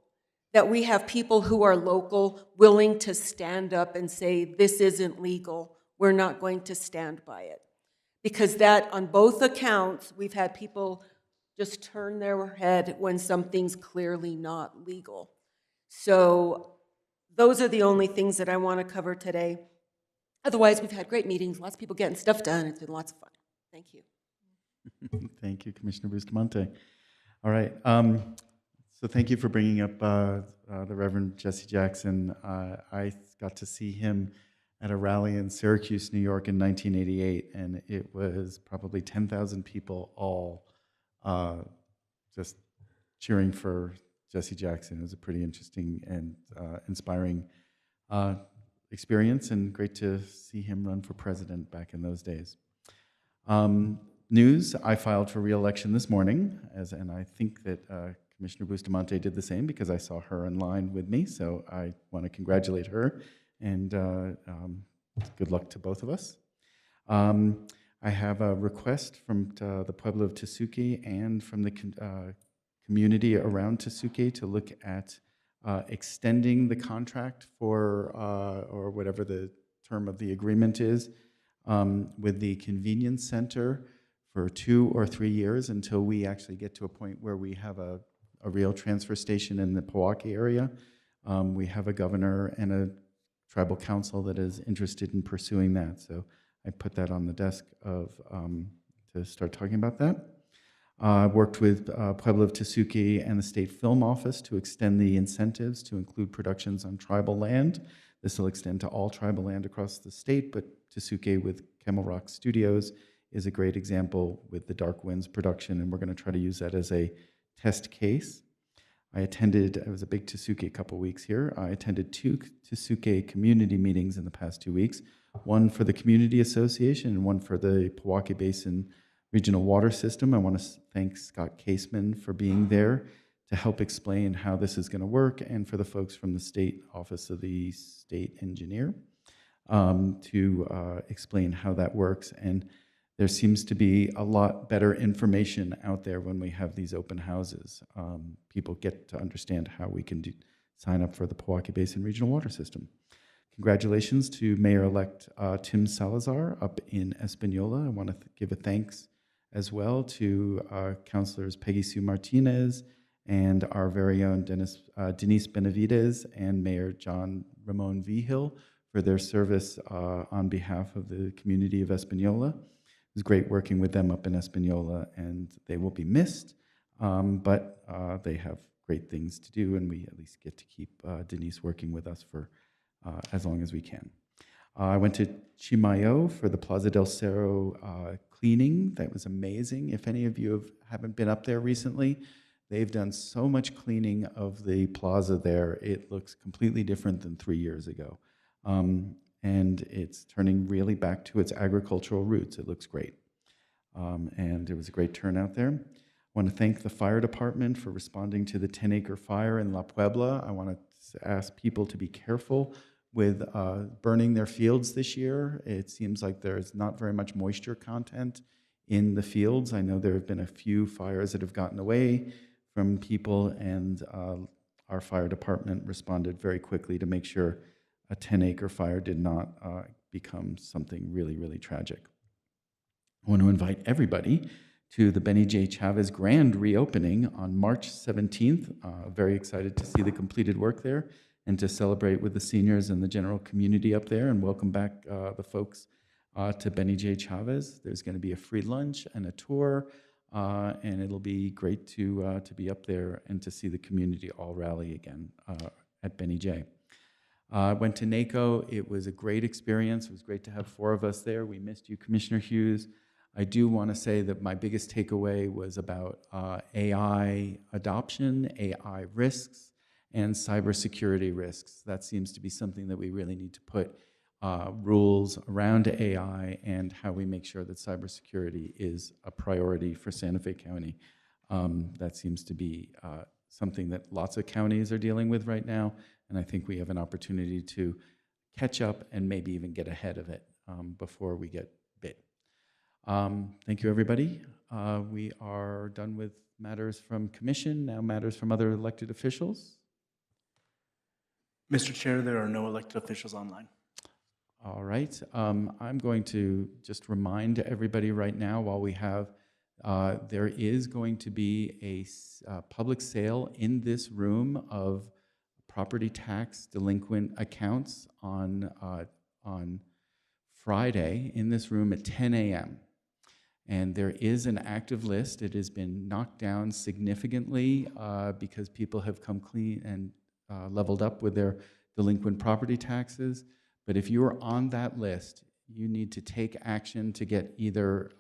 that we have people who are local willing to stand up and say, this isn't legal, we're not going to stand by it. Because that, on both accounts, we've had people just turn their head when something's clearly not legal. So those are the only things that I want to cover today. Otherwise, we've had great meetings, lots of people getting stuff done. It's been lots of fun. Thank you. Thank you, Commissioner Bustamante. All right. So thank you for bringing up the Reverend Jesse Jackson. I got to see him at a rally in Syracuse, New York in 1988, and it was probably 10,000 people all just cheering for Jesse Jackson. It was a pretty interesting and inspiring experience, and great to see him run for president back in those days. News, I filed for re-election this morning, and I think that Commissioner Bustamante did the same, because I saw her in line with me, so I want to congratulate her, and good luck to both of us. I have a request from the Pueblo of Tesuque and from the community around Tesuque to look at extending the contract for, or whatever the term of the agreement is, with the convenience center for 2 or 3 years until we actually get to a point where we have a real transfer station in the Pewaukee area. We have a governor and a tribal council that is interested in pursuing that. So I put that on the desk to start talking about that. I worked with Pueblo of Tesuque and the State Film Office to extend the incentives to include productions on tribal land. This will extend to all tribal land across the state, but Tesuque with Camel Rock Studios is a great example with the Dark Winds production, and we're going to try to use that as a test case. I was a big Tesuque a couple weeks here. I attended 2 Tesuque community meetings in the past 2 weeks, one for the Community Association and one for the Pewaukee Basin Regional Water System. I want to thank Scott Caseman for being there to help explain how this is going to work, and for the folks from the State Office of the State Engineer to explain how that works. And there seems to be a lot better information out there when we have these open houses. People get to understand how we can sign up for the Pewaukee Basin Regional Water System. Congratulations to Mayor-elect Tim Salazar up in Espanola. I want to give a thanks as well to Councilors Peggy Sue Martinez and our very own Denise Benavides and Mayor John Ramon Vigil for their service on behalf of the community of Espanola. It was great working with them up in Espanola, and they will be missed, but they have great things to do, and we at least get to keep Denise working with us for as long as we can. I went to Chimayo for the Plaza del Cerro cleaning. That was amazing. If any of you haven't been up there recently, they've done so much cleaning of the plaza there. It looks completely different than 3 years ago. And it's turning really back to its agricultural roots. It looks great. And it was a great turnout there. I want to thank the fire department for responding to the 10-acre fire in La Puebla. I want to ask people to be careful with burning their fields this year. It seems like there's not very much moisture content in the fields. I know there have been a few fires that have gotten away from people, and our fire department responded very quickly to make sure a 10-acre fire did not become something really, really tragic. I want to invite everybody to the Benny J. Chavez grand reopening on March 17th. Very excited to see the completed work there and to celebrate with the seniors and the general community up there, and welcome back the folks to Benny J. Chavez. There's going to be a free lunch and a tour, and it'll be great to be up there and to see the community all rally again at Benny J. I went to NACO. It was a great experience. It was great to have 4 of us there. We missed you, Commissioner Hughes. I do want to say that my biggest takeaway was about AI adoption, AI risks, and cybersecurity risks. That seems to be something that we really need to put rules around AI and how we make sure that cybersecurity is a priority for Santa Fe County. That seems to be something that lots of counties are dealing with right now, and I think we have an opportunity to catch up and maybe even get ahead of it before we get bit. Thank you, everybody. We are done with matters from commission, now matters from other elected officials. Mr. Chair, there are no elected officials online. All right. I'm going to just remind everybody right now, while we have, there is going to be a public sale in this room of property tax delinquent accounts on Friday in this room at 10 a.m. And there is an active list. It has been knocked down significantly because people have come clean and leveled up with their delinquent property taxes. But if you are on that list, you need to take action to get either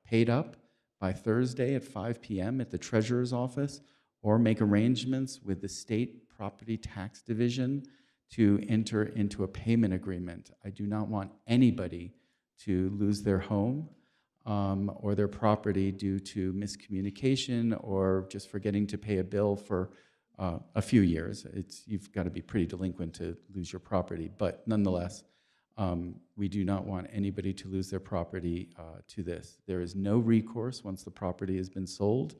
paid up by Thursday at 5 p.m. at the Treasurer's office, or make arrangements with the State Property Tax Division to enter into a payment agreement. I do not want anybody to lose their home or their property due to miscommunication or just forgetting to pay a bill for a few years. You've got to be pretty delinquent to lose your property, but nonetheless, we do not want anybody to lose their property to this. There is no recourse once the property has been sold,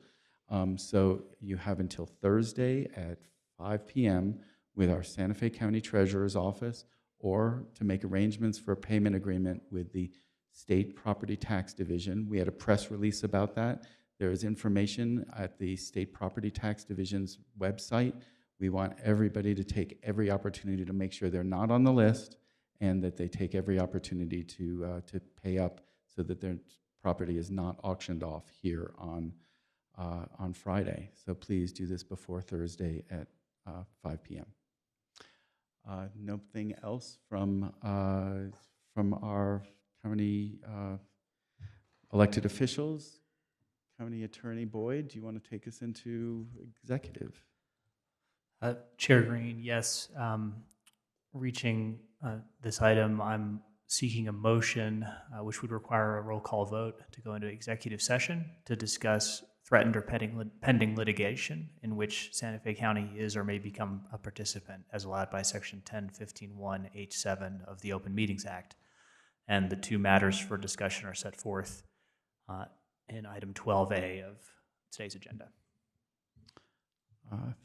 so you have until Thursday at 5 p.m. with our Santa Fe County Treasurer's office, or to make arrangements for a payment agreement with the State Property Tax Division. We had a press release about that. There is information at the State Property Tax Division's website. We want everybody to take every opportunity to make sure they're not on the list, and that they take every opportunity to pay up so that their property is not auctioned off here on Friday. So please do this before Thursday at 5 p.m. Nothing else from our county elected officials. County Attorney Boyd, do you want to take us into executive? Chair Green, yes. Reaching this item, I'm seeking a motion which would require a roll call vote to go into executive session to discuss threatened or pending litigation in which Santa Fe County is or may become a participant as allowed by Section 1015(1)(h)(7) of the Open Meetings Act. And the 2 matters for discussion are set forth in item 12A of today's agenda.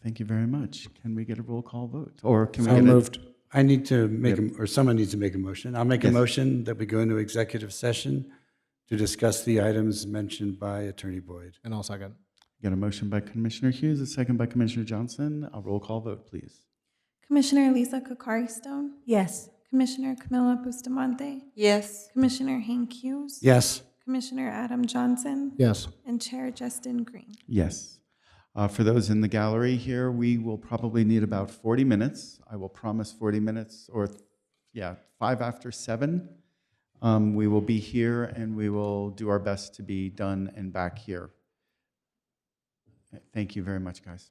Thank you very much. Can we get a roll call vote? Or can we So get moved. I need to make, or someone needs to make a motion. I'll make a Yes. motion that we go into executive session to discuss the items mentioned by Attorney Boyd. And I'll second. Got a motion by Commissioner Hughes, a second by Commissioner Johnson. A roll call vote, please. Commissioner Lisa Kokari Stone, Yes. Commissioner Camila Bustamante, Yes. Commissioner Hank Hughes, Yes. Commissioner Adam Johnson, Yes. and Chair Justin Green. Yes. For those in the gallery here, we will probably need about 40 minutes. I will promise 40 minutes, or 5 after 7. We will be here and we will do our best to be done and back here. Thank you very much, guys.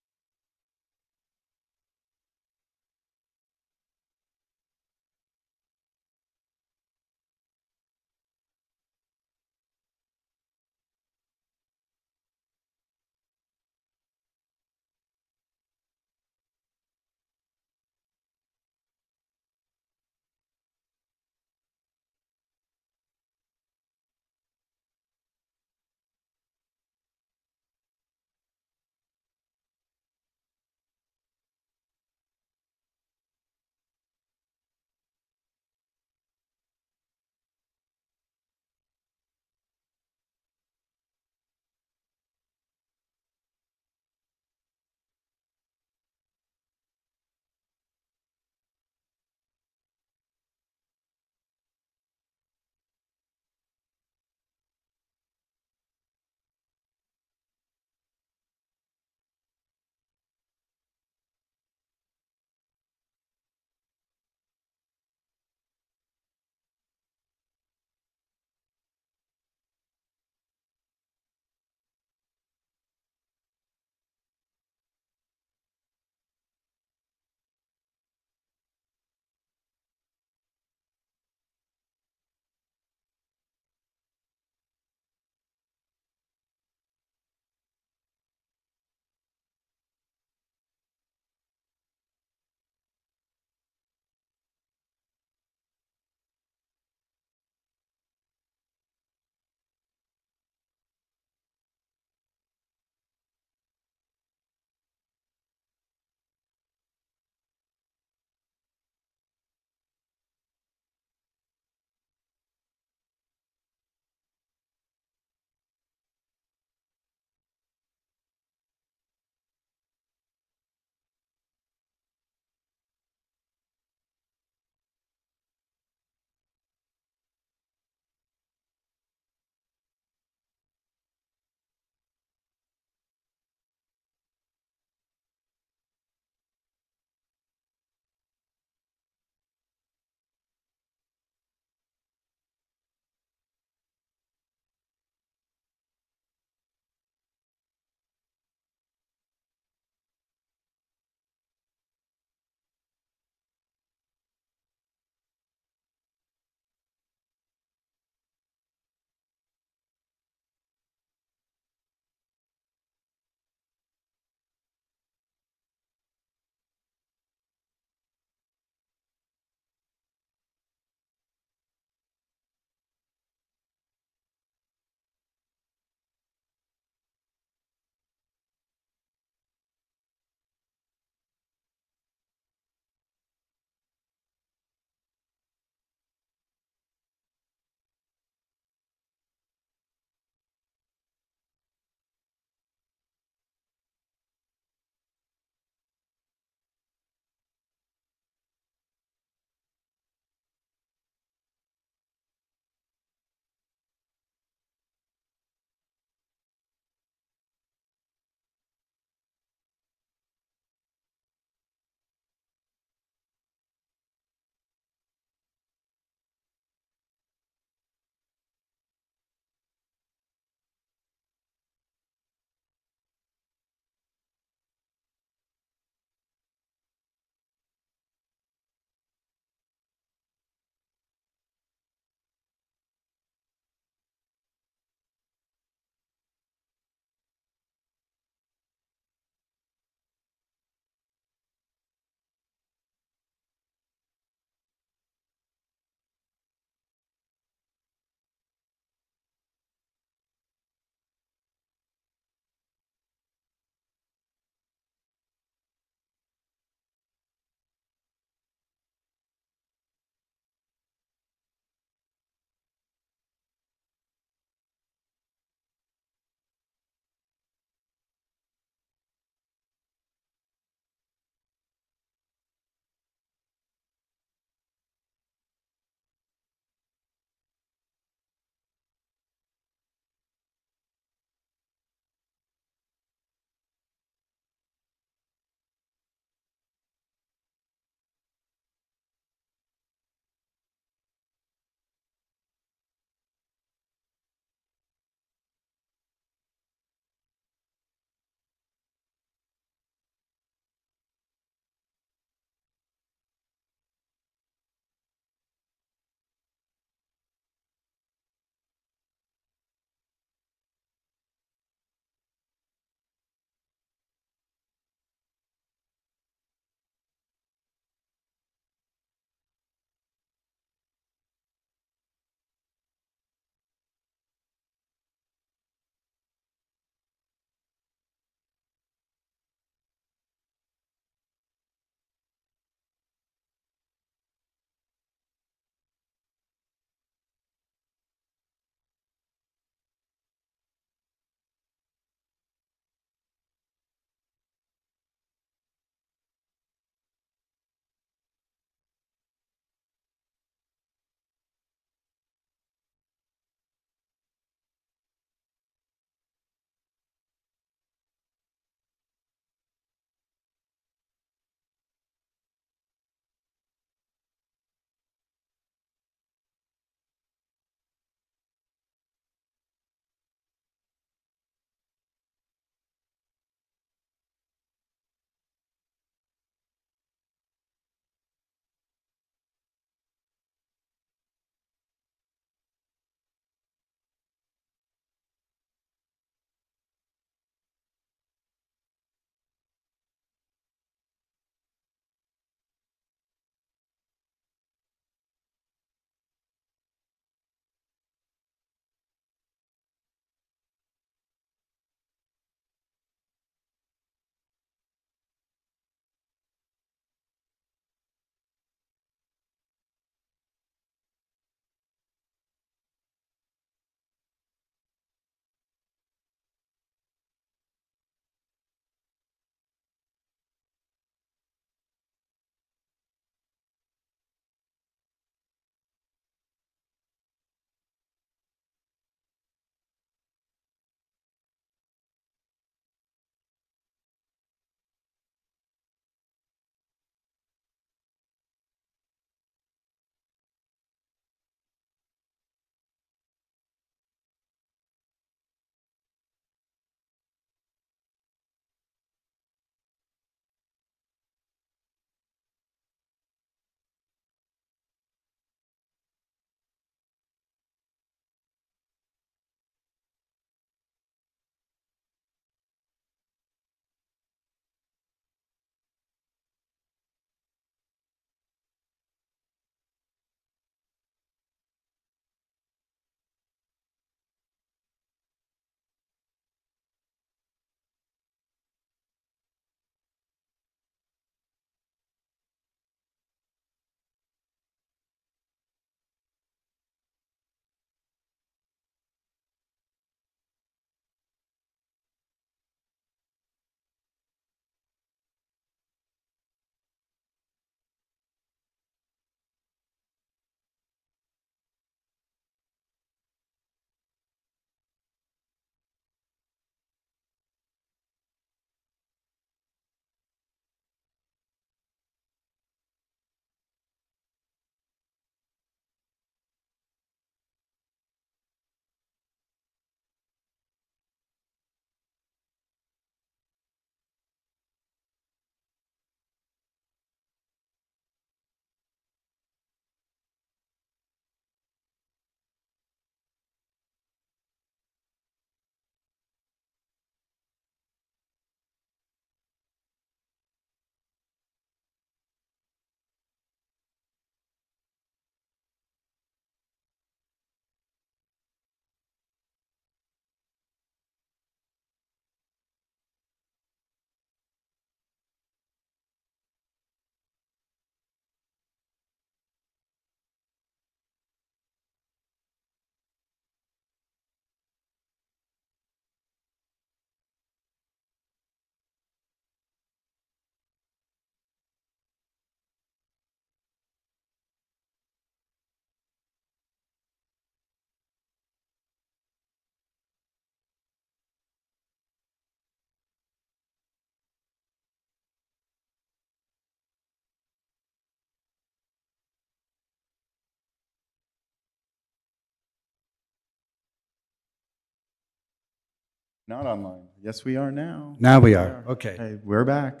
Not online. Yes, we are now. Now we are, okay. Okay, we're back.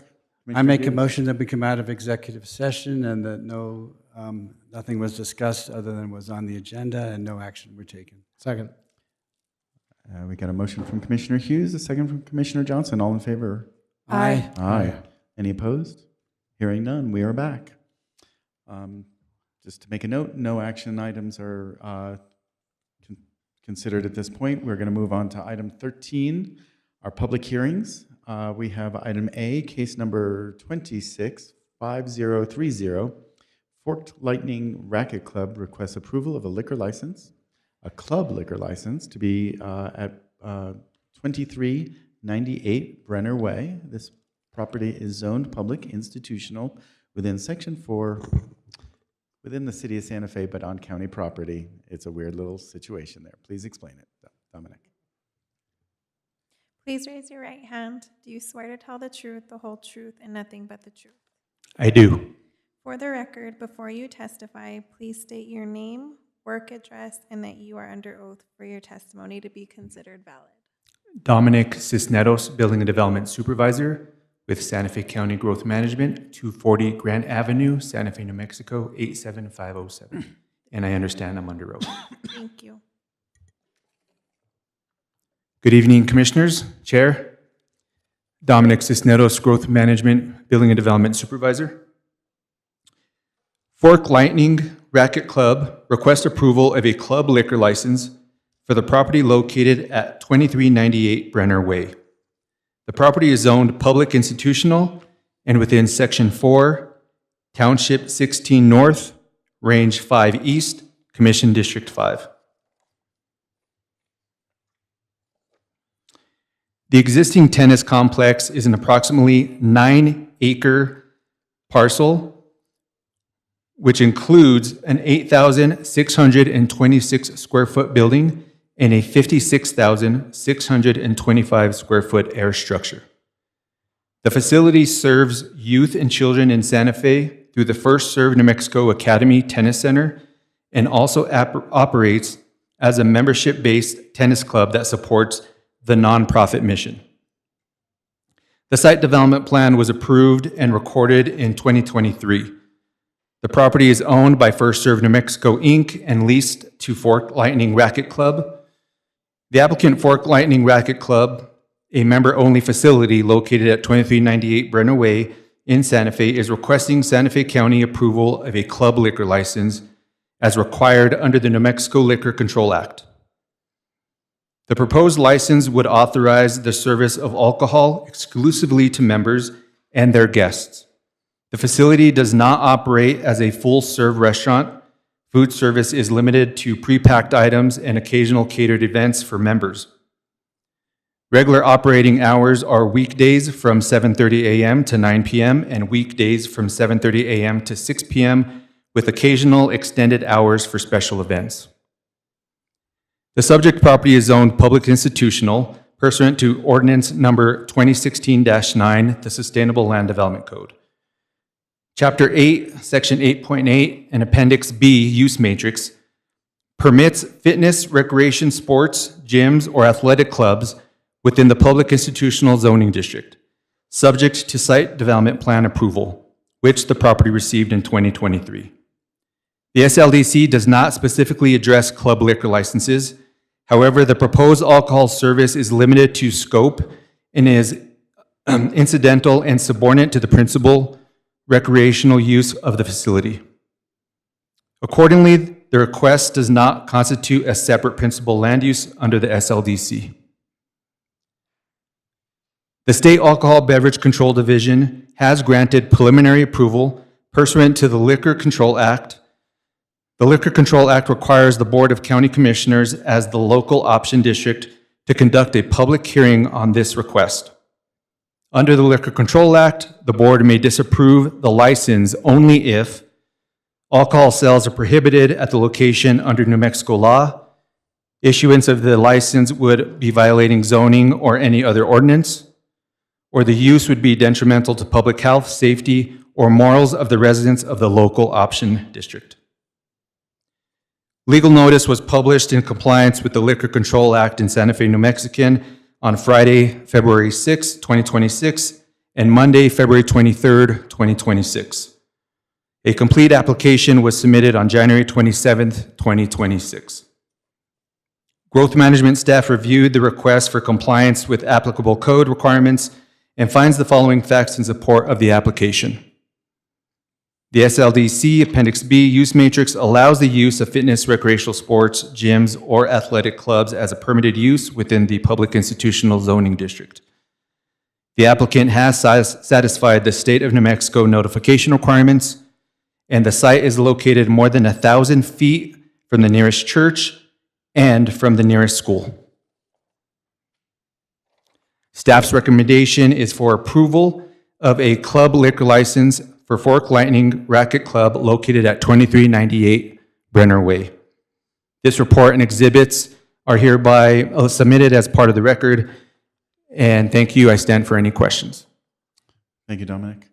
I make a Commissioner motion that we come out of executive session and that nothing was discussed other than was on the agenda and no action were taken. Second. We got a motion from Commissioner Hughes, a second from Commissioner Johnson. All in favor? Aye. Aye. Any opposed? Hearing none, we are back. Just to make a note, no action items are considered at this point. We're going to move on to item 13, our public hearings. We have item A, case number 265030. Forked Lightning Racket Club requests approval of a liquor license, a club liquor license to be at 2398 Brenner Way. This property is zoned public institutional within Section 4, within the city of Santa Fe, but on county property. It's a weird little situation there. Please explain it, Dominic. Please raise your right hand. Do you swear to tell the truth, the whole truth, and nothing but the truth? I do. For the record, before you testify, please state your name, work address, and that you are under oath for your testimony to be considered valid. Dominic Cisneros, Building and Development Supervisor with Santa Fe County Growth Management, 240 Grant Avenue, Santa Fe, New Mexico, 87507. And I understand I'm under oath. Thank you. Good evening, Commissioners, Chair. Dominic Cisneros, Growth Management, Building and Development Supervisor. Fork Lightning Racket Club requests approval of a club liquor license for the property located at 2398 Brenner Way. The property is zoned public institutional and within Section 4, Township 16 North, Range 5 East, Commission District 5. The existing tennis complex is an approximately 9-acre parcel, which includes an 8,626 square foot building and a 56,625 square foot air structure. The facility serves youth and children in Santa Fe through the First Serve New Mexico Academy Tennis Center and also operates as a membership-based tennis club that supports the nonprofit mission. The site development plan was approved and recorded in 2023. The property is owned by First Serve New Mexico, Inc. and leased to Fork Lightning Racket Club. The applicant, Fork Lightning Racket Club, a member-only facility located at 2398 Brenner Way in Santa Fe, is requesting Santa Fe County approval of a club liquor license as required under the New Mexico Liquor Control Act. The proposed license would authorize the service of alcohol exclusively to members and their guests. The facility does not operate as a full-serve restaurant. Food service is limited to pre-packed items and occasional catered events for members. Regular operating hours are weekdays from 7:30 a.m. to 9 p.m. and weekdays from 7:30 a.m. to 6 p.m. with occasional extended hours for special events. The subject property is zoned public institutional pursuant to Ordinance Number 2016-9, the Sustainable Land Development Code. Chapter 8, Section 8.8, and Appendix B, Use Matrix, permits fitness, recreation, sports, gyms, or athletic clubs within the public institutional zoning district, subject to site development plan approval, which the property received in 2023. The SLDC does not specifically address club liquor licenses. However, the proposed alcohol service is limited to scope and is incidental and subordinate to the principal recreational use of the facility. Accordingly, the request does not constitute a separate principal land use under the SLDC. The State Alcohol Beverage Control Division has granted preliminary approval pursuant to the Liquor Control Act. The Liquor Control Act requires the Board of County Commissioners as the local option district to conduct a public hearing on this request. Under the Liquor Control Act, the board may disapprove the license only if alcohol sales are prohibited at the location under New Mexico law, issuance of the license would be violating zoning or any other ordinance, or the use would be detrimental to public health, safety, or morals of the residents of the local option district. Legal notice was published in compliance with the Liquor Control Act in Santa Fe, New Mexican on Friday, February 6, 2026, and Monday, February 23rd, 2026. A complete application was submitted on January 27th, 2026. Growth management staff reviewed the request for compliance with applicable code requirements and finds the following facts in support of the application. The SLDC Appendix B use matrix allows the use of fitness, recreational sports, gyms, or athletic clubs as a permitted use within the public institutional zoning district. The applicant has satisfied the State of New Mexico notification requirements, and the site is located more than 1,000 feet from the nearest church and from the nearest school. Staff's recommendation is for approval of a club liquor license for Fork Lightning Racket Club located at 2398 Brenner Way. This report and exhibits are hereby submitted as part of the record, and thank you. I stand for any questions. Thank you, Dominic.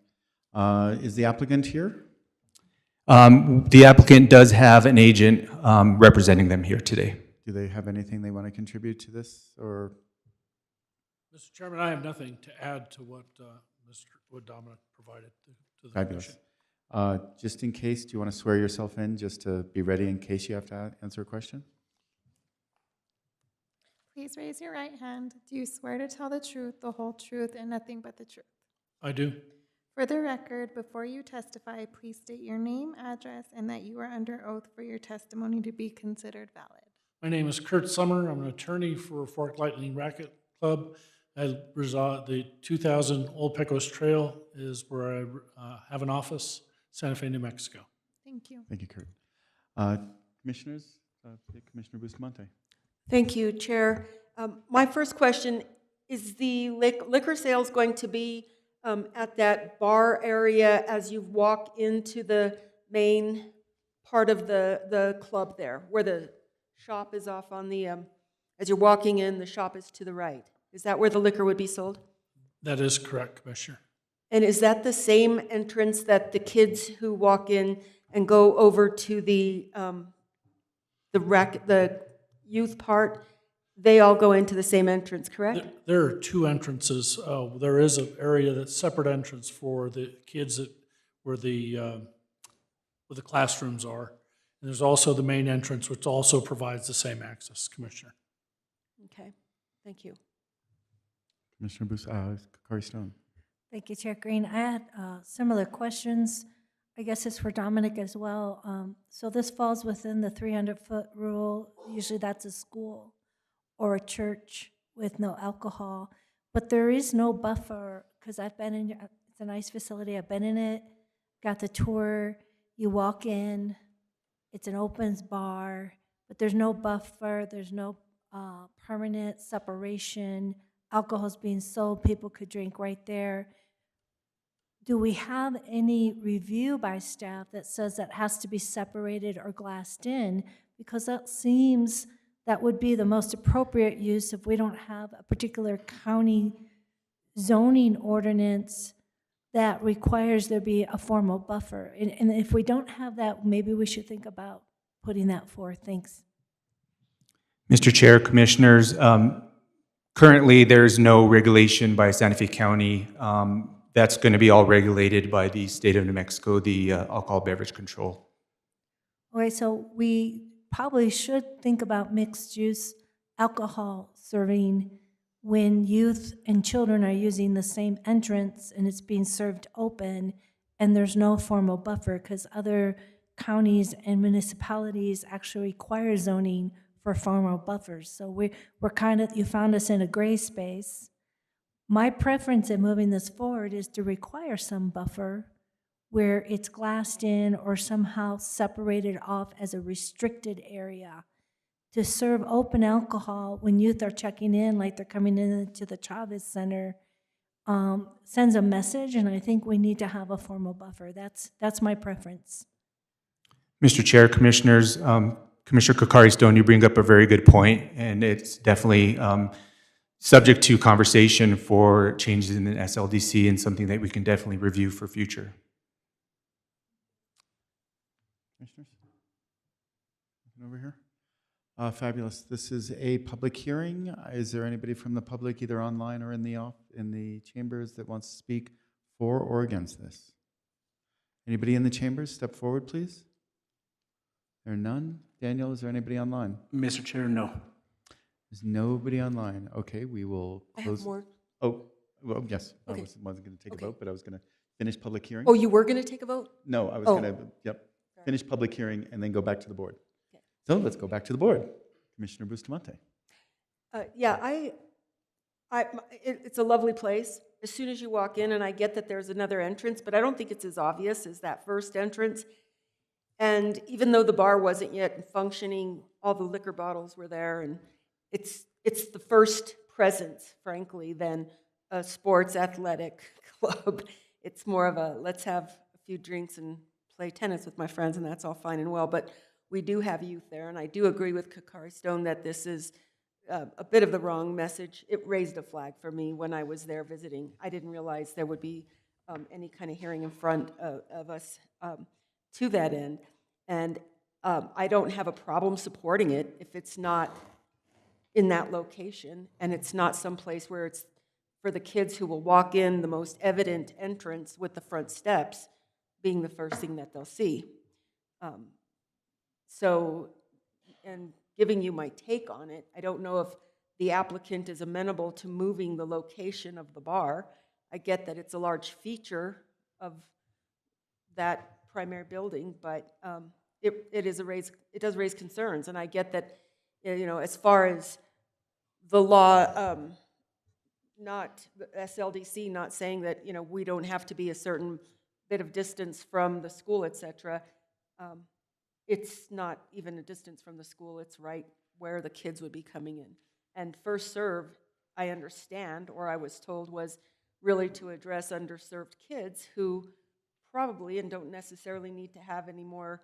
Is the applicant here? The applicant does have an agent representing them here today. Do they have anything they want to contribute to this, or? Mr. Chairman, I have nothing to add to what Dominic provided to the Fabulous. commission. Just in case, do you want to swear yourself in, just to be ready in case you have to answer a question? Please raise your right hand. Do you swear to tell the truth, the whole truth, and nothing but the truth? I do. For the record, before you testify, please state your name, address, and that you are under oath for your testimony to be considered valid. My name is Kurt Summer. I'm an attorney for Fork Lightning Racket Club. I reside, the 2000 Old Pecos Trail is where I have an office, Santa Fe, New Mexico. Thank you. Thank you, Kurt. Commissioners, Commissioner Bustamante. Thank you, Chair. My first question, is the liquor sales going to be at that bar area as you walk into the main part of the club there, where the shop is off on the, as you're walking in, the shop is to the right? Is that where the liquor would be sold? That is correct, Commissioner. And is that the same entrance that the kids who walk in and go over to the youth part, they all go into the same entrance, correct? There are two entrances. There is an area that's separate entrance for the kids where the classrooms are. And there's also the main entrance, which also provides the same access, Commissioner. Okay, thank you. Commissioner Kakari Stone. Thank you, Chair Green. I had similar questions. I guess it's for Dominic as well. So this falls within the 300-foot rule. Usually that's a school or a church with no alcohol. But there is no buffer, because I've been in, it's a nice facility. I've been in it, got the tour. You walk in, it's an open bar, but there's no buffer. There's no permanent separation. Alcohol's being sold, people could drink right there. Do we have any review by staff that says that has to be separated or glassed in? Because that seems that would be the most appropriate use if we don't have a particular county zoning ordinance that requires there be a formal buffer. And if we don't have that, maybe we should think about putting that forth. Thanks. Mr. Chair, Commissioners, currently there's no regulation by Santa Fe County. That's going to be all regulated by the State of New Mexico, the Alcohol Beverage Control. Okay, so we probably should think about mixed use alcohol serving when youth and children are using the same entrance and it's being served open and there's no formal buffer, because other counties and municipalities actually require zoning for formal buffers. So we're kind of, you found us in a gray space. My preference in moving this forward is to require some buffer where it's glassed in or somehow separated off as a restricted area to serve open alcohol when youth are checking in, like they're coming into the Chavez Center, sends a message, and I think we need to have a formal buffer. That's my preference. Mr. Chair, Commissioners, Commissioner Kakari Stone, you bring up a very good point, and it's definitely subject to conversation for changes in the SLDC and something that we can definitely review for future. Commissioners? Over here. Fabulous. This is a public hearing. Is there anybody from the public, either online or in the chambers, that wants to speak for or against this? Anybody in the chambers, step forward, please. There are none. Daniel, is there anybody online? Mr. Chair, no. There's nobody online. Okay, we will I close. have more. Oh, well, yes. Okay. I wasn't going to take Okay. a vote, but I was going to finish public hearing. Oh, you were going to take a vote? No, I was Oh. going to, finish public hearing and then go back to the board. So let's go back to the board. Commissioner Bustamante. Yeah, it's a lovely place. As soon as you walk in, and I get that there's another entrance, but I don't think it's as obvious as that first entrance. And even though the bar wasn't yet functioning, all the liquor bottles were there, and it's the first presence, frankly, than a sports athletic club. It's more of a, let's have a few drinks and play tennis with my friends, and that's all fine and well. But we do have youth there, and I do agree with Kakari Stone that this is a bit of the wrong message. It raised a flag for me when I was there visiting. I didn't realize there would be any kind of hearing in front of us to that end. And I don't have a problem supporting it if it's not in that location, and it's not someplace where it's for the kids who will walk in the most evident entrance with the front steps being the first thing that they'll see. So, and giving you my take on it, I don't know if the applicant is amenable to moving the location of the bar. I get that it's a large feature of that primary building, but it does raise concerns, and I get that, you know, as far as the law, not the SLDC, not saying that, you know, we don't have to be a certain bit of distance from the school, et cetera. It's not even a distance from the school, it's right where the kids would be coming in. And First Serve, I understand, or I was told, was really to address underserved kids who probably and don't necessarily need to have any more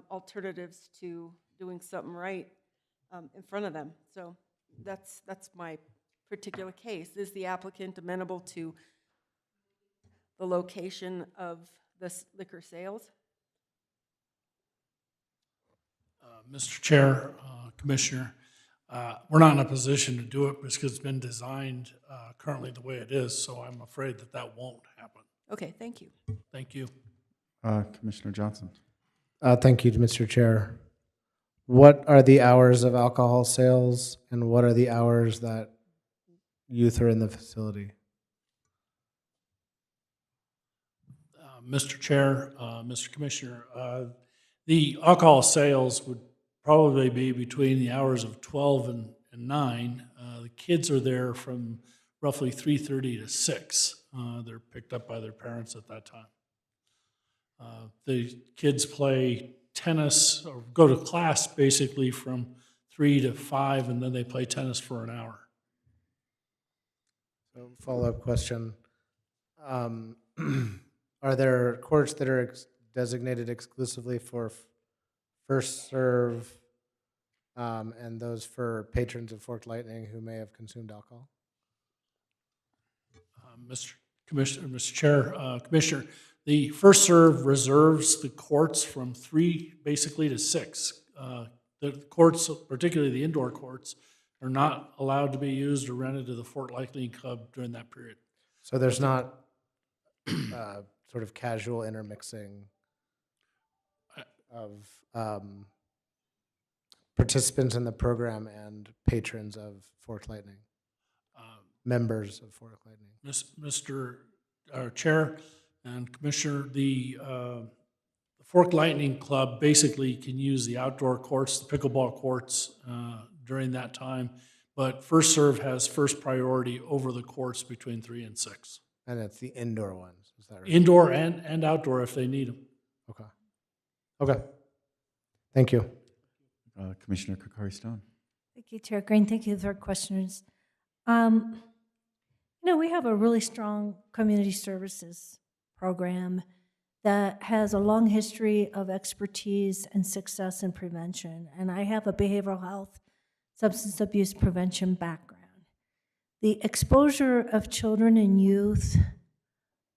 alternatives to doing something right in front of them. So that's my particular case. Is the applicant amenable to the location of the liquor sales? Mr. Chair, Commissioner, we're not in a position to do it because it's been designed currently the way it is, so I'm afraid that that won't happen. Okay, thank you. Thank you. Commissioner Johnson. Thank you, Mr. Chair. What are the hours of alcohol sales, and what are the hours that youth are in the facility? Mr. Chair, Mr. Commissioner, the alcohol sales would probably be between the hours of 12 and 9. The kids are there from roughly 3:30 to 6. They're picked up by their parents at that time. The kids play tennis or go to class basically from 3 to 5, and then they play tennis for an hour. So, follow-up question. Are there courts that are designated exclusively for First Serve and those for patrons of Forked Lightning who may have consumed alcohol? Mr. Chair, Commissioner, the First Serve reserves the courts from 3 basically to 6. The courts, particularly the indoor courts, are not allowed to be used or rented to the Fort Lightning Club during that period. So there's not sort of casual intermixing of participants in the program and patrons of Forked Lightning, members of Forked Lightning. Mr. Chair and Commissioner, the Forked Lightning Club basically can use the outdoor courts, the pickleball courts during that time, but First Serve has first priority over the courts between 3 and 6. And it's the indoor ones, is that right? Indoor and outdoor if they need them. Okay. Okay. Thank you. Commissioner Kakari Stone. Thank you, Chair Green. Thank you for questioners. You know, we have a really strong community services program that has a long history of expertise and success in prevention. And I have a behavioral health, substance abuse prevention background. The exposure of children and youth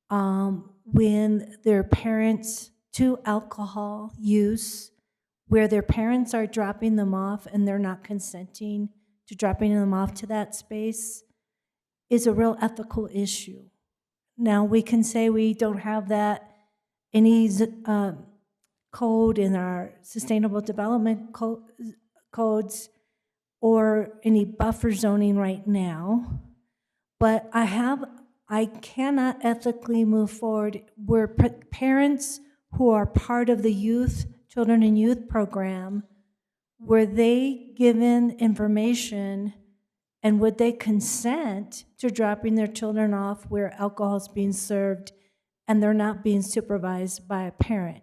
when their parents to alcohol use where their parents are dropping them off and they're not consenting to dropping them off to that space is a real ethical issue. Now, we can say we don't have that, any code in our sustainable development codes or any buffer zoning right now, but I cannot ethically move forward where parents who are part of the children and youth program, were they given information and would they consent to dropping their children off where alcohol is being served and they're not being supervised by a parent?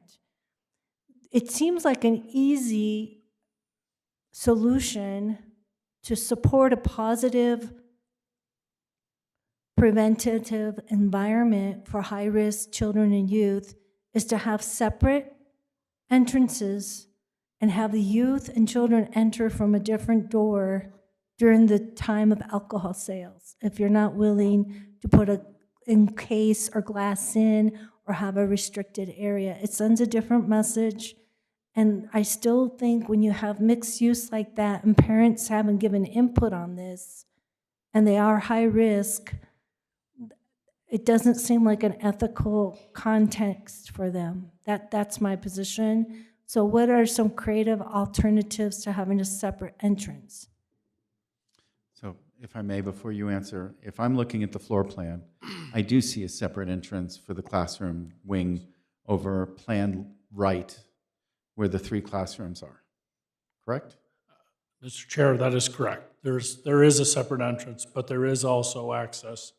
It seems like an easy solution to support a positive preventative environment for high-risk children and youth is to have separate entrances and have the youth and children enter from a different door during the time of alcohol sales. If you're not willing to put a encase or glass in or have a restricted area, it sends a different message. And I still think when you have mixed use like that and parents haven't given input on this and they are high risk, it doesn't seem like an ethical context for them. That's my position. So what are some creative alternatives to having a separate entrance? So if I may, before you answer, if I'm looking at the floor plan, I do see a separate entrance for the classroom wing over planned right where the 3 classrooms are, correct? Mr. Chair, that is correct. There is a separate entrance, but there is also access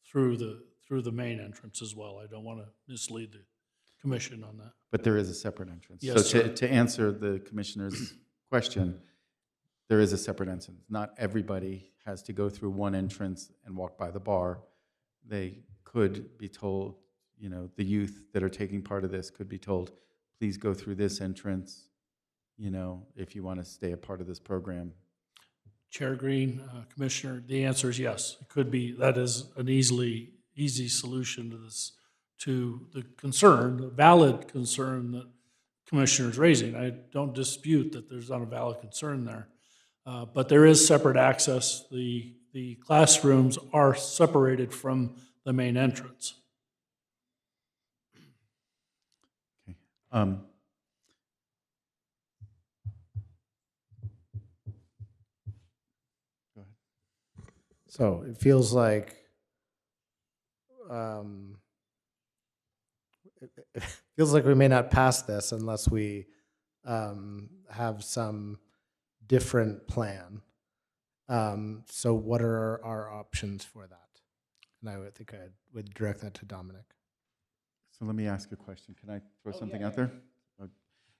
through the main entrance as well. I don't want to mislead the commission on that. But there is a separate entrance. Yes, So sir. to answer the commissioner's question, there is a separate entrance. Not everybody has to go through one entrance and walk by the bar. They could be told, the youth that are taking part of this could be told, please go through this entrance, if you want to stay a part of this program. Chair Green, Commissioner, the answer is yes. It could be, that is an easy solution to this, to the concern, the valid concern that Commissioner is raising. I don't dispute that there's not a valid concern there. But there is separate access. The classrooms are separated from the main entrance. Okay. Go ahead. So it feels like we may not pass this unless we have some different plan. So what are our options for that? And I would think I would direct that to Dominic. So let me ask a question. Can I throw something out there?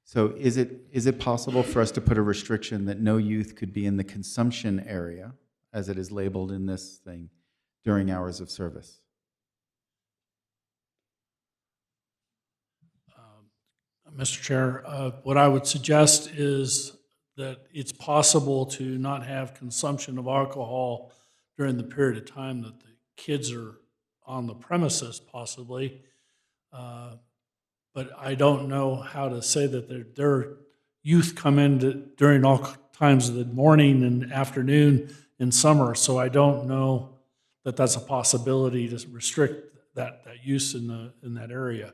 So is it possible for us to put a restriction that no youth could be in the consumption area, as it is labeled in this thing, during hours of service? Mr. Chair, what I would suggest is that it's possible to not have consumption of alcohol during the period of time that the kids are on the premises, possibly. But I don't know how to say that their youth come in during all times of the morning and afternoon in summer, so I don't know that that's a possibility to restrict that use in that area.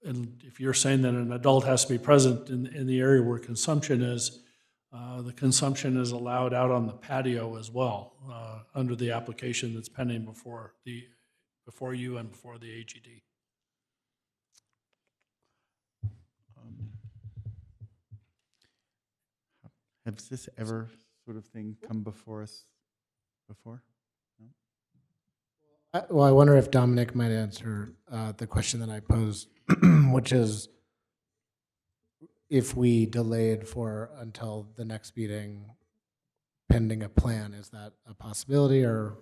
And if you're saying that an adult has to be present in the area where consumption is, the consumption is allowed out on the patio as well, under the application that's pending before you and before the AGD. Has this ever sort of thing come before us before? No? Well, I wonder if Dominic might answer the question that I posed, which is if we delayed until the next meeting pending a plan, is that a possibility or?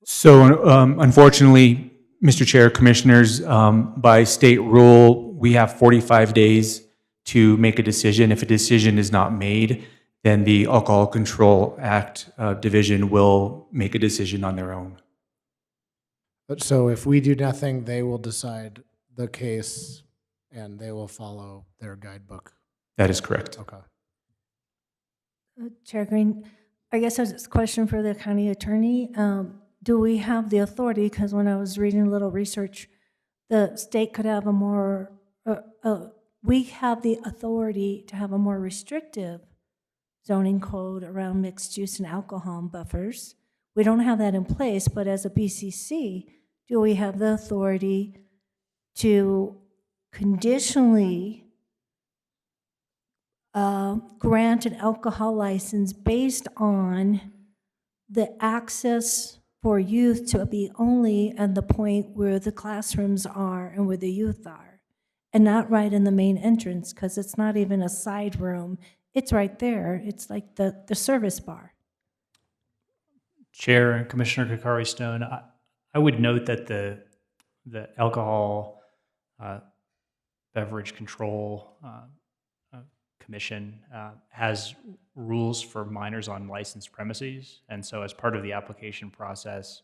So unfortunately, Mr. Chair, Commissioners, by state rule, we have 45 days to make a decision. If a decision is not made, then the Alcohol Control Act Division will make a decision on their own. But so if we do nothing, they will decide the case and they will follow their guidebook. That is correct. Okay. Chair Green, I guess that's a question for the county attorney. Do we have the authority, because when I was reading a little research, the state could have a more, we have the authority to have a more restrictive zoning code around mixed use and alcohol and buffers. We don't have that in place, but as a BCC, do we have the authority to conditionally grant an alcohol license based on the access for youth to be only at the point where the classrooms are and where the youth are, and not right in the main entrance, because it's not even a side room. It's right there. It's like the service bar. Chair and Commissioner Kakari Stone, I would note that the Alcohol Beverage Control Commission has rules for minors on licensed premises, and so as part of the application process,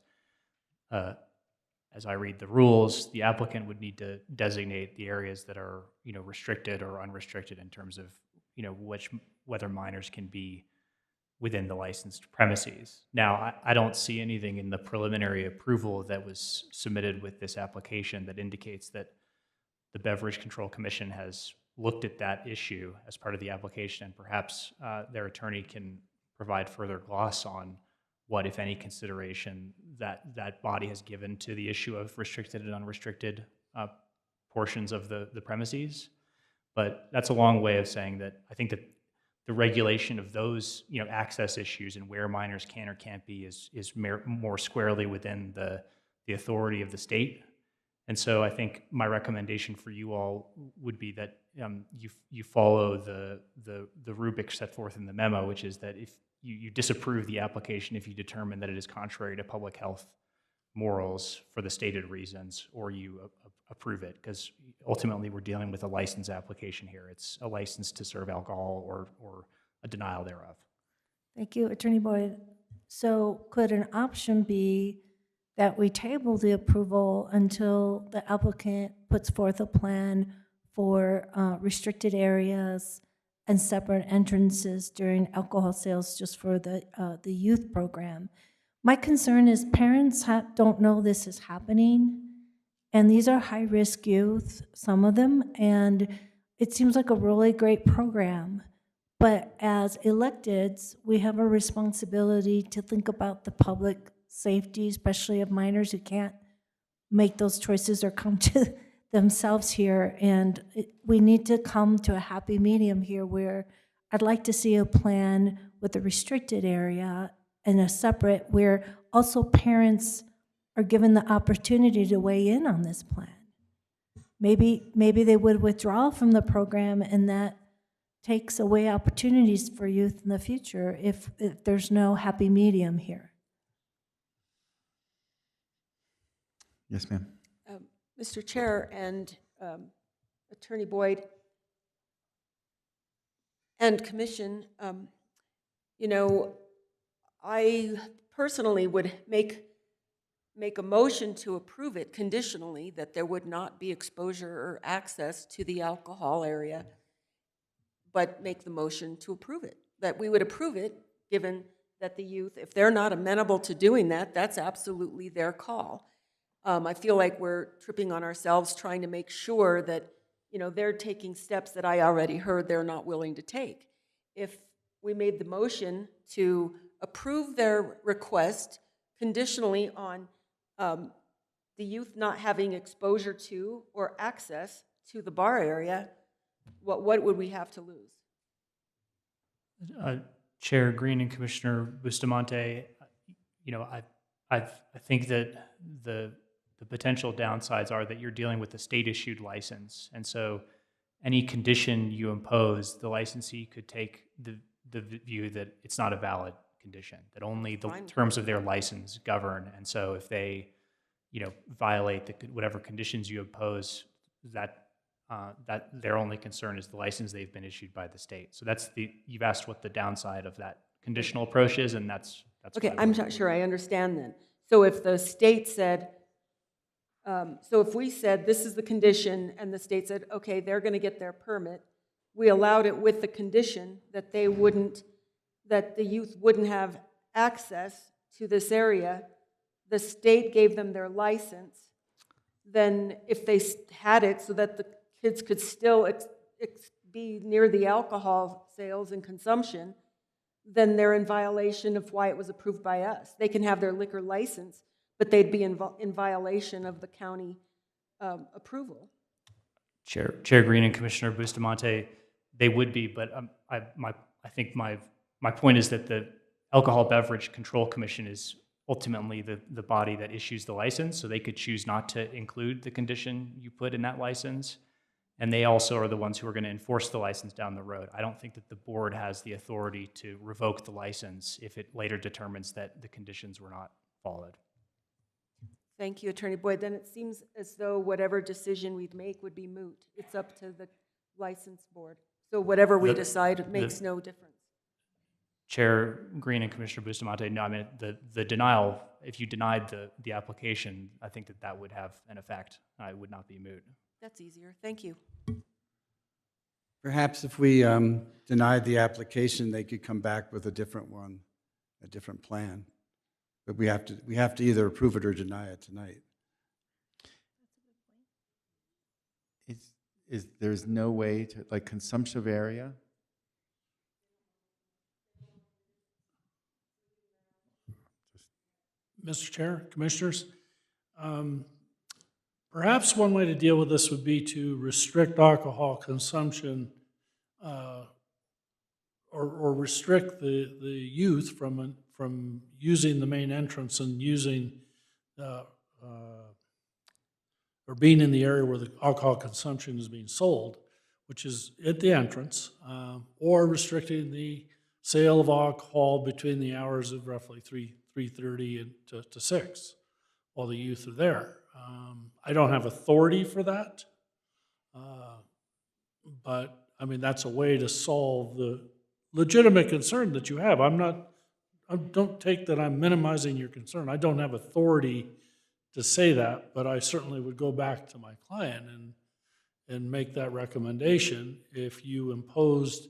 as I read the rules, the applicant would need to designate the areas that are, restricted or unrestricted in terms of, whether minors can be within the licensed premises. Now, I don't see anything in the preliminary approval that was submitted with this application that indicates that the Beverage Control Commission has looked at that issue as part of the application, and perhaps their attorney can provide further gloss on what, if any, consideration that body has given to the issue of restricted and unrestricted portions of the premises. But that's a long way of saying that I think that the regulation of those, access issues and where minors can or can't be is more squarely within the authority of the state. And so I think my recommendation for you all would be that you follow the rubric set forth in the memo, which is that if you disapprove the application if you determine that it is contrary to public health morals for the stated reasons, or you approve it, because ultimately we're dealing with a license application here. It's a license to serve alcohol or a denial thereof. Thank you, Attorney Boyd. So could an option be that we table the approval until the applicant puts forth a plan for restricted areas and separate entrances during alcohol sales just for the youth program? My concern is parents don't know this is happening, and these are high-risk youth, some of them, and it seems like a really great program. But as electeds, we have a responsibility to think about the public safety, especially of minors who can't make those choices or come to themselves here. And we need to come to a happy medium here where I'd like to see a plan with a restricted area and a separate, where also parents are given the opportunity to weigh in on this plan. Maybe they would withdraw from the program, and that takes away opportunities for youth in the future if there's no happy medium here. Yes, ma'am. Mr. Chair and Attorney Boyd and Commission, I personally would make a motion to approve it conditionally, that there would not be exposure or access to the alcohol area, but make the motion to approve it, that we would approve it, given that the youth, if they're not amenable to doing that, that's absolutely their call. I feel like we're tripping on ourselves trying to make sure that, they're taking steps that I already heard they're not willing to take. If we made the motion to approve their request conditionally on the youth not having exposure to or access to the bar area, what would we have to lose? Chair Green and Commissioner Bustamante, I think that the potential downsides are that you're dealing with a state-issued license, and so any condition you impose, the licensee could take the view that it's not a valid condition, that only the terms of their license govern, and so if they, violate whatever conditions you impose, that their only concern is the license they've been issued by the state. So you've asked what the downside of that conditional approach is, and that's okay. I'm not sure I understand then. So if the state said, So if we said, this is the condition, and the state said, okay, they're going to get their permit, we allowed it with the condition that they wouldn't, that the youth wouldn't have access to this area, the state gave them their license, then if they had it so that the kids could still be near the alcohol sales and consumption, then they're in violation of why it was approved by us. They can have their liquor license, but they'd be in violation of the county approval. Chair Green and Commissioner Bustamante, they would be, but I think my point is that the Alcohol Beverage Control Commission is ultimately the body that issues the license, so they could choose not to include the condition you put in that license. And they also are the ones who are going to enforce the license down the road. I don't think that the board has the authority to revoke the license if it later determines that the conditions were not followed. Thank you, Attorney Boyd. Then it seems as though whatever decision we'd make would be moot. It's up to the license board. So whatever we decide makes no difference. Chair Green and Commissioner Bustamante, no, I mean, the denial, if you denied the application, I think that would have an effect. It would not be moot. That's easier. Thank you. Perhaps if we denied the application, they could come back with a different one, a different plan. But we have to either approve it or deny it tonight. There's no way to, like, consumption of area? Mr. Chair, Commissioners, perhaps one way to deal with this would be to restrict alcohol consumption or restrict the youth from using the main entrance and using or being in the area where the alcohol consumption is being sold, which is at the entrance, or restricting the sale of alcohol between the hours of roughly 3:30 and to 6 while the youth are there. I don't have authority for that, but I mean, that's a way to solve the legitimate concern that you have. I don't take that I'm minimizing your concern. I don't have authority to say that, but I certainly would go back to my client and make that recommendation. If you imposed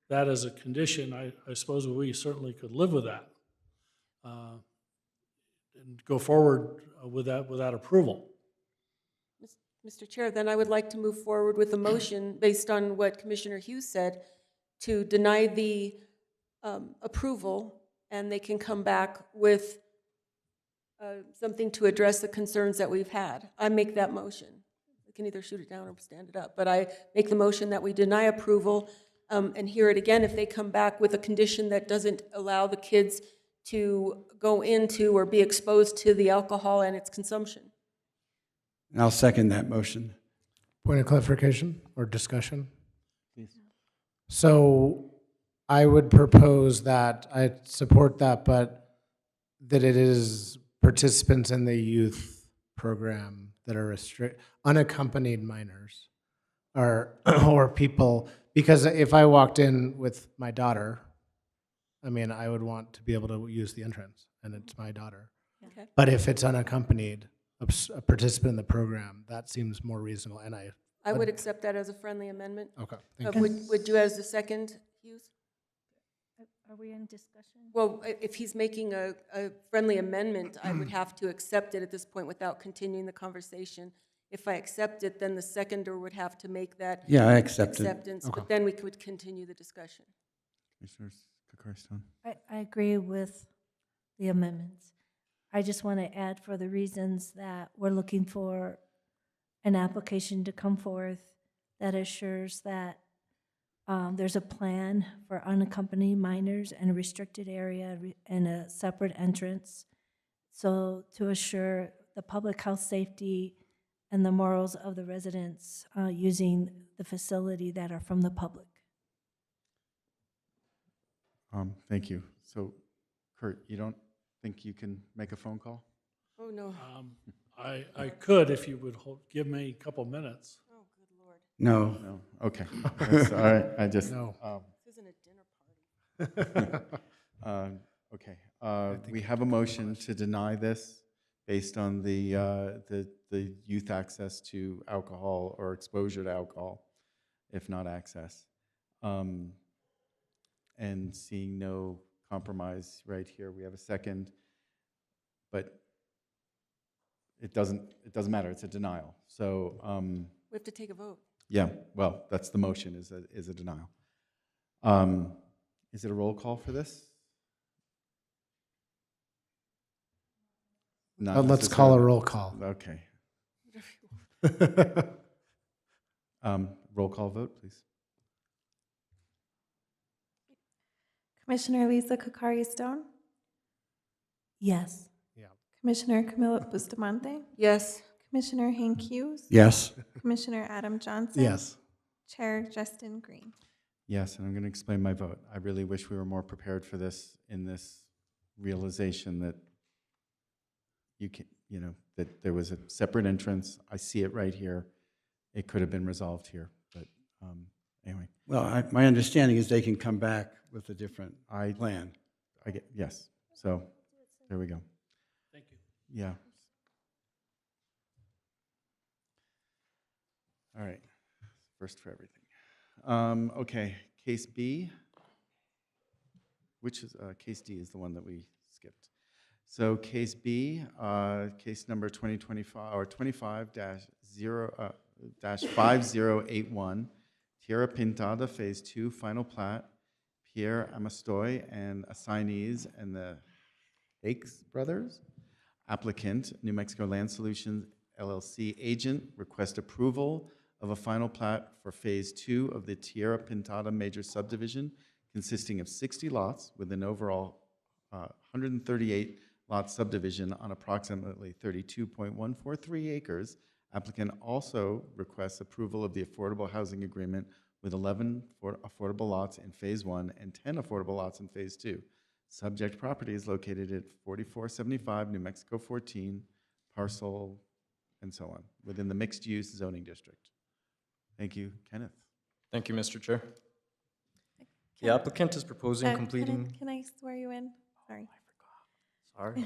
that as a condition, I suppose we certainly could live with that and go forward with that approval. Mr. Chair, then I would like to move forward with a motion based on what Commissioner Hughes said to deny the approval, and they can come back with something to address the concerns that we've had. I make that motion. We can either shoot it down or stand it up, but I make the motion that we deny approval and hear it again if they come back with a condition that doesn't allow the kids to go into or be exposed to the alcohol and its consumption. And I'll second that motion. Point of clarification or discussion? Please. So I would propose that, I support that, but that it is participants in the youth program that are unaccompanied minors or people, because if I walked in with my daughter, I mean, I would want to be able to use the entrance, and it's my daughter. Okay. But if it's unaccompanied, a participant in the program, that seems more reasonable, and I would accept that as a friendly amendment. Okay, thank you. Would you as the second, Hughes? Are we in discussion? Well, if he's making a friendly amendment, I would have to accept it at this point without continuing the conversation. If I accept it, then the seconder would have to make that Yeah, I accept it. acceptance, Okay. but then we could continue the discussion. Commissioners Kukarstone? I agree with the amendments. I just want to add for the reasons that we're looking for an application to come forth that assures that there's a plan for unaccompanied minors in a restricted area and a separate entrance. So to assure the public health safety and the morals of the residents using the facility that are from the public. Thank you. So, Kurt, you don't think you can make a phone call? Oh, no. I could if you would give me a couple minutes. Oh, good Lord. No. No, okay. That's all right, I just. No. This isn't a dinner party. Okay, we have a motion to deny this based on the the youth access to alcohol or exposure to alcohol, if not access. And seeing no compromise right here, we have a second, but it doesn't matter, it's a denial. So, We have to take a vote. yeah, well, that's the motion, is a denial. Is it a roll call for this? Not Let's call a necessarily. roll call. Okay. Roll call vote, please. Commissioner Lisa Kokari Stone, Yes. Commissioner Camilla Bustamante, Yes. Commissioner Hank Hughes, Yes. Commissioner Adam Johnson. Yes. Chair Justin Green. Yes, and I'm going to explain my vote. I really wish we were more prepared for this in this realization that that there was a separate entrance. I see it right here. It could have been resolved here, but anyway. Well, my understanding is they can come back with a different plan. Yes, so there we go. Thank you. Yeah. All right, first for everything. Okay, case B, which is, case D is the one that we skipped. So case B, case number 2025, or 25-5081, Tierra Pintada Phase 2 Final Plat, Pierre Amastoy and assignees and the Hakes Brothers. Applicant, New Mexico Land Solutions LLC agent, request approval of a final plat for Phase 2 of the Tierra Pintada Major Subdivision consisting of 60 lots with an overall 138 lot subdivision on approximately 32.143 acres. Applicant also requests approval of the affordable housing agreement with 11 affordable lots in Phase 1 and 10 affordable lots in Phase 2. Subject property is located at 4475 New Mexico 14, parcel, and so on, within the mixed-use zoning district. Thank you. Kenneth. Thank you, Mr. Chair. The applicant is proposing completing. Can I swear you in? Sorry. Sorry.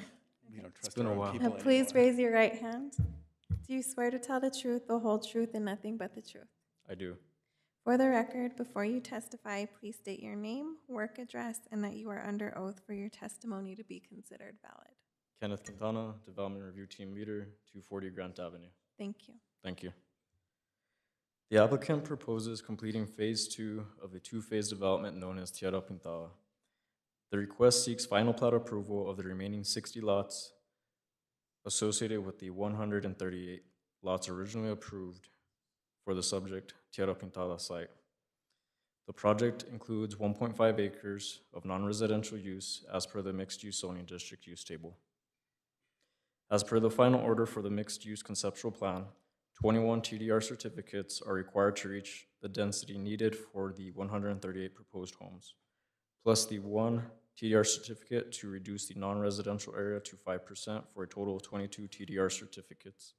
We don't It's trust been our a own while. people Please raise your right hand. Do you swear to tell the truth, the whole truth, and nothing but the truth? I do. For the record, before you testify, please state your name, work address, and that you are under oath for your testimony to be considered valid. Kenneth Quintana, Development Review Team Leader, 240 Grant Avenue. Thank you. Thank you. The applicant proposes completing Phase 2 of the two-phase development known as Tierra Pintada. The request seeks final plat approval of the remaining 60 lots associated with the 138 lots originally approved for the subject Tierra Pintada site. The project includes 1.5 acres of non-residential use as per the mixed-use zoning district use table. As per the final order for the mixed-use conceptual plan, 21 TDR certificates are required to reach the density needed for the 138 proposed homes, plus the one TDR certificate to reduce the non-residential area to 5% for a total of 22 TDR certificates.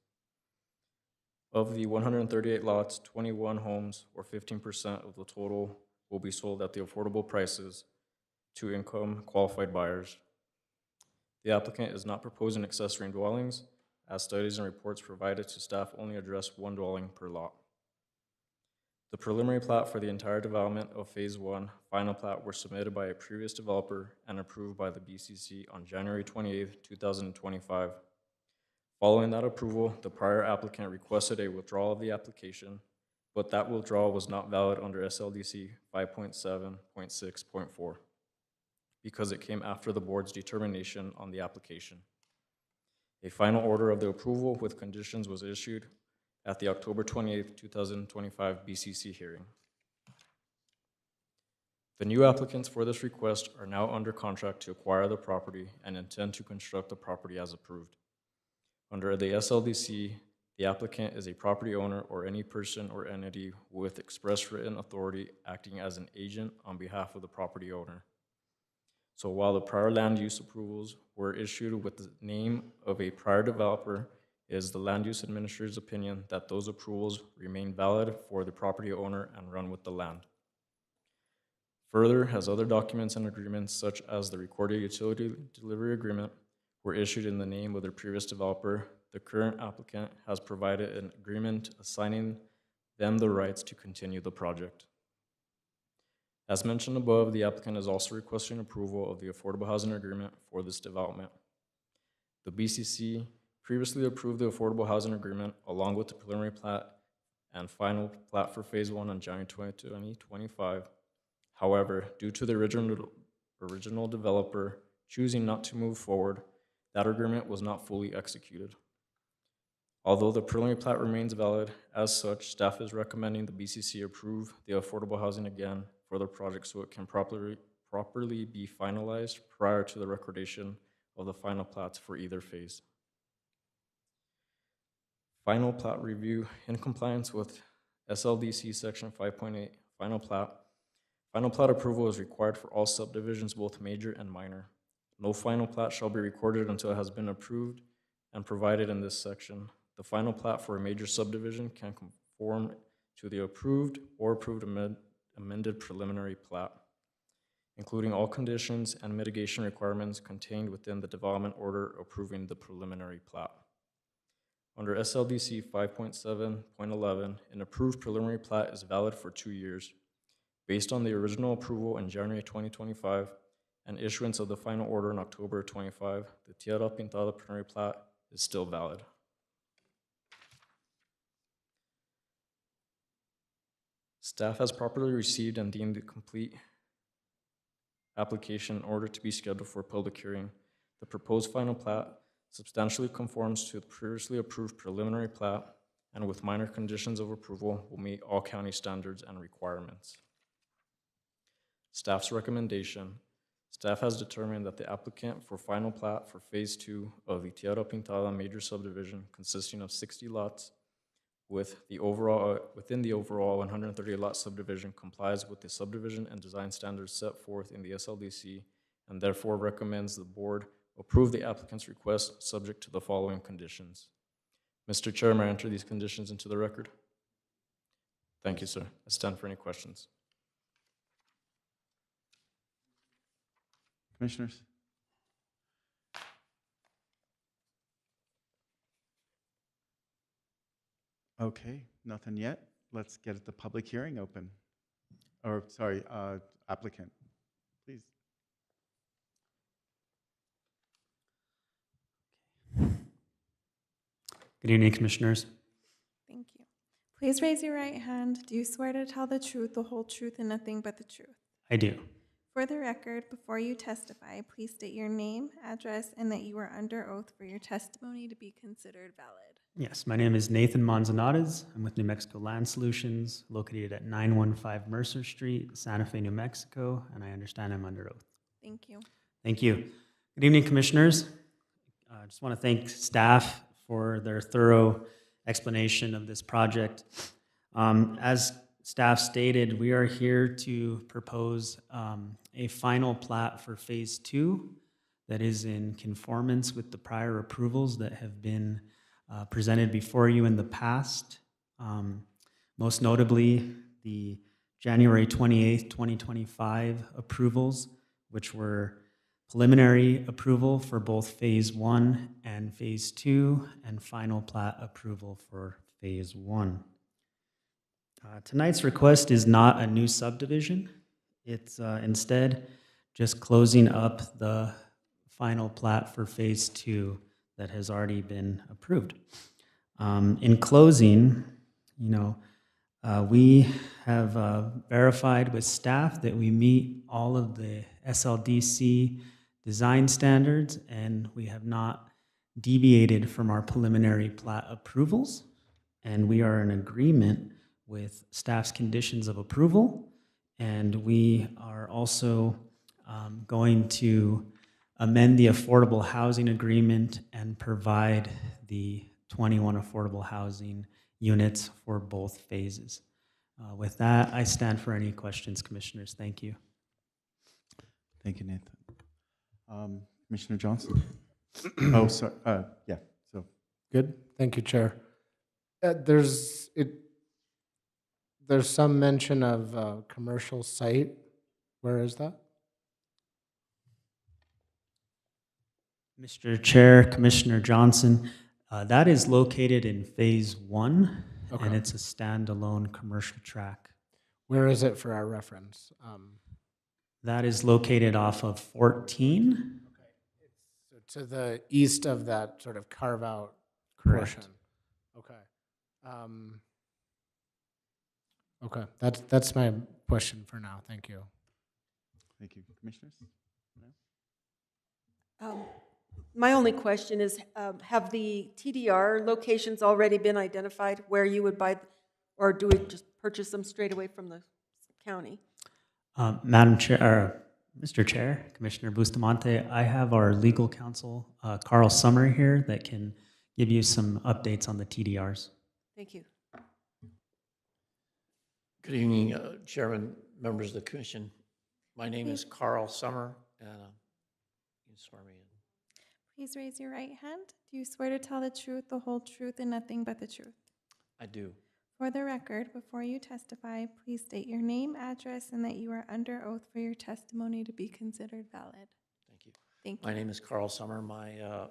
Of the 138 lots, 21 homes, or 15% of the total, will be sold at the affordable prices to income qualified buyers. The applicant is not proposing accessory dwellings, as studies and reports provided to staff only address one dwelling per lot. The preliminary plat for the entire development of Phase 1 final plat were submitted by a previous developer and approved by the BCC on January 28, 2025. Following that approval, the prior applicant requested a withdrawal of the application, but that withdrawal was not valid under SLDC 5.7.6.4 because it came after the board's determination on the application. A final order of the approval with conditions was issued at the October 28, 2025 BCC hearing. The new applicants for this request are now under contract to acquire the property and intend to construct the property as approved. Under the SLDC, the applicant is a property owner or any person or entity with express written authority acting as an agent on behalf of the property owner. So while the prior land use approvals were issued with the name of a prior developer, it is the land use administrator's opinion that those approvals remain valid for the property owner and run with the land. Further, as other documents and agreements such as the recorded utility delivery agreement were issued in the name of the previous developer, the current applicant has provided an agreement assigning them the rights to continue the project. As mentioned above, the applicant is also requesting approval of the affordable housing agreement for this development. The BCC previously approved the affordable housing agreement along with the preliminary plat and final plat for Phase 1 on January 2025. However, due to the original developer choosing not to move forward, that agreement was not fully executed. Although the preliminary plat remains valid, as such, staff is recommending the BCC approve the affordable housing again for the project so it can properly be finalized prior to the recordation of the final plats for either phase. Final plat review in compliance with SLDC Section 5.8, final plat. Final plat approval is required for all subdivisions, both major and minor. No final plat shall be recorded until it has been approved and provided in this section. The final plat for a major subdivision can conform to the approved or approved amended preliminary plat, including all conditions and mitigation requirements contained within the development order approving the preliminary plat. Under SLDC 5.7.11, an approved preliminary plat is valid for 2 years. Based on the original approval in January 2025 and issuance of the final order in October 25, the Tierra Pintada preliminary plat is still valid. Staff has properly received and deemed the complete application in order to be scheduled for public hearing. The proposed final plat substantially conforms to the previously approved preliminary plat and with minor conditions of approval will meet all county standards and requirements. Staff's recommendation. Staff has determined that the applicant for final plat for Phase 2 of the Tierra Pintada major subdivision consisting of 60 lots within the overall 130 lot subdivision complies with the subdivision and design standards set forth in the SLDC and therefore recommends the board approve the applicant's request subject to the following conditions. Mr. Chair, may I enter these conditions into the record? Thank you, sir. I stand for any questions. Commissioners? Okay, nothing yet. Let's get the public hearing open. Or, sorry, applicant, please. Good evening, Commissioners. Thank you. Please raise your right hand. Do you swear to tell the truth, the whole truth, and nothing but the truth? I do. For the record, before you testify, please state your name, address, and that you are under oath for your testimony to be considered valid. Yes, my name is Nathan Manzanares. I'm with New Mexico Land Solutions, located at 915 Mercer Street, Santa Fe, New Mexico, and I understand I'm under oath. Thank you. Thank you. Good evening, Commissioners. I just want to thank staff for their thorough explanation of this project. As staff stated, we are here to propose a final plat for Phase 2 that is in conformance with the prior approvals that have been presented before you in the past. Most notably, the January 28th, 2025 approvals, which were preliminary approval for both Phase 1 and Phase 2, and final plat approval for Phase 1. Tonight's request is not a new subdivision. It's instead just closing up the final plat for Phase 2 that has already been approved. In closing, we have verified with staff that we meet all of the SLDC design standards, and we have not deviated from our preliminary plat approvals, and we are in agreement with staff's conditions of approval, and we are also going to amend the affordable housing agreement and provide the 21 affordable housing units for both phases. With that, I stand for any questions, Commissioners. Thank you. Thank you, Nathan. Commissioner Johnson? Oh, sorry. Yeah, so. Good. Thank you, Chair. There's some mention of commercial site. Where is that? Mr. Chair, Commissioner Johnson, That is located in Phase 1, Okay. and it's a standalone commercial track. Where is it for our reference? That is located off of 14. So to the east of that sort of carve-out Correct. portion. Okay. Okay, that's my question for now. Thank you. Thank you. Commissioners? My only question is, have the TDR locations already been identified where you would buy, or do we just purchase them straight away from the county? Madam Chair, or Mr. Chair, Commissioner Bustamante, I have our legal counsel, Carl Summer here, that can give you some updates on the TDRs. Thank you. Good evening, Chairman, members of the commission. My name is Carl Summer, and you can swear me in. Please raise your right hand. Do you swear to tell the truth, the whole truth, and nothing but the truth? I do. For the record, before you testify, please state your name, address, and that you are under oath for your testimony to be considered valid. Thank you. Thank you. My name is Carl Summer. My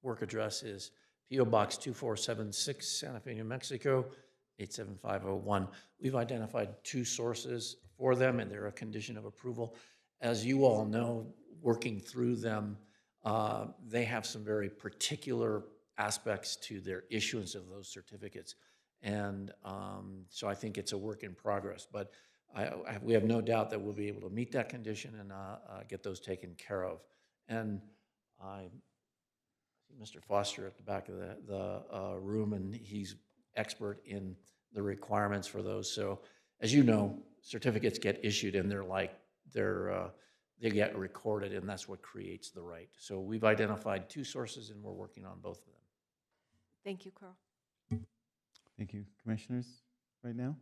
work address is P.O. Box 2476, Santa Fe, New Mexico, 87501. We've identified 2 sources for them, and they're a condition of approval. As you all know, working through them, they have some very particular aspects to their issuance of those certificates. And so I think it's a work in progress. But we have no doubt that we'll be able to meet that condition and get those taken care of. And I see Mr. Foster at the back of the room, and he's expert in the requirements for those. So as you know, certificates get issued, and they get recorded, and that's what creates the right. So we've identified 2 sources, and we're working on both of them. Thank you, Carl. Thank you. Commissioners, right now?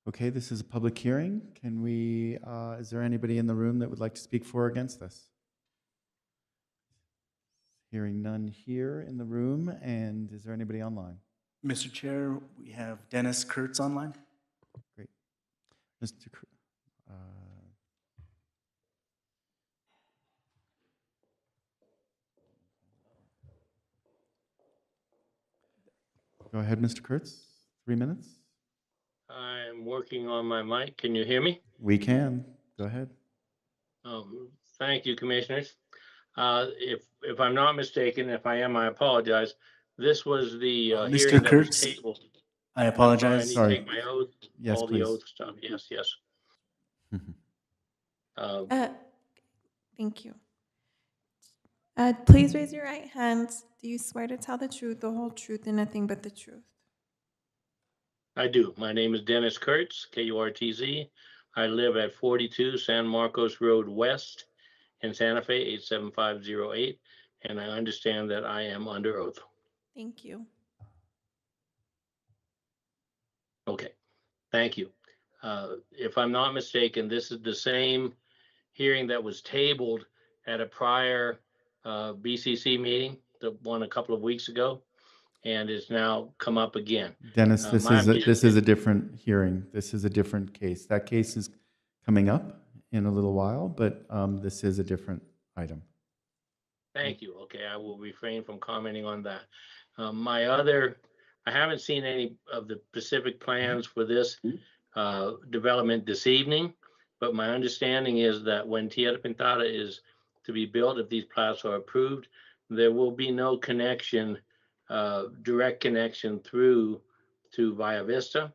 Okay, this is a public hearing. Can we, is there anybody in the room that would like to speak for or against this? Hearing none here in the room, and is there anybody online? Mr. Chair, we have Dennis Kurtz online. Great. Mr. Go ahead, Mr. Kurtz. 3 minutes. I'm working on my mic. Can you hear me? We can. Go ahead. Thank you, commissioners. If I'm not mistaken, if I am, I apologize. This was the Mr. hearing that was Kurtz, tabled. I apologize. I need Sorry. to take my oath. Yes, all please. the oath stuff. Yes, yes. Thank you. Please raise your right hand. Do you swear to tell the truth, the whole truth, and nothing but the truth? I do. My name is Dennis Kurtz, Kurtz. I live at 42 San Marcos Road West in Santa Fe, 87508, and I understand that I am under oath. Thank you. Okay, thank you. If I'm not mistaken, this is the same hearing that was tabled at a prior BCC meeting, the one a couple of weeks ago, and it's now come up again. Dennis, this My is a different hearing. This is a different case. That case is coming up in a little while, but this is a different item. Thank you. Okay, I will refrain from commenting on that. I haven't seen any of the specific plans for this development this evening, but my understanding is that when Tierra Pintada is to be built, if these plats are approved, there will be no connection, direct connection through to Via Vista,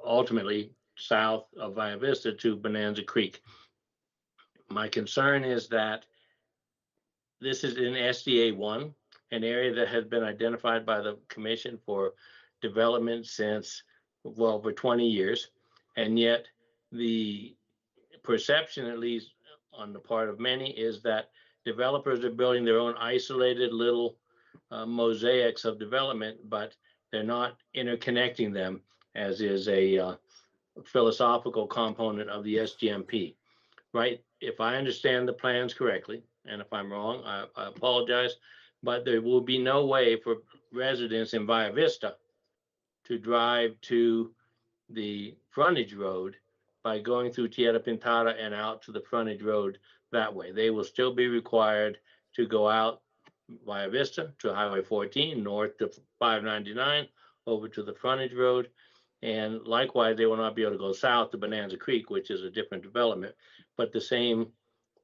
ultimately south of Via Vista to Bonanza Creek. My concern is that this is in SDA 1, an area that has been identified by the commission for development since, well, for 20 years. And yet the perception, at least on the part of many, is that developers are building their own isolated little mosaics of development, but they're not interconnecting them, as is a philosophical component of the SGMP, right? If I understand the plans correctly, and if I'm wrong, I apologize, but there will be no way for residents in Via Vista to drive to the frontage road by going through Tierra Pintada and out to the frontage road that way. They will still be required to go out Via Vista to Highway 14, north to 599, over to the frontage road. And likewise, they will not be able to go south to Bonanza Creek, which is a different development, but the same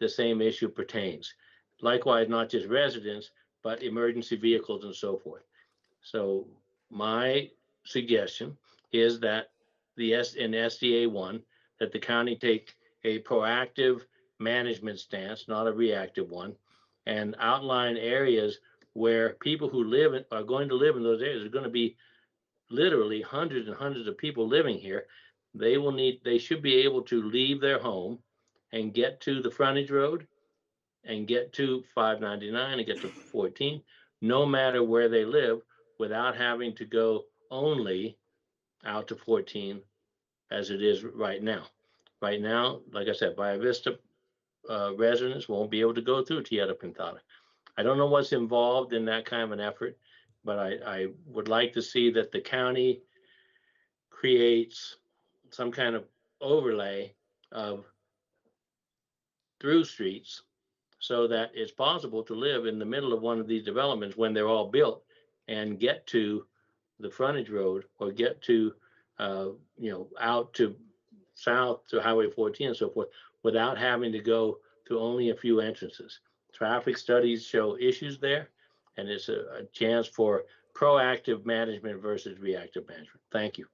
issue pertains. Likewise, not just residents, but emergency vehicles and so forth. So my suggestion is that in SDA 1, that the county take a proactive management stance, not a reactive one, and outline areas where people who are going to live in those areas are going to be literally hundreds and hundreds of people living here. They should be able to leave their home and get to the frontage road and get to 599 and get to 14, no matter where they live, without having to go only out to 14 as it is right now. Right now, like I said, Via Vista residents won't be able to go through Tierra Pintada. I don't know what's involved in that kind of an effort, but I would like to see that the county creates some kind of overlay of through streets so that it's possible to live in the middle of one of these developments when they're all built and get to the frontage road or get to, out to south to Highway 14 and so forth without having to go through only a few entrances. Traffic studies show issues there, and it's a chance for proactive management versus reactive management. Thank you.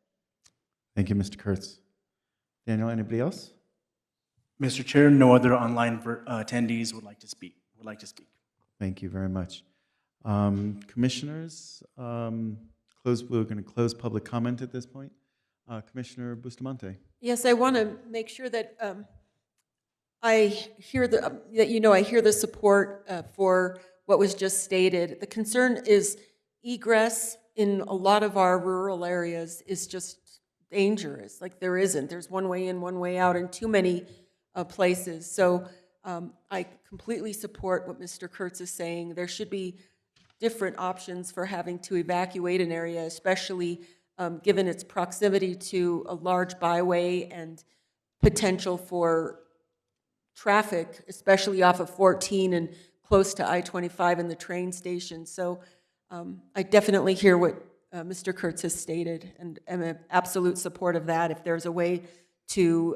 Thank you, Mr. Kurtz. Daniel, anybody else? Mr. Chair, no other online attendees would like to speak. Thank you very much. Commissioners, we're going to close public comment at this point. Commissioner Bustamante. Yes, I want to make sure that I hear the support for what was just stated. The concern is egress in a lot of our rural areas is just dangerous. Like there's one way in, one way out in too many places. So I completely support what Mr. Kurtz is saying. There should be different options for having to evacuate an area, especially given its proximity to a large byway and potential for traffic, especially off of 14 and close to I-25 and the train station. So I definitely hear what Mr. Kurtz has stated, and am in absolute support of that. If there's a way to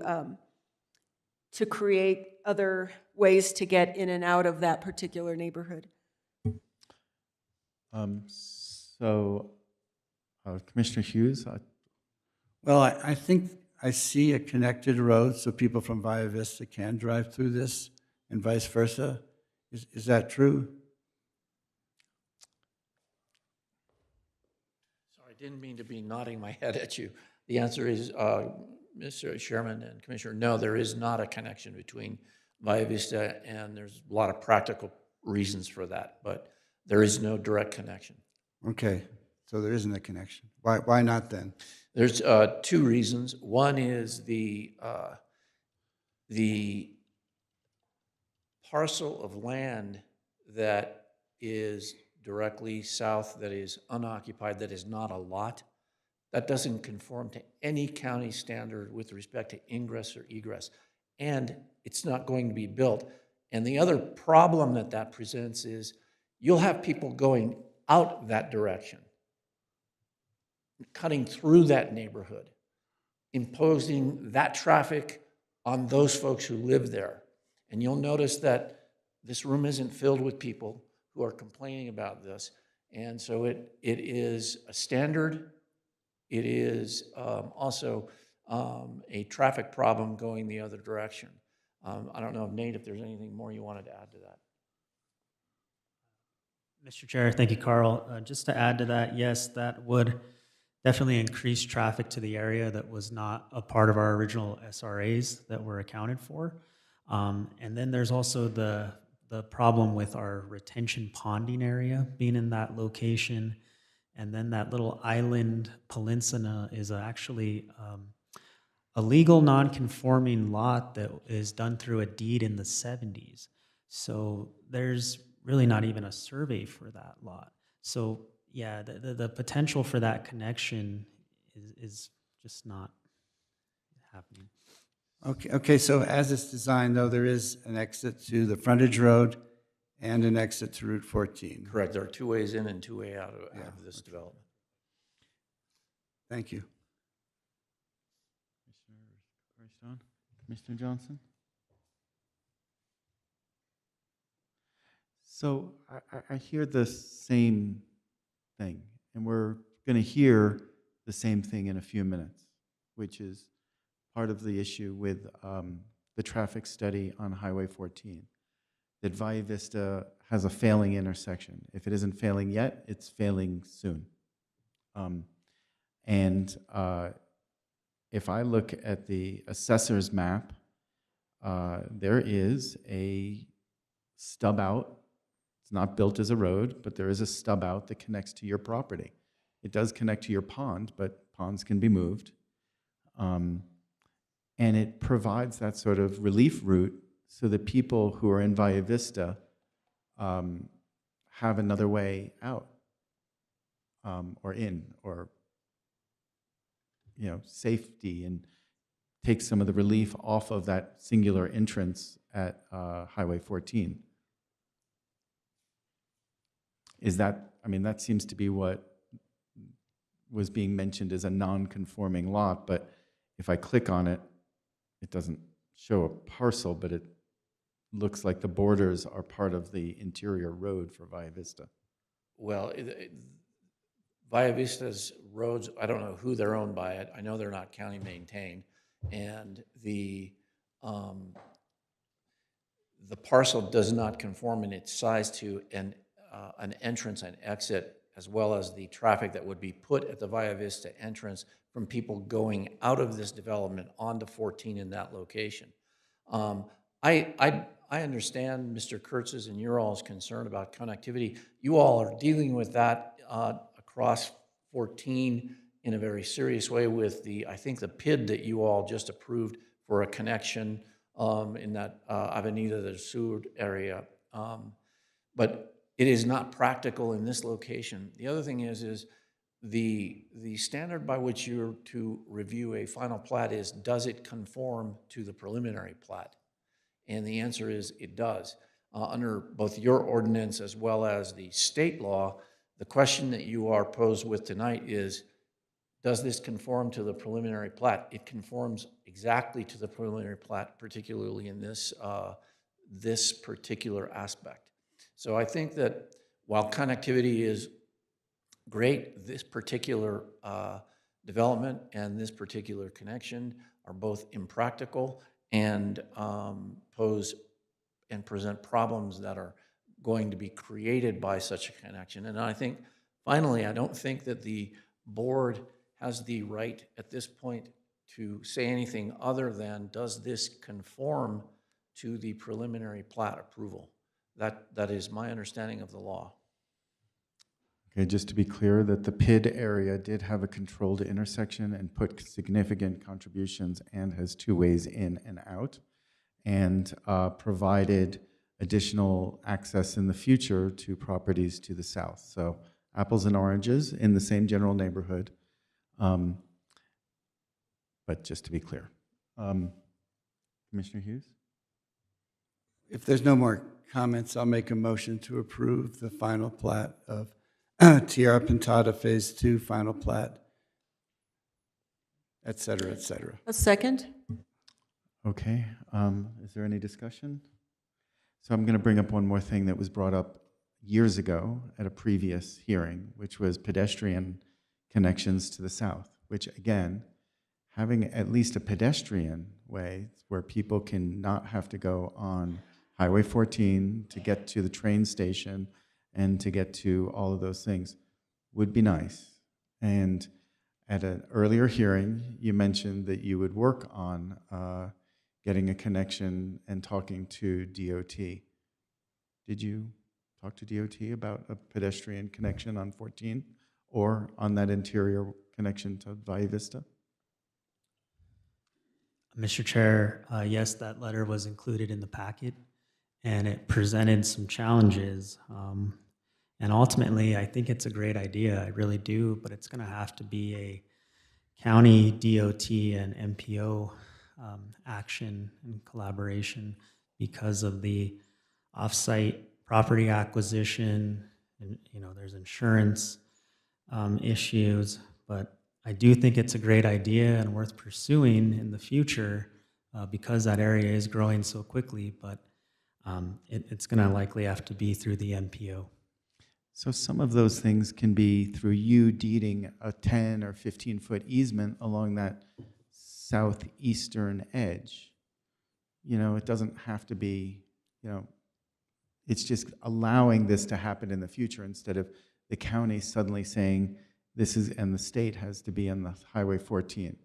create other ways to get in and out of that particular neighborhood. Commissioner Hughes? Well, I think I see a connected road so people from Via Vista can drive through this and vice versa. Is that true? Sorry, I didn't mean to be nodding my head at you. The answer is, Mr. Chairman and Commissioner, no, there is not a connection between Via Vista, and there's a lot of practical reasons for that, but there is no direct connection. Okay, so there isn't a connection. Why not then? There's two reasons. One is the parcel of land that is directly south, that is unoccupied, that is not a lot, that doesn't conform to any county standard with respect to ingress or egress, and it's not going to be built. And the other problem that presents is you'll have people going out that direction, cutting through that neighborhood, imposing that traffic on those folks who live there. And you'll notice that this room isn't filled with people who are complaining about this. And so it is a standard. It is also a traffic problem going the other direction. I don't know, Nate, if there's anything more you wanted to add to that. Mr. Chair, thank you, Carl. Just to add to that, yes, that would definitely increase traffic to the area that was not a part of our original SRAs that were accounted for. And then there's also the problem with our retention ponding area being in that location. And then that little island peninsula is actually a legal non-conforming lot that is done through a deed in the 70s. So there's really not even a survey for that lot. So yeah, the potential for that connection is just not happening. Okay. So as it's designed, though, there is an exit to the frontage road And an exit to Route 14. Correct. There are two ways in and two way out of this development. Thank you. Commissioner Johnson? So I hear the same thing, and we're going to hear the same thing in a few minutes, which is part of the issue with the traffic study on Highway 14, that Valle Vista has a failing intersection. If it isn't failing yet, it's failing soon. If I look at the assessor's map, there is a stub out. It's not built as a road, but there is a stub out that connects to your property. It does connect to your pond, but ponds can be moved. And it provides that sort of relief route so that people who are in Valle Vista have another way out or in, or safety, and take some of the relief off of that singular entrance at Highway 14. Is that, that seems to be what was being mentioned as a non-conforming lot, but if I click on it, it doesn't show a parcel, but it looks like the borders are part of the interior road for Valle Vista. Well, Valle Vista's roads, I don't know who they're owned by. I know they're not county maintained. And the parcel does not conform in its size to an entrance and exit, as well as the traffic that would be put at the Valle Vista entrance from people going out of this development onto 14 in that location. I understand Mr. Kurtz's and your all's concern about connectivity. You all are dealing with that across 14 in a very serious way with I think the PID that you all just approved for a connection in that Avenida del Sur area. But it is not practical in this location. The other thing is the standard by which you're to review a final plat is, does it conform to the preliminary plat? And the answer is it does. Under both your ordinance as well as the state law, the question that you are posed with tonight is, does this conform to the preliminary plat? It conforms exactly to the preliminary plat, particularly in this particular aspect. So I think that while connectivity is great, this particular development and this particular connection are both impractical and pose and present problems that are going to be created by such a connection. And I think, finally, I don't think that the board has the right at this point to say anything other than, does this conform to the preliminary plat approval? That is my understanding of the law. Okay, just to be clear, that the PID area did have a controlled intersection and put significant contributions and has two ways in and out, and provided additional access in the future to properties to the south. So apples and oranges in the same general neighborhood, but just to be clear. Commissioner Hughes? If there's no more comments, I'll make a motion to approve the final plat of Tierra Pintada Phase 2 final plat, et cetera, et cetera. A second? Okay, is there any discussion? So I'm going to bring up one more thing that was brought up years ago at a previous hearing, which was pedestrian connections to the south, which again, having at least a pedestrian way where people can not have to go on Highway 14 to get to the train station and to get to all of those things would be nice. And at an earlier hearing, you mentioned that you would work on getting a connection and talking to DOT. Did you talk to DOT about a pedestrian connection on 14 or on that interior connection to Valle Vista? Mr. Chair, yes, that letter was included in the packet, and it presented some challenges. And ultimately, I think it's a great idea, I really do, but it's going to have to be a county DOT and MPO action and collaboration because of the off-site property acquisition, and, there's insurance issues, but I do think it's a great idea and worth pursuing in the future because that area is growing so quickly, but it's going to likely have to be through the MPO. So some of those things can be through you deeding a 10 or 15-foot easement along that southeastern edge. It doesn't have to be, it's just allowing this to happen in the future instead of the county suddenly saying this is, and the state has to be on the Highway 14.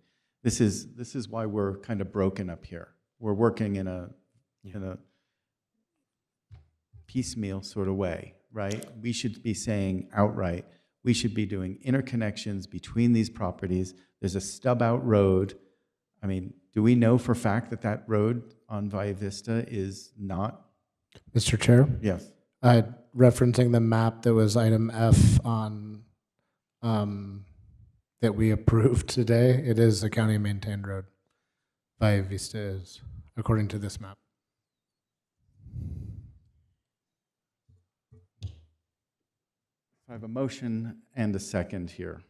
This is why we're kind of broken up here. We're working in a piecemeal sort of way, right? We should be saying outright, we should be doing interconnections between these properties. There's a stub out road. I mean, do we know for a fact that that road on Valle Vista is not? Mr. Chair? Yes. Referencing the map that was item F on, that we approved today, it is a county maintained road. Valle Vista is, according to this map. I have a motion and a second here.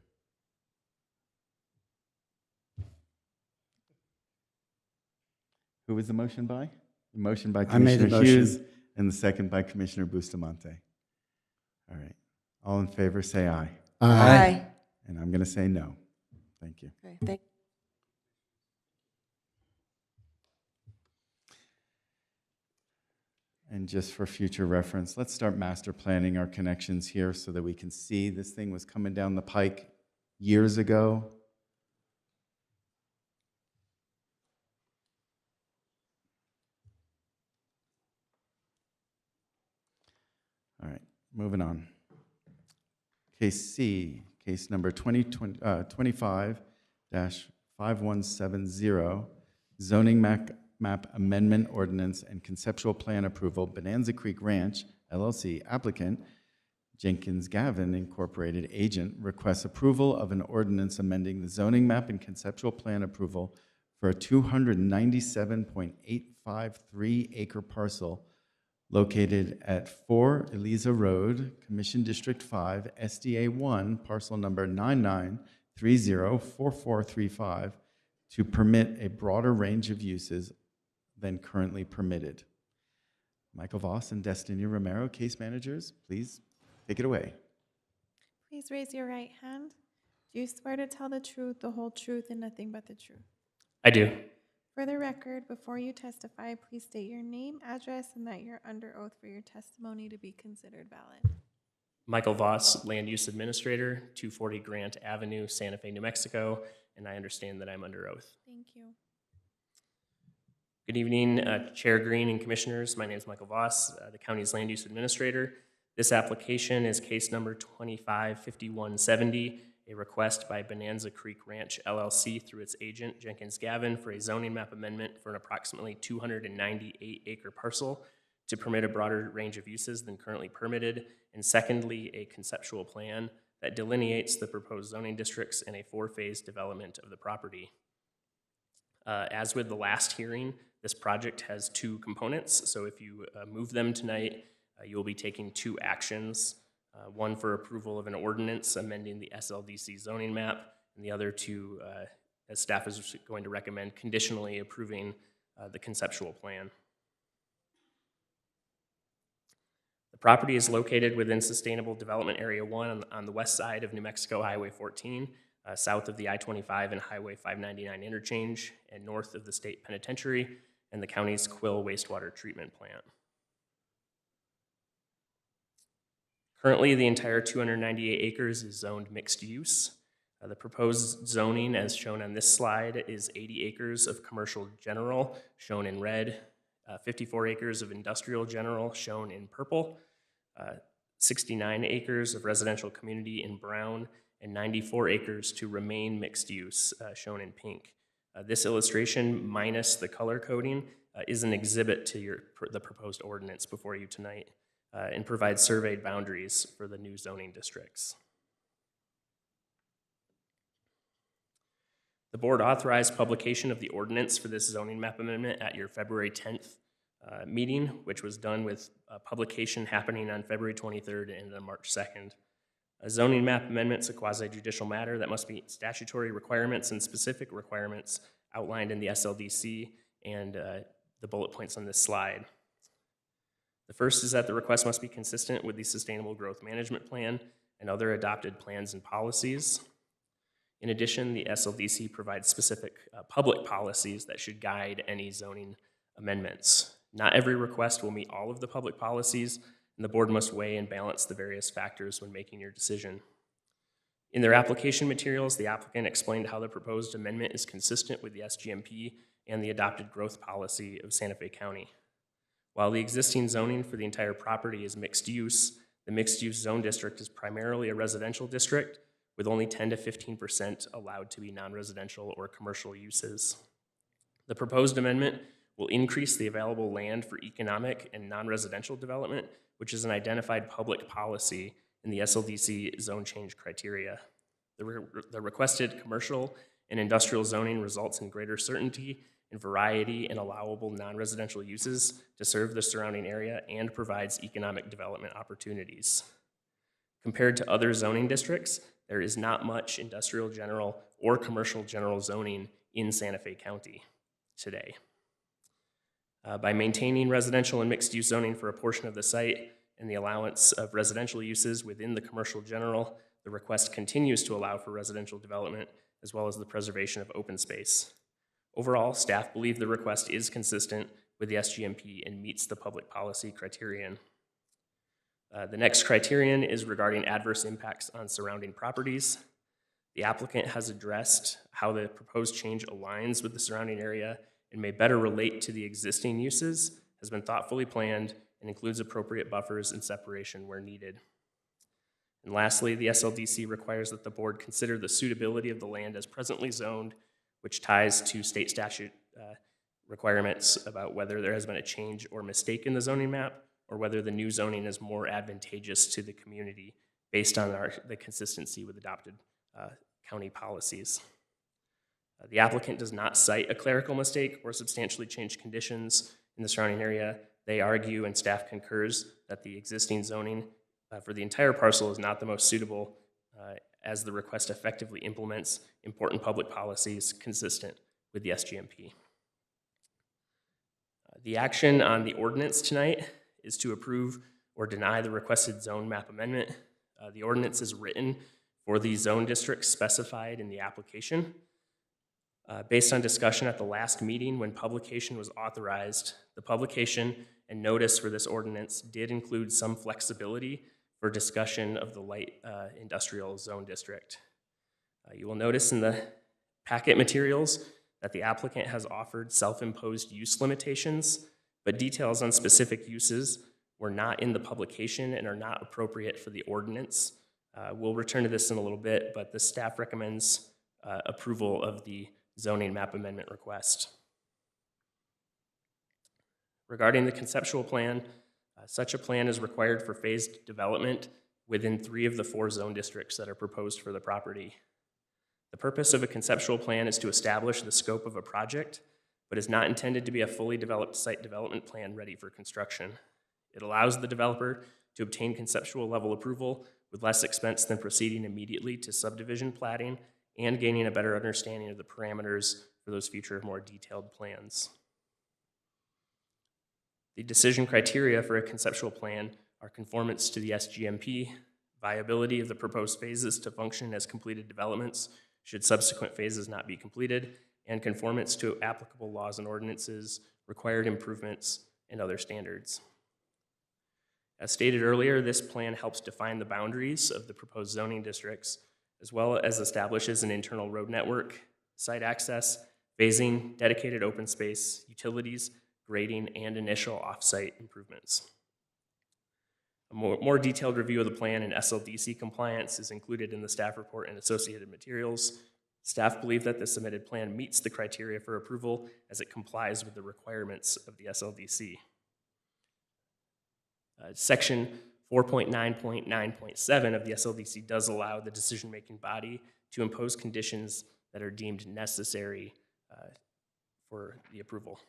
Who was the motion by? The motion by I made the Commissioner motion. Hughes and the second by Commissioner Bustamante. All right. All in favor, say aye. Aye. And I'm going to say no. Thank you. Okay, thank And just for future reference, let's start master planning our connections here so that we can see this thing was coming down the pike years ago. All right, moving on. Case C, case number 25-5170, zoning map amendment ordinance and conceptual plan approval, Bonanza Creek Ranch, LLC, applicant, Jenkins Gavin Incorporated, agent, requests approval of an ordinance amending the zoning map and conceptual plan approval for a 297.853 acre parcel located at 4 Eliza Road, Commission District 5, SDA 1, parcel number 99304435, to permit a broader range of uses than currently permitted. Michael Voss and Destiny Romero, case managers, please take it away. Please raise your right hand. Do you swear to tell the truth, the whole truth, and nothing but the truth? I do. For the record, before you testify, please state your name, address, and that you're under oath for your testimony to be considered valid. Michael Voss, Land Use Administrator, 240 Grant Avenue, Santa Fe, New Mexico, and I understand that I'm under oath. Thank you. Good evening, Chair Green and Commissioners. My name is Michael Voss, the county's Land Use Administrator. This application is case number 25-5170, a request by Bonanza Creek Ranch LLC through its agent, Jenkins Gavin, for a zoning map amendment for an approximately 298 acre parcel to permit a broader range of uses than currently permitted, and secondly, a conceptual plan that delineates the proposed zoning districts in a 4-phase development of the property. As with the last hearing, this project has 2 components, so if you move them tonight, you'll be taking 2 actions, one for approval of an ordinance amending the SLDC zoning map, and the other to, as staff is going to recommend, conditionally approving the conceptual plan. The property is located within Sustainable Development Area 1 on the west side of New Mexico Highway 14, south of the I-25 and Highway 599 interchange, and north of the state penitentiary and the county's Quill wastewater treatment plant. Currently, the entire 298 acres is zoned mixed use. The proposed zoning, as shown on this slide, is 80 acres of commercial general, shown in red, 54 acres of industrial general, shown in purple, 69 acres of residential community in brown, and 94 acres to remain mixed use, shown in pink. This illustration, minus the color coding, is an exhibit to the proposed ordinance before you tonight, and provides surveyed boundaries for the new zoning districts. The board authorized publication of the ordinance for this zoning map amendment at your February 10th meeting, which was done with publication happening on February 23rd and on March 2nd. A zoning map amendment's a quasi-judicial matter that must meet statutory requirements and specific requirements outlined in the SLDC and the bullet points on this slide. The first is that the request must be consistent with the Sustainable Growth Management Plan and other adopted plans and policies. In addition, the SLDC provides specific public policies that should guide any zoning amendments. Not every request will meet all of the public policies, and the board must weigh and balance the various factors when making your decision. In their application materials, the applicant explained how the proposed amendment is consistent with the SGMP and the adopted growth policy of Santa Fe County. While the existing zoning for the entire property is mixed use, the mixed use zone district is primarily a residential district with only 10 to 15% allowed to be non-residential or commercial uses. The proposed amendment will increase the available land for economic and non-residential development, which is an identified public policy in the SLDC zone change criteria. The requested commercial and industrial zoning results in greater certainty and variety in allowable non-residential uses to serve the surrounding area and provides economic development opportunities. Compared to other zoning districts, there is not much industrial general or commercial general zoning in Santa Fe County today. By maintaining residential and mixed-use zoning for a portion of the site and the allowance of residential uses within the commercial general, the request continues to allow for residential development as well as the preservation of open space. Overall, staff believe the request is consistent with the SGMP and meets the public policy criterion. The next criterion is regarding adverse impacts on surrounding properties. The applicant has addressed how the proposed change aligns with the surrounding area and may better relate to the existing uses, has been thoughtfully planned, and includes appropriate buffers and separation where needed. And lastly, the SLDC requires that the board consider the suitability of the land as presently zoned, which ties to state statute requirements about whether there has been a change or mistake in the zoning map, or whether the new zoning is more advantageous to the community based on the consistency with adopted county policies. The applicant does not cite a clerical mistake or substantially changed conditions in the surrounding area. They argue, and staff concurs, that the existing zoning for the entire parcel is not the most suitable as the request effectively implements important public policies consistent with the SGMP. The action on the ordinance tonight is to approve or deny the requested zone map amendment. The ordinance is written for the zone districts specified in the application. Based on discussion at the last meeting when publication was authorized, the publication and notice for this ordinance did include some flexibility for discussion of the light industrial zone district. You will notice in the packet materials that the applicant has offered self-imposed use limitations, but details on specific uses were not in the publication and are not appropriate for the ordinance. We'll return to this in a little bit, but the staff recommends approval of the zoning map amendment request. Regarding the conceptual plan, such a plan is required for phased development within 3 of the 4 zone districts that are proposed for the property. The purpose of a conceptual plan is to establish the scope of a project, but is not intended to be a fully developed site development plan ready for construction. It allows the developer to obtain conceptual level approval with less expense than proceeding immediately to subdivision platting and gaining a better understanding of the parameters for those future more detailed plans. The decision criteria for a conceptual plan are conformance to the SGMP, viability of the proposed phases to function as completed developments should subsequent phases not be completed, and conformance to applicable laws and ordinances, required improvements, and other standards. As stated earlier, this plan helps define the boundaries of the proposed zoning districts, as well as establishes an internal road network, site access, phasing, dedicated open space, utilities, grading, and initial off-site improvements. A more detailed review of the plan and SLDC compliance is included in the staff report and associated materials. Staff believe that the submitted plan meets the criteria for approval as it complies with the requirements of the SLDC. Section 4.9.9.7 of the SLDC does allow the decision-making body to impose conditions that are deemed necessary for the approval.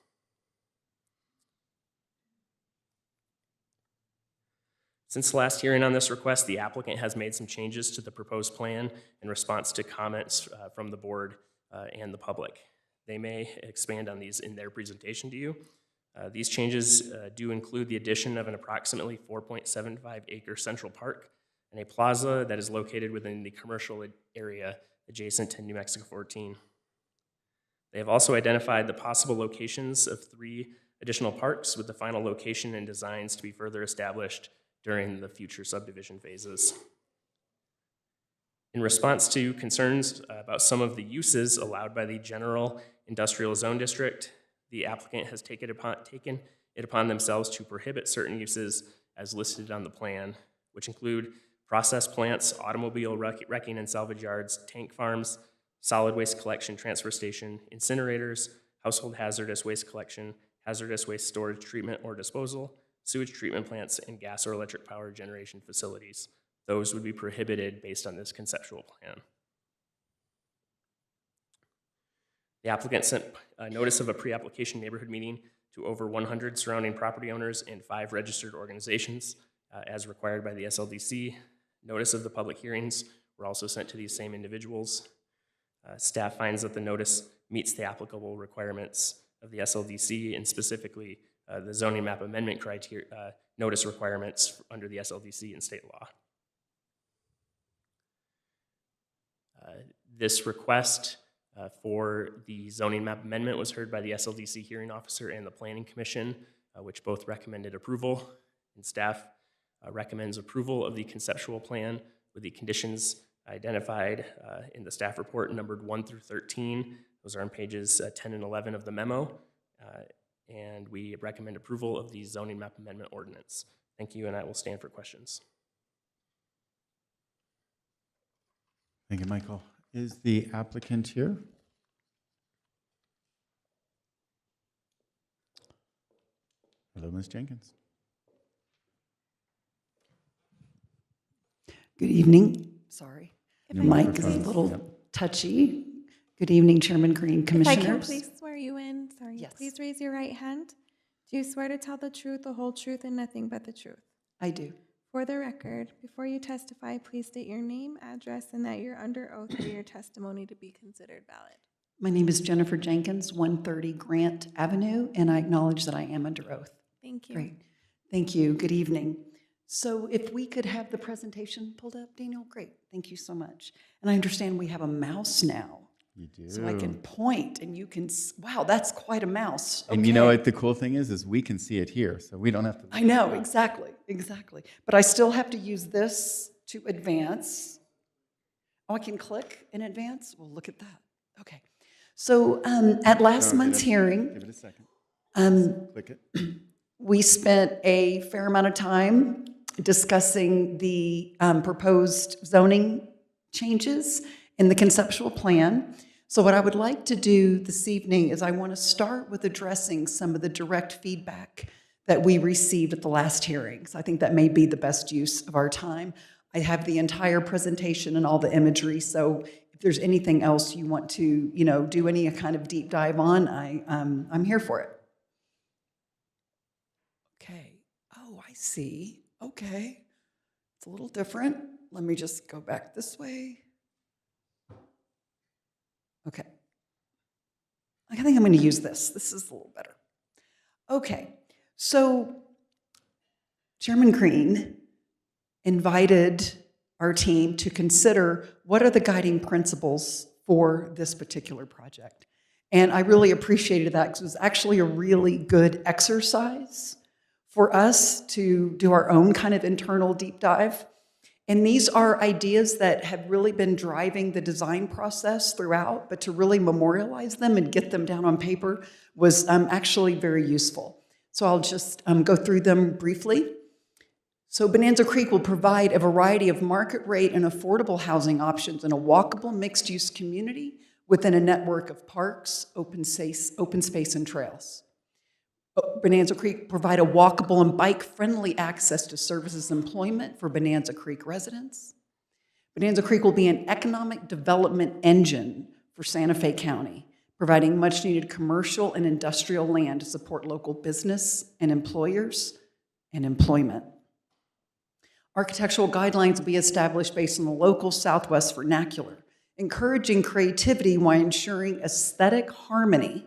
Since the last hearing on this request, the applicant has made some changes to the proposed plan in response to comments from the board and the public. They may expand on these in their presentation to you. These changes do include the addition of an approximately 4.75 acre central park and a plaza that is located within the commercial area adjacent to New Mexico 14. They have also identified the possible locations of 3 additional parks, with the final location and designs to be further established during the future subdivision phases. In response to concerns about some of the uses allowed by the general industrial zone district, the applicant has taken it upon themselves to prohibit certain uses as listed on the plan, which include process plants, automobile wrecking and salvage yards, tank farms, solid waste collection transfer station, incinerators, household hazardous waste collection, hazardous waste storage, treatment, or disposal, sewage treatment plants, and gas or electric power generation facilities. Those would be prohibited based on this conceptual plan. The applicant sent a notice of a pre-application neighborhood meeting to over 100 surrounding property owners and 5 registered organizations as required by the SLDC. Notice of the public hearings were also sent to these same individuals. Staff finds that the notice meets the applicable requirements of the SLDC, and specifically the zoning map amendment criteria, notice requirements under the SLDC and state law. This request for the zoning map amendment was heard by the SLDC hearing officer and the Planning Commission, which both recommended approval, and staff recommends approval of the conceptual plan with the conditions identified in the staff report numbered 1 through 13. Those are on pages 10 and 11 of the memo. And we recommend approval of the zoning map amendment ordinance. Thank you, and I will stand for questions. Thank you, Michael. Is the applicant here? Hello, Ms. Jenkins. Good evening. Sorry. If Your I Mic can is a please- little touchy. Good evening, Chairman Green, If I can Commissioners. please swear you in, sorry. Yes. Please raise your right hand. Do you swear to tell the truth, the whole truth, and nothing but the truth? I do. For the record, before you testify, please state your name, address, and that you're under oath for your testimony to be considered valid. My name is Jennifer Jenkins, 130 Grant Avenue, and I acknowledge that I am under oath. Thank you. Great. Thank you. Good evening. So if we could have the presentation pulled up, Daniel, great. Thank you so much. And I understand we have a mouse now. You do. So I can point and you can, wow, that's quite a mouse. And you know Okay. what the cool thing is we can see it here, so we don't have to. I know, exactly, exactly. But I still have to use this to advance. Oh, I can click in advance? Well, look at that. Okay. So at last No, month's hearing, Give it a second. Click it. we spent a fair amount of time discussing the proposed zoning changes in the conceptual plan. So what I would like to do this evening is I want to start with addressing some of the direct feedback that we received at the last hearings. I think that may be the best use of our time. I have the entire presentation and all the imagery, so if there's anything else you want to, do any kind of deep dive on, I'm here for it. Okay. Oh, I see. Okay. It's a little different. Let me just go back this way. Okay. I think I'm going to use this. This is a little better. Okay. So Chairman Green invited our team to consider what are the guiding principles for this particular project. And I really appreciated that because it was actually a really good exercise for us to do our own kind of internal deep dive. And these are ideas that have really been driving the design process throughout, but to really memorialize them and get them down on paper was actually very useful. So I'll just go through them briefly. So Bonanza Creek will provide a variety of market rate and affordable housing options in a walkable mixed-use community within a network of parks, open space, and trails. Bonanza Creek provide a walkable and bike-friendly access to services and employment for Bonanza Creek residents. Bonanza Creek will be an economic development engine for Santa Fe County, providing much-needed commercial and industrial land to support local business and employers and employment. Architectural guidelines will be established based on the local Southwest vernacular, encouraging creativity while ensuring aesthetic harmony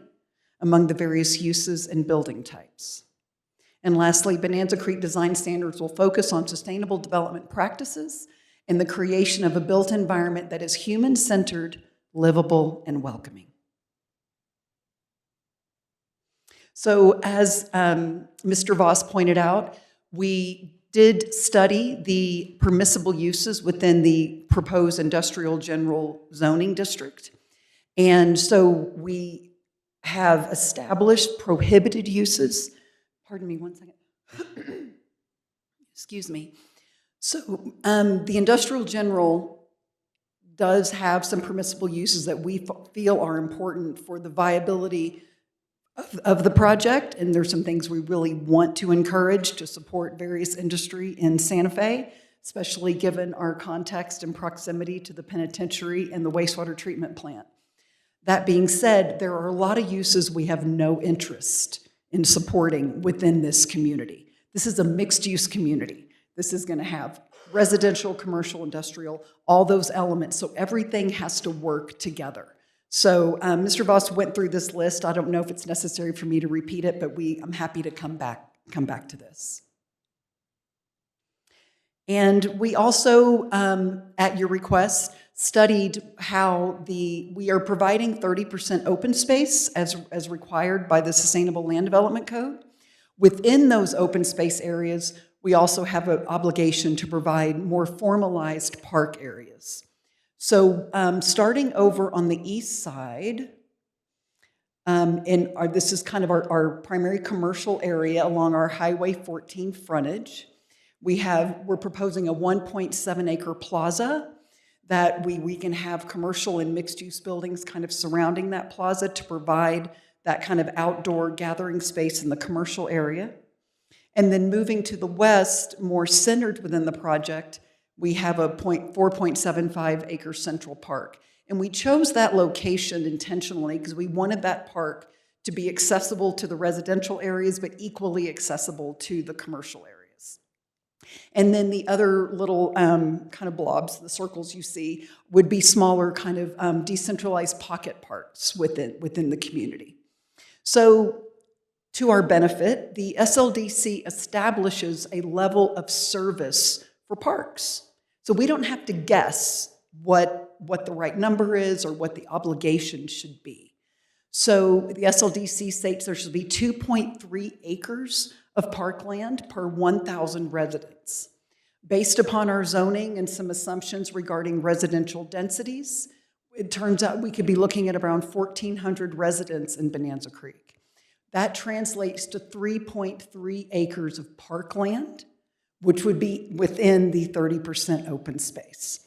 among the various uses and building types. And lastly, Bonanza Creek design standards will focus on sustainable development practices and the creation of a built environment that is human-centered, livable, and welcoming. So as Mr. Voss pointed out, we did study the permissible uses within the proposed industrial general zoning district. And so we have established prohibited uses. Pardon me one second. Excuse me. So the industrial general does have some permissible uses that we feel are important for the viability of the project, and there's some things we really want to encourage to support various industry in Santa Fe, especially given our context and proximity to the penitentiary and the wastewater treatment plant. That being said, there are a lot of uses we have no interest in supporting within this community. This is a mixed-use community. This is going to have residential, commercial, industrial, all those elements, so everything has to work together. So Mr. Voss went through this list. I don't know if it's necessary for me to repeat it, but I'm happy to come back to this. And we also, at your request, studied how we are providing 30% open space as required by the Sustainable Land Development Code. Within those open space areas, we also have an obligation to provide more formalized park areas. So starting over on the east side, this is kind of our primary commercial area along our Highway 14 frontage. We're proposing a 1.7 acre plaza that we can have commercial and mixed use buildings kind of surrounding that plaza to provide that kind of outdoor gathering space in the commercial area. And then moving to the west, more centered within the project, we have a 4.75 acre central park. And we chose that location intentionally because we wanted that park to be accessible to the residential areas, but equally accessible to the commercial areas. And then the other little kind of blobs, the circles you see, would be smaller kind of decentralized pocket parks within the community. So to our benefit, the SLDC establishes a level of service for parks. So we don't have to guess what the right number is or what the obligation should be. So the SLDC states there should be 2.3 acres of parkland per 1,000 residents. Based upon our zoning and some assumptions regarding residential densities, it turns out we could be looking at around 1,400 residents in Bonanza Creek. That translates to 3.3 acres of parkland, which would be within the 30% open space.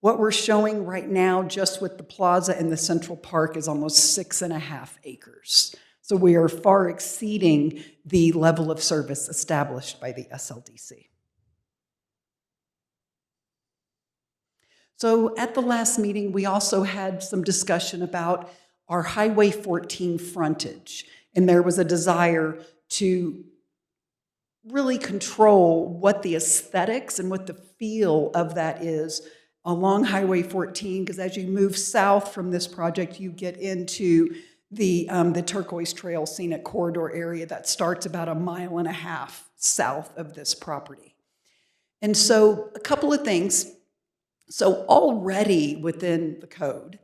What we're showing right now, just with the plaza and the central park, is almost 6.5 acres. So we are far exceeding the level of service established by the SLDC. So at the last meeting, we also had some discussion about our Highway 14 frontage, and there was a desire to really control what the aesthetics and what the feel of that is along Highway 14, because as you move south from this project, you get into the Turquoise Trail Scenic Corridor area that starts about 1.5 miles south of this property. And so a couple of things. So already within the code,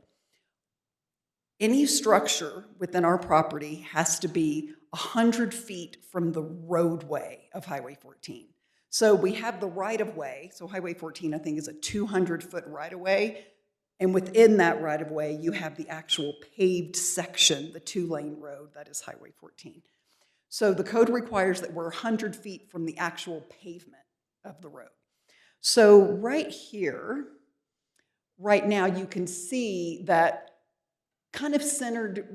any structure within our property has to be 100 feet from the roadway of Highway 14. So we have the right-of-way, so Highway 14, I think, is a 200-foot right-of-way, and within that right-of-way, you have the actual paved section, the 2-lane road that is Highway 14. So the code requires that we're 100 feet from the actual pavement of the road. So right here, right now, you can see that kind of centered,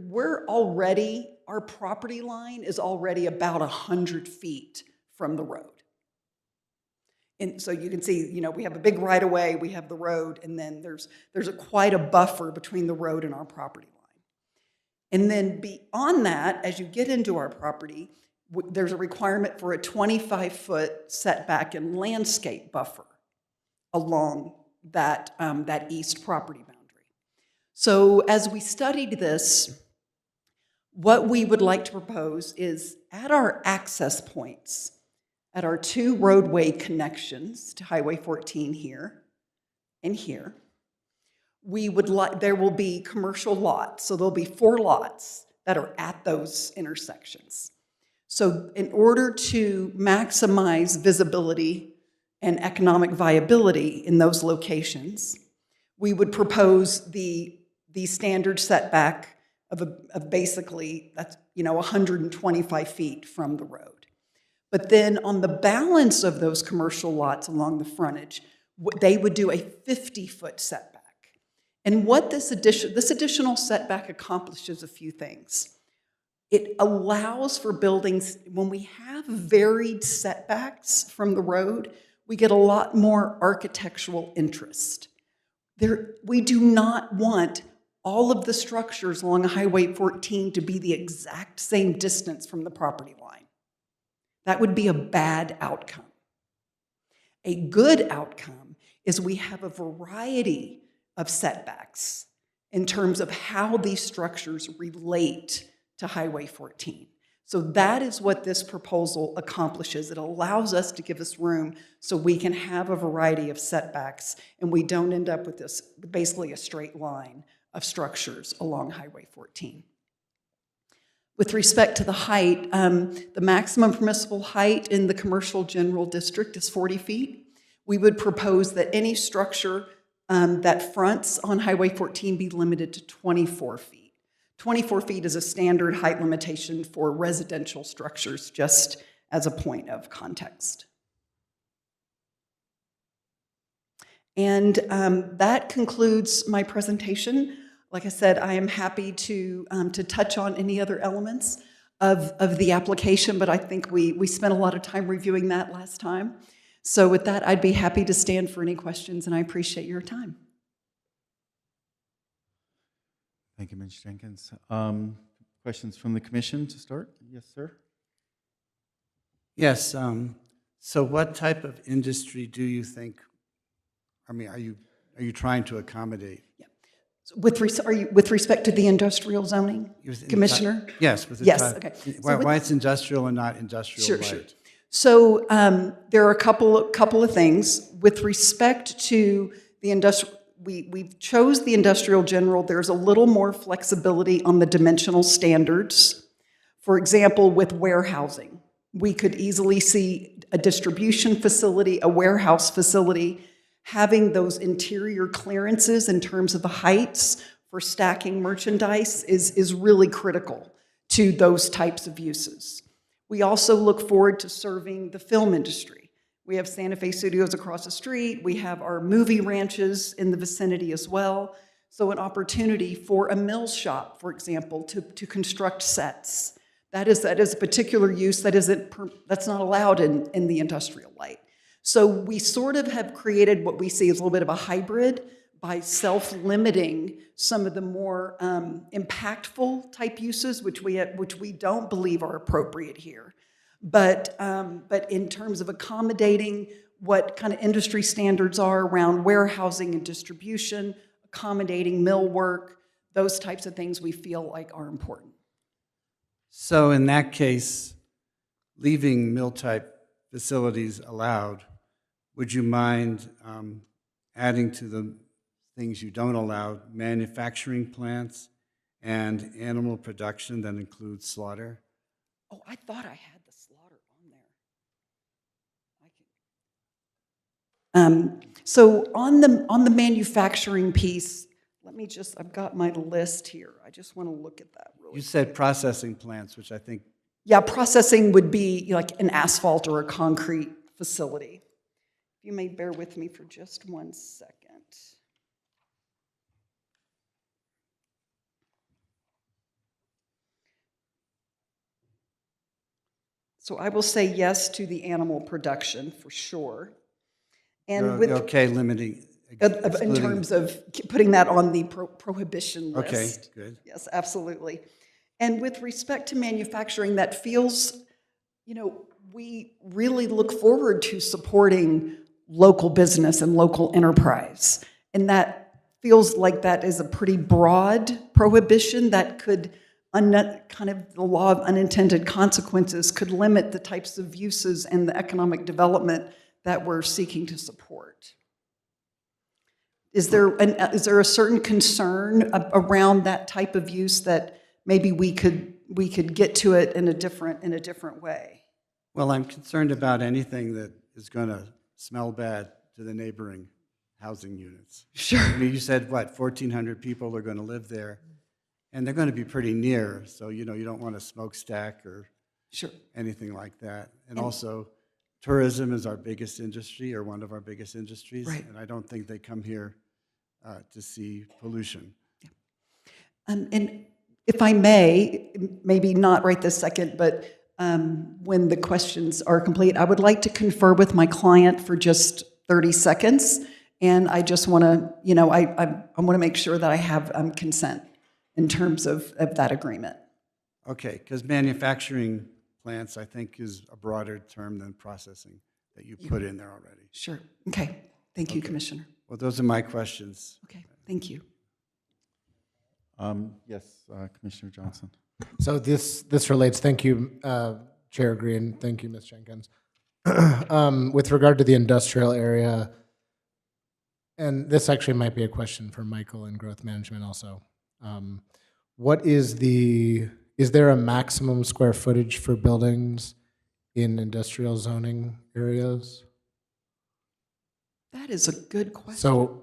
our property line is already about 100 feet from the road. And so you can see, we have a big right-of-way, we have the road, and then there's quite a buffer between the road and our property line. And then beyond that, as you get into our property, there's a requirement for a 25-foot setback and landscape buffer along that, that east property boundary. So as we studied this, what we would like to propose is at our access points, at our two roadway connections to Highway 14 here and here, we would like, there will be commercial lots. So there'll be 4 lots that are at those intersections. So in order to maximize visibility and economic viability in those locations, we would propose the standard setback of basically, that's, 125 feet from the road. But then on the balance of those commercial lots along the frontage, they would do a 50-foot setback. And what this additional setback accomplishes a few things. It allows for buildings, when we have varied setbacks from the road, we get a lot more architectural interest. We do not want all of the structures along Highway 14 to be the exact same distance from the property line. That would be a bad outcome. A good outcome is we have a variety of setbacks in terms of how these structures relate to Highway 14. So that is what this proposal accomplishes. It allows us to give us room so we can have a variety of setbacks and we don't end up with this basically a straight line of structures along Highway 14. With respect to the height, the maximum permissible height in the commercial general district is 40 feet. We would propose that any structure that fronts on Highway 14 be limited to 24 feet. 24 feet is a standard height limitation for residential structures, just as a point of context. And that concludes my presentation. Like I said, I am happy to touch on any other elements of the application, but I think we spent a lot of time reviewing that last time. So with that, I'd be happy to stand for any questions, and I appreciate your time. Thank you, Ms. Jenkins. Questions from the commission to start? Yes, sir. Yes, so what type of industry do you think, are you trying to accommodate? Yeah. With respect to the industrial zoning, Commissioner? Yes. Yes, okay. Why it's industrial and not industrial light? Sure. So there are a couple of things. With respect to the industrial, we chose the industrial general. There's a little more flexibility on the dimensional standards. For example, with warehousing, we could easily see a distribution facility, a warehouse facility, having those interior clearances in terms of the heights for stacking merchandise is really critical to those types of uses. We also look forward to serving the film industry. We have Santa Fe Studios across the street. We have our movie ranches in the vicinity as well. So an opportunity for a mill shop, for example, to construct sets. That is a particular use that's not allowed in the industrial light. So we sort of have created what we see as a little bit of a hybrid by self-limiting some of the more impactful type uses, which we don't believe are appropriate here. But in terms of accommodating what kind of industry standards are around warehousing and distribution, accommodating mill work, those types of things we feel like are important. So in that case, leaving mill-type facilities allowed, would you mind adding to the things you don't allow, manufacturing plants and animal production that includes slaughter? Oh, I thought I had the slaughter on there. So on the manufacturing piece, I've got my list here. I just want to look at that really. You said processing plants, which I think. Yeah, processing would be like an asphalt or a concrete facility. You may bear with me for just 1 second. So I will say yes to the animal production for sure. And You're okay limiting. In terms of putting that on the prohibition list. Okay, good. Yes, absolutely. And with respect to manufacturing, that feels you know, we really look forward to supporting local business and local enterprise. And that feels like that is a pretty broad prohibition that could, kind of the law of unintended consequences could limit the types of uses and the economic development that we're seeking to support. Is there a certain concern around that type of use that maybe we could get to it in a different way? Well, I'm concerned about anything that is going to smell bad to the neighboring housing units. Sure. I mean, you said, what, 1,400 people are going to live there, and they're going to be pretty near, so, you know, you don't want a smokestack or anything like that. And also, tourism is our biggest industry, or one of our biggest industries, and I don't think they come here to see pollution. And if I may, maybe not right this second, but when the questions are complete, I would like to confer with my client for just 30 seconds. And I just want to, you know, I want to make sure that I have consent in terms of that agreement. Okay, because manufacturing plants, I think, is a broader term than processing that you put in there already. Sure. Okay. Thank you, Commissioner. Well, those are my questions. Okay. Thank you. Yes, Commissioner Johnson. So this relates, thank you, Chair Green, thank you, Ms. Jenkins. With regard to the industrial area, and this actually might be a question for Michael in growth management also. Is there a maximum square footage for buildings in industrial zoning areas? That is a good question. So,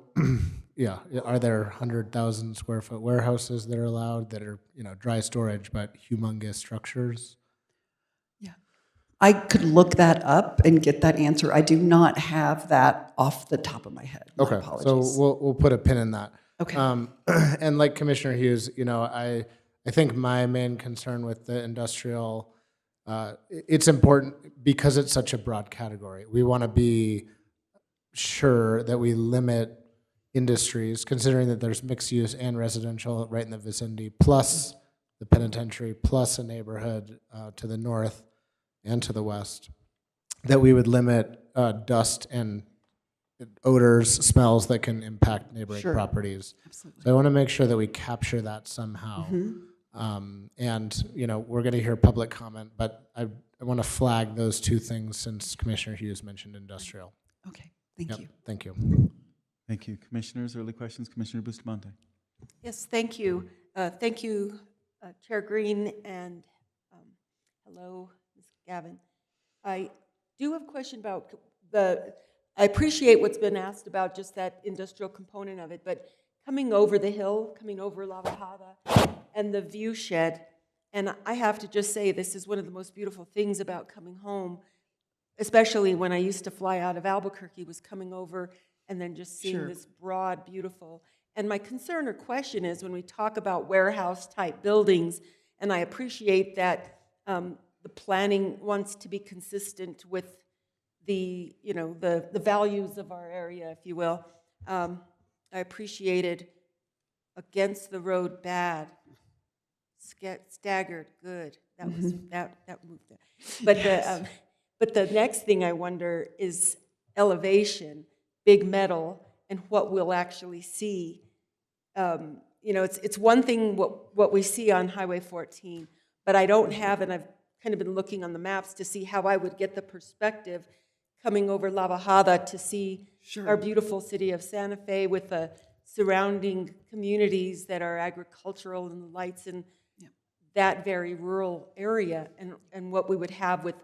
yeah, are there 100,000 square foot warehouses that are allowed that are, you know, dry storage, but humongous structures? Yeah. I could look that up and get that answer. I do not have that off the top of my head. My Okay, apologies. so we'll put a pin in that. Okay. And like Commissioner Hughes, you know, I think my main concern with the industrial, it's important because it's such a broad category. We want to be sure that we limit industries, considering that there's mixed use and residential right in the vicinity, plus the penitentiary, plus a neighborhood to the north and to the west, that we would limit dust and odors, smells that can impact neighboring properties. Absolutely. So I want to make sure that we capture that somehow. And, you know, we're going to hear public comment, but I want to flag those two things since Commissioner Hughes mentioned industrial. Okay, thank you. Thank you. Thank you. Commissioners, early questions? Commissioner Bustamante. Yes, thank you. Thank you, Chair Green, and hello, Ms. Gavin. I do have a question about I appreciate what's been asked about just that industrial component of it, but coming over the hill, coming over La Bajada, and the view shed, and I have to just say this is one of the most beautiful things about coming home, especially when I used to fly out of Albuquerque, was coming over and then just seeing this broad, beautiful. And my concern or question is when we talk about warehouse-type buildings, and I appreciate that the planning wants to be consistent with the, you know, the values of our area, if you will. I appreciated against the road bad, staggered good. That was that moved there. But but the next thing I wonder is elevation, big metal, and what we'll actually see. You know, it's one thing what we see on Highway 14, but I don't have, and I've kind of been looking on the maps to see how I would get the perspective coming over La Bajada to see our beautiful city of Santa Fe with the surrounding communities that are agricultural and the lights in that very rural area, and what we would have with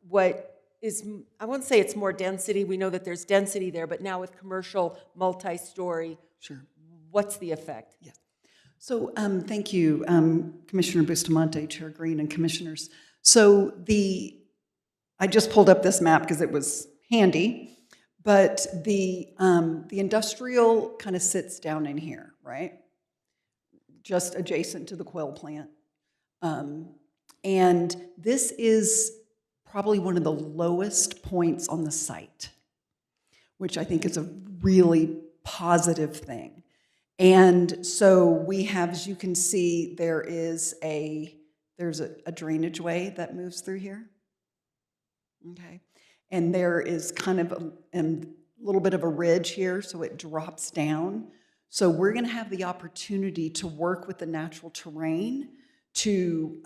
what is, I won't say it's more density, we know that there's density there, but now with commercial multi-story, what's the effect? Yeah. So thank you, Commissioner Bustamante, Chair Green, and commissioners. So I just pulled up this map because it was handy, but the industrial kind of sits down in here, right? Just adjacent to the Quail plant. And this is probably one of the lowest points on the site, which I think is a really positive thing. And so we have, as you can see, there is a there's a drainage way that moves through here. Okay. And there is kind of a little bit of a ridge here, so it drops down. So we're going to have the opportunity to work with the natural terrain to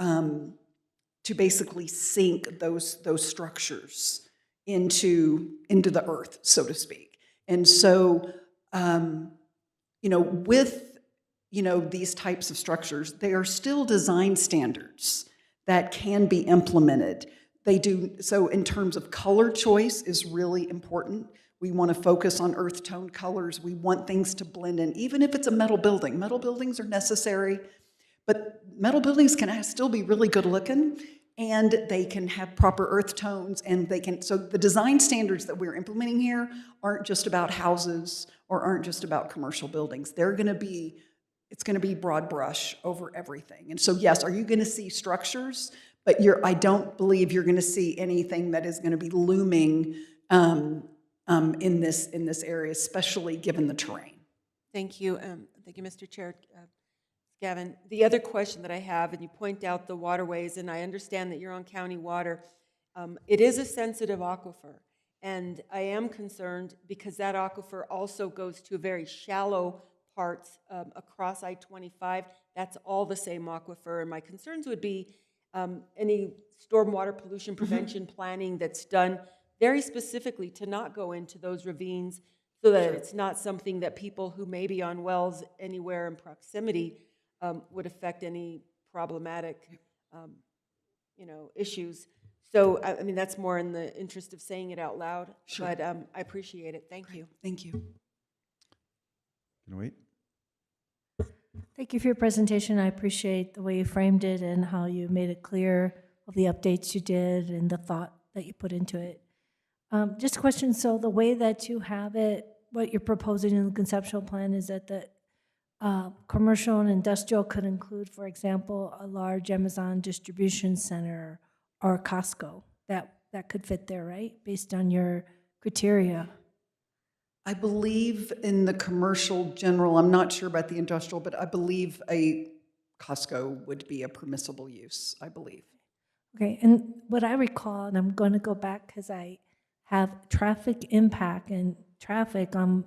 basically sink those structures into the earth, so to speak. And so, with these types of structures, they are still design standards that can be implemented. They do so in terms of color choice is really important. We want to focus on earth tone colors. We want things to blend in, even if it's a metal building. Metal buildings are necessary, but metal buildings can still be really good looking, and they can have proper earth tones, and so the design standards that we're implementing here aren't just about houses or aren't just about commercial buildings. It's going to be broad brush over everything. And so, yes, are you going to see structures? But I don't believe you're going to see anything that is going to be looming in this area, especially given the terrain. Thank you. Thank you, Mr. Chair. Gavin, the other question that I have, and you point out the waterways, and I understand that you're on county water. It is a sensitive aquifer, and I am concerned because that aquifer also goes to very shallow parts across I-25. That's all the same aquifer, and my concerns would be any stormwater pollution prevention planning that's done very specifically to not go into those ravines so that it's not something that people who may be on wells anywhere in proximity would affect any problematic, issues. So, I mean, that's more in the interest of saying it out loud, but I appreciate it. Thank you. Thank you. Can I wait? Thank you for your presentation. I appreciate the way you framed it and how you made it clear of the updates you did and the thought that you put into it. Just a question, so the way that you have it, what you're proposing in the conceptual plan is that the commercial and industrial could include, for example, a large Amazon distribution center or a Costco. That could fit there, right? Based on your criteria. I believe in the commercial general, I'm not sure about the industrial, but I believe a Costco would be a permissible use, I believe. Okay, and what I recall, and I'm going to go back because I have traffic impact and traffic on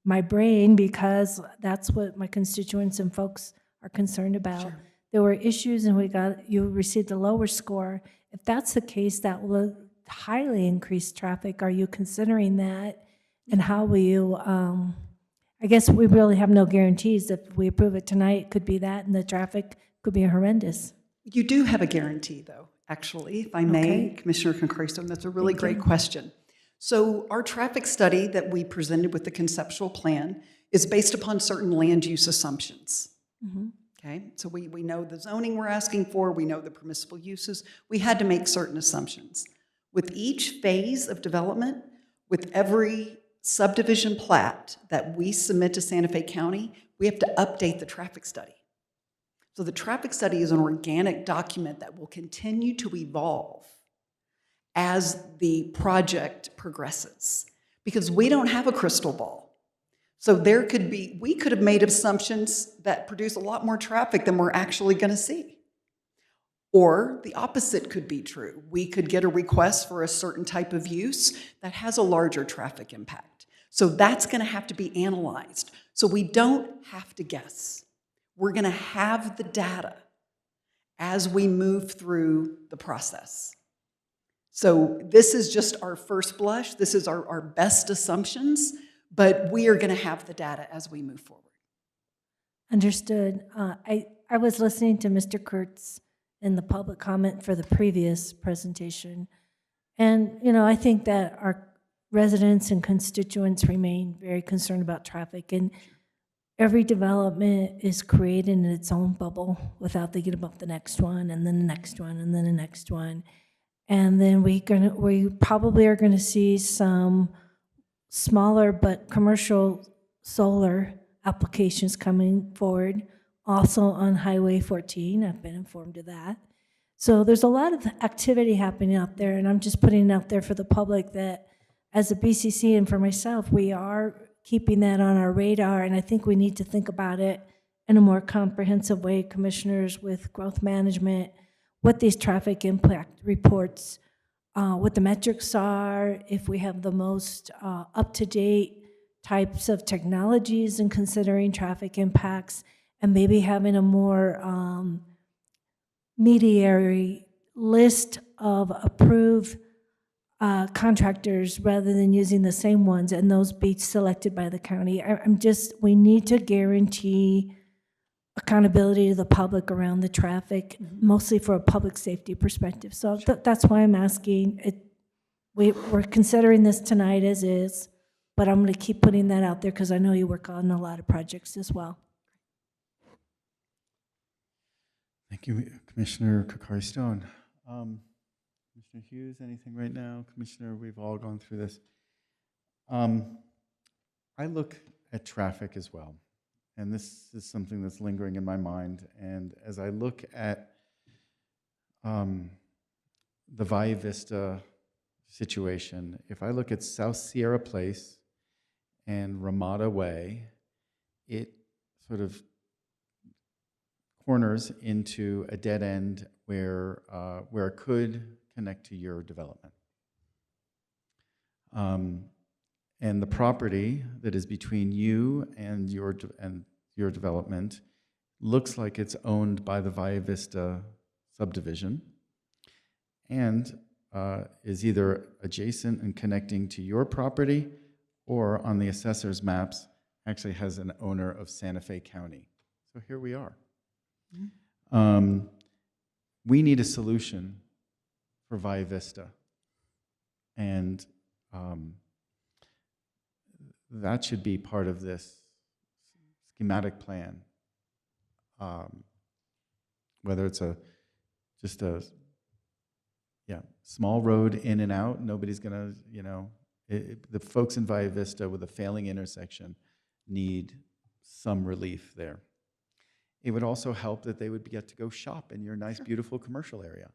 my brain because that's what my constituents and folks are concerned about. Sure. There were issues and you received a lower score. If that's the case, that will highly increase traffic. Are you considering that? And how will you, I guess we really have no guarantees. If we approve it tonight, it could be that and the traffic could be horrendous. You do have a guarantee though, actually, if I may, Commissioner Concreso, and that's a really great question. So our traffic study that we presented with the conceptual plan is based upon certain land use assumptions. Okay, so we know the zoning we're asking for, we know the permissible uses. We had to make certain assumptions. With each phase of development, with every subdivision plat that we submit to Santa Fe County, we have to update the traffic study. So the traffic study is an organic document that will continue to evolve as the project progresses, because we don't have a crystal ball. So we could have made assumptions that produce a lot more traffic than we're actually going to see. Or the opposite could be true. We could get a request for a certain type of use that has a larger traffic impact. So that's going to have to be analyzed. So we don't have to guess. We're going to have the data as we move through the process. So this is just our first blush. This is our best assumptions, but we are going to have the data as we move forward. Understood. I was listening to Mr. Kurtz in the public comment for the previous presentation. And, I think that our residents and constituents remain very concerned about traffic. And every development is created in its own bubble without thinking about the next one, and then the next one, and then the next one. And then we probably are going to see some smaller but commercial solar applications coming forward, also on Highway 14. I've been informed of that. So there's a lot of activity happening out there, and I'm just putting it out there for the public that as a BCC and for myself, we are keeping that on our radar, and I think we need to think about it in a more comprehensive way, commissioners, with growth management, what these traffic impact reports, what the metrics are, if we have the most up-to-date types of technologies in considering traffic impacts, and maybe having a more mediary list of approved contractors rather than using the same ones and those be selected by the county. We need to guarantee accountability to the public around the traffic, mostly for a public safety perspective. So that's why I'm asking. We're considering this tonight as is, but I'm going to keep putting that out there because I know you work on a lot of projects as well. Thank you, Commissioner Kokari Stone. Commissioner Hughes, anything right now? Commissioner, we've all gone through this. I look at traffic as well, and this is something that's lingering in my mind. And as I look at the Valle Vista situation, if I look at South Sierra Place and Ramada Way, it sort of corners into a dead end where it could connect to your development. And the property that is between you and your development looks like it's owned by the Valle Vista subdivision and is either adjacent and connecting to your property or on the assessor's maps actually has an owner of Santa Fe County. So here we are. We need a solution for Valle Vista. And that should be part of this schematic plan. Whether it's just a small road in and out, nobody's gonna, the folks in Valle Vista with a failing intersection need some relief there. It would also help that they would get to go shop in your nice, beautiful commercial area.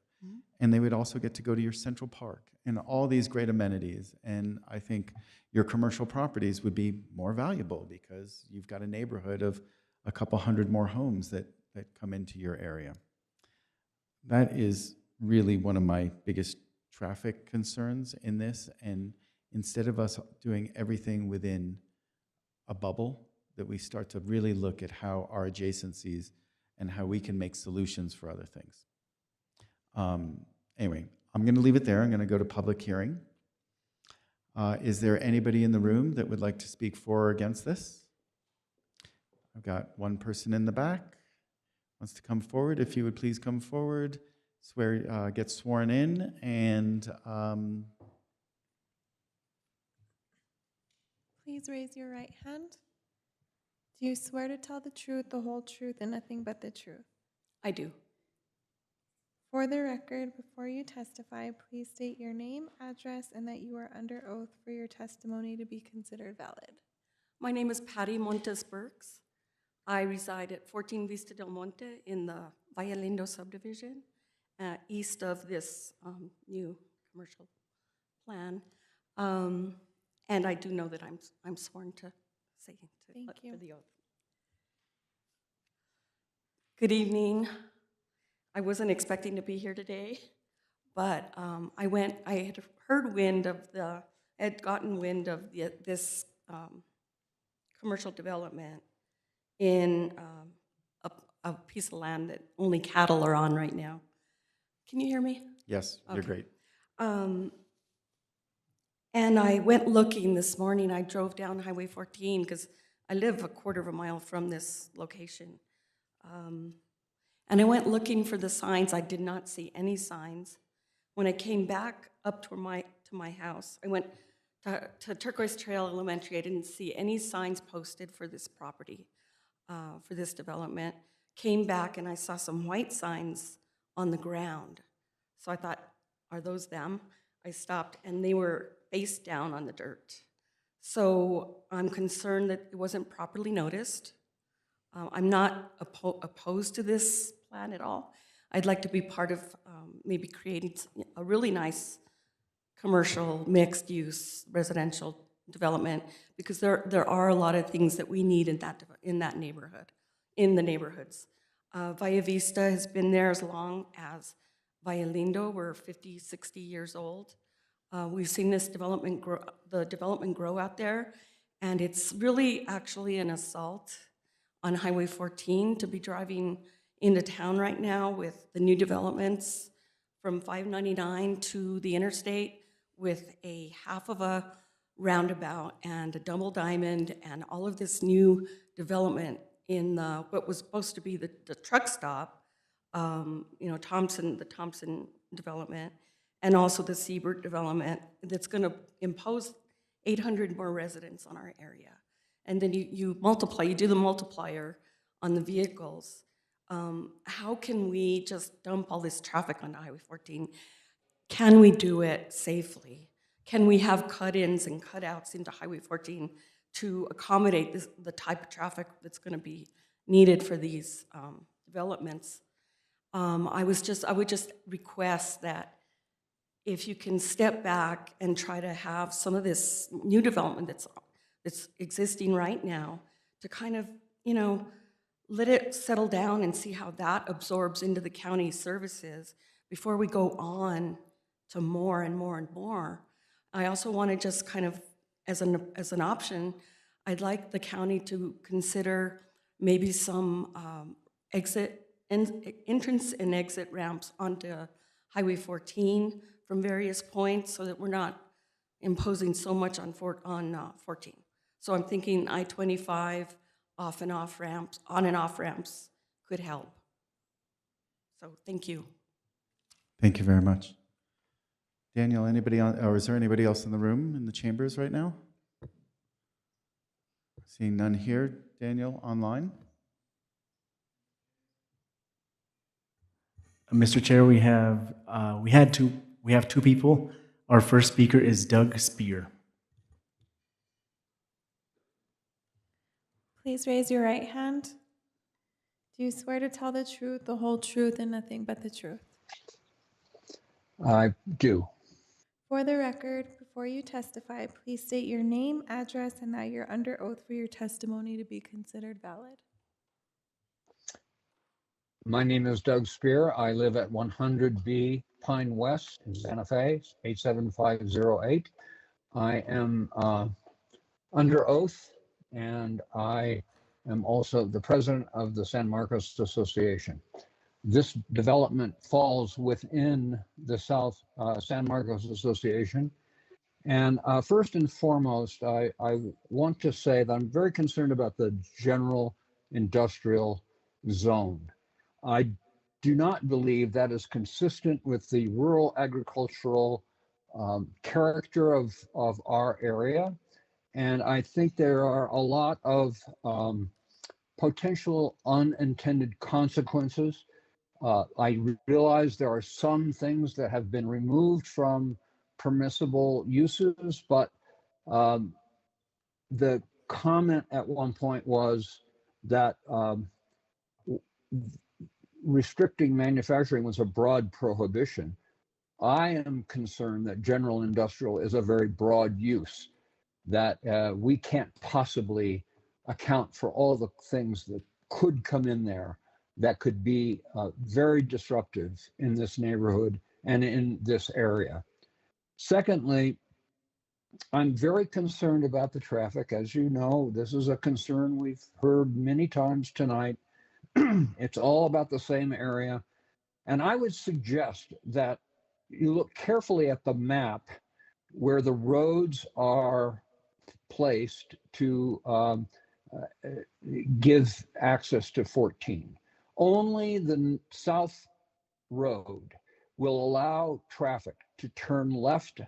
And they would also get to go to your Central Park and all these great amenities. And I think your commercial properties would be more valuable because you've got a neighborhood of a couple hundred more homes that come into your area. That is really one of my biggest traffic concerns in this. And instead of us doing everything within a bubble, that we start to really look at how our adjacencies and how we can make solutions for other things. Anyway, I'm going to leave it there. I'm going to go to public hearing. Is there anybody in the room that would like to speak for or against this? I've got one person in the back wants to come forward. If you would please come forward, get sworn in, and Please raise your right hand. Do you swear to tell the truth, the whole truth, and nothing but the truth? I do. For the record, before you testify, please state your name, address, and that you are under oath for your testimony to be considered valid. My name is Patty Montes Burks. I reside at 14 Vista del Monte in the Valle Lindo subdivision, east of this new commercial plan. And I do know that I'm sworn to say for the oath. Good evening. I wasn't expecting to be here today, but I had heard wind of gotten wind of this commercial development in a piece of land that only cattle are on right now. Can you hear me? Yes, you're great. And I went looking this morning. I drove down Highway 14 because I live a quarter of a mile from this location. And I went looking for the signs. I did not see any signs. When I came back up to my house, I went to Turquoise Trail Elementary. I didn't see any signs posted for this property, for this development. Came back and I saw some white signs on the ground. So I thought, are those them? I stopped and they were face down on the dirt. So I'm concerned that it wasn't properly noticed. I'm not opposed to this plan at all. I'd like to be part of maybe creating a really nice commercial, mixed-use, residential development, because there are a lot of things that we need in that neighborhood, in the neighborhoods. Valle Vista has been there as long as Valle Lindo. We're 50, 60 years old. We've seen this development grow, the development grow out there, and it's really actually an assault on Highway 14 to be driving into town right now with the new developments from 599 to the interstate with a half of a roundabout and a double diamond and all of this new development in what was supposed to be the truck stop, you know, the Thompson development, and also the Siebert development that's going to impose 800 more residents on our area. And then you multiply, you do the multiplier on the vehicles. How can we just dump all this traffic onto Highway 14? Can we do it safely? Can we have cut-ins and cut-outs into Highway 14 to accommodate the type of traffic that's going to be needed for these developments? I would just request that if you can step back and try to have some of this new development that's existing right now to kind of, you know, let it settle down and see how that absorbs into the county services before we go on to more and more and more. I also want to just kind of, as an option, I'd like the county to consider maybe some entrance and exit ramps onto Highway 14 from various points so that we're not imposing so much on 14. So I'm thinking I-25 on and off ramps could help. So thank you. Thank you very much. Daniel, anybody on, or is there anybody else in the room, in the chambers right now? Seeing none here. Daniel, online? Mr. Chair, we have two people. Our first speaker is Doug Spear. Please raise your right hand. Do you swear to tell the truth, the whole truth, and nothing but the truth? I do. For the record, before you testify, please state your name, address, and that you're under oath for your testimony to be considered valid. My name is Doug Spear. I live at 100B Pine West in Santa Fe, 87508. I am under oath, and I am also the president of the San Marcos Association. This development falls within the South San Marcos Association. And first and foremost, I want to say that I'm very concerned about the general industrial zone. I do not believe that is consistent with the rural agricultural character of our area. And I think there are a lot of potential unintended consequences. I realize there are some things that have been removed from permissible uses, but the comment at one point was that restricting manufacturing was a broad prohibition. I am concerned that general industrial is a very broad use, that we can't possibly account for all the things that could come in there that could be very disruptive in this neighborhood and in this area. Secondly, I'm very concerned about the traffic. As you know, this is a concern we've heard many times tonight. It's all about the same area. And I would suggest that you look carefully at the map where the roads are placed to give access to 14. Only the South Road will allow traffic to turn left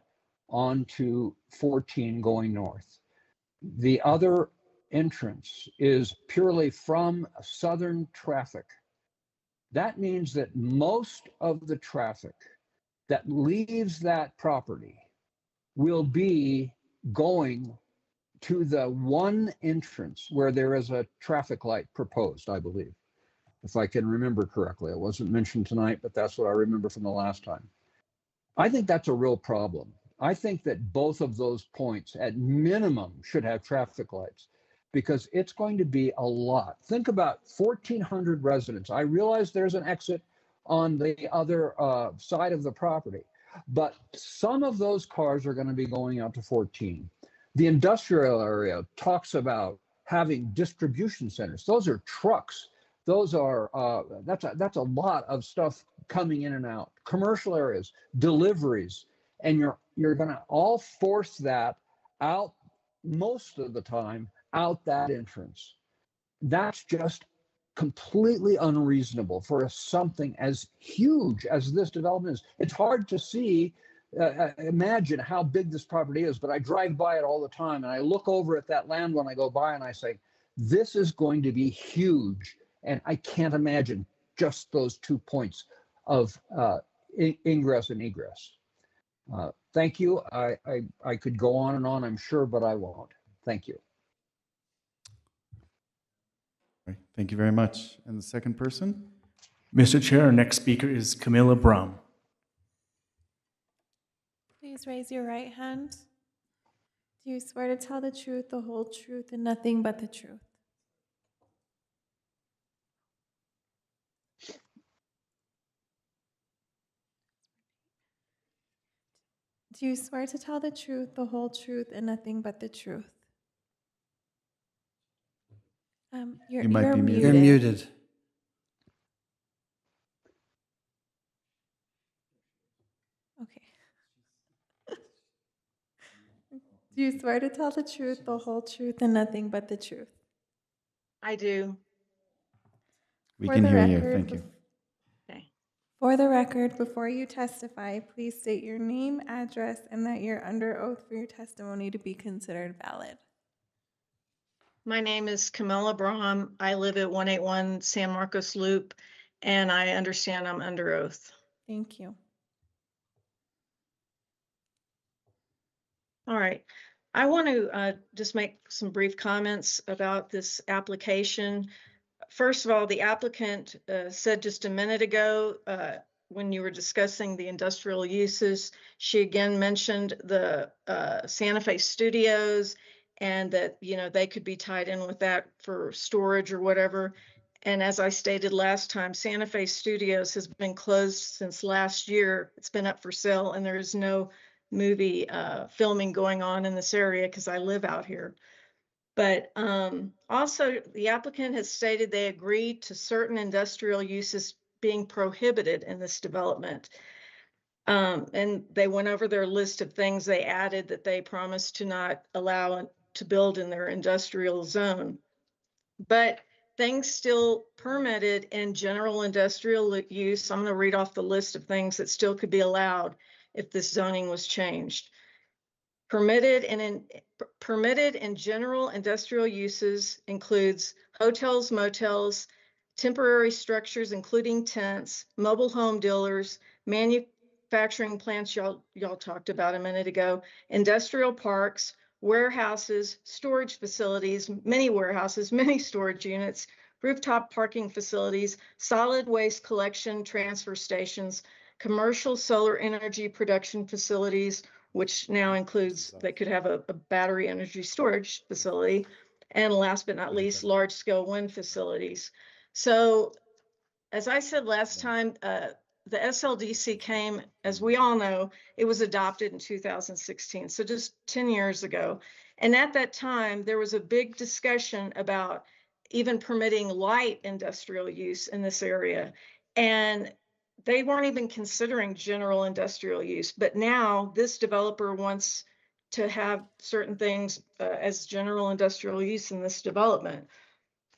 onto 14 going north. The other entrance is purely from southern traffic. That means that most of the traffic that leaves that property will be going to the one entrance where there is a traffic light proposed, I believe, if I can remember correctly. It wasn't mentioned tonight, but that's what I remember from the last time. I think that's a real problem. I think that both of those points at minimum should have traffic lights, because it's going to be a lot. Think about 1,400 residents. I realize there's an exit on the other side of the property. But some of those cars are going to be going out to 14. The industrial area talks about having distribution centers. Those are trucks. Those are that's a lot of stuff coming in and out. Commercial areas, deliveries, and you're going to all force that out most of the time out that entrance. That's just completely unreasonable for something as huge as this development is. It's hard to see, imagine how big this property is, but I drive by it all the time and I look over at that land when I go by and I say, this is going to be huge. And I can't imagine just those 2 points of ingress and egress. Thank you. I could go on and on, I'm sure, but I won't. Thank you. Right, thank you very much. And the second person? Mr. Chair, our next speaker is Camilla Brum. Please raise your right hand. Do you swear to tell the truth, the whole truth, and nothing but the truth? Do you swear to tell the truth, the whole truth, and nothing but the truth? You might be muted. You're muted. Okay. Do you swear to tell the truth, the whole truth, and nothing but the truth? I do. We For can the hear you, record, thank you. Okay. For the record, before you testify, please state your name, address, and that you're under oath for your testimony to be considered valid. My name is Camilla Brahm. I live at 181 San Marcos Loop, and I understand I'm under oath. Thank you. All right. I want to just make some brief comments about this application. First of all, the applicant said just a minute ago when you were discussing the industrial uses, she again mentioned the Santa Fe Studios and that, you know, they could be tied in with that for storage or whatever. And as I stated last time, Santa Fe Studios has been closed since last year. It's been up for sale and there is no movie filming going on in this area because I live out here. But also the applicant has stated they agreed to certain industrial uses being prohibited in this development. And they went over their list of things they added that they promised to not allow to build in their industrial zone. But things still permitted in general industrial use. I'm going to read off the list of things that still could be allowed if this zoning was changed. Permitted in general industrial uses includes hotels, motels, temporary structures including tents, mobile home dealers, manufacturing plants y'all talked about a minute ago, industrial parks, warehouses, storage facilities, many warehouses, many storage units, rooftop parking facilities, solid waste collection transfer stations, commercial solar energy production facilities, which now includes, they could have a battery energy storage facility, and last but not least, large-scale wind facilities. So, as I said last time, the SLDC came, as we all know, it was adopted in 2016, so just 10 years ago. And at that time, there was a big discussion about even permitting light industrial use in this area. And they weren't even considering general industrial use, but now this developer wants to have certain things as general industrial use in this development.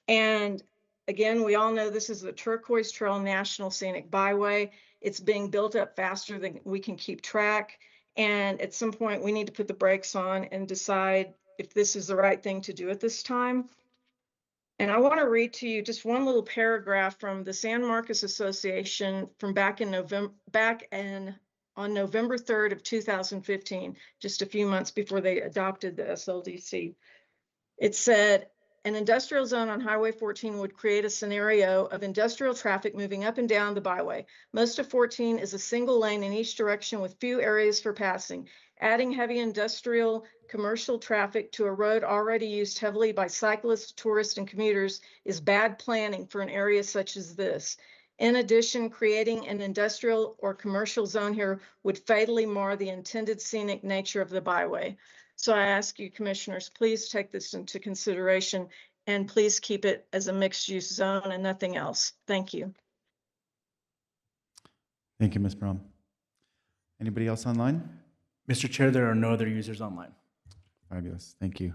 And again, we all know this is the Turquoise Trail National Scenic Byway. It's being built up faster than we can keep track. And at some point we need to put the brakes on and decide if this is the right thing to do at this time. And I want to read to you just one little paragraph from the San Marcos Association from on November 3rd of 2015, just a few months before they adopted the SLDC. It said, an industrial zone on Highway 14 would create a scenario of industrial traffic moving up and down the byway. Most of 14 is a single lane in each direction with few areas for passing. Adding heavy industrial commercial traffic to a road already used heavily by cyclists, tourists, and commuters is bad planning for an area such as this. In addition, creating an industrial or commercial zone here would fatally mar the intended scenic nature of the byway. So I ask you, commissioners, please take this into consideration and please keep it as a mixed-use zone and nothing else. Thank you. Thank you, Ms. Brom. Anybody else online? Mr. Chair, there are no other users online. Fabulous, thank you.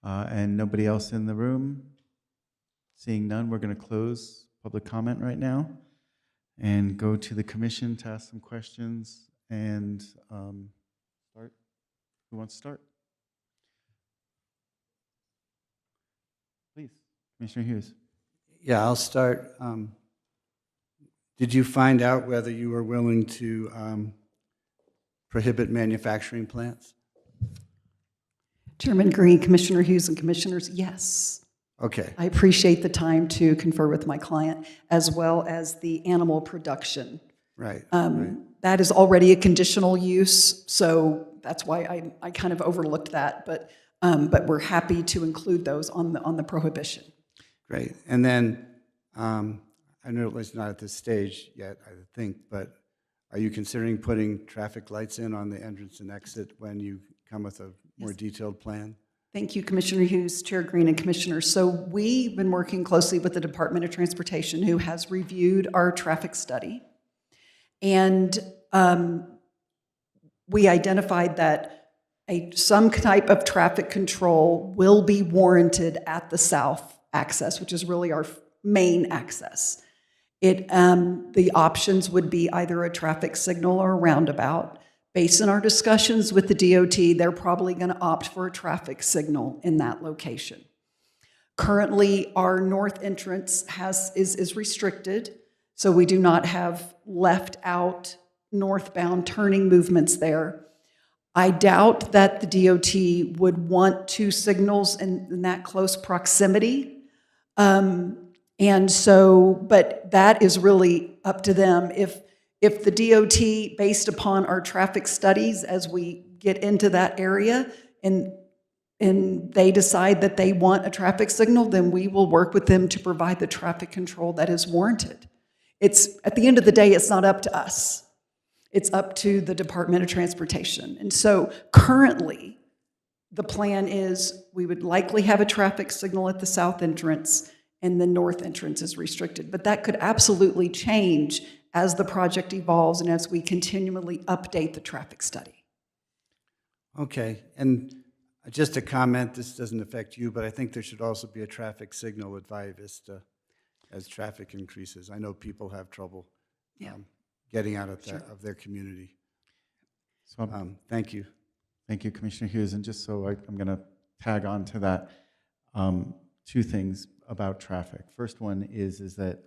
And nobody else in the room? Seeing none, we're going to close public comment right now and go to the commission to ask some questions and start. Who wants to start? Please, Commissioner Hughes. Yeah, I'll start. Did you find out whether you were willing to prohibit manufacturing plants? Chairman Green, Commissioner Hughes, and Commissioners, yes. Okay. I appreciate the time to confer with my client, as well as the animal production. Right. That is already a conditional use, so that's why I kind of overlooked that, but we're happy to include those on the prohibition. Great. And then, I know it's not at this stage yet, I think, but are you considering putting traffic lights in on the entrance and exit when you come with a more detailed plan? Thank you, Commissioner Hughes, Chair Green, and Commissioners. So we've been working closely with the Department of Transportation, who has reviewed our traffic study. And we identified that some type of traffic control will be warranted at the south access, which is really our main access. The options would be either a traffic signal or a roundabout. Based on our discussions with the DOT, they're probably going to opt for a traffic signal in that location. Currently, our north entrance is restricted, so we do not have left out northbound turning movements there. I doubt that the DOT would want two signals in that close proximity. And so, but that is really up to them. If the DOT, based upon our traffic studies as we get into that area, and they decide that they want a traffic signal, then we will work with them to provide the traffic control that is warranted. It's, at the end of the day, it's not up to us. It's up to the Department of Transportation. And so currently, the plan is we would likely have a traffic signal at the south entrance and the north entrance is restricted. But that could absolutely change as the project evolves and as we continually update the traffic study. Okay, and just a comment, this doesn't affect you, but I think there should also be a traffic signal at Valle Vista as traffic increases. I know people have trouble getting out of their community. So thank you. Thank you, Commissioner Hughes. And just so I'm going to tag on to that, two things about traffic. First one is that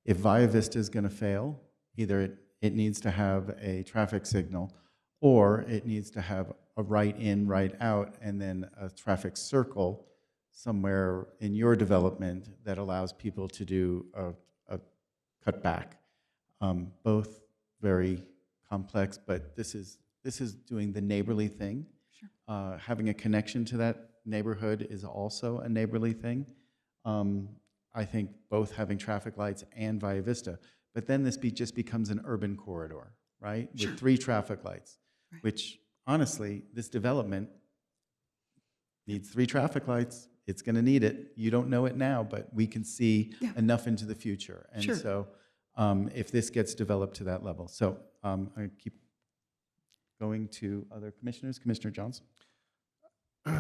if Valle Vista is going to fail, either it needs to have a traffic signal or it needs to have a right in, right out, and then a traffic circle somewhere in your development that allows people to do a cut back. Both very complex, but this is doing the neighborly thing. Sure. Having a connection to that neighborhood is also a neighborly thing. I think both having traffic lights and Valle Vista, but then this just becomes an urban corridor, right? Sure. With 3 traffic lights, right. Which honestly, this development needs 3 traffic lights. It's going to need it. You don't know it now, but we can see enough into the future. And sure. So if this gets developed to that level. So I keep going to other commissioners. Commissioner Johnson.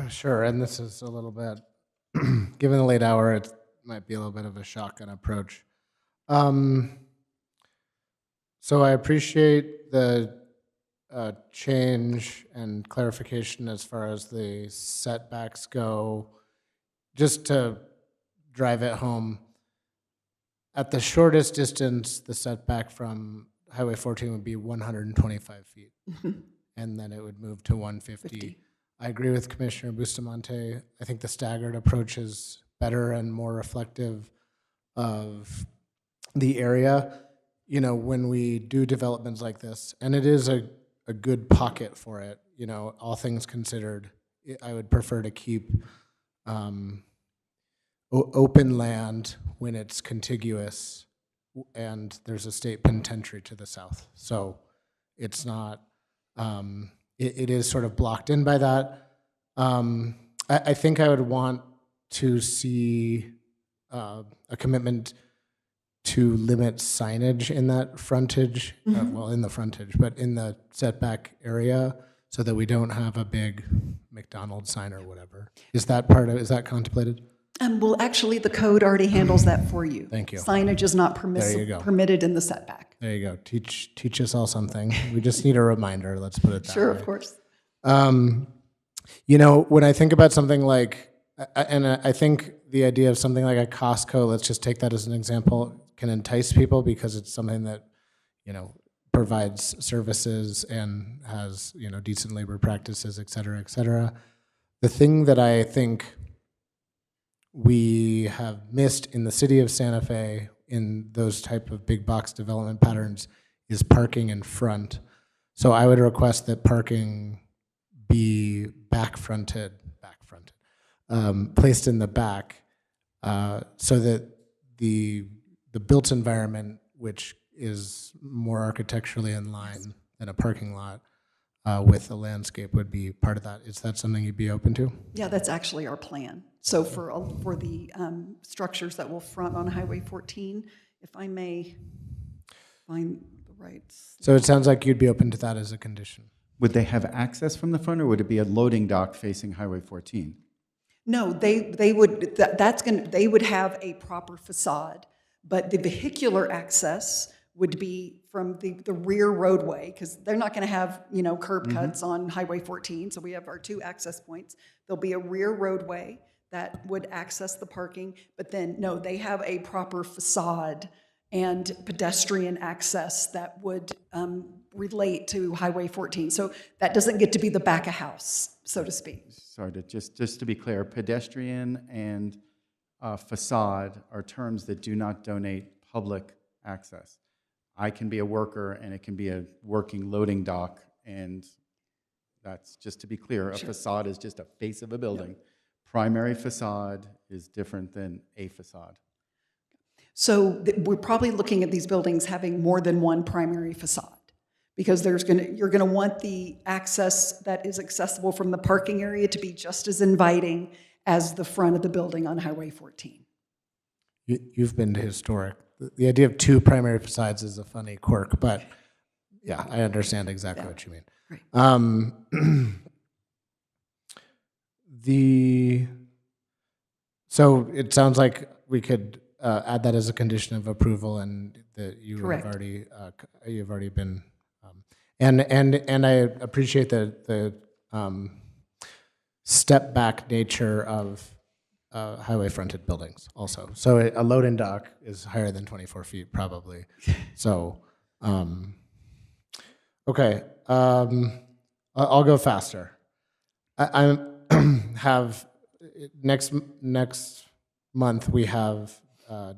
Sure, and this is a little bit, given the late hour, it might be a little bit of a shotgun approach. So I appreciate the change and clarification as far as the setbacks go. Just to drive it home, at the shortest distance, the setback from Highway 14 would be 125 feet, and then it would move to 150. 50. I agree with Commissioner Bustamante. I think the staggered approach is better and more reflective of the area. You know, when we do developments like this, and it is a good pocket for it, you know, all things considered, I would prefer to keep open land when it's contiguous and there's a state penitentiary to the south. So it's not, it is sort of blocked in by that. I think I would want to see a commitment to limit signage in that frontage, well, in the frontage, but in the setback area, so that we don't have a big McDonald's sign or whatever. Is that contemplated? Well, actually, the code already handles that for you. Thank you. Signage is not There you go. permitted in the setback. There you go. Teach us all something. We just need a reminder. Let's put it that Sure, way. of course. You know, when I think about something like, and I think the idea of something like a Costco, let's just take that as an example, can entice people because it's something that, you know, provides services and has, you know, decent labor practices, et cetera, et cetera. The thing that I think we have missed in the city of Santa Fe in those type of big box development patterns is parking in front. So I would request that parking be placed in the back, so that the built environment, which is more architecturally in line than a parking lot with a landscape, would be part of that. Is that something you'd be open to? Yeah, that's actually our plan. So for the structures that will front on Highway 14, if I may find the rights. So it sounds like you'd be open to that as a condition. Would they have access from the front, or would it be a loading dock facing Highway 14? No, they would, they would have a proper facade, but the vehicular access would be from the rear roadway, because they're not going to have, you know, curb cuts on Highway 14, so we have our 2 access points. There'll be a rear roadway that would access the parking, but then, no, they have a proper facade and pedestrian access that would relate to Highway 14. So that doesn't get to be the back of house, so to speak. Sorry, just to be clear, pedestrian and facade are terms that do not donate public access. I can be a worker and it can be a working loading dock, and that's just to be clear. A facade is just a face of a building. Primary facade is different than a facade. So we're probably looking at these buildings having more than one primary facade, because you're going to want the access that is accessible from the parking area to be just as inviting as the front of the building on Highway 14. You've been to historic. The idea of 2 primary facades is a funny quirk, but yeah, I understand exactly what you mean. Great. So it sounds like we could add that as a condition of approval, and that you Correct. have already you've already been, and I appreciate the step back nature of highway fronted buildings also. So a loading dock is higher than 24 feet probably. So, okay, I'll go faster. I have next month we have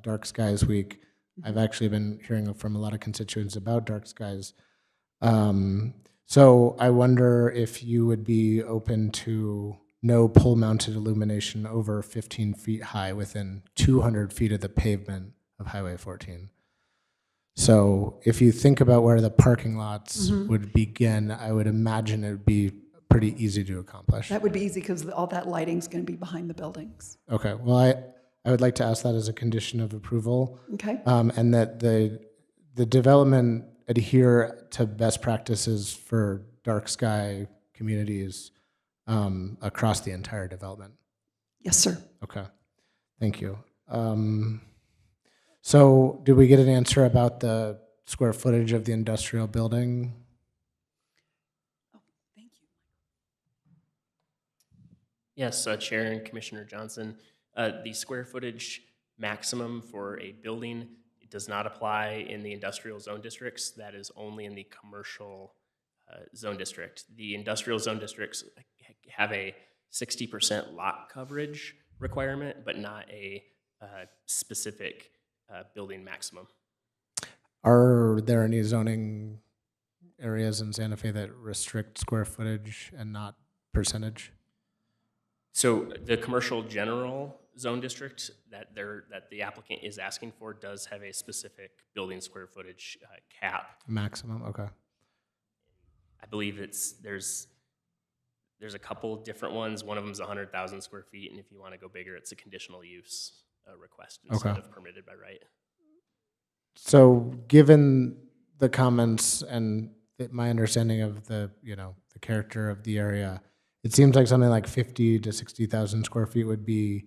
Dark Skies Week. I've actually been hearing from a lot of constituents about Dark Skies. So I wonder if you would be open to no pole-mounted illumination over 15 feet high within 200 feet of the pavement of Highway 14. So if you think about where the parking lots would begin, I would imagine it would be pretty easy to accomplish. That would be easy because all that lighting's going to be behind the buildings. Okay, well, I would like to ask that as a condition of approval. Okay. And that the development adhere to best practices for dark sky communities across the entire development. Yes, sir. Okay, thank you. So did we get an answer about the square footage of the industrial building? Yes, Chair and Commissioner Johnson, the square footage maximum for a building does not apply in the industrial zone districts. That is only in the commercial zone district. The industrial zone districts have a 60% lot coverage requirement, but not a specific building maximum. Are there any zoning areas in Santa Fe that restrict square footage and not percentage? So the commercial general zone district that the applicant is asking for does have a specific building square footage cap. Maximum, okay. I believe there's a couple different ones. One of them is 100,000 square feet, and if you want to go bigger, it's a conditional use request instead Okay. of permitted by right. So given the comments and my understanding of the, the character of the area, it seems like something like 50 to 60,000 square feet would be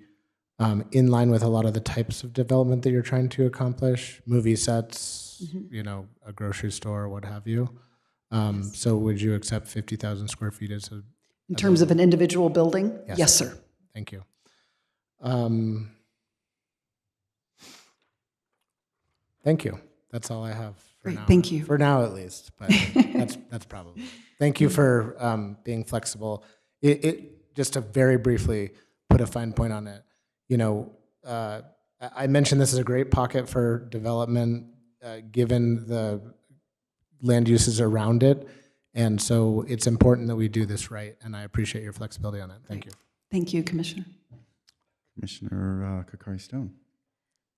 in line with a lot of the types of development that you're trying to accomplish, movie sets, a grocery store, what have you. So would you accept 50,000 square feet as a... In terms of an individual building? Yes. Yes, sir. Thank you. Thank you. That's all I have for Great, now. thank you. For now, at least, but that's probably. Thank you for being flexible. It just to very briefly put a fine point on it. I mentioned this is a great pocket for development, given the land uses around it, and so it's important that we do this right. And I appreciate your flexibility on it. Thank you. Thank you, Commissioner. Commissioner Kokari Stone.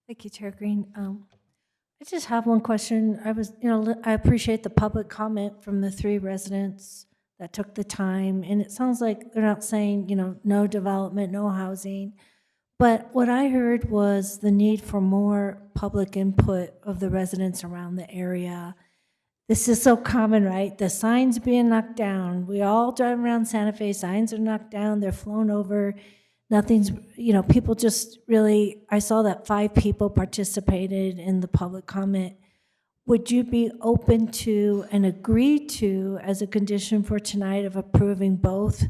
Thank you, Chair Green. I just have one question. I appreciate the public comment from the 3 residents that took the time, and it sounds like they're not saying, no development, no housing. But what I heard was the need for more public input of the residents around the area. This is so common, right? The signs being knocked down. We all drive around Santa Fe, signs are knocked down, they're flown over. Nothing's, people just really, I saw that 5 people participated in the public comment. Would you be open to and agree to, as a condition for tonight of approving both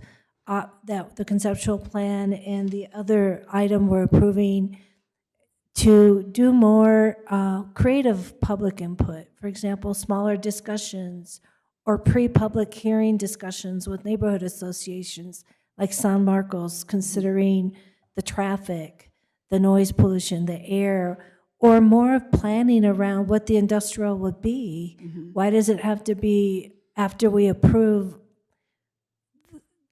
that the conceptual plan and the other item we're approving, to do more creative public input? For example, smaller discussions or pre-public hearing discussions with neighborhood associations like San Marcos, considering the traffic, the noise pollution, the air, or more of planning around what the industrial would be. Why does it have to be after we approve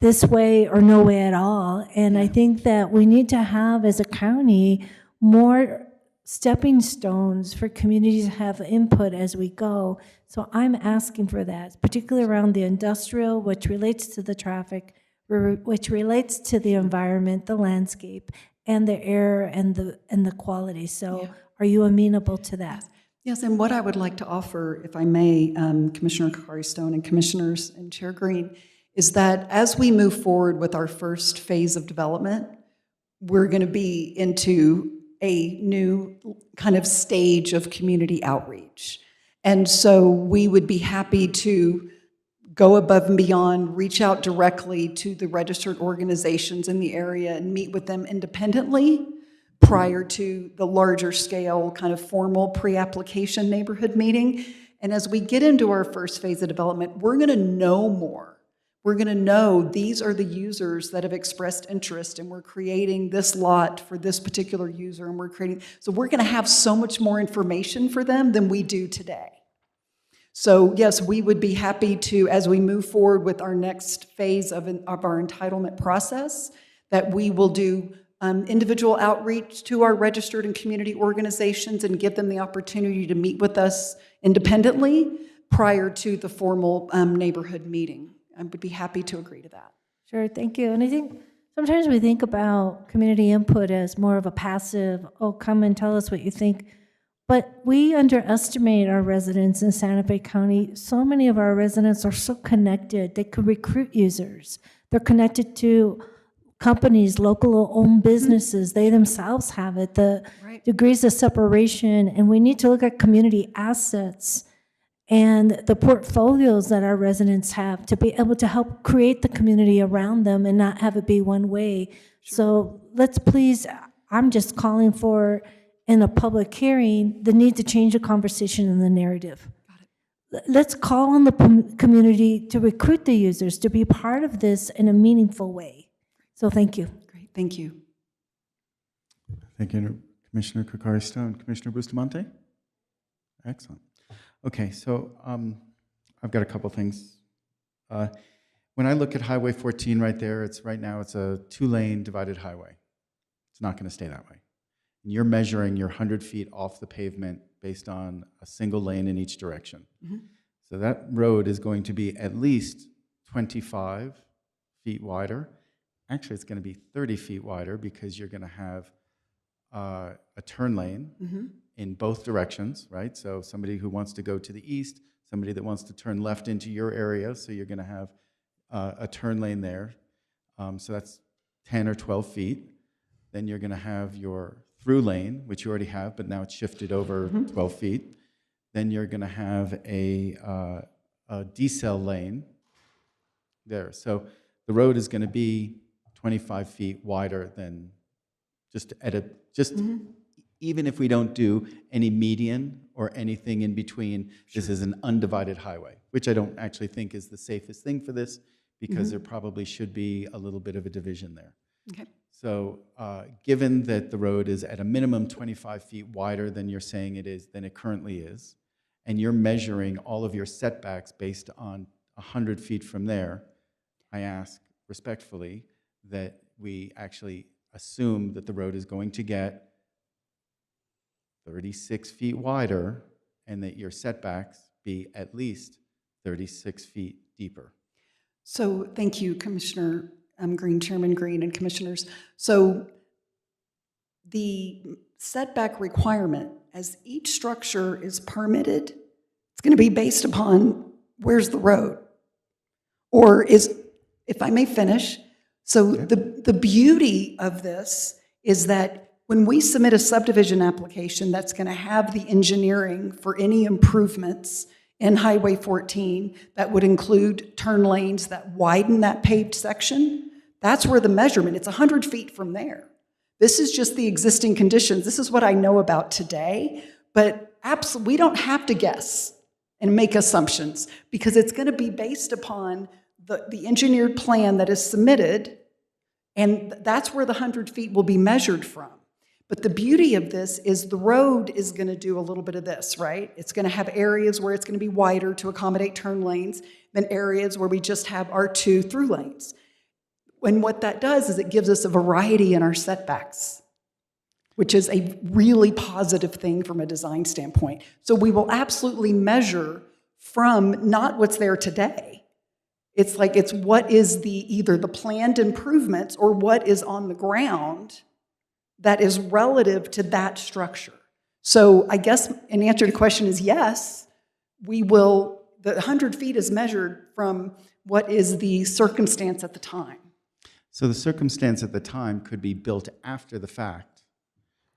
this way or no way at all? And I think that we need to have, as a county, more stepping stones for communities to have input as we go. So I'm asking for that, particularly around the industrial, which relates to the traffic, which relates to the environment, the landscape, and the air and the quality. So are you amenable to that? Yes, and what I would like to offer, if I may, Commissioner Kokari Stone and Commissioners and Chair Green, is that as we move forward with our first phase of development, we're going to be into a new kind of stage of community outreach. And so we would be happy to go above and beyond, reach out directly to the registered organizations in the area and meet with them independently prior to the larger scale kind of formal pre-application neighborhood meeting. And as we get into our first phase of development, we're going to know more. We're going to know these are the users that have expressed interest, and we're creating this lot for this particular user, and so we're going to have so much more information for them than we do today. So yes, we would be happy to, as we move forward with our next phase of our entitlement process, that we will do individual outreach to our registered and community organizations and give them the opportunity to meet with us independently prior to the formal neighborhood meeting. I would be happy to agree to that. Sure, thank you. And I think sometimes we think about community input as more of a passive, oh, come and tell us what you think. But we underestimate our residents in Santa Fe County. So many of our residents are so connected. They could recruit users. They're connected to companies, local owned businesses. They themselves have it, the degrees of separation. And we need to look at community assets and the portfolios that our residents have to be able to help create the community around them and not have it be one way. So let's please, I'm just calling for, in a public hearing, the need to change the conversation and the narrative. Let's call on the community to recruit the users to be part of this in a meaningful way. So thank you. Great, thank you. Thank you, Commissioner Kokari Stone. Commissioner Bustamante? Excellent. Okay, so I've got a couple things. When I look at Highway 14 right there, right now it's a 2-lane divided highway. It's not going to stay that way. And you're measuring your 100 feet off the pavement based on a single lane in each direction. So that road is going to be at least 25 feet wider. Actually, it's going to be 30 feet wider because you're going to have a turn lane in both directions, right? So somebody who wants to go to the east, somebody that wants to turn left into your area, so you're going to have a turn lane there. So that's 10 or 12 feet. Then you're going to have your through lane, which you already have, but now it's shifted over 12 feet. Then you're going to have a decel lane there. So the road is going to be 25 feet wider than even if we don't do any median or anything in between, this is an undivided highway, which I don't actually think is the safest thing for this, because there probably should be a little bit of a division there. Okay. So given that the road is at a minimum 25 feet wider than you're saying it is, than it currently is, and you're measuring all of your setbacks based on 100 feet from there, I ask respectfully that we actually assume that the road is going to get 36 feet wider and that your setbacks be at least 36 feet deeper. So thank you, Commissioner Green, Chairman Green, and Commissioners. So the setback requirement, as each structure is permitted, it's going to be based upon where's the road, or if I may finish. So the beauty of this is that when we submit a subdivision application that's going to have the engineering for any improvements in Highway 14 that would include turn lanes that widen that paved section, that's where the measurement, it's 100 feet from there. This is just the existing conditions. This is what I know about today, but absolutely, we don't have to guess and make assumptions, because it's going to be based upon the engineered plan that is submitted, and that's where the 100 feet will be measured from. But the beauty of this is the road is going to do a little bit of this, right? It's going to have areas where it's going to be wider to accommodate turn lanes than areas where we just have our 2 through lanes. And what that does is it gives us a variety in our setbacks, which is a really positive thing from a design standpoint. So we will absolutely measure from not what's there today. It's what is either the planned improvements or what is on the ground that is relative to that structure. So I guess an answer to the question is yes, the 100 feet is measured from what is the circumstance at the time. So the circumstance at the time could be built after the fact,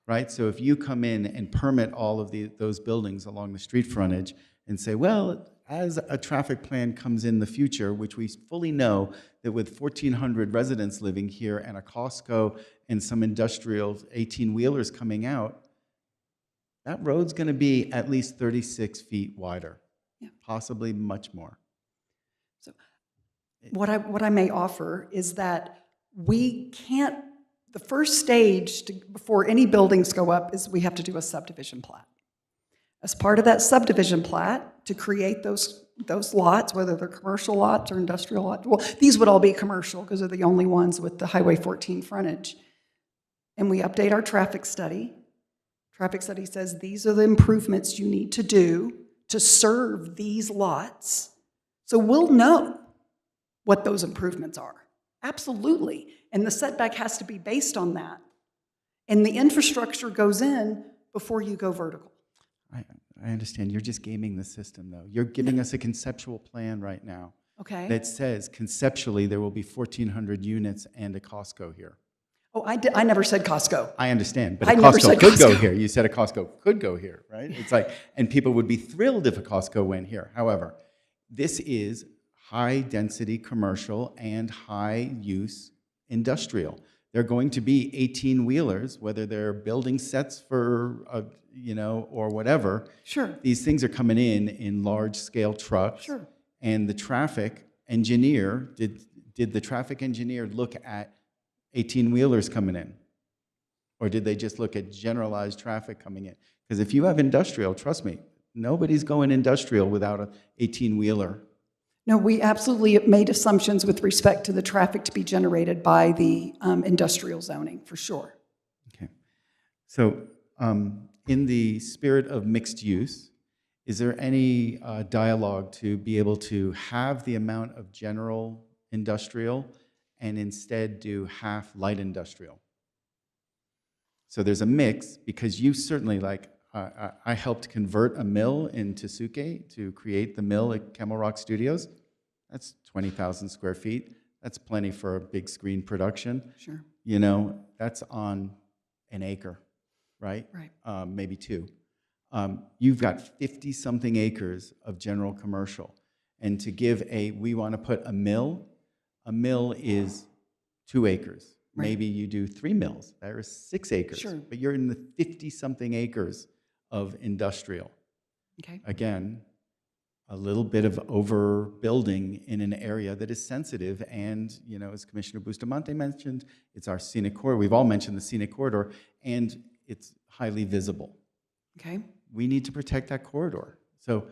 right? So if you come in and permit all of those buildings along the street frontage and say, well, as a traffic plan comes in the future, which we fully know that with 1,400 residents living here and a Costco and some industrial 18-wheelers coming out, that road's going to be at least 36 feet wider, possibly much more. So what I may offer is that we can't, the first stage before any buildings go up is we have to do a subdivision plat. As part of that subdivision plat, to create those lots, whether they're commercial lots or industrial lots, well, these would all be commercial because they're the only ones with the Highway 14 frontage. And we update our traffic study. Traffic study says these are the improvements you need to do to serve these lots. So we'll know what those improvements are. Absolutely. And the setback has to be based on that. And the infrastructure goes in before you go vertical. I understand. You're just gaming the system, though. You're giving us a conceptual plan right now that says conceptually there will be 1,400 units and a Costco here. Oh, I never said Costco. I understand, but I a never Costco said could go Costco. here. You said a Costco could go here, right? It's like, and people would be thrilled if a Costco went here. However, this is high-density commercial and high-use industrial. They're going to be 18-wheelers, whether they're building sets for, or whatever. Sure. These things are coming in large-scale trucks. Sure. And the traffic engineer, did the traffic engineer look at 18-wheelers coming in? Or did they just look at generalized traffic coming in? Because if you have industrial, trust me, nobody's going industrial without an 18-wheeler. No, we absolutely made assumptions with respect to the traffic to be generated by the industrial zoning, for sure. So, in the spirit of mixed use, is there any dialogue to be able to have the amount of general industrial and instead do half light industrial? So there's a mix, because you certainly, like, I helped convert a mill in Tesuque to create the mill at Camel Rock Studios. That's 20,000 square feet. That's plenty for a big screen production. Sure. You know, that's on an acre, right? Right. Maybe 2. You've got 50-something acres of general commercial. And to give we want to put a mill is 2 acres. Right. Maybe you do 3 mills. That is 6 acres. Sure. But you're in the 50-something acres of industrial. Okay. Again, a little bit of overbuilding in an area that is sensitive. And, you know, as Commissioner Bustamante mentioned, it's our scenic corridor. We've all mentioned the scenic corridor, and it's highly visible. Okay. We need to protect that corridor. So,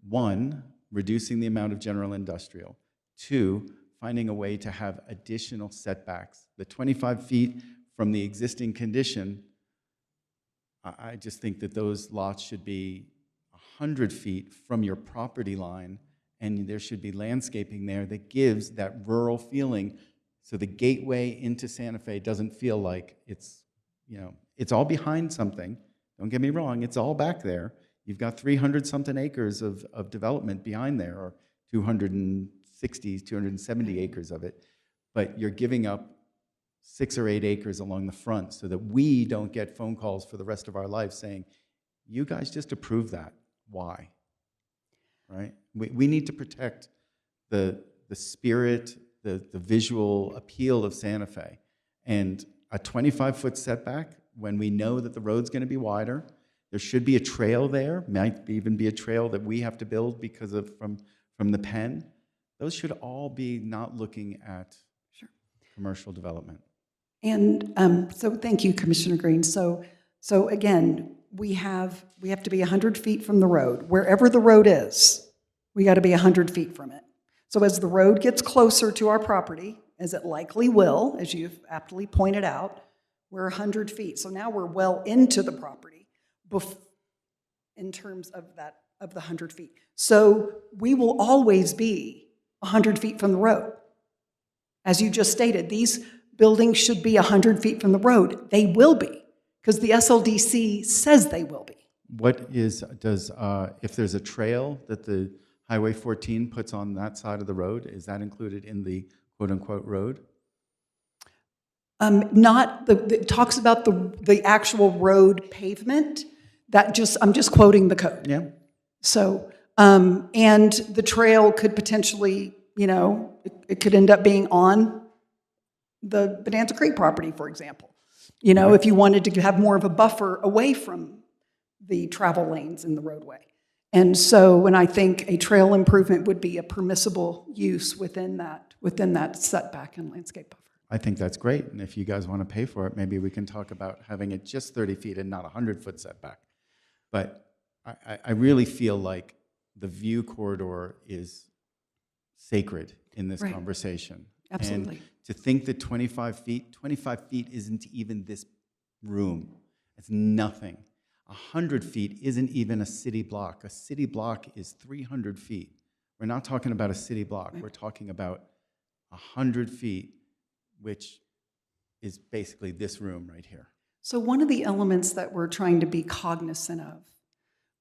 1, reducing the amount of general industrial. 2, finding a way to have additional setbacks. The 25 feet from the existing condition, I just think that those lots should be 100 feet from your property line, and there should be landscaping there that gives that rural feeling, so the gateway into Santa Fe doesn't feel like it's, you know, it's all behind something. Don't get me wrong, it's all back there. You've got 300-something acres of development behind there, or 260, 270 acres of it, but you're giving up 6 or 8 acres along the front so that we don't get phone calls for the rest of our life saying, you guys just approved that. Why? Right? We need to protect the spirit, the visual appeal of Santa Fe. And a 25-foot setback, when we know that the road's going to be wider, there should be a trail there, might even be a trail that we have to build because of from the pen. Those should all be not looking at commercial development. And so thank you, Commissioner Green. So again, we have to be 100 feet from the road. Wherever the road is, we got to be 100 feet from it. So as the road gets closer to our property, as it likely will, as you've aptly pointed out, we're 100 feet. So now we're well into the property in terms of the 100 feet. So we will always be 100 feet from the road. As you just stated, these buildings should be 100 feet from the road. They will be, because the SLDC says they will be. What if there's a trail that the Highway 14 puts on that side of the road, is that included in the quote-unquote road? It talks about the actual road pavement. I'm just quoting the code. Yeah. So, and the trail could potentially, you know, it could end up being on the Bonanza Creek property, for example. You know, if you wanted to have more of a buffer away from the travel lanes in the roadway. And so when I think a trail improvement would be a permissible use within that setback and landscape buffer. I think that's great. And if you guys want to pay for it, maybe we can talk about having it just 30 feet and not a 100-foot setback. But I really feel like the view corridor is sacred in this conversation. Absolutely. And to think that 25 feet isn't even this room. It's nothing. 100 feet isn't even a city block. A city block is 300 feet. We're not talking about a city block. We're talking about 100 feet, which is basically this room right here. So one of the elements that we're trying to be cognizant of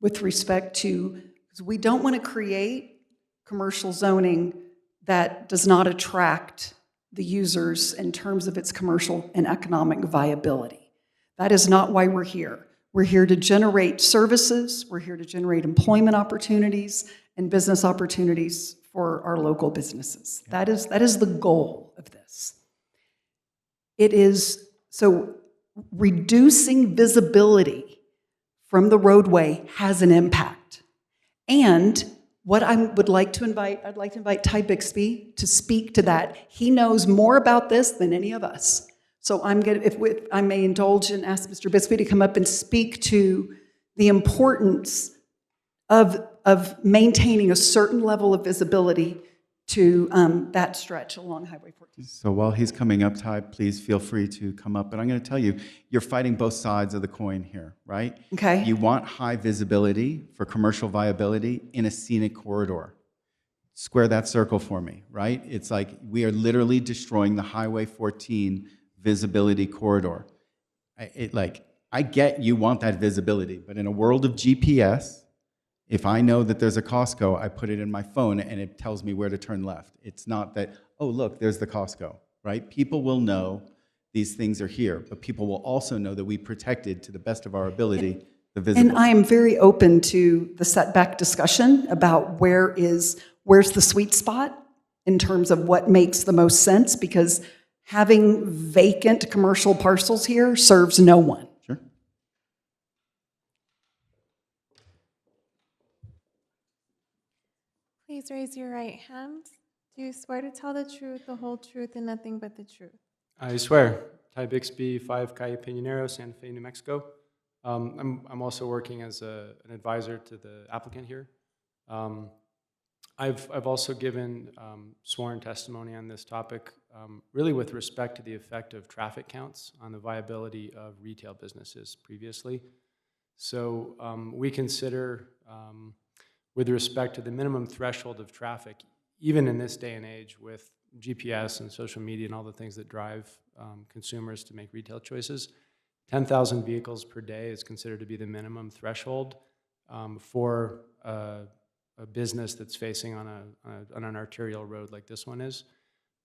with respect to, because we don't want to create commercial zoning that does not attract the users in terms of its commercial and economic viability. That is not why we're here. We're here to generate services, we're here to generate employment opportunities and business opportunities for our local businesses. That is the goal of this. It is, so reducing visibility from the roadway has an impact. And what I'd like to invite Ty Bixby to speak to that. He knows more about this than any of us. So if I may indulge and ask Mr. Bixby to come up and speak to the importance of maintaining a certain level of visibility to that stretch along Highway 14. So while he's coming up, Ty, please feel free to come up. But I'm going to tell you, you're fighting both sides of the coin here, right? Okay. You want high visibility for commercial viability in a scenic corridor. Square that circle for me, right? It's like we are literally destroying the Highway 14 visibility corridor. I get you want that visibility, but in a world of GPS, if I know that there's a Costco, I put it in my phone and it tells me where to turn left. It's not that, oh, look, there's the Costco, right? People will know these things are here, but people will also know that we protected to the best of our ability the visible. And I am very open to the setback discussion about where's the sweet spot in terms of what makes the most sense, because having vacant commercial parcels here serves no one. Sure. Please raise your right hand. Do you swear to tell the truth, the whole truth, and nothing but the truth? I swear. Ty Bixby, 5 Calle Peñonero, Santa Fe, New Mexico. I'm also working as an advisor to the applicant here. I've also given sworn testimony on this topic, really with respect to the effect of traffic counts on the viability of retail businesses previously. So we consider, with respect to the minimum threshold of traffic, even in this day and age with GPS and social media and all the things that drive consumers to make retail choices, 10,000 vehicles per day is considered to be the minimum threshold for a business that's facing on an arterial road like this one is.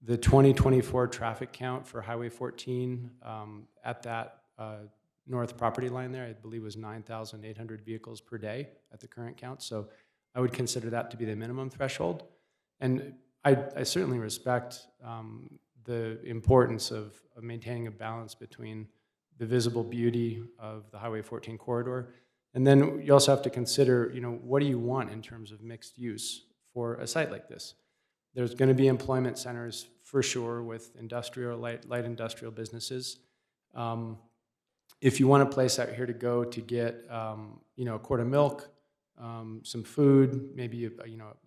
The 2024 traffic count for Highway 14 at that north property line there, I believe, was 9,800 vehicles per day at the current count. So I would consider that to be the minimum threshold. And I certainly respect the importance of maintaining a balance between the visible beauty of the Highway 14 corridor. And then you also have to consider, what do you want in terms of mixed use for a site like this? There's going to be employment centers for sure with industrial, light industrial businesses. If you want a place out here to go to get, a quart of milk, some food, maybe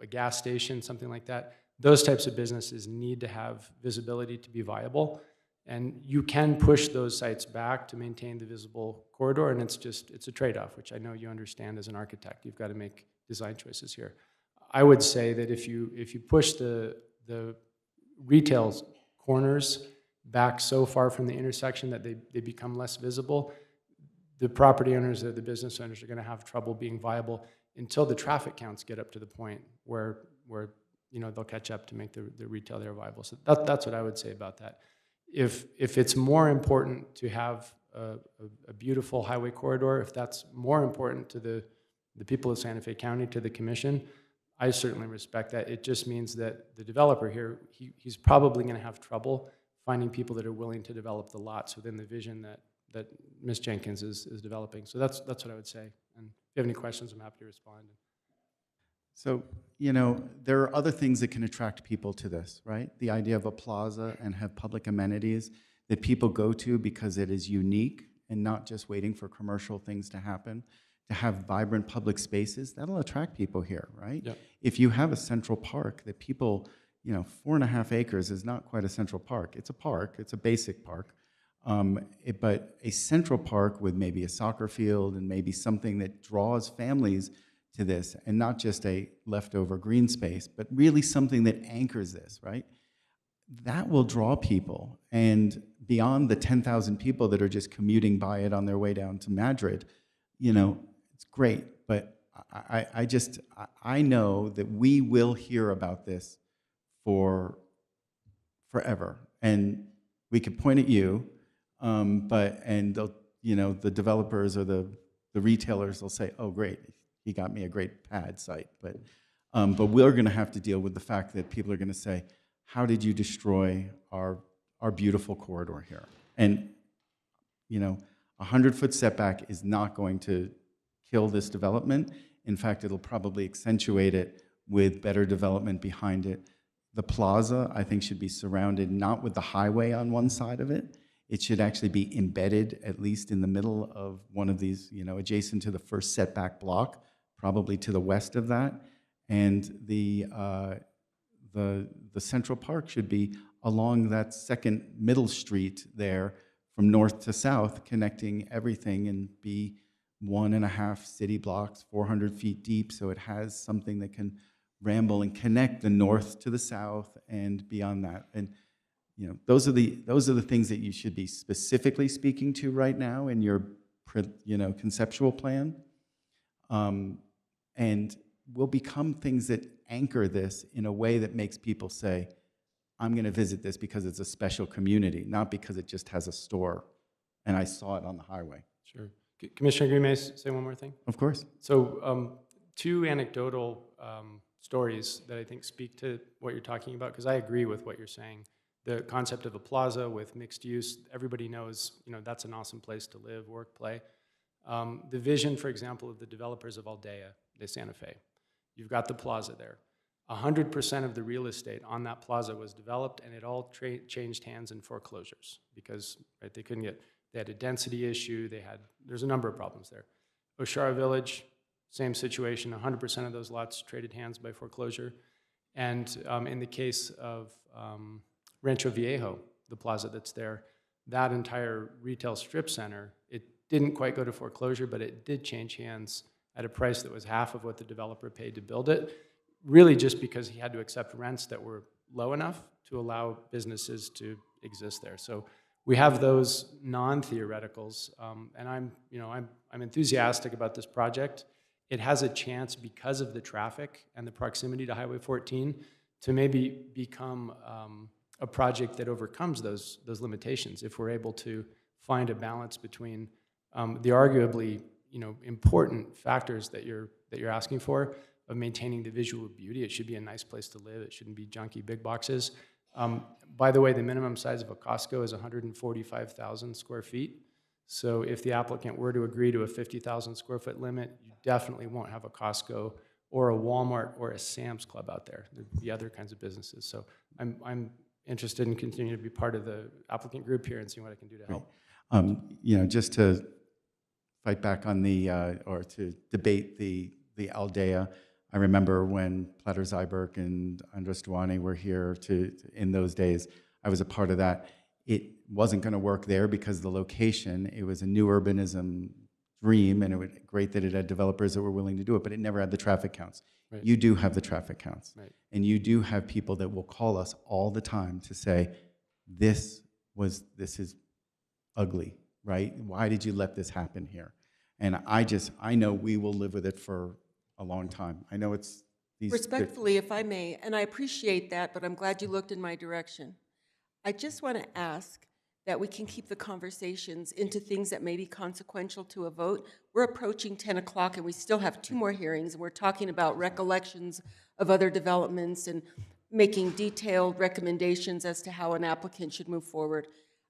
a gas station, something like that, those types of businesses need to have visibility to be viable. And you can push those sites back to maintain the visible corridor, and it's a trade-off, which I know you understand as an architect. You've got to make design choices here. I would say that if you push the retail corners back so far from the intersection that they become less visible, the property owners or the business owners are going to have trouble being viable until the traffic counts get up to the point where they'll catch up to make the retail there viable. So that's what I would say about that. If it's more important to have a beautiful highway corridor, if that's more important to the people of Santa Fe County, to the commission, I certainly respect that. It just means that the developer here, he's probably going to have trouble finding people that are willing to develop the lots within the vision that Ms. Jenkins is developing. So that's what I would say. And if you have any questions, I'm happy to respond. So, there are other things that can attract people to this, right? The idea of a plaza and have public amenities that people go to because it is unique and not just waiting for commercial things to happen. To have vibrant public spaces, that'll attract people here, right? Yep. If you have a central park that people, 4.5 acres is not quite a central park. It's a park, it's a basic park. But a central park with maybe a soccer field and maybe something that draws families to this, and not just a leftover green space, but really something that anchors this, right? That will draw people. And beyond the 10,000 people that are just commuting by it on their way down to Madrid, it's great. But I know that we will hear about this for forever. And we could point at you, the developers or the retailers will say, oh, great, he got me a great pad site. But we're going to have to deal with the fact that people are going to say, how did you destroy our beautiful corridor here? And, 100-foot setback is not going to kill this development. In fact, it'll probably accentuate it with better development behind it. The plaza, I think, should be surrounded not with the highway on one side of it. It should actually be embedded at least in the middle of one of these, adjacent to the first setback block, probably to the west of that. And the the Central Park should be along that second middle street there from north to south, connecting everything and be 1.5 city blocks, 400 feet deep, so it has something that can ramble and connect the north to the south and beyond that. And you know, those are the things that you should be specifically speaking to right now in your conceptual plan, and will become things that anchor this in a way that makes people say, I'm going to visit this because it's a special community, not because it just has a store and I saw it on the highway. Sure. Commissioner Green, may I say one more thing? Of course. So 2 anecdotal stories that I think speak to what you're talking about, because I agree with what you're saying. The concept of a plaza with mixed use, everybody knows, that's an awesome place to live, work, play. The vision, for example, of the developers of Aldea de Santa Fe. You've got the plaza there. 100% of the real estate on that plaza was developed, and it all changed hands in foreclosures because they had a density issue, there's a number of problems there. Oshara Village, same situation, 100% of those lots traded hands by foreclosure. And in the case of Rancho Viejo, the plaza that's there, that entire retail strip center, it didn't quite go to foreclosure, but it did change hands at a price that was half of what the developer paid to build it, really just because he had to accept rents that were low enough to allow businesses to exist there. So we have those non-theoreticals, and I'm enthusiastic about this project. It has a chance, because of the traffic and the proximity to Highway 14, to maybe become a project that overcomes those limitations if we're able to find a balance between the arguably important factors that you're asking for, of maintaining the visual beauty. It should be a nice place to live. It shouldn't be junky big boxes. By the way, the minimum size of a Costco is 145,000 square feet. So if the applicant were to agree to a 50,000 square foot limit, you definitely won't have a Costco or a Walmart or a Sam's Club out there. There'd be other kinds of businesses. So I'm interested in continuing to be part of the applicant group here and seeing what I can do to help. Just to fight back on or to debate the Aldea, I remember when Platter Zyberk and Andres Duane were here in those days, I was a part of that. It wasn't going to work there because the location, it was a new urbanism dream, and it was great that it had developers that were willing to do it, but it never had the traffic counts. Right. You do have the traffic counts. Right. And you do have people that will call us all the time to say, this is ugly, right? Why did you let this happen here? And I know we will live with it for a long time. I know it's these... Respectfully, if I may, and I appreciate that, but I'm glad you looked in my direction. I just want to ask that we can keep the conversations into things that may be consequential to a vote. We're approaching 10 o'clock and we still have 2 more hearings, and we're talking about recollections of other developments and making detailed recommendations as to how an applicant should move forward.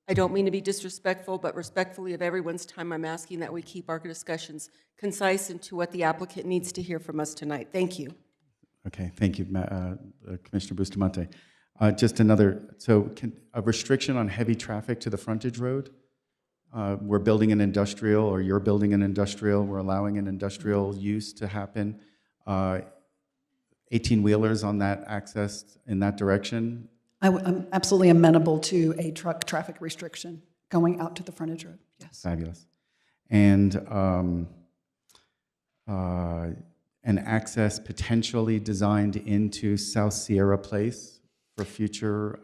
I don't mean to be disrespectful, but respectfully of everyone's time, I'm asking that we keep our discussions concise and to what the applicant needs to hear from us tonight. Thank you. Okay, thank you, Commissioner Bustamante. Just a restriction on heavy traffic to the frontage road. We're building an industrial, or you're building an industrial, we're allowing an industrial use to happen. 18-wheelers on that access in that direction. I'm absolutely amenable to a truck traffic restriction going out to the frontage road, yes. Fabulous. And an access potentially designed into South Sierra Place for future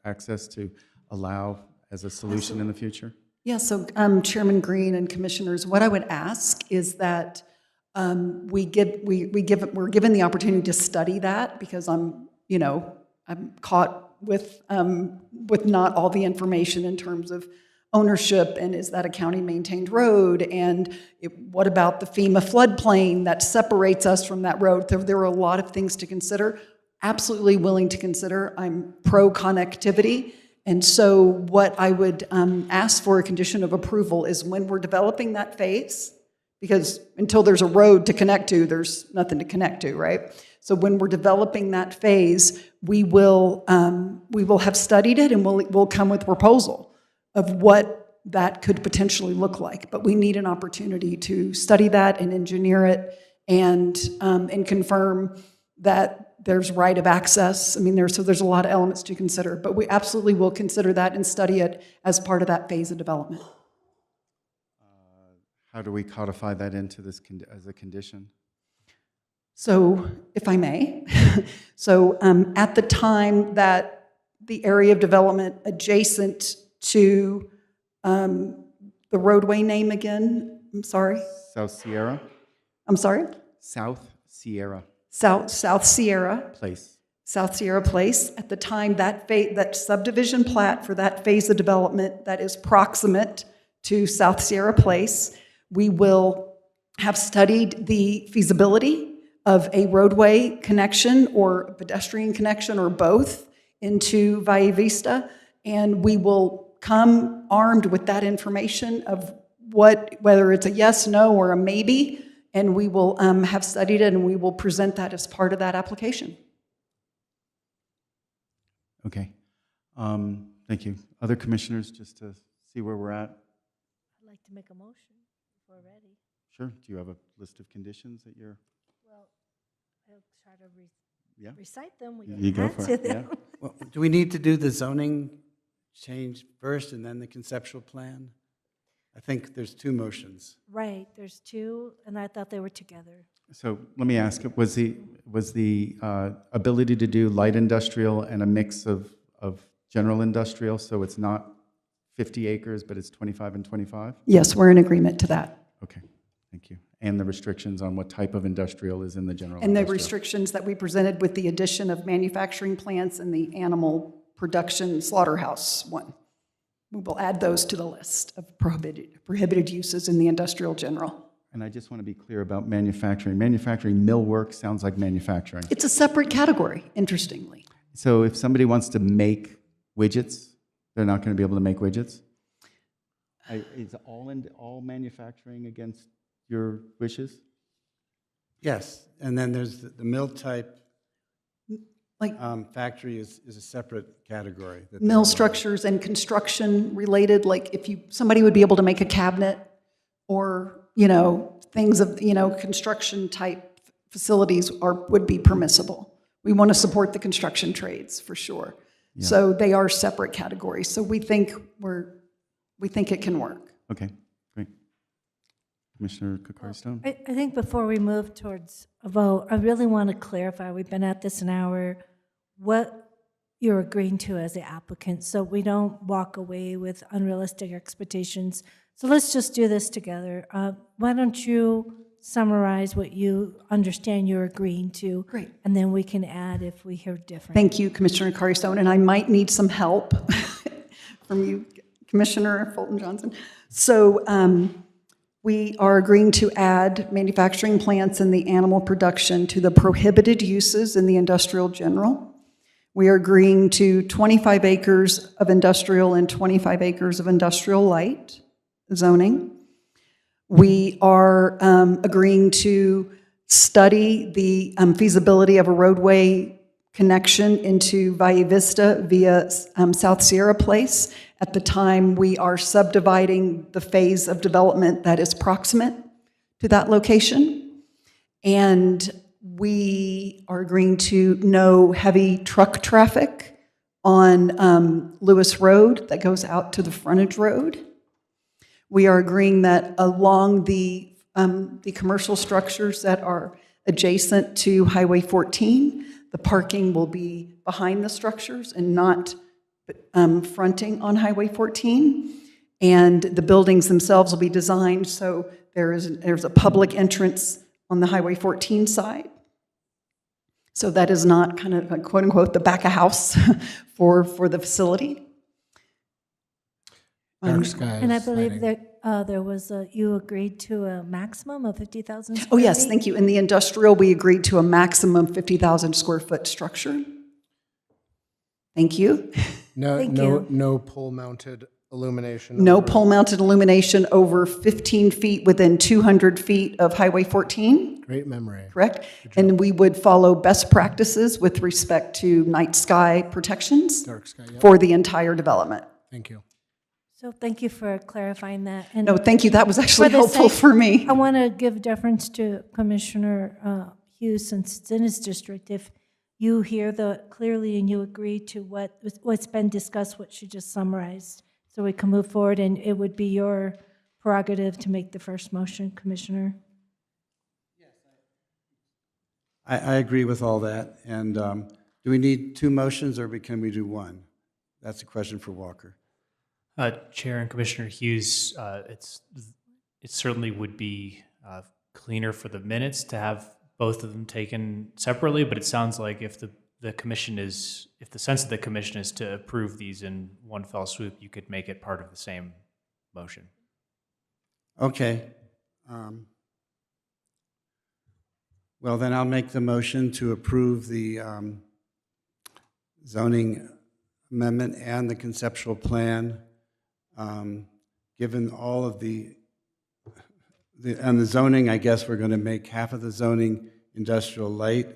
access to allow as a solution in the future? Yeah, so Chairman Green and Commissioners, what I would ask is that we're given the opportunity to study that, because I'm caught with not all the information in terms of ownership, and is that a county-maintained road, and what about the FEMA floodplain that separates us from that road? There are a lot of things to consider. Absolutely willing to consider. I'm pro-connectivity, and so what I would ask for a condition of approval is when we're developing that phase, because until there's a road to connect to, there's nothing to connect to, right? So when we're developing that phase, we will have studied it, and we'll come with a proposal of what that could potentially look like. But we need an opportunity to study that and engineer it and confirm that there's right of access. I mean, there's a lot of elements to consider, but we absolutely will consider that and study it as part of that phase of development. How do we codify that into this as a condition? So, if I may, so at the time that the area of development adjacent to the roadway name again, I'm sorry? South Sierra? I'm sorry? South Sierra South Sierra. Place. South Sierra Place. At the time, that subdivision plat for that phase of development that is proximate to South Sierra Place, we will have studied the feasibility of a roadway connection or a pedestrian connection or both into Valle Vista, and we will come armed with that information of whether it's a yes, no, or a maybe, and we will have studied it and we will present that as part of that application. Okay. Thank you. Other commissioners, just to see where we're at? I'd like to make a motion if we're ready. Sure. Do you have a list of conditions that you're? Well, I'll try to Yeah. recite them. We You can go add for to it, them. yeah. Well, do we need to do the zoning change first and then the conceptual plan? I think there's two motions. Right, there's two, and I thought they were together. So let me ask, was the ability to do light industrial and a mix of general industrial, so it's not 50 acres, but it's 25 and 25? Yes, we're in agreement to that. Okay, thank you. And the restrictions on what type of industrial is in the general And the industrial. restrictions that we presented with the addition of manufacturing plants and the animal production slaughterhouse one. We will add those to the list of prohibited uses in the industrial general. And I just want to be clear about manufacturing. Manufacturing, millwork sounds like manufacturing. It's a separate category, interestingly. So if somebody wants to make widgets, they're not going to be able to make widgets? Is all manufacturing against your wishes? Yes, and then there's the mill type. Like factory is a separate category. that mill they're- structures and construction related, like if somebody would be able to make a cabinet or, things of, construction type facilities would be permissible. We want to support the construction trades for sure. Yeah. So they are separate categories. So we think it can work. Okay, great. Commissioner Kokari-Stone? I think before we move towards a vote, I really want to clarify, we've been at this an hour, what you're agreeing to as the applicant, so we don't walk away with unrealistic expectations. So let's just do this together. Why don't you summarize what you understand you're agreeing to? Great. And then we can add if we hear different. Thank you, Commissioner Curry-Stone, and I might need some help from you, Commissioner Fulton Johnson. So we are agreeing to add manufacturing plants and the animal production to the prohibited uses in the industrial general. We are agreeing to 25 acres of industrial and 25 acres of industrial light zoning. We are agreeing to study the feasibility of a roadway connection into Valle Vista via South Sierra Place. At the time, we are subdividing the phase of development that is proximate to that location. And we are agreeing to no heavy truck traffic on Lewis Road that goes out to the frontage road. We are agreeing that along the commercial structures that are adjacent to Highway 14, the parking will be behind the structures and not fronting on Highway 14. And the buildings themselves will be designed so there's a public entrance on the Highway 14 side. So that is not kind of a quote unquote the back of house for the facility. Dark skies. And I believe lighting. that there was you agreed to a maximum of 50,000 square Oh, yes, feet? thank you. In the industrial, we agreed to a maximum 50,000 square foot structure. Thank you. Thank you. No pole-mounted illumination. No over- pole-mounted illumination over 15 feet within 200 feet of Highway 14, Great memory. correct? And we would follow best practices with respect to night sky protections Dark sky, yep. for the entire development. Thank you. So thank you for clarifying that. And No, thank you. That was actually the helpful sake- for me. I want to give deference to Commissioner Hughes, since it's in his district, if you hear clearly and you agree to what's been discussed, what she just summarized, so we can move forward, and it would be your prerogative to make the first motion, Commissioner. I agree with all that. And do we need two motions or can we do one? That's a question for Walker. Chair and Commissioner Hughes, it certainly would be cleaner for the minutes to have both of them taken separately, but it sounds like if the sense of the commission is to approve these in one fell swoop, you could make it part of the same motion. Okay. Well, then I'll make the motion to approve the zoning amendment and the conceptual plan. Given all of the zoning, I guess we're going to make half of the zoning industrial light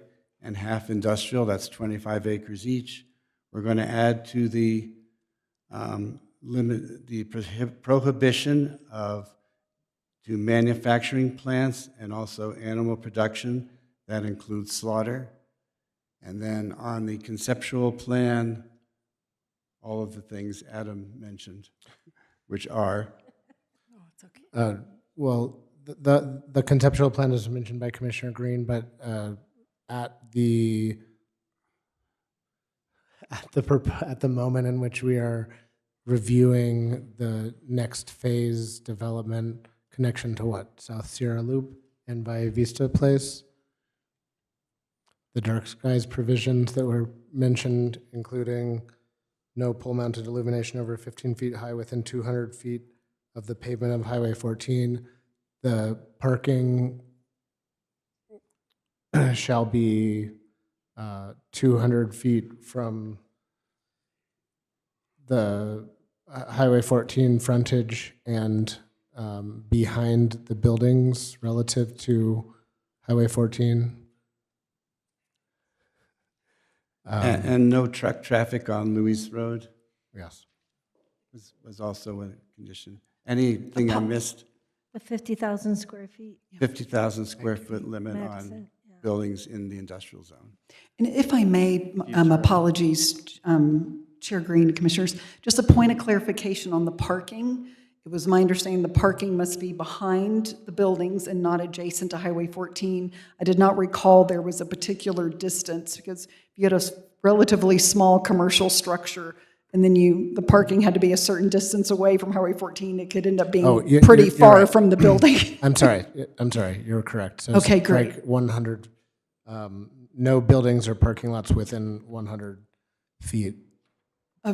and half industrial. That's 25 acres each. We're going to add to the prohibition to manufacturing plants and also animal production. That includes slaughter. And then on the conceptual plan, all of the things Adam mentioned, which are. Well, the conceptual plan is mentioned by Commissioner Green, but at the moment in which we are reviewing the next phase development connection to what? South Sierra Loop and Valle Vista Place. The dark skies provisions that were mentioned, including no pole-mounted illumination over 15 feet high within 200 feet of the pavement of Highway 14. The parking shall be 200 feet from the Highway 14 frontage and behind the buildings relative to Highway 14. And no truck traffic on Louis Road? Yes. Was also a condition. Anything I missed? The 50,000 square feet. 50,000 square foot limit Max on it, buildings in the industrial zone. And if I may, apologies, Chair Green, Commissioners, just a point of clarification on the parking. It was my understanding the parking must be behind the buildings and not adjacent to Highway 14. I did not recall there was a particular distance, because if you had a relatively small commercial structure and then the parking had to be a certain distance away from Highway 14, it could end up being pretty far right. from the building. I'm sorry, you're correct. So Okay, it's great. like 100, no buildings or parking lots within 100 feet.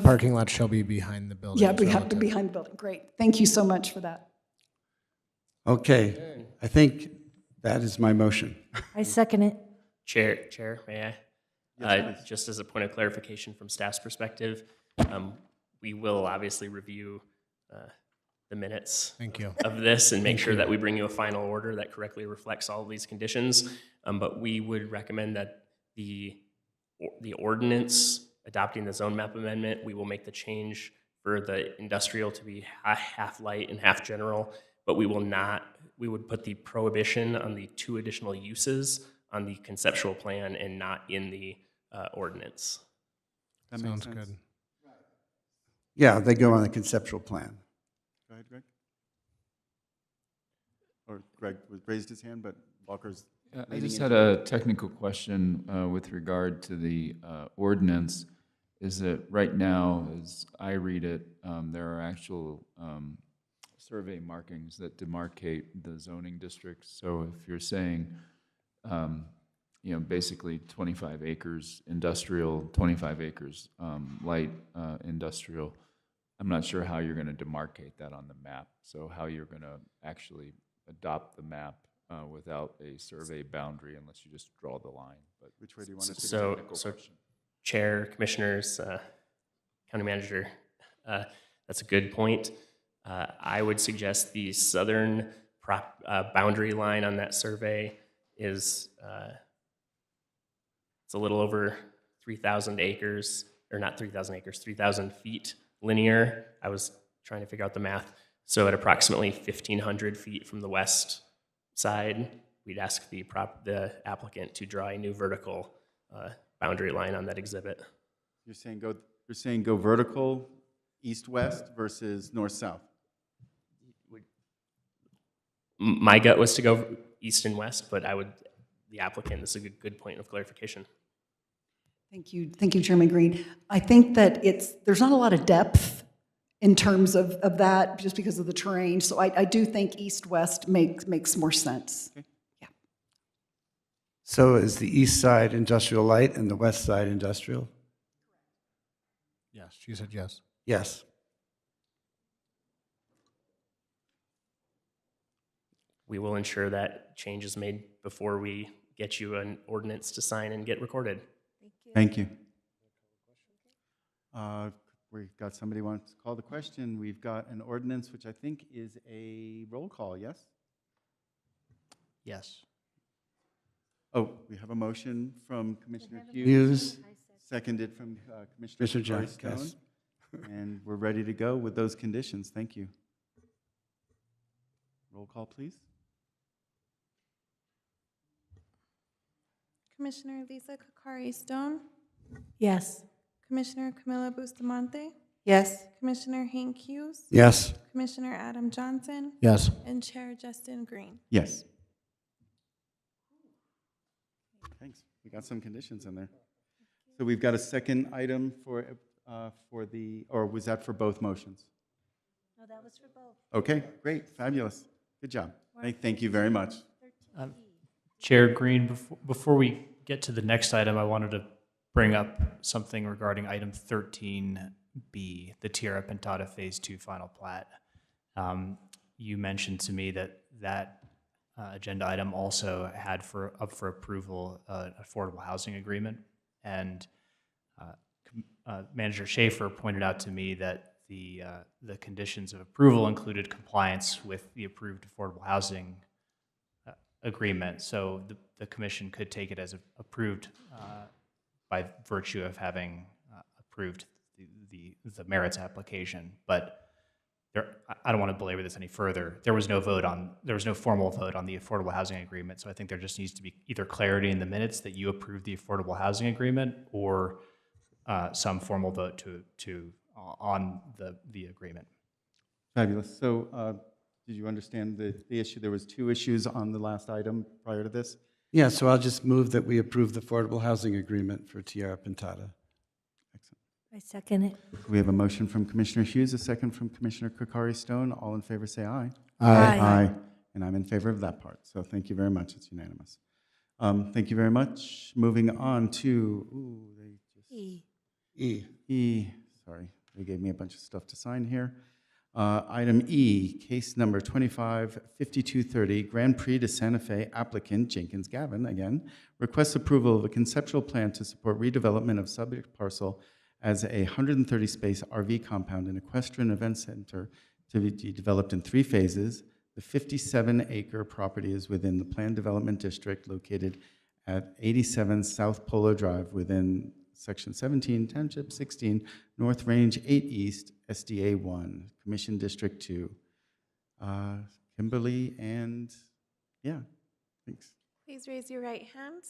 Parking lots shall be behind the building. Yeah, behind the building. Great. Thank you so much for that. Okay, I think that is my motion. I second it. Chair, may I? Just as a point of clarification from staff's perspective, we will obviously review the minutes Thank you. of this and make Thank sure you. that we bring you a final order that correctly reflects all of these conditions. But we would recommend that the ordinance adopting the zone map amendment, we will make the change for the industrial to be half light and half general, but we would put the prohibition on the 2 additional uses on the conceptual plan and not in the ordinance. That makes Sounds sense. good. Yeah, they go on the conceptual plan. Go ahead, Greg. Or Greg raised his hand, but Walker's. I just had a technical question with regard to the ordinance. Is that right now, as I read it, there are actual survey markings that demarcate the zoning districts. So if you're saying, basically 25 acres industrial, 25 acres light industrial, I'm not sure how you're going to demarcate that on the map. So how you're going to actually adopt the map without a survey boundary unless you just draw the line. But which way do you want to take So, the question? Chair, Commissioners, County Manager, that's a good point. I would suggest the southern boundary line on that survey is it's a little over 3,000 acres, or not 3,000 acres, 3,000 feet linear. I was trying to figure out the math. So at approximately 1,500 feet from the west side, we'd ask the applicant to draw a new vertical boundary line on that exhibit. You're saying go vertical, east-west versus north-south? My gut was to go east and west, but the applicant, this is a good point of clarification. Thank you, Chairman Green. I think that there's not a lot of depth in terms of that, just because of the terrain. So I do think east-west makes more sense. Okay. So is the east side industrial light and the west side industrial? Yes, she said yes. Yes. We will ensure that change is made before we get you an ordinance to sign and get recorded. Thank you. We've got somebody who wants to call the question. We've got an ordinance, which I think is a roll call, yes? Yes. Oh, we have a motion from Commissioner Hughes. Seconded from Commissioner Jones, Stone. yes. And we're ready to go with those conditions. Thank you. Roll call, please. Commissioner Lisa Kokari Stone, Yes. Commissioner Camilla Bustamante, Yes. Commissioner Hank Hughes, Yes. Commissioner Adam Johnson, Yes. and Chair Justin Green. Yes. Thanks. We got some conditions in there. So we've got a second item for or was that for both motions? No, that was for both. Okay, great, fabulous. Good job. Thank you very much. Chair Green, before we get to the next item, I wanted to bring up something regarding item 13B, the Tierra Pintada Phase 2 final plat. You mentioned to me that agenda item also had up for approval an affordable housing agreement, and Manager Schaefer pointed out to me that the conditions of approval included compliance with the approved affordable housing agreement. So the commission could take it as approved by virtue of having approved the merits application. But I don't want to belabor this any further. There was no formal vote on the affordable housing agreement. So I think there just needs to be either clarity in the minutes that you approved the affordable housing agreement, or some formal vote on the agreement. Fabulous. So did you understand the issue? There was two issues on the last item prior to this. Yeah, so I'll just move that we approve the affordable housing agreement for Tierra Pintada. Excellent. I second it. We have a motion from Commissioner Hughes, a second from Commissioner Kokari Stone. All in favor say aye. Aye. Aye. And I'm in favor of that part. So thank you very much. It's unanimous. Thank you very much. Moving on to E. Sorry, they gave me a bunch of stuff to sign here. Item E, case number 255230, Grand Prix de Santa Fe applicant Jenkins Gavin, again, requests approval of a conceptual plan to support redevelopment of subject parcel as a 130-space RV compound and equestrian event center to be developed in 3 phases. The 57-acre property is within the planned development district located at 87 South Polo Drive within Section 17, Township 16, North Range 8 East, SDA 1, Commission District 2. Kimberly and, yeah, thanks. Please raise your right hand.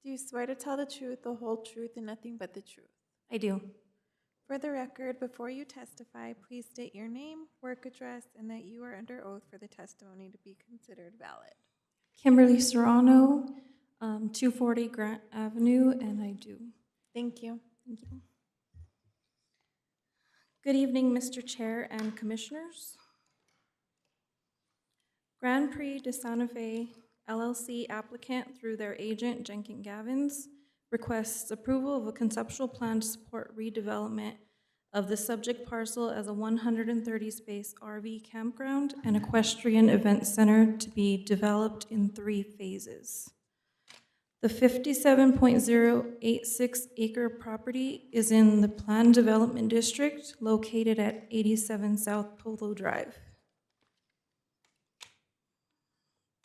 Do you swear to tell the truth, the whole truth, and nothing but the truth? I do. For the record, before you testify, please state your name, work address, and that you are under oath for the testimony to be considered valid. Kimberly Serrano, 240 Grant Avenue, and I do. Thank you. Thank you. Good evening, Mr. Chair and Commissioners. Grand Prix de Santa Fe LLC applicant, through their agent, Jenkins Gavins, requests approval of a conceptual plan to support redevelopment of the subject parcel as a 130-space RV campground and equestrian event center to be developed in 3 phases. The 57.086-acre property is in the Planned Development District located at 87 South Polo Drive.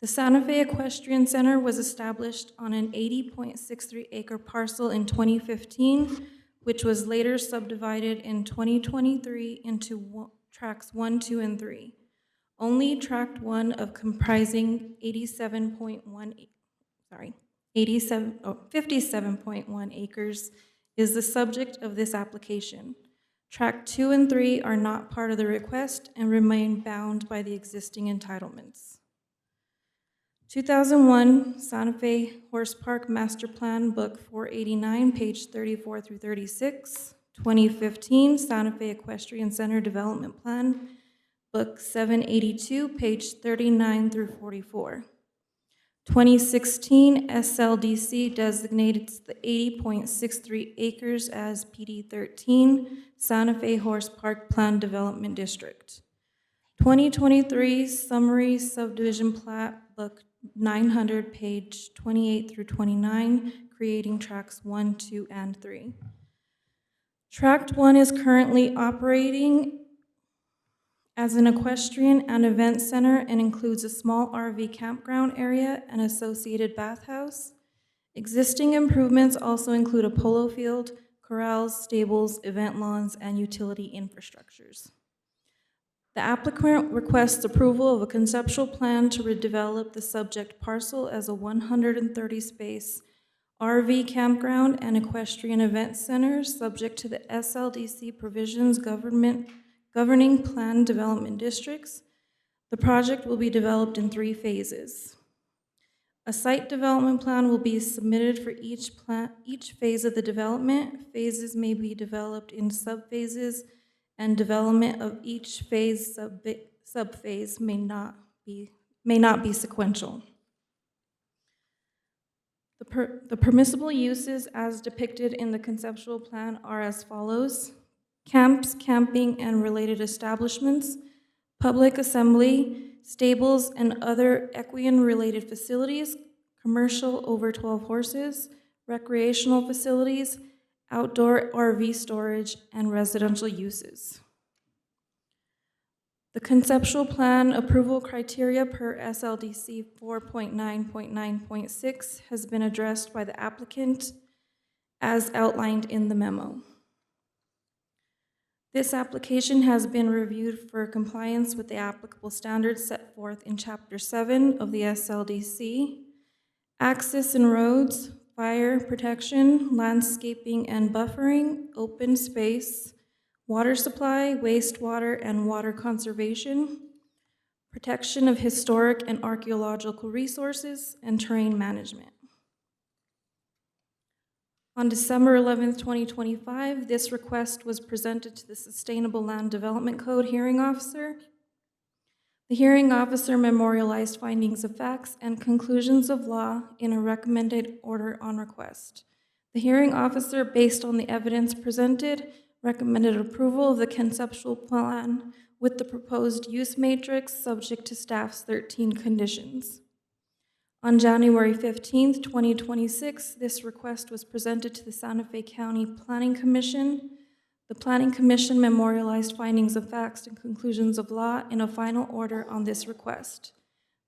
The Santa Fe Equestrian Center was established on an 80.63-acre parcel in 2015, which was later subdivided in 2023 into tracts 1, 2, and 3. Only Tract 1 of comprising 57.1 acres is the subject of this application. Tract 2 and 3 are not part of the request and remain bound by the existing entitlements. 2001 Santa Fe Horse Park Master Plan, Book 489, page 34 through 36. 2015 Santa Fe Equestrian Center Development Plan, Book 782, page 39 through 44. 2016 SLDC designated the 80.63 acres as PD 13 Santa Fe Horse Park Plan Development District. 2023 Summary Subdivision Plat, Book 900, page 28 through 29, creating tracts 1, 2, and 3. Tract 1 is currently operating as an equestrian and event center and includes a small RV campground area and associated bathhouse. Existing improvements also include a polo field, corrals, stables, event lawns, and utility infrastructures. The applicant requests approval of a conceptual plan to redevelop the subject parcel as a 130-space RV campground and equestrian event center, subject to the SLDC provisions governing planned development districts. The project will be developed in 3 phases. A site development plan will be submitted for each phase of the development. Phases may be developed in subphases, and development of each phase subphase may not be sequential. The permissible uses as depicted in the conceptual plan are as follows: camps, camping, and related establishments, public assembly, stables, and other equine-related facilities, commercial over 12 horses, recreational facilities, outdoor RV storage, and residential uses. The conceptual plan approval criteria per SLDC 4.9.9.6 has been addressed by the applicant as outlined in the memo. This application has been reviewed for compliance with the applicable standards set forth in Chapter 7 of the SLDC. Access and roads, fire protection, landscaping and buffering, open space, water supply, wastewater and water conservation, protection of historic and archaeological resources, and terrain management. On December 11th, 2025, this request was presented to the Sustainable Land Development Code hearing officer. The hearing officer memorialized findings of facts and conclusions of law in a recommended order on request. The hearing officer, based on the evidence presented, recommended approval of the conceptual plan with the proposed use matrix subject to staff's 13 conditions. On January 15th, 2026, this request was presented to the Santa Fe County Planning Commission. The Planning Commission memorialized findings of facts and conclusions of law in a final order on this request.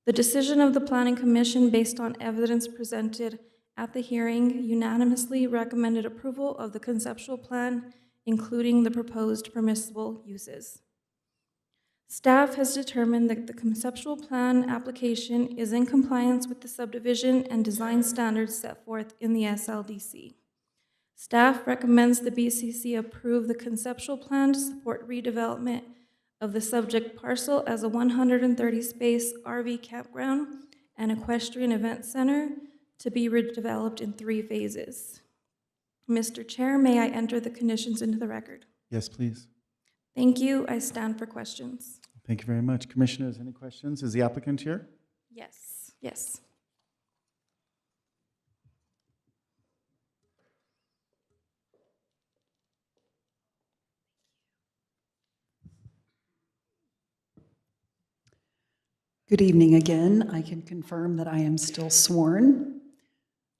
The decision of the Planning Commission, based on evidence presented at the hearing, unanimously recommended approval of the conceptual plan, including the proposed permissible uses. Staff has determined that the conceptual plan application is in compliance with the subdivision and design standards set forth in the SLDC. Staff recommends the BCC approve the conceptual plan to support redevelopment of the subject parcel as a 130-space RV campground and equestrian event center to be redeveloped in 3 phases. Mr. Chair, may I enter the conditions into the record? Yes, please. Thank you. I stand for questions. Thank you very much. Commissioners, any questions? Is the applicant here? Yes. Yes. Good evening again. I can confirm that I am still sworn.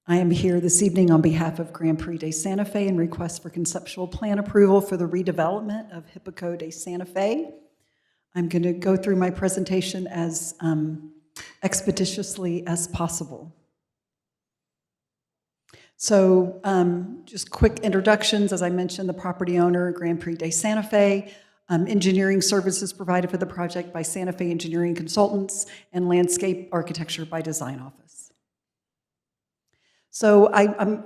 I am here this evening on behalf of Grand Prix de Santa Fe and request for conceptual plan approval for the redevelopment of Hippico de Santa Fe. I'm going to go through my presentation as expeditiously as possible. So just quick introductions. As I mentioned, the property owner, Grand Prix de Santa Fe. engineering services provided for the project by Santa Fe Engineering Consultants, and landscape architecture by Design Office. So I'm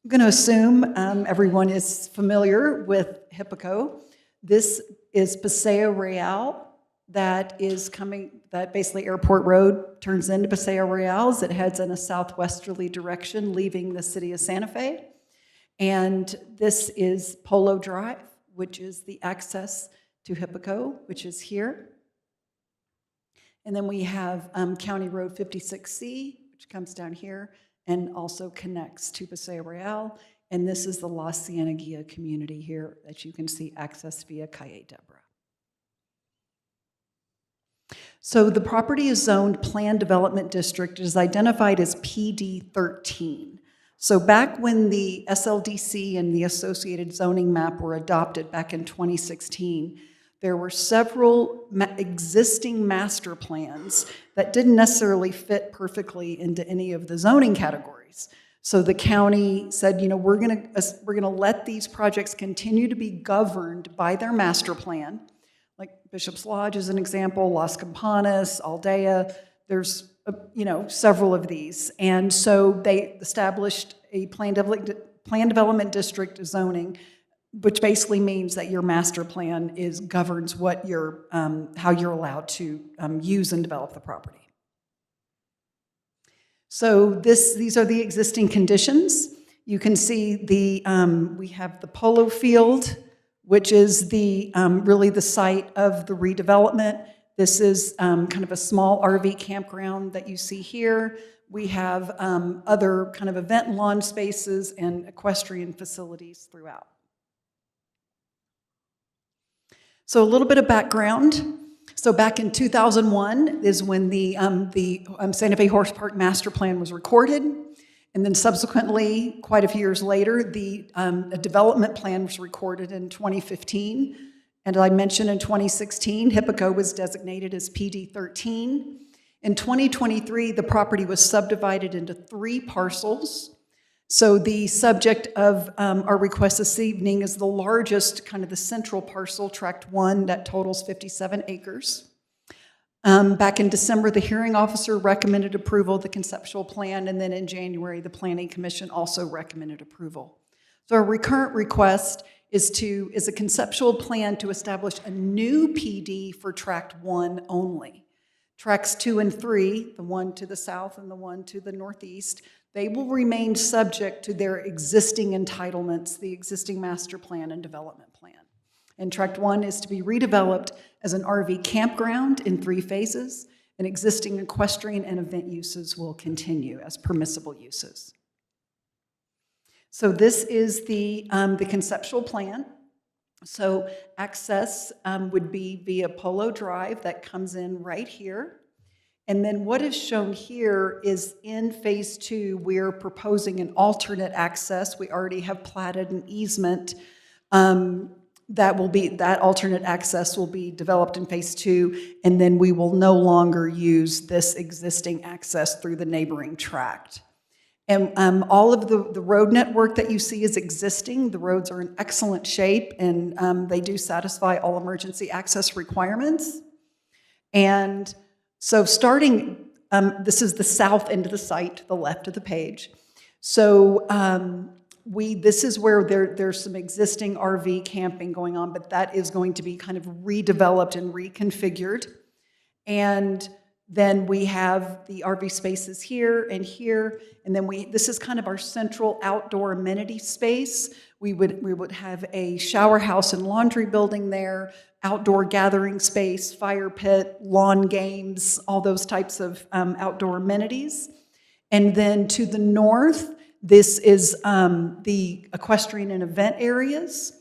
going to assume everyone is familiar with HIPACO. This is Paseo Real that is coming, that basically Airport Road turns into Paseo Real as it heads in a southwesterly direction, leaving the city of Santa Fe. And this is Polo Drive, which is the access to HIPACO, which is here. And then we have County Road 56C, which comes down here and also connects to Paseo Real. And this is the La Cienega community here that you can see access via Calle Debra. So the property is zoned Planned Development District. It is identified as PD 13. So back when the SLDC and the associated zoning map were adopted back in 2016, there were several existing master plans that didn't necessarily fit perfectly into any of the zoning categories. So the county said, you know, we're gonna let these projects continue to be governed by their master plan. Like Bishop's Lodge is an example, Las Campanas, Aldea, there's you know, several of these. And so they established a planned development district zoning, which basically means that your master plan governs what your, how you're allowed to use and develop the property. So these are the existing conditions. You can see we have the polo field, which is the really the site of the redevelopment. This is kind of a small RV campground that you see here. We have other kind of event and lawn spaces and equestrian facilities throughout. So a little bit of background. So back in 2001 is when the Santa Fe Horse Park Master Plan was recorded. And then subsequently, quite a few years later, a development plan was recorded in 2015. And I mentioned in 2016, HIPACO was designated as PD 13. In 2023, the property was subdivided into 3 parcels. So the subject of our request this evening is the largest, kind of the central parcel, Tract 1, that totals 57 acres. Back in December, the hearing officer recommended approval of the conceptual plan, and then in January, the Planning Commission also recommended approval. So our recurrent request is a conceptual plan to establish a new PD for Tract 1 only. Tracts 2 and 3, the one to the south and the one to the northeast, they will remain subject to their existing entitlements, the existing master plan and development plan. And Tract 1 is to be redeveloped as an RV campground in 3 phases, and existing equestrian and event uses will continue as permissible uses. So this is the conceptual plan. So access would be via Polo Drive that comes in right here. And then what is shown here is in phase 2, we're proposing an alternate access. We already have platted an easement that alternate access will be developed in phase 2, and then we will no longer use this existing access through the neighboring tract. And all of the road network that you see is existing. The roads are in excellent shape, and they do satisfy all emergency access requirements. And so starting, this is the south end of the site, to the left of the page. So this is where there's some existing RV camping going on, but that is going to be kind of redeveloped and reconfigured. And then we have the RV spaces here, and then this is kind of our central outdoor amenity space. We would have a shower house and laundry building there, outdoor gathering space, fire pit, lawn games, all those types of outdoor amenities. And then to the north, this is the equestrian and event areas.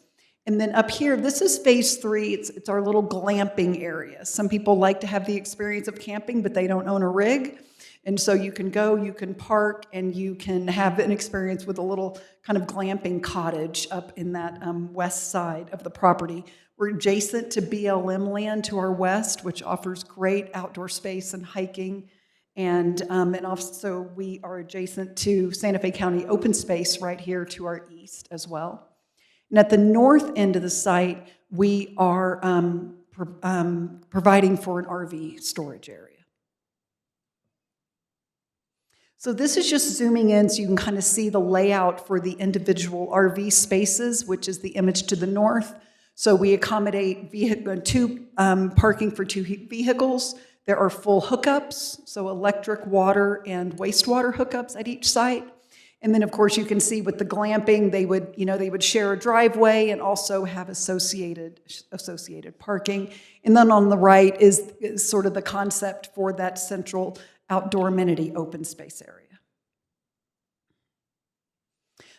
And then up here, this is phase 3. It's our little glamping area. Some people like to have the experience of camping, but they don't own a rig. And so you can go, you can park, and you can have an experience with a little kind of glamping cottage up in that west side of the property. We're adjacent to BLM land to our west, which offers great outdoor space and hiking. And also we are adjacent to Santa Fe County open space right here to our east as well. And at the north end of the site, we are providing for an RV storage area. So this is just zooming in so you can kind of see the layout for the individual RV spaces, which is the image to the north. So we accommodate parking for 2 vehicles. There are full hookups, so electric, water, and wastewater hookups at each site. And then, of course, you can see with the glamping, they would share a driveway and also have associated parking. And then on the right is sort of the concept for that central outdoor amenity open space area.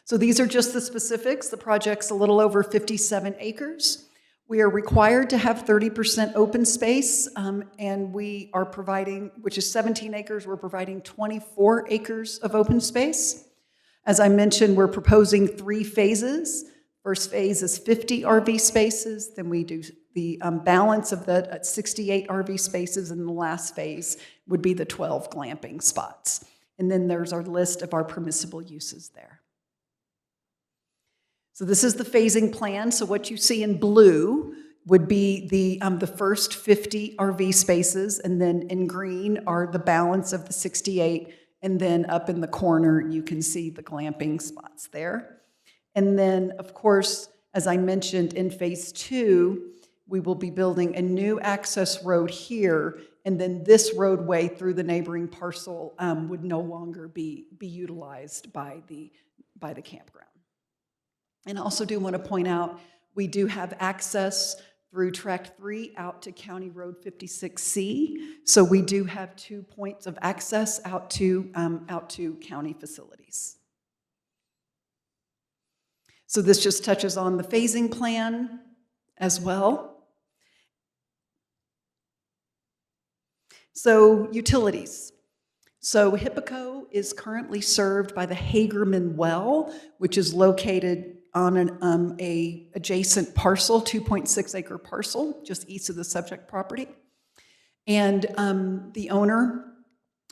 So these are just the specifics. The project's a little over 57 acres. We are required to have 30% open space, and we are providing, which is 17 acres, we're providing 24 acres of open space. As I mentioned, we're proposing 3 phases. First phase is 50 RV spaces, then we do the balance of the 68 RV spaces, and the last phase would be the 12 glamping spots. And then there's our list of our permissible uses there. So this is the phasing plan. So what you see in blue would be the first 50 RV spaces, and then in green are the balance of the 68, and then up in the corner you can see the glamping spots there. And then, of course, as I mentioned, in phase 2, we will be building a new access road here, and then this roadway through the neighboring parcel would no longer be utilized by the campground. And I also do want to point out, we do have access through Tract 3 out to County Road 56C. So we do have 2 points of access out to county facilities. So this just touches on the phasing plan as well. So utilities. So Hippico is currently served by the Hagerman Well, which is located on an adjacent parcel, 2.6 acre parcel, just east of the subject property. And the owner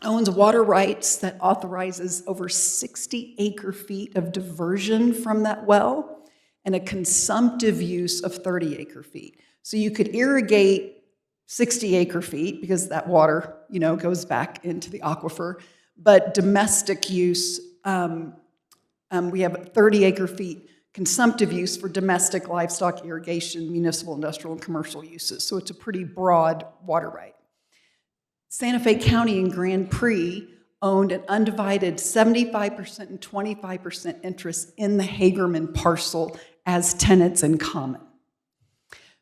owns water rights that authorizes over 60 acre feet of diversion from that well and a consumptive use of 30 acre feet. So you could irrigate 60 acre feet because that water, goes back into the aquifer, but domestic use, we have 30 acre feet consumptive use for domestic livestock irrigation, municipal, industrial, and commercial uses. So it's a pretty broad water right. Santa Fe County and Grand Prix owned an undivided 75% and 25% interest in the Hagerman parcel as tenants in common.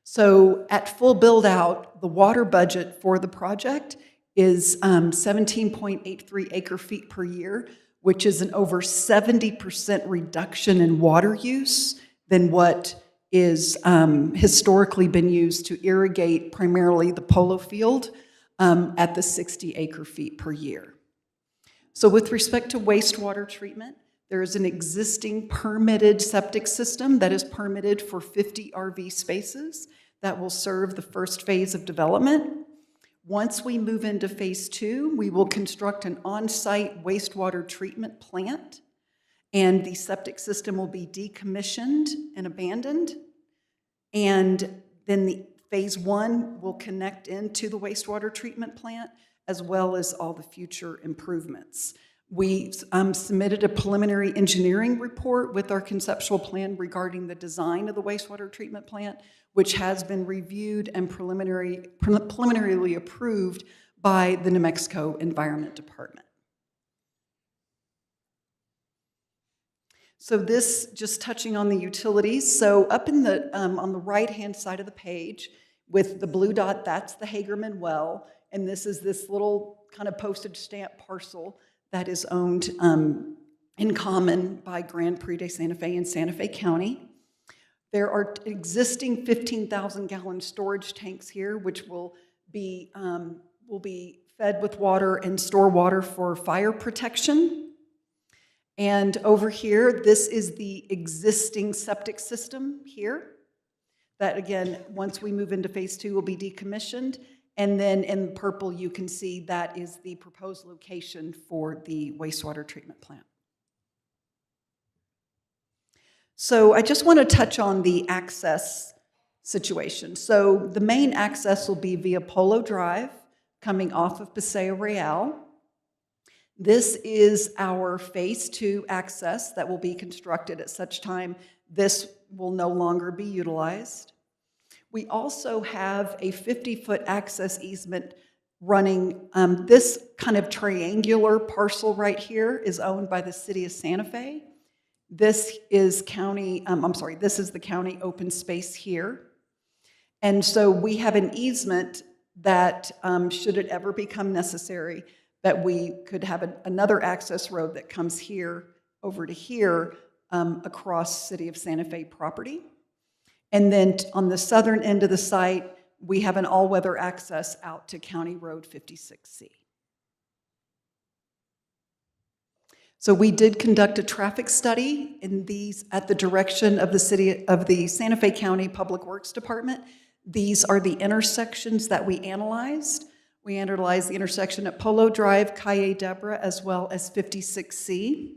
So at full build out, the water budget for the project is 17.83 acre feet per year, which is an over 70% reduction in water use than what is historically been used to irrigate primarily the polo field at the 60 acre feet per year. So with respect to wastewater treatment, there is an existing permitted septic system that is permitted for 50 RV spaces that will serve the first phase of development. Once we move into phase 2, we will construct an on-site wastewater treatment plant, and the septic system will be decommissioned and abandoned. And then the phase 1 will connect into the wastewater treatment plant, as well as all the future improvements. We submitted a preliminary engineering report with our conceptual plan regarding the design of the wastewater treatment plant, which has been reviewed and preliminarily approved by the New Mexico Environment Department. So this, just touching on the utilities. So up in the, on the right-hand side of the page, with the blue dot, that's the Hagerman Well, and this is this little kind of postage stamp parcel that is owned in common by Grand Prix de Santa Fe and Santa Fe County. There are existing 15,000 gallon storage tanks here, which will be fed with water and store water for fire protection. And over here, this is the existing septic system here. That again, once we move into phase 2, will be decommissioned. And then in purple, you can see that is the proposed location for the wastewater treatment plant. So I just want to touch on the access situation. So the main access will be via Polo Drive, coming off of Paseo Real. This is our Phase 2 access that will be constructed at such time this will no longer be utilized. We also have a 50-foot access easement running. This kind of triangular parcel right here is owned by the city of Santa Fe. This is this is the county open space here. And so we have an easement that, should it ever become necessary, that we could have another access road that comes here over to here across City of Santa Fe property. And then on the southern end of the site, we have an all-weather access out to County Road 56C. So we did conduct a traffic study in these at the direction of the Santa Fe County Public Works Department. These are the intersections that we analyzed. We analyzed the intersection at Polo Drive, Calle Debra, as well as 56C.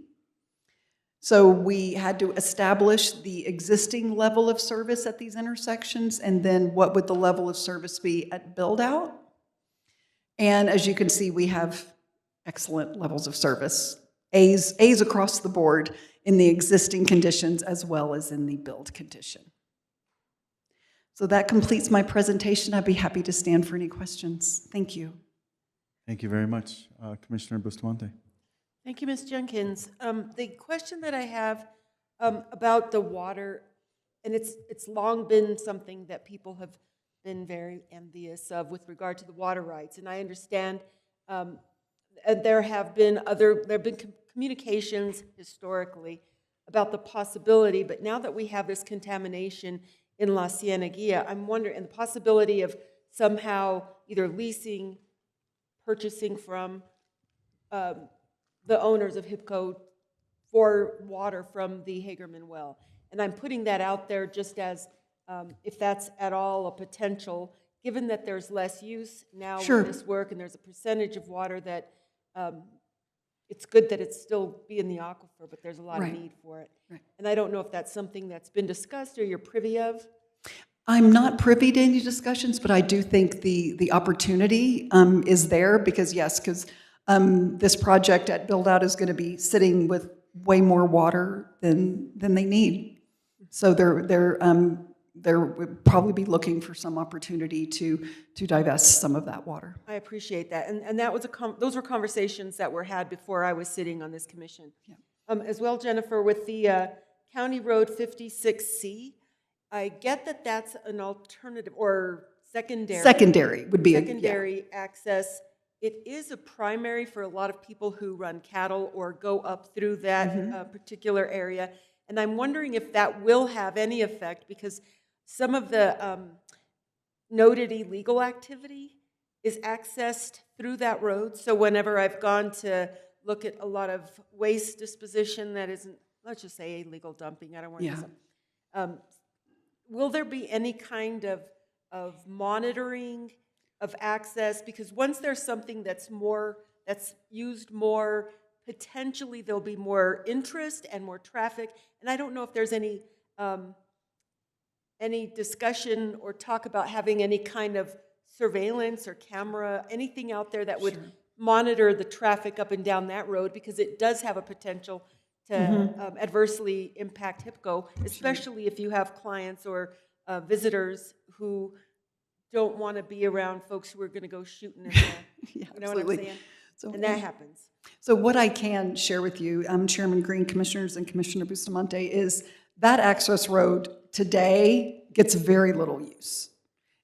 So we had to establish the existing level of service at these intersections, and then what would the level of service be at build-out. And as you can see, we have excellent levels of service, A's across the board in the existing conditions as well as in the build condition. So that completes my presentation. I'd be happy to stand for any questions. Thank you. Thank you very much. Commissioner Bustamante. Thank you, Ms. Jenkins. The question that I have about the water, and it's long been something that people have been very envious of with regard to the water rights. And I understand there have been communications historically about the possibility, but now that we have this contamination in La Cieneguilla, I'm wondering, and the possibility of somehow either leasing, purchasing from the owners of HIPCO for water from the Hagerman well. And I'm putting that out there just as if that's at all a potential, given that there's less use now with this work and there's a percentage of water that it's good that it's still be in the aquifer, but there's a lot of need for it. And I don't know if that's something that's been discussed or you're privy of. I'm not privy to any discussions, but I do think the opportunity is there because this project at Build Out is going to be sitting with way more water than they need. So there would probably be looking for some opportunity to divest some of that water. I appreciate that. And that was those were conversations that were had before I was sitting on this commission. Yeah. As well, Jennifer, with the County Road 56C, I get that that's an alternative or secondary. Secondary would be secondary access. It is a primary for a lot of people who run cattle or go up through that particular area. And I'm wondering if that will have any effect because some of the noted illegal activity is accessed through that road. So whenever I've gone to look at a lot of waste disposition that isn't, let's just say illegal dumping, I don't want to say, will there be any kind of monitoring of access? Because once there's something that's used more, potentially there'll be more interest and more traffic. And I don't know if there's any discussion or talk about having any kind of surveillance or camera, anything out there that would monitor the traffic up and down that road, because it does have a potential to adversely impact HIPCO, especially if you have clients or visitors who don't want to be around folks who are going to go shooting in the, you know what I'm saying? And that happens. So what I can share with you, Chairman Green, Commissioners, and Commissioner Bustamante, is that access road today gets very little use.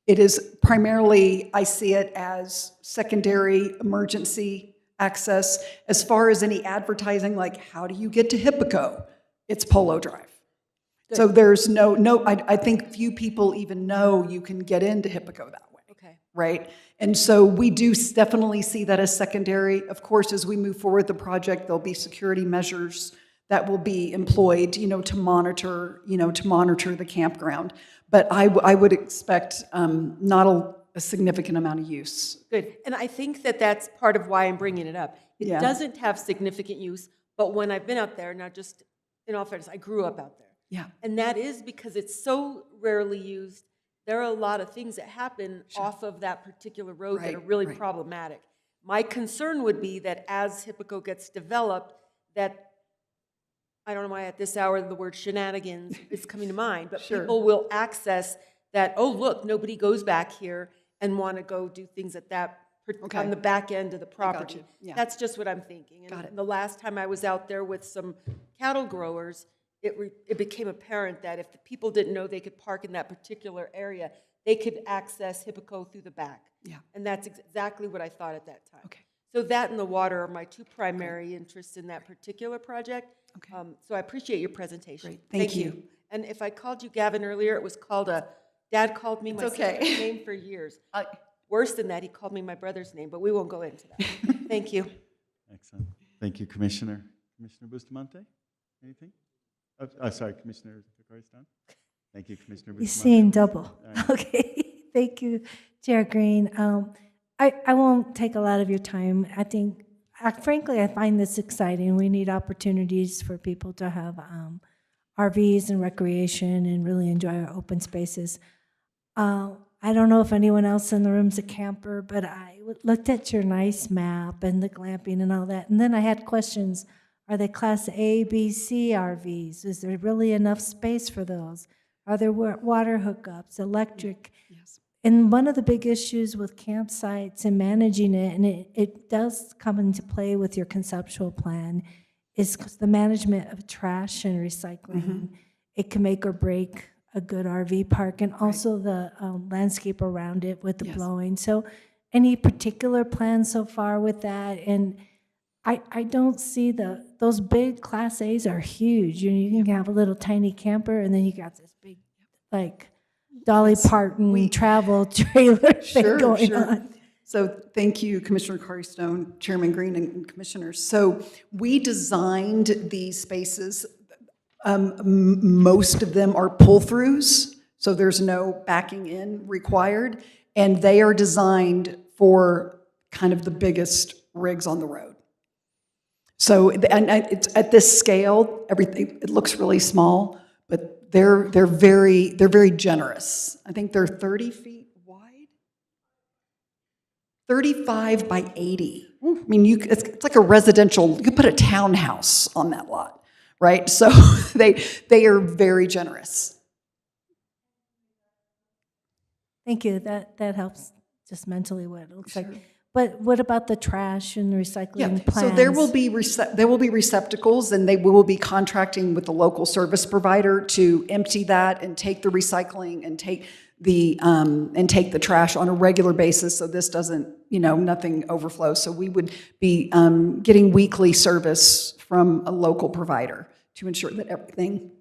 It is primarily, I see it as secondary emergency access. As far as any advertising, like how do you get to Hippico? It's Polo Drive. Good. So there's I think few people even know you can get into Hippico that way. Okay. Right? And so we do definitely see that as secondary. Of course, as we move forward the project, there'll be security measures that will be employed, to monitor the campground. But I would expect not a significant amount of use. Good. And I think that that's part of why I'm bringing it up. It doesn't have significant use, but when I've been out there, now just in all fairness, I grew up out there. Yeah. And that is because it's so rarely used there are a lot of things that happen off of that particular road that are Right, really right. problematic. My concern would be that as Hippico gets developed, that, I don't know why at this hour the word shenanigans is coming to mind, but Sure. people will access that, oh, look, nobody goes back here and want to go do things at that, Okay. on the back end of the I got property. you. Yeah. That's just what I'm thinking. Got it. And the last time I was out there with some cattle growers, it became apparent that if the people didn't know they could park in that particular area, they could access Hippico through the back. Yeah. And that's exactly what I thought at that time. Okay. So that and the water are my two primary interests in that particular project. Okay. So I appreciate your presentation. Great. Thank you. And if I called you Gavin earlier, it was called Dad called me my It's okay. sister's name for years. Worse than that, he called me my brother's name, but we won't go into that. Thank you. Excellent. Thank you, Commissioner. Commissioner Bustamante, anything? Sorry, Commissioner Kukaris-Dunn? Thank you, Commissioner Bustamante. He's seeing double. All right. Okay, thank you, Chair Green. I won't take a lot of your time. I think, frankly, I find this exciting. We need opportunities for people to have RVs and recreation and really enjoy our open spaces. I don't know if anyone else in the room's a camper, but I looked at your nice map and the glamping and all that, and then I had questions. Are they Class A, B, C RVs? Is there really enough space for those? Are there water hookups, electric? Yes. And one of the big issues with campsites and managing it, and it does come into play with your conceptual plan, is the management of trash and recycling. It can make or break a good RV park, and also the landscape around it with the Yes. blowing. So any particular plans so far with that? And I don't see those big Class A's are huge. You can have a little tiny camper, and then you got this big, like, Dolly Parton travel trailer thing going on. So thank you, Commissioner Carstone, Chairman Green, and Commissioners. So we designed these spaces. Most of them are pull-throughs, so there's no backing in required, and they are designed for kind of the biggest rigs on the road. So, and it's at this scale, everything, it looks really small, but they're very generous. I think they're 30 feet wide, 35 by 80. I mean, it's like a residential, you could put a townhouse on that lot, right? So they are very generous. Thank you. That helps just mentally what it looks like. But what about the trash and recycling plans? So there will be receptacles, and they will be contracting with the local service provider to empty that and take the recycling and take the trash on a regular basis, so this doesn't, nothing overflows. So we would be getting weekly service from a local provider to ensure that everything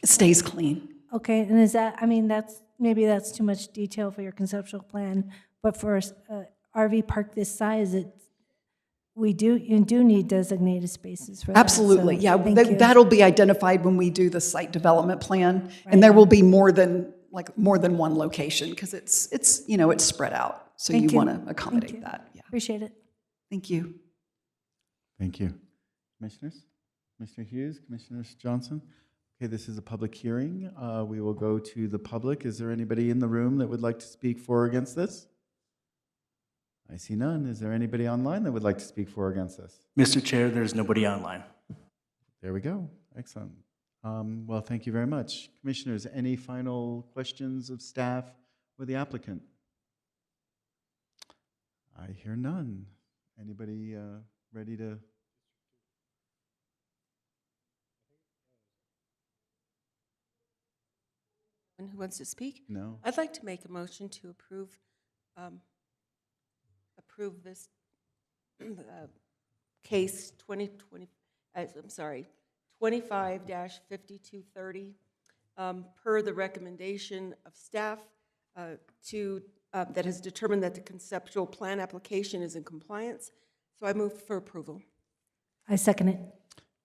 stays clean. Okay, and is that, maybe that's too much detail for your conceptual plan, but for a RV park this size, you do need designated spaces for that. Absolutely, so yeah. thank you. That'll be identified when we do the site development plan, and there will be more than one location, because it's spread out. So Thank you you. want to Thank accommodate you. that. Yeah. Appreciate it. Thank you. Thank you. Commissioners? Commissioner Hughes, Commissioner Johnson? Okay, this is a public hearing. We will go to the public. Is there anybody in the room that would like to speak for or against this? I see none. Is there anybody online that would like to speak for or against this? Mr. Chair, there's nobody online. There we go. Excellent. Well, thank you very much. Commissioners, any final questions of staff or the applicant? I hear none. Anybody ready to? Who wants to speak? No. I'd like to make a motion to approve this case 25-5230 per the recommendation of staff that has determined that the conceptual plan application is in compliance. So I move for approval. I second it.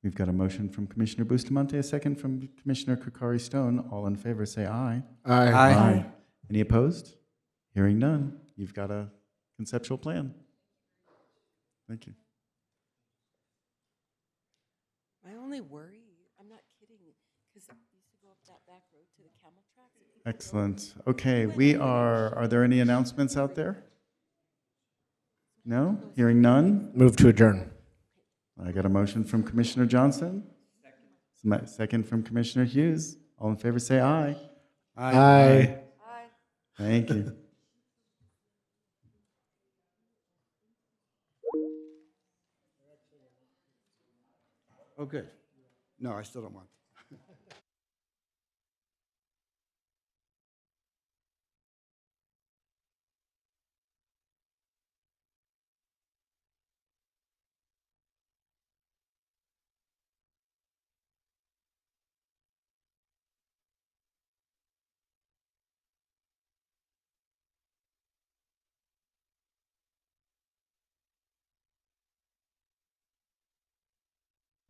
We've got a motion from Commissioner Bustamante, a second from Commissioner Kukaris-Stone. All in favor, say aye. Aye. Aye. Any opposed? Hearing none. You've got a conceptual plan. Thank you. My only worry, I'm not kidding, because I used to go up that back road to the camel tracks. Excellent. Okay, are there any announcements out there? No? Hearing none? Move to adjourn. I got a motion from Commissioner Johnson. Second from Commissioner Hughes. All in favor, say aye. Aye. Thank you. Oh, good. No, I still don't want.